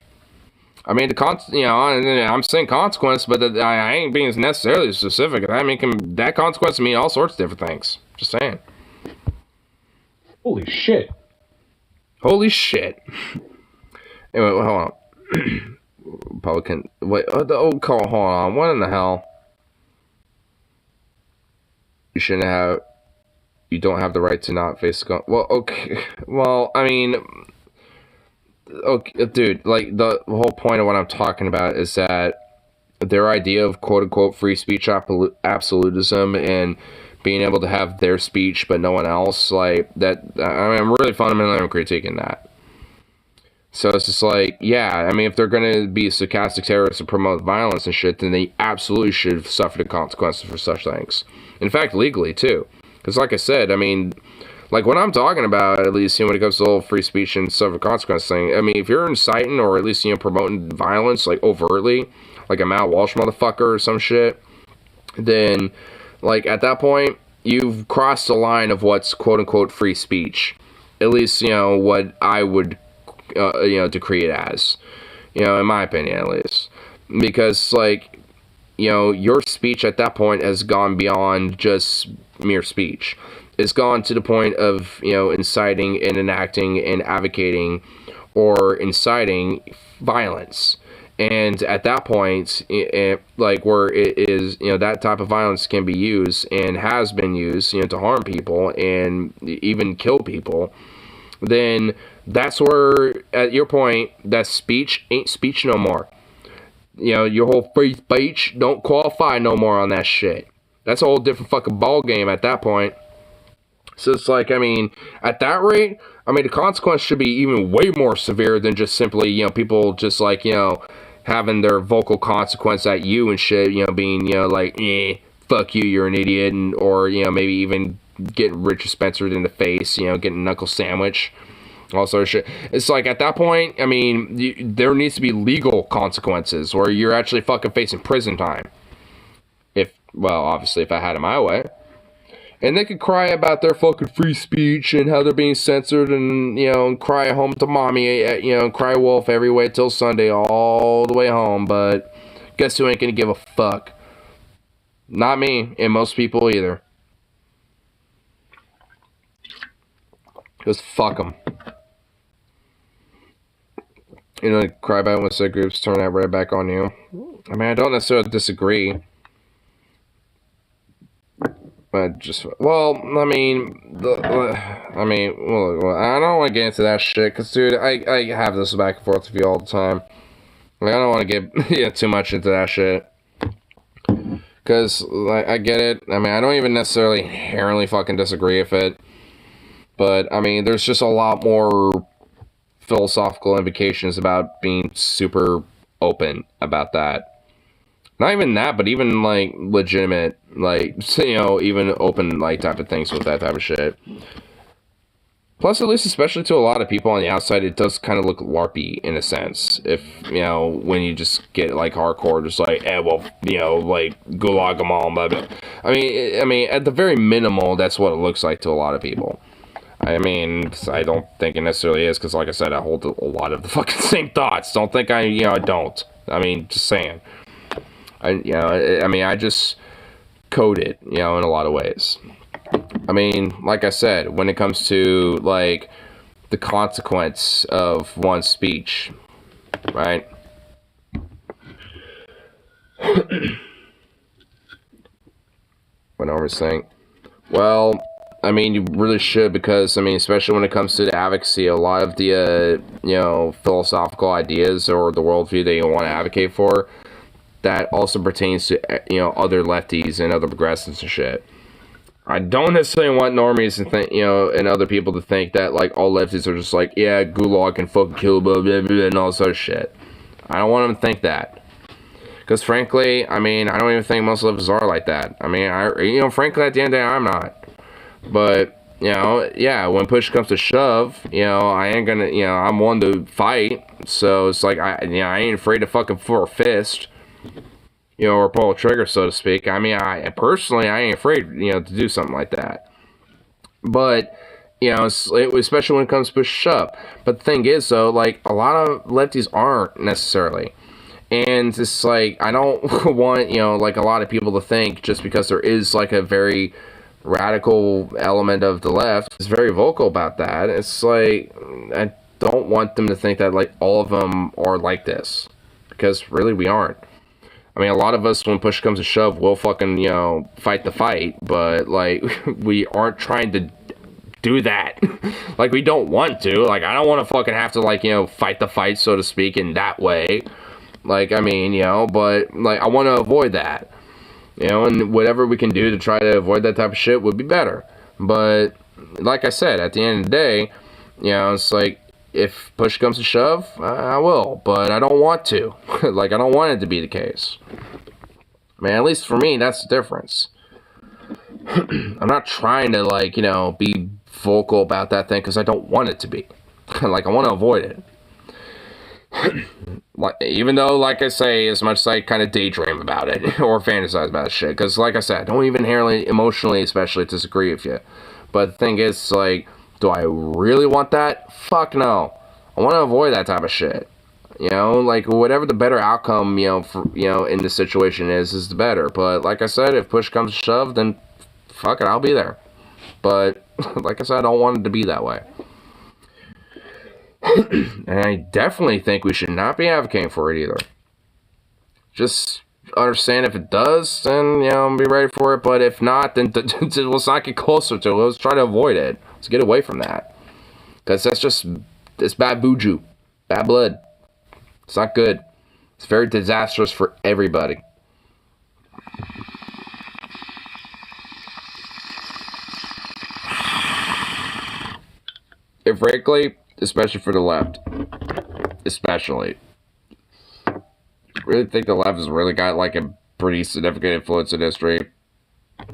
I mean, I'm saying consequence, but I ain't being necessarily specific. I mean, that consequence can mean all sorts of different things. Just saying. Holy shit. Holy shit. Anyway, hold on. Republican. Wait, hold on. What in the hell? You don't have the right to not face gun. Well, okay. Well, I mean, okay, dude, like, the whole point of what I'm talking about is that their idea of quote-unquote free speech absolutism and being able to have their speech but no one else, like, that, I mean, I'm really fundamentally critiquing that. So it's just like, yeah, I mean, if they're going to be sarcastic terrorists and promote violence and shit, then they absolutely should suffer the consequences for such things. In fact, legally, too. Because, like I said, I mean, like, what I'm talking about, at least, when it comes to the whole free speech and suffer consequence thing, I mean, if you're inciting or at least, promoting violence, like, overtly, like a Matt Walsh motherfucker or some shit, then, like, at that point, you've crossed the line of what's quote-unquote free speech. At least, what I would, decree it as. In my opinion, at least. Because, like, your speech at that point has gone beyond just mere speech. It's gone to the point of, inciting and enacting and advocating or inciting violence. And at that point, like where it is, that type of violence can be used and has been used, to harm people and even kill people, then that's where, at your point, that speech ain't speech no more. Your whole free speech don't qualify no more on that shit. That's a whole different fucking ball game at that point. So it's like, at that rate, the consequence should be even way more severe than just simply, people just like, having their vocal consequence at you and shit, being, like, fuck you, you're an idiot, and or, maybe even getting Richard Spencer in the face, getting a knuckle sandwich, all sort of shit. It's like, at that point, there needs to be legal consequences, or you're actually fucking facing prison time. Obviously, if I had it my way. And they could cry about their fucking free speech and how they're being censored and, and cry home to mommy, and cry wolf every way till Sunday all the way home. But guess who ain't gonna give a fuck? Not me, and most people either. Just fuck them. Cry about it when said groups turn that right back on you. I don't necessarily disagree. But just, I don't want to get into that shit, because, dude, I have this back and forth with you all the time. I don't want to get too much into that shit. Because, I get it. I don't even necessarily inherently fucking disagree with it. But, there's just a lot more philosophical implications about being super open about that. Not even that, but even, like, legitimate, like, even open, like, type of things with that type of shit. Plus, at least, especially to a lot of people on the outside, it does kind of look LARPy, in a sense. If, when you just get, like, hardcore, just like, like, gulag them all, blah, blah. At the very minimal, that's what it looks like to a lot of people. I don't think it necessarily is, because, like I said, I hold a lot of the fucking same thoughts. Don't think I don't. Just saying. I just code it, in a lot of ways. Like I said, when it comes to, like, the consequence of one's speech, right? Went over saying, well, you really should, because, especially when it comes to the advocacy, a lot of the, philosophical ideas or the worldview that you want to advocate for, that also pertains to, other lefties and other progressives and shit. I don't necessarily want normies to think, and other people to think that, like, all lefties are just like, yeah, gulag and fucking kill, blah, blah, blah, and all sort of shit. I don't want them to think that. Because, frankly, I don't even think most leftists are like that. Frankly, at the end of the day, I'm not. But, yeah, when push comes to shove, I ain't gonna, I'm one to fight. So, it's like, I ain't afraid to fucking throw a fist. Or pull a trigger, so to speak. I personally, I ain't afraid, to do something like that. But, especially when it comes to push shove. But the thing is, though, like, a lot of lefties aren't necessarily. And it's like, I don't want, like, a lot of people to think, just because there is, like, a very radical element of the left is very vocal about that. It's like, I don't want them to think that, like, all of them are like this. Because, really, we aren't. A lot of us, when push comes to shove, will fucking, fight the fight, but, like, we aren't trying to do that. Like, we don't want to. Like, I don't want to fucking have to, like, fight the fight, so to speak, in that way. Like, but, like, I want to avoid that. And whatever we can do to try to avoid that type of shit would be better. But, like I said, at the end of the day, it's like, if push comes to shove, I will, but I don't want to. Like, I don't want it to be the case. At least for me, that's the difference. I'm not trying to, like, be vocal about that thing because I don't want it to be. Like, I want to avoid it. Like, even though, like I say, as much as I kind of daydream about it or fantasize about shit, because, like I said, I don't even inherently, emotionally, especially disagree with you. But the thing is, like, do I really want that? Fuck no. I want to avoid that type of shit. Like, whatever the better outcome, for, in the situation is the better. But, like I said, if push comes to shove, then fuck it, I'll be there. But, like I said, I don't want it to be that way. And I definitely think we should not be advocating for it either. Just understand if it does, then, you know, be ready for it. But if not, then let's not get closer to it. Let's try to avoid it. Let's get away from that. Because it's bad buju. Bad blood. It's not good. It's very disastrous for everybody. And frankly, especially for the left. Especially. I really think the left has really got like a pretty significant influence in history.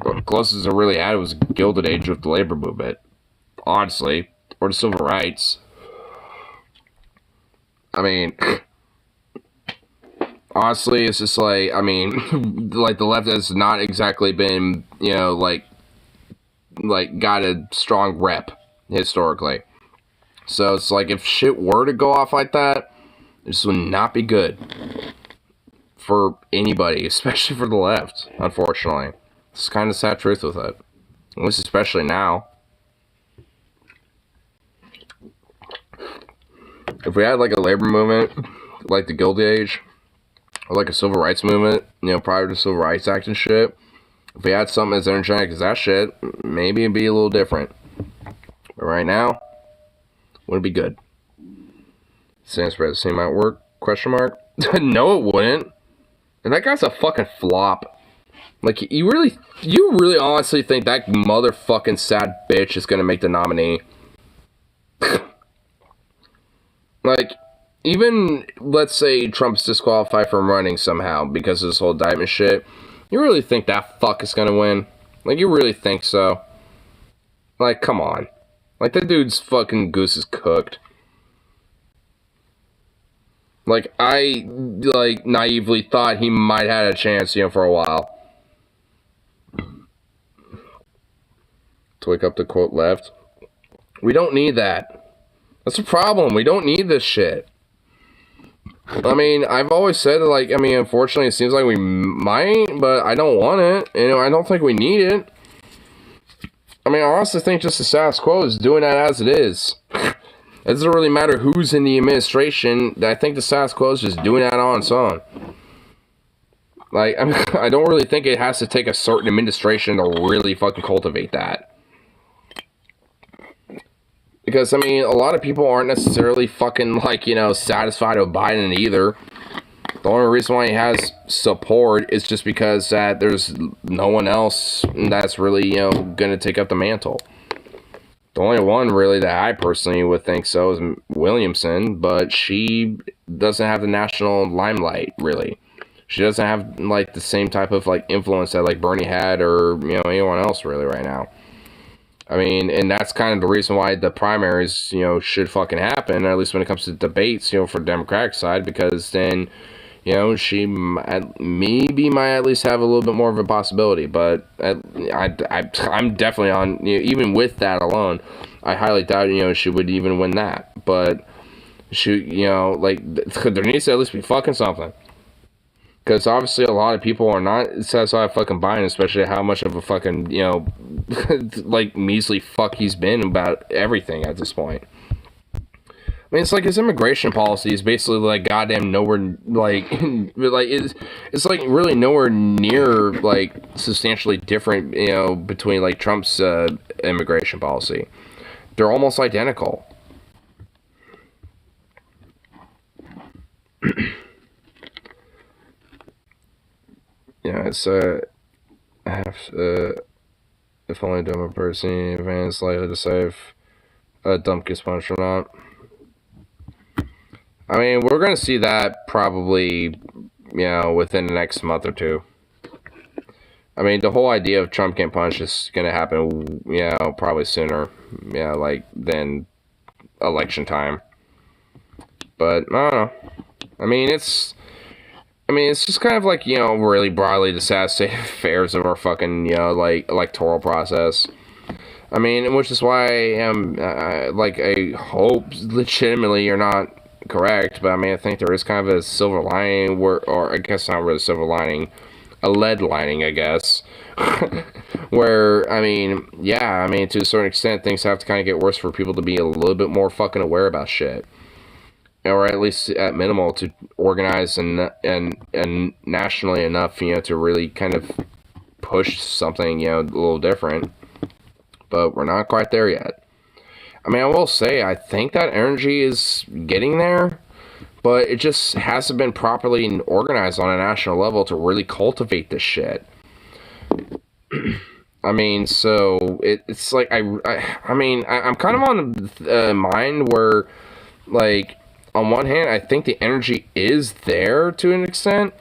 The closest it really had was Gilded Age of the labor movement. Honestly. Or the civil rights. I mean, honestly, it's just like, I mean, like the left has not exactly been, you know, like got a strong rep historically. So it's like if shit were to go off like that, this would not be good for anybody, especially for the left, unfortunately. It's kind of sad truth with it. At least especially now. If we had like a labor movement, like the Gilded Age, or like a civil rights movement, you know, prior to the Civil Rights Act and shit, if we had something as energetic as that shit, maybe it'd be a little different. But right now, wouldn't be good. Sans spread the same amount of work? Question mark? No, it wouldn't. And that guy's a fucking flop. Like, you really honestly think that motherfucking sad bitch is gonna make the nominee? Like, even, let's say Trump's disqualified from running somehow because of this whole indictment shit, you really think that fuck is gonna win? Like, you really think so? Like, come on. Like, that dude's fucking goose is cooked. Like, I, like, naively thought he might have had a chance, you know, for a while. To wake up the quote left. We don't need that. That's the problem. We don't need this shit. I mean, I've always said, like, I mean, unfortunately, it seems like we might, but I don't want it. You know, I don't think we need it. I mean, I honestly think just the status quo is doing that as it is. It doesn't really matter who's in the administration. I think the status quo is just doing that on its own. Like, I mean, I don't really think it has to take a certain administration to really fucking cultivate that. Because, I mean, a lot of people aren't necessarily fucking, like, you know, satisfied with Biden either. The only reason why he has support is just because that there's no one else that's really, you know, going to take up the mantle. The only one, really, that I personally would think so is Williamson, but she doesn't have the national limelight, really. She doesn't have, like, the same type of, like, influence that, like, Bernie had or, you know, anyone else, really, right now. I mean, and that's kind of the reason why the primaries, you know, should fucking happen, at least when it comes to debates, you know, for the Democratic side, because then, you know, she maybe might at least have a little bit more of a possibility, but I'm definitely on, you know, even with that alone, I highly doubt, you know, she would even win that, but she, you know, like, there needs to at least be fucking something. Because obviously a lot of people are not satisfied with fucking Biden, especially how much of a fucking, you know, like, measly fuck he's been about everything at this point. I mean, it's like his immigration policy is basically, like, goddamn nowhere, like, like, it's like, really nowhere near, like, substantially different, you know, between, like, Trump's immigration policy. They're almost identical. Yeah, it's, if only dumb person in advance likely to say if a dump gets punished or not. I mean, we're going to see that probably, you know, within the next month or two. I mean, the whole idea of Trump getting punished is going to happen, you know, probably sooner, you know, like, than election time. But, I don't know. I mean, it's just kind of like, you know, really broadly the sad state of affairs of our fucking, you know, like, electoral process. I mean, which is why I am, like, I hope legitimately you're not correct, but I mean, I think there is kind of a silver lining, or I guess not really a silver lining, a lead lining, I guess, where, I mean, yeah, I mean, to a certain extent, things have to kind of get worse for people to be a little bit more fucking aware about shit. or at least at minimal to organize and nationally enough, to really kind of push something, a little different. But we're not quite there yet. I mean, I will say, I think that energy is getting there, but it just hasn't been properly organized on a national level to really cultivate this shit. I mean, so it's like, I'm kind of on the mind where, like, on one hand, I think the energy is there to an extent.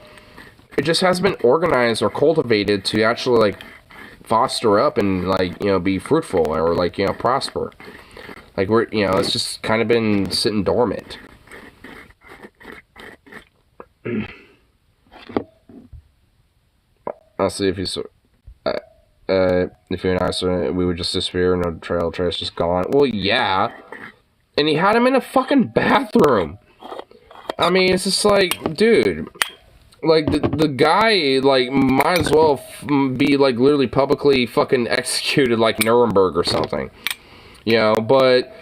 It just hasn't been organized or cultivated to actually, like, foster up and, like, be fruitful or, like, prosper. Like, it's just kind of been sitting dormant. I'll see if he's... if you're nice, we would just disappear, no trail's just gone. Well, yeah. And he had him in a fucking bathroom. I mean, it's just like, dude... Like, the guy, like, might as well be, like, literally publicly fucking executed like Nuremberg or something. But,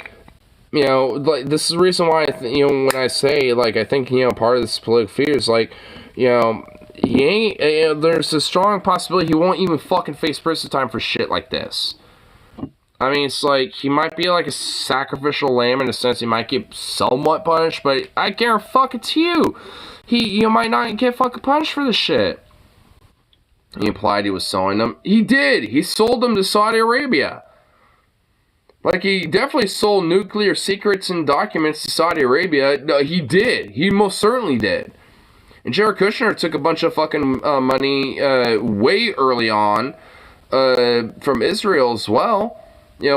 like, this is the reason why, when I say, like, I think, part of this political fear is, like, he ain't, there's a strong possibility he won't even fucking face prison time for shit like this. I mean, it's like, he might be, like, a sacrificial lamb in a sense, he might get somewhat punished, but I guarantee you, he might not get fucking punished for this shit. He implied he was selling them. He did! He sold them to Saudi Arabia. Like, he definitely sold nuclear secrets and documents to Saudi Arabia. No, he did. He most certainly did. And Jared Kushner took a bunch of fucking money way early on from Israel as well,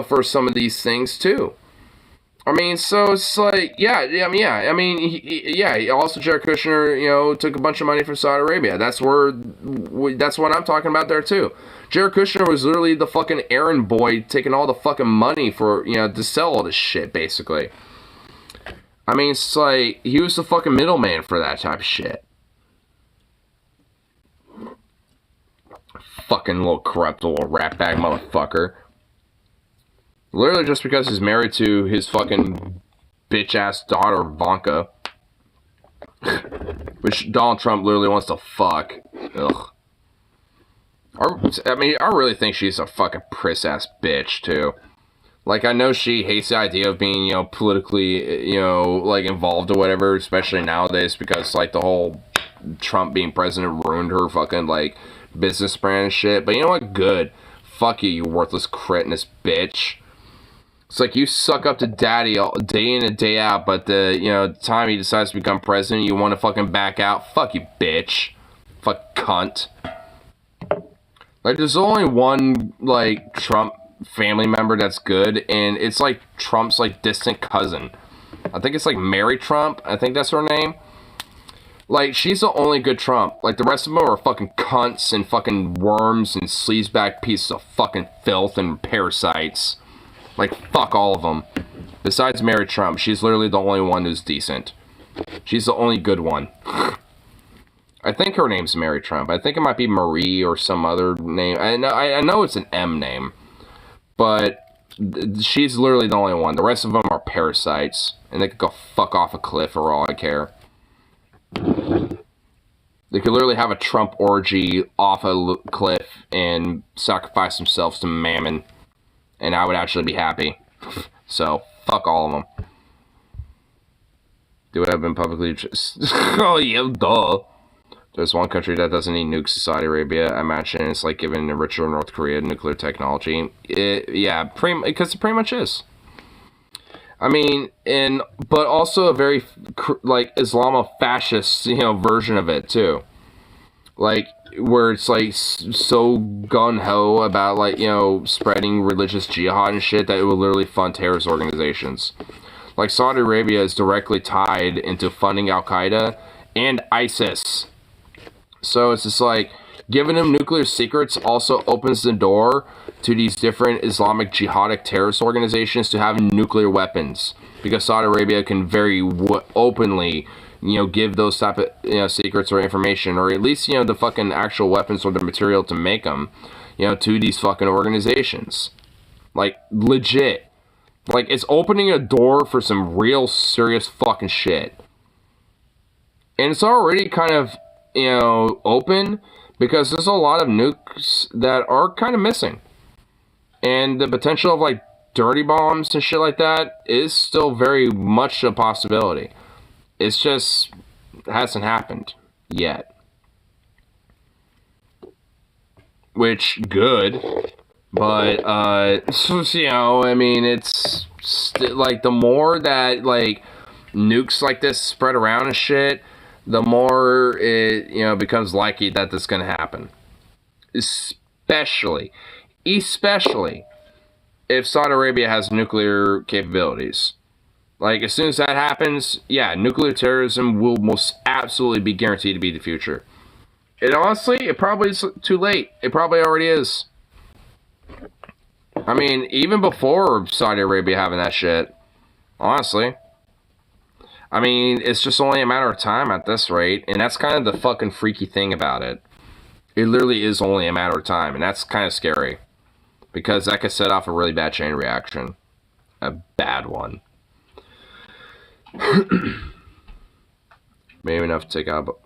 for some of these things too. I mean, so it's like, I mean, also Jared Kushner, took a bunch of money from Saudi Arabia. That's what I'm talking about there too. Jared Kushner was literally the fucking errand boy taking all the fucking money for, to sell all this shit, basically. I mean, it's like, he was the fucking middleman for that type of shit. Fucking little corrupt little ratbag motherfucker. Literally just because he's married to his fucking bitch-ass daughter, Ivanka. Which Donald Trump literally wants to fuck. Ugh. I mean, I really think she's a fucking priss-ass bitch, too. Like, I know she hates the idea of being, politically, like, involved or whatever, especially nowadays, because, like, the whole Trump being president ruined her fucking, like, business brand and shit. But you know what? Good. Fuck you, you worthless cretinous bitch. It's like, you suck up to daddy all day in and day out, but the time he decides to become president, you want to fucking back out. Fuck you, bitch. Fuck cunt. Like, there's only one, like, Trump family member that's good, and it's, like, Trump's, like, distant cousin. I think it's, like, Mary Trump. I think that's her name. Like, she's the only good Trump. Like, the rest of them are fucking cunts and fucking worms and sleazeback pieces of fucking filth and parasites. Like, fuck all of them. Besides Mary Trump, she's literally the only one who's decent. She's the only good one. I think her name's Mary Trump. I think it might be Marie or some other name. I know it's an M name. But she's literally the only one. The rest of them are parasites. And they could go fuck off a cliff for all I care. They could literally have a Trump orgy off a cliff and sacrifice themselves to Mammon. And I would actually be happy. So, fuck all of them. Do what I've been publicly... Oh, yeah, duh. There's one country that doesn't need nukes to Saudi Arabia. I imagine it's like giving a richer North Korea nuclear technology. Because it pretty much is. I mean, but also a very, like, Islamo-fascist, version of it, too. Like, where it's, like, so gung-ho about, like, spreading religious jihad and shit that it will literally fund terrorist organizations. Like, Saudi Arabia is directly tied into funding Al-Qaeda and ISIS. So it's just like, giving them nuclear secrets also opens the door to these different Islamic jihadic terrorist organizations to have nuclear weapons. Because Saudi Arabia can very openly, give those type of, secrets or information, or at least, the fucking actual weapons or the material to make them, to these fucking organizations. Like, legit. Like, it's opening a door for some real serious fucking shit. And it's already kind of, you know, open because there's a lot of nukes that are kind of missing. And the potential of, like, dirty bombs and shit like that is still very much a possibility. It's just hasn't happened yet. Which, good. But, you know, I mean, it's, like, the more that, like, nukes like this spread around and shit, the more it, you know, becomes likely that this is going to happen. Especially if Saudi Arabia has nuclear capabilities. Like, as soon as that happens, yeah, nuclear terrorism will most absolutely be guaranteed to be the future. And honestly, it probably is too late. It probably already is. I mean, even before Saudi Arabia having that shit, honestly. I mean, it's just only a matter of time at this rate, and that's kind of the fucking freaky thing about it. It literally is only a matter of time, and that's kind of scary. Because that could set off a really bad chain reaction. A bad one. Maybe enough to take out...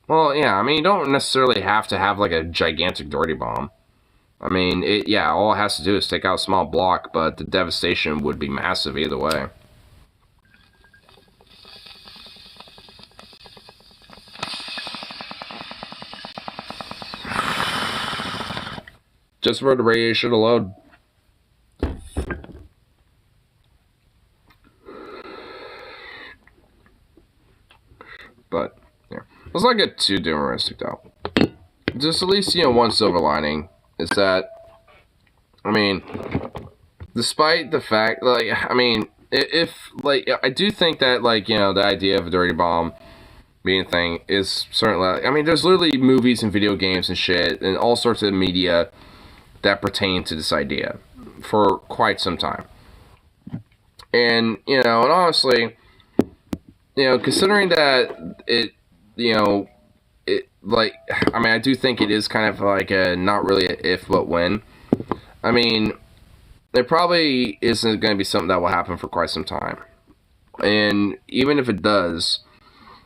Well, yeah, I mean, you don't necessarily have to have, like, a gigantic dirty bomb. I mean, yeah, all it has to do is take out a small block, but the devastation would be massive either way. Just for the radiation alone. But, yeah. Let's not get too doomeristic, though. Just at least, you know, one silver lining is that, I mean, despite the fact, like, I mean, if, like, I do think that, like, you know, the idea of a dirty bomb being a thing is certainly, I mean, there's literally movies and video games and shit and all sorts of media that pertain to this idea for quite some time. And, you know, and honestly, you know, considering that it, you know, it, like, I mean, I do think it is kind of like a, not really a if, but when. I mean, there probably isn't going to be something that will happen for quite some time. And even if it does,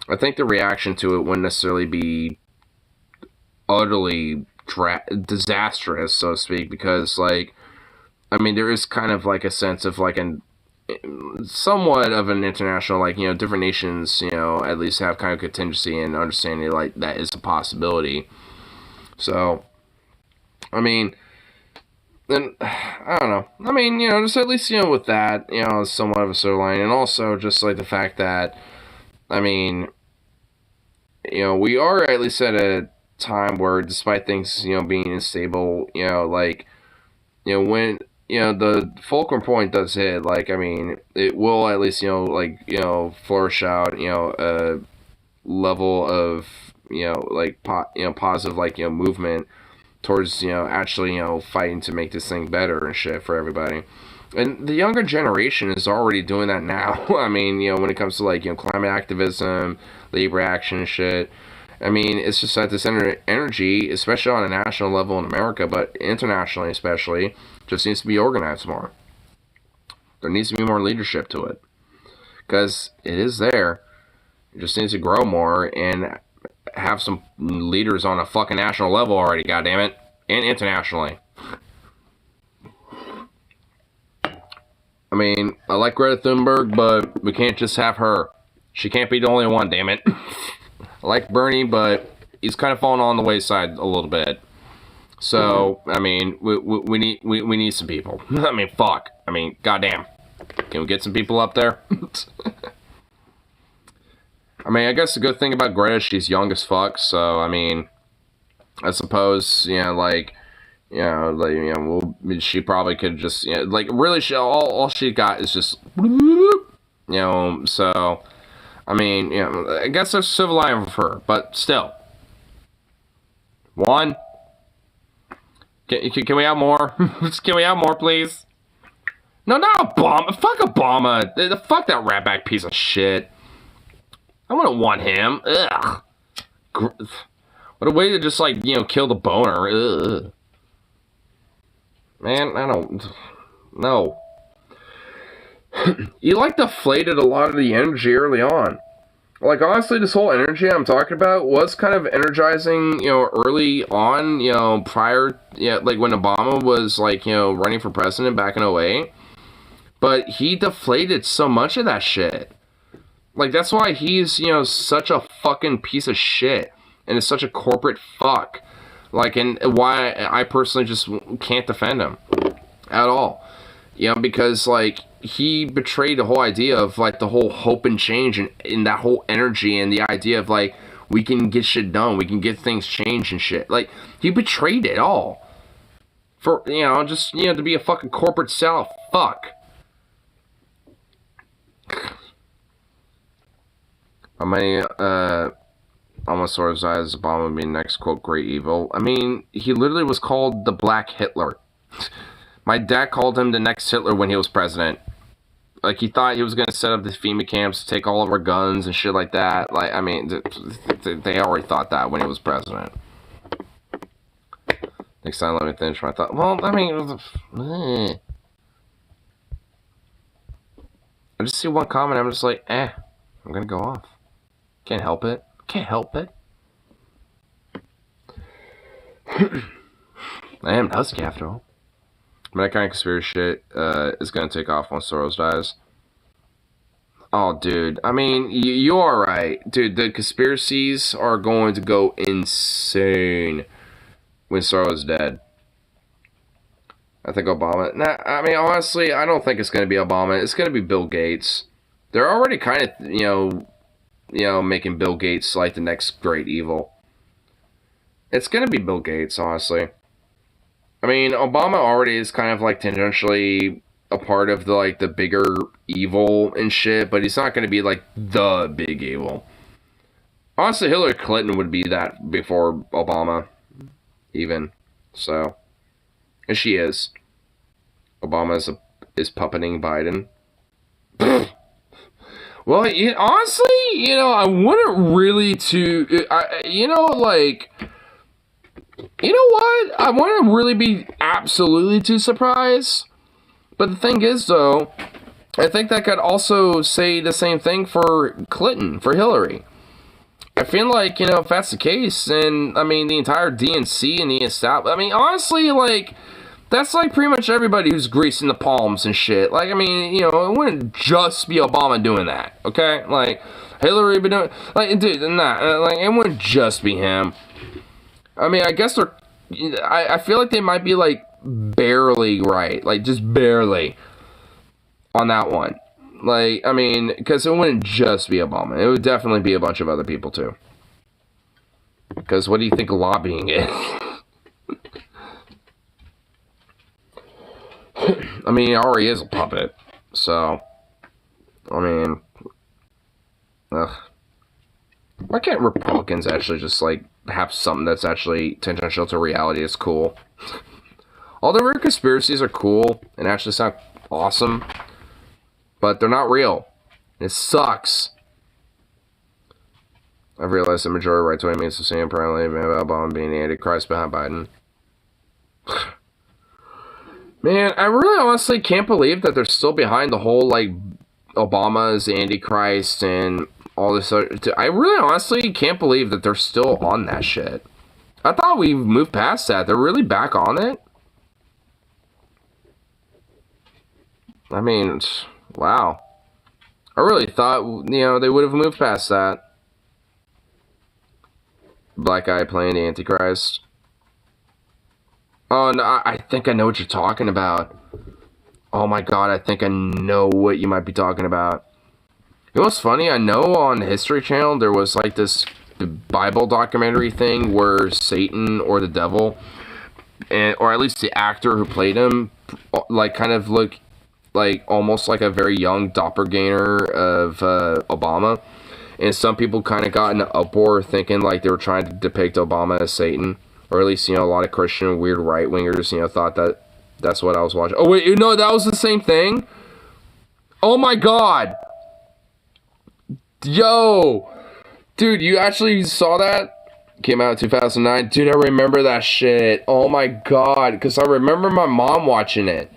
I think the reaction to it wouldn't necessarily be utterly disastrous, so to speak, because, like, I mean, there is kind of like a sense of like an somewhat of an international, like, you know, different nations, you know, at least have kind of contingency and understanding like that is a possibility. So, I mean, then I don't know. I mean, you know, just at least, you know, with that, you know, somewhat of a silver line, and also just like the fact that, I mean, you know, we are at least at a time where, despite things, you know, being unstable, you know, like, you know, when, you know, the fulcrum point does hit, like, I mean, it will at least, you know, like, you know, flourish out, you know, a level of, you know, like, positive, like, you know, movement towards, you know, actually, you know, fighting to make this thing better and shit for everybody. And the younger generation is already doing that now. I mean, you know, when it comes to, like, you know, climate activism, labor action and shit. I mean, it's just that this energy, especially on a national level in America, but internationally especially, just needs to be organized more. There needs to be more leadership to it. Because it is there. It just needs to grow more and have some leaders on a fucking national level already, goddammit. And internationally. I mean, I like Greta Thunberg, but we can't just have her. She can't be the only one, damn it. I like Bernie, but he's kind of fallen on the wayside a little bit. So, I mean, we need some people. I mean, fuck. I mean, goddamn. Can we get some people up there? I mean, I guess the good thing about Greta, she's young as fuck. So, I mean, I suppose, you know, like, you know, well, she probably could just, you know, like, really, all she got is just, you know, so, I mean, you know, I guess there's a civil line for her, but still. One. Can we have more? Can we have more, please? No, not Obama. Fuck Obama. Fuck that ratback piece of shit. I wouldn't want him. Ugh. What a way to just, like, you know, kill the boner. Ugh. Man, I don't... No. he like deflated a lot of the energy early on. Like, honestly, this whole energy I'm talking about was kind of energizing, you know, early on, you know, prior, like when Obama was, like, you know, running for president back in 2008. But he deflated so much of that shit. Like, that's why he's, you know, such a fucking piece of shit. And is such a corporate fuck. Like, and why I personally just can't defend him. At all. You know, because, like, he betrayed the whole idea of, like, the whole hope and change and that whole energy and the idea of, like, we can get shit done. We can get things changed and shit. Like, he betrayed it all. For, you know, just, you know, to be a fucking corporate self. Fuck. How many, almost sort of as Obama would be next, quote, great evil. I mean, he literally was called the Black Hitler. My dad called him the next Hitler when he was president. Like, he thought he was going to set up the FEMA camps to take all of our guns and shit like that. Like, I mean, they already thought that when he was president. Next time, let me finish my thought. Well, I mean, I just see one comment, I'm just like, I'm going to go off. Can't help it. Can't help it. I am Husky after all. But that kind of conspiracy shit is going to take off once Soros dies. Oh, dude. I mean, you are right. Dude, the conspiracies are going to go insane when Soros is dead. I think Obama... Nah, I mean, honestly, I don't think it's going to be Obama. It's going to be Bill Gates. They're already kind of, you know, making Bill Gates like the next great evil. It's going to be Bill Gates, honestly. I mean, Obama already is kind of like tangentially a part of the like the bigger evil and shit, but he's not going to be like the big evil. Honestly, Hillary Clinton would be that before Obama, even. So, and she is. Obama is puppeting Biden. Well, honestly, you know, I wouldn't really you know, like... You know what? I wouldn't really be absolutely too surprised. But the thing is, though, I think that could also say the same thing for Clinton, for Hillary. I feel like, you know, if that's the case, then, I mean, the entire DNC and the establishment, I mean, honestly, like, that's like pretty much everybody who's greasing the palms and shit. Like, I mean, you know, it wouldn't just be Obama doing that, okay? Like, Hillary be doing, like, dude, like, it wouldn't just be him. I mean, I guess I feel like they might be, like, barely right. Like, just barely on that one. Like, I mean, because it wouldn't just be Obama. It would definitely be a bunch of other people, too. Because what do you think lobbying is? I mean, he already is a puppet. So, I mean, why can't Republicans actually just, like, have something that's actually tangential to reality? It's cool. All the weird conspiracies are cool and actually sound awesome, but they're not real. It sucks. I've realized the majority right-wing means the same apparently about Obama being the Antichrist behind Biden. Man, I really honestly can't believe that they're still behind the whole, like, Obama's the Antichrist and all this other... I really honestly can't believe that they're still on that shit. I thought we moved past that. They're really back on it? I mean, wow. I really thought, you know, they would have moved past that. Black guy playing the Antichrist. Oh, no, I think I know what you're talking about. Oh my god, I think I know what you might be talking about. You know what's funny? I know on History Channel there was like this Bible documentary thing where Satan or the devil, or at least the actor who played him, like kind of look like almost like a very young doppelganger of Obama. And some people kind of got in an uproar thinking like they were trying to depict Obama as Satan. Or at least, you know, a lot of Christian weird right-wingers, you know, thought that that's what I was watching. Oh, wait, no, that was the same thing? Oh, my God. Yo. Dude, you actually saw that? Came out in 2009. Dude, I remember that shit. Oh, my God. Because I remember my mom watching it.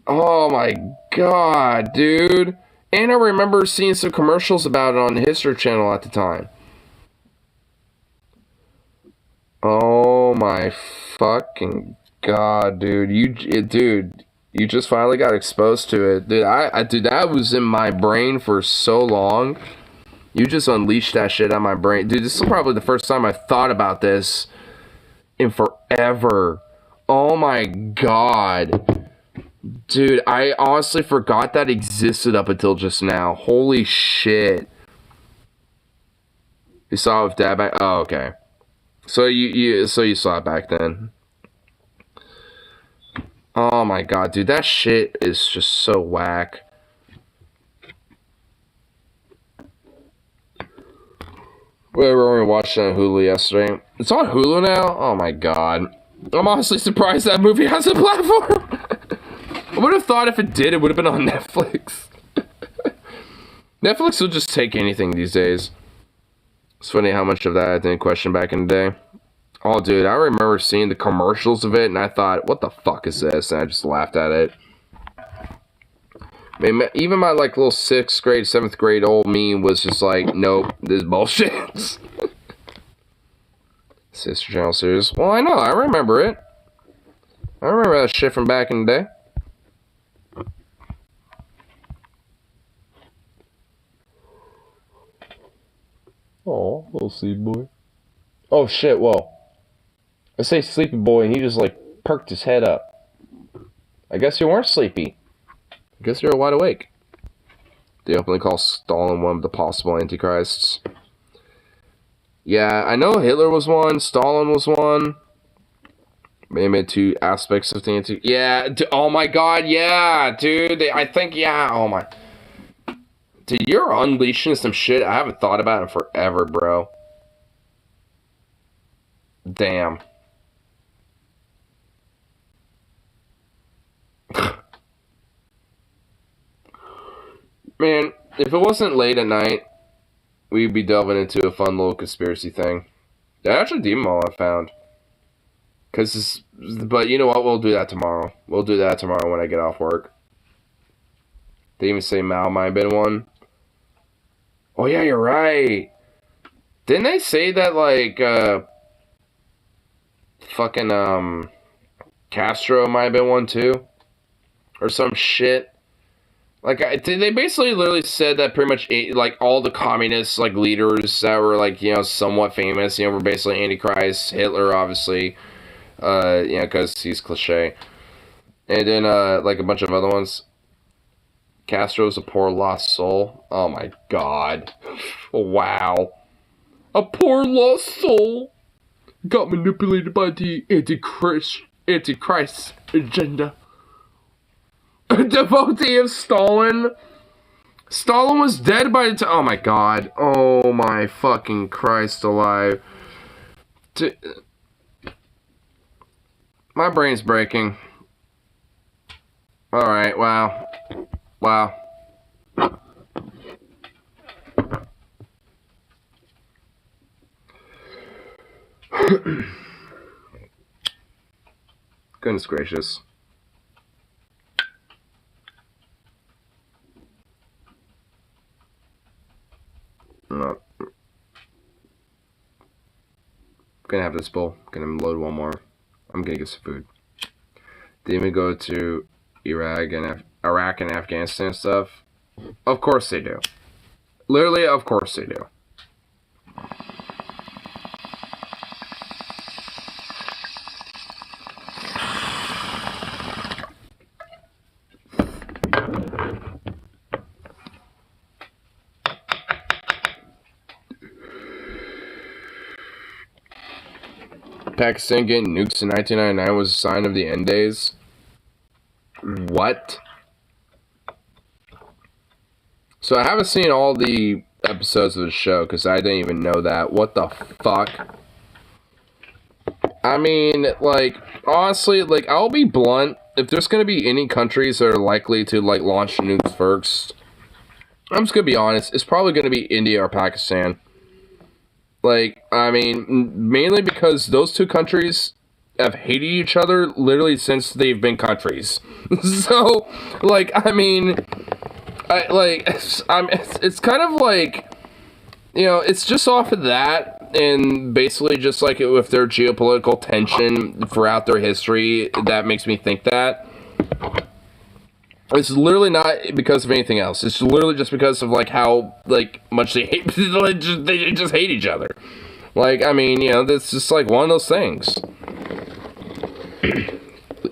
Oh my god, dude. And I remember seeing some commercials about it on the History Channel at the time. Oh my fucking god, dude. You just finally got exposed to it. Dude, that was in my brain for so long. You just unleashed that shit on my brain. Dude, this is probably the first time I thought about this in forever. Oh my god. Dude, I honestly forgot that existed up until just now. Holy shit. You saw it with Dad back? Oh, okay. So you saw it back then. Oh my god, dude, that shit is just so whack. We were watching on Hulu yesterday. It's on Hulu now? Oh my god. I'm honestly surprised that movie has a platform. I would have thought if it did, it would have been on Netflix. Netflix will just take anything these days. It's funny how much of that I didn't question back in the day. Oh, dude, I remember seeing the commercials of it, and I thought, what the fuck is this? And I just laughed at it. I mean, even my, like, little 6th grade, 7th grade old me was just like, nope, this is bullshit. Sister Channel series. Well, I know, I remember it. I remember that shit from back in the day. Oh, little sleepy boy. Oh, shit, whoa. I say sleepy boy, and he just, like, perked his head up. I guess you weren't sleepy. I guess you're wide awake. They openly call Stalin one of the possible antichrists. Yeah, I know Hitler was one, Stalin was one. Maybe 2 aspects of the anti... Yeah, oh my god, yeah, dude. I think, yeah, oh my... Dude, you're unleashing some shit I haven't thought about in forever, bro. Damn. Man, if it wasn't late at night, we'd be delving into a fun little conspiracy thing. That's actually Demon Mall I found. But you know what? We'll do that tomorrow. We'll do that tomorrow when I get off work. They even say Mao might have been one. Oh yeah, you're right. Didn't they say that, like, fucking, Castro might have been one too? Or some shit. Like, they basically literally said that pretty much, like, all the communist, like, leaders that were, like, you know, somewhat famous, you know, were basically Antichrist. Hitler, obviously, you know, because he's cliche. And then, like, a bunch of other ones. Castro's a poor lost soul. Oh, my God. Wow. A poor lost soul got manipulated by the Antichrist agenda. A devotee of Stalin. Stalin was dead by the time... Oh, my God. Oh, my fucking Christ alive. My brain's breaking. Alright, wow. Wow. Goodness gracious. No. Gonna have this bowl. Gonna load one more. I'm gonna get some food. They even go to Iraq and Afghanistan and stuff. Of course they do. Literally, of course they do. Pakistan getting nukes in 1999 was a sign of the end days. What? So I haven't seen all the episodes of the show because I didn't even know that. What the fuck? I mean, like, honestly, like, I'll be blunt. If there's going to be any countries that are likely to, like, launch nukes first, I'm just going to be honest, it's probably going to be India or Pakistan. Like, I mean, mainly because those two countries have hated each other literally since they've been countries. So, like, I mean, it's kind of like, you know, it's just off of that, and basically just like with their geopolitical tension throughout their history, that makes me think that. It's literally not because of anything else. It's literally just because of, like, how, like, much they hate, they just hate each other. Like, I mean, you know, that's just, like, one of those things.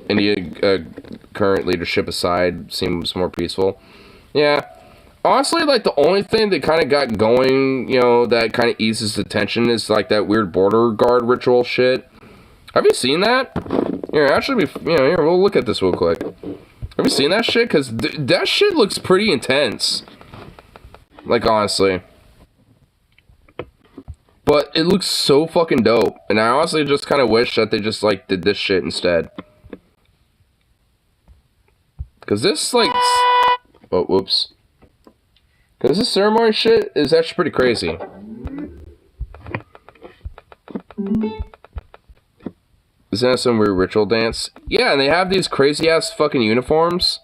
India, current leadership aside, seems more peaceful. Yeah. Honestly, like, the only thing that kind of got going, you know, that kind of eases the tension is, like, that weird border guard ritual shit. Have you seen that? Here, actually, here, we'll look at this real quick. Have you seen that shit? Because that shit looks pretty intense. Like, honestly. But it looks so fucking dope. And I honestly just kind of wish that they just, like, did this shit instead. Because this, like... Oh, whoops. Because this ceremony shit is actually pretty crazy. Isn't that some weird ritual dance? Yeah, and they have these crazy-ass fucking uniforms.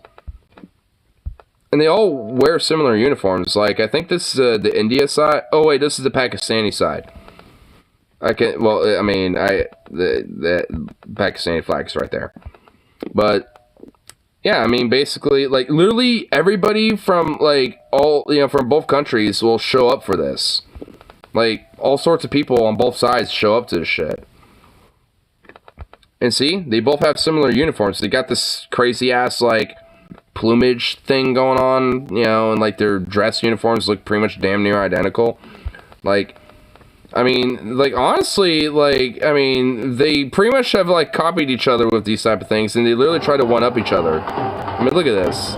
And they all wear similar uniforms. Like, I think this is the India side. Oh, wait, this is the Pakistani side. Well, I mean, the Pakistani flag's right there. But, yeah, I mean, basically, like, literally everybody from, like, from both countries will show up for this. Like, all sorts of people on both sides show up to this shit. And see, they both have similar uniforms. They got this crazy-ass, like, plumage thing going on, you know, and, like, their dress uniforms look pretty much damn near identical. Like, I mean, like, honestly, like, I mean, they pretty much have, like, copied each other with these type of things, and they literally try to one-up each other. I mean, look at this.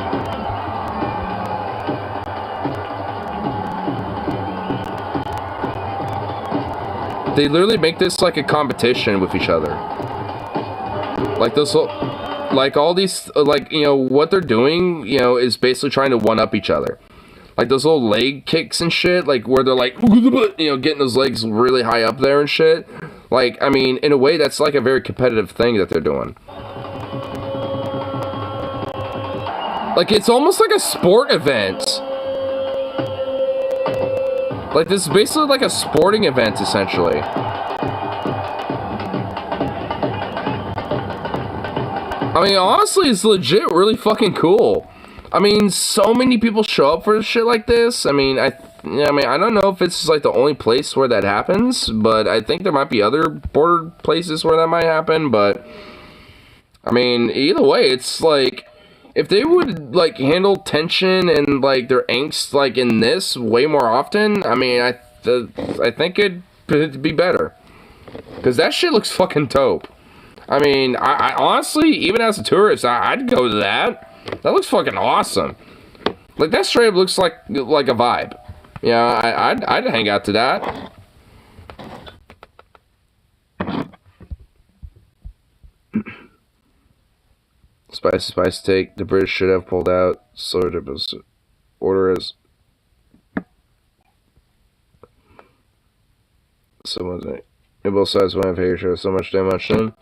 They literally make this, like, a competition with each other. Like, those, like, all these, like, you know, what they're doing, you know, is basically trying to one-up each other. Like, those little leg kicks and shit, like, where they're, like, you know, getting those legs really high up there and shit. Like, I mean, in a way, that's, like, a very competitive thing that they're doing. Like, it's almost like a sport event. Like, this is basically like a sporting event, essentially. I mean, honestly, it's legit really fucking cool. I mean, so many people show up for shit like this. I mean, I don't know if it's like the only place where that happens, but I think there might be other border places where that might happen. But I mean, either way, it's like if they would like handle tension and like their angst like in this way more often. I mean, I think it'd be better because that shit looks fucking dope. I mean, I honestly, even as a tourist, I'd go to that. That looks fucking awesome. Like, that straight up looks like a vibe. Yeah, I'd hang out to that. Spice take. The British should have pulled out. Sort of order as someone's like, both sides want to pay your so much damage then.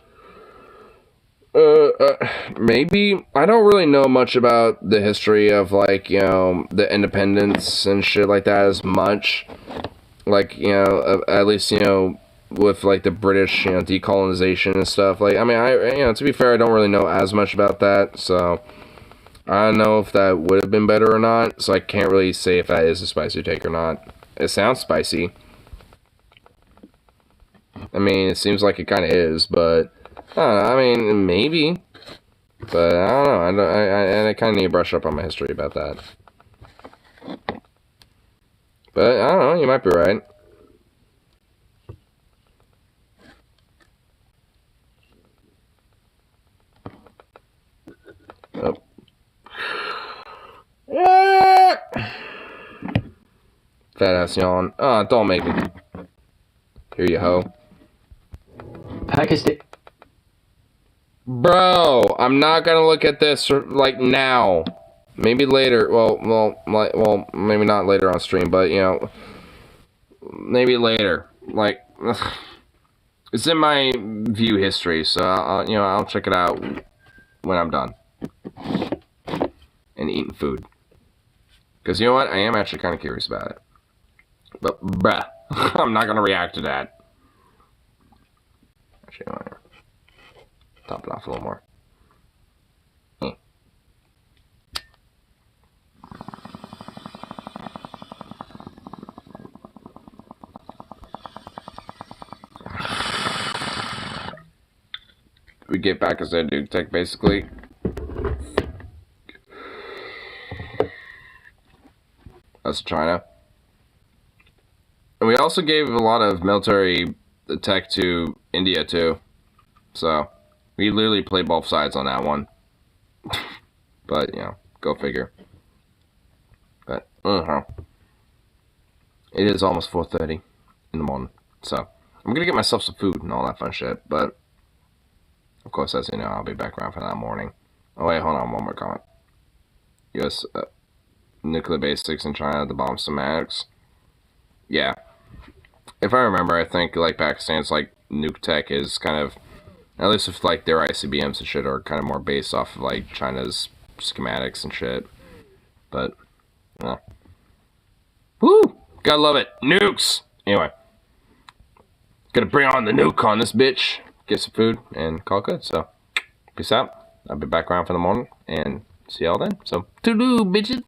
Maybe. I don't really know much about the history of, like, you know, the independence and shit like that as much. Like, you know, at least, you know, with, like, the British, you know, decolonization and stuff. Like, I mean, you know, to be fair, I don't really know as much about that, so I don't know if that would have been better or not, so I can't really say if that is a spicy take or not. It sounds spicy. I mean, it seems like it kind of is, but I don't know, I mean, maybe. But I don't know. I kind of need to brush up on my history about that. But I don't know. You might be right. Oh. Fat ass yawn. Oh, don't make me. Here you ho. Pakistan. Bro, I'm not gonna look at this like now. Maybe later. Well, maybe not later on stream, but you know, maybe later. Like, It's in my view history, so I'll check it out when I'm done and eating food. Because you know what, I am actually kind of curious about it. But bruh, I'm not gonna react to that. Actually, I want to top it off a little more. We get back as a Nuke Tech, basically. That's China. And we also gave a lot of military tech to India, too. So, we literally played both sides on that one. But, go figure. But, it is almost 4:30 in the morning. So, I'm gonna get myself some food and all that fun shit, but of course, as you know, I'll be back around for that morning. Oh wait, hold on, one more comment. U.S. Nuclear basics in China to bomb somatics. Yeah. If I remember, I think, like, Pakistan's, like, nuke tech is kind of, at least if, like, their ICBMs and shit are kind of more based off of, like, China's schematics and shit. But, woo! Gotta love it. Nukes! Anyway. Gonna bring on the nuke on this bitch. Get some food and call it good. So, peace out. I'll be back around for the morning and see y'all then. So, toodaloo, bitches.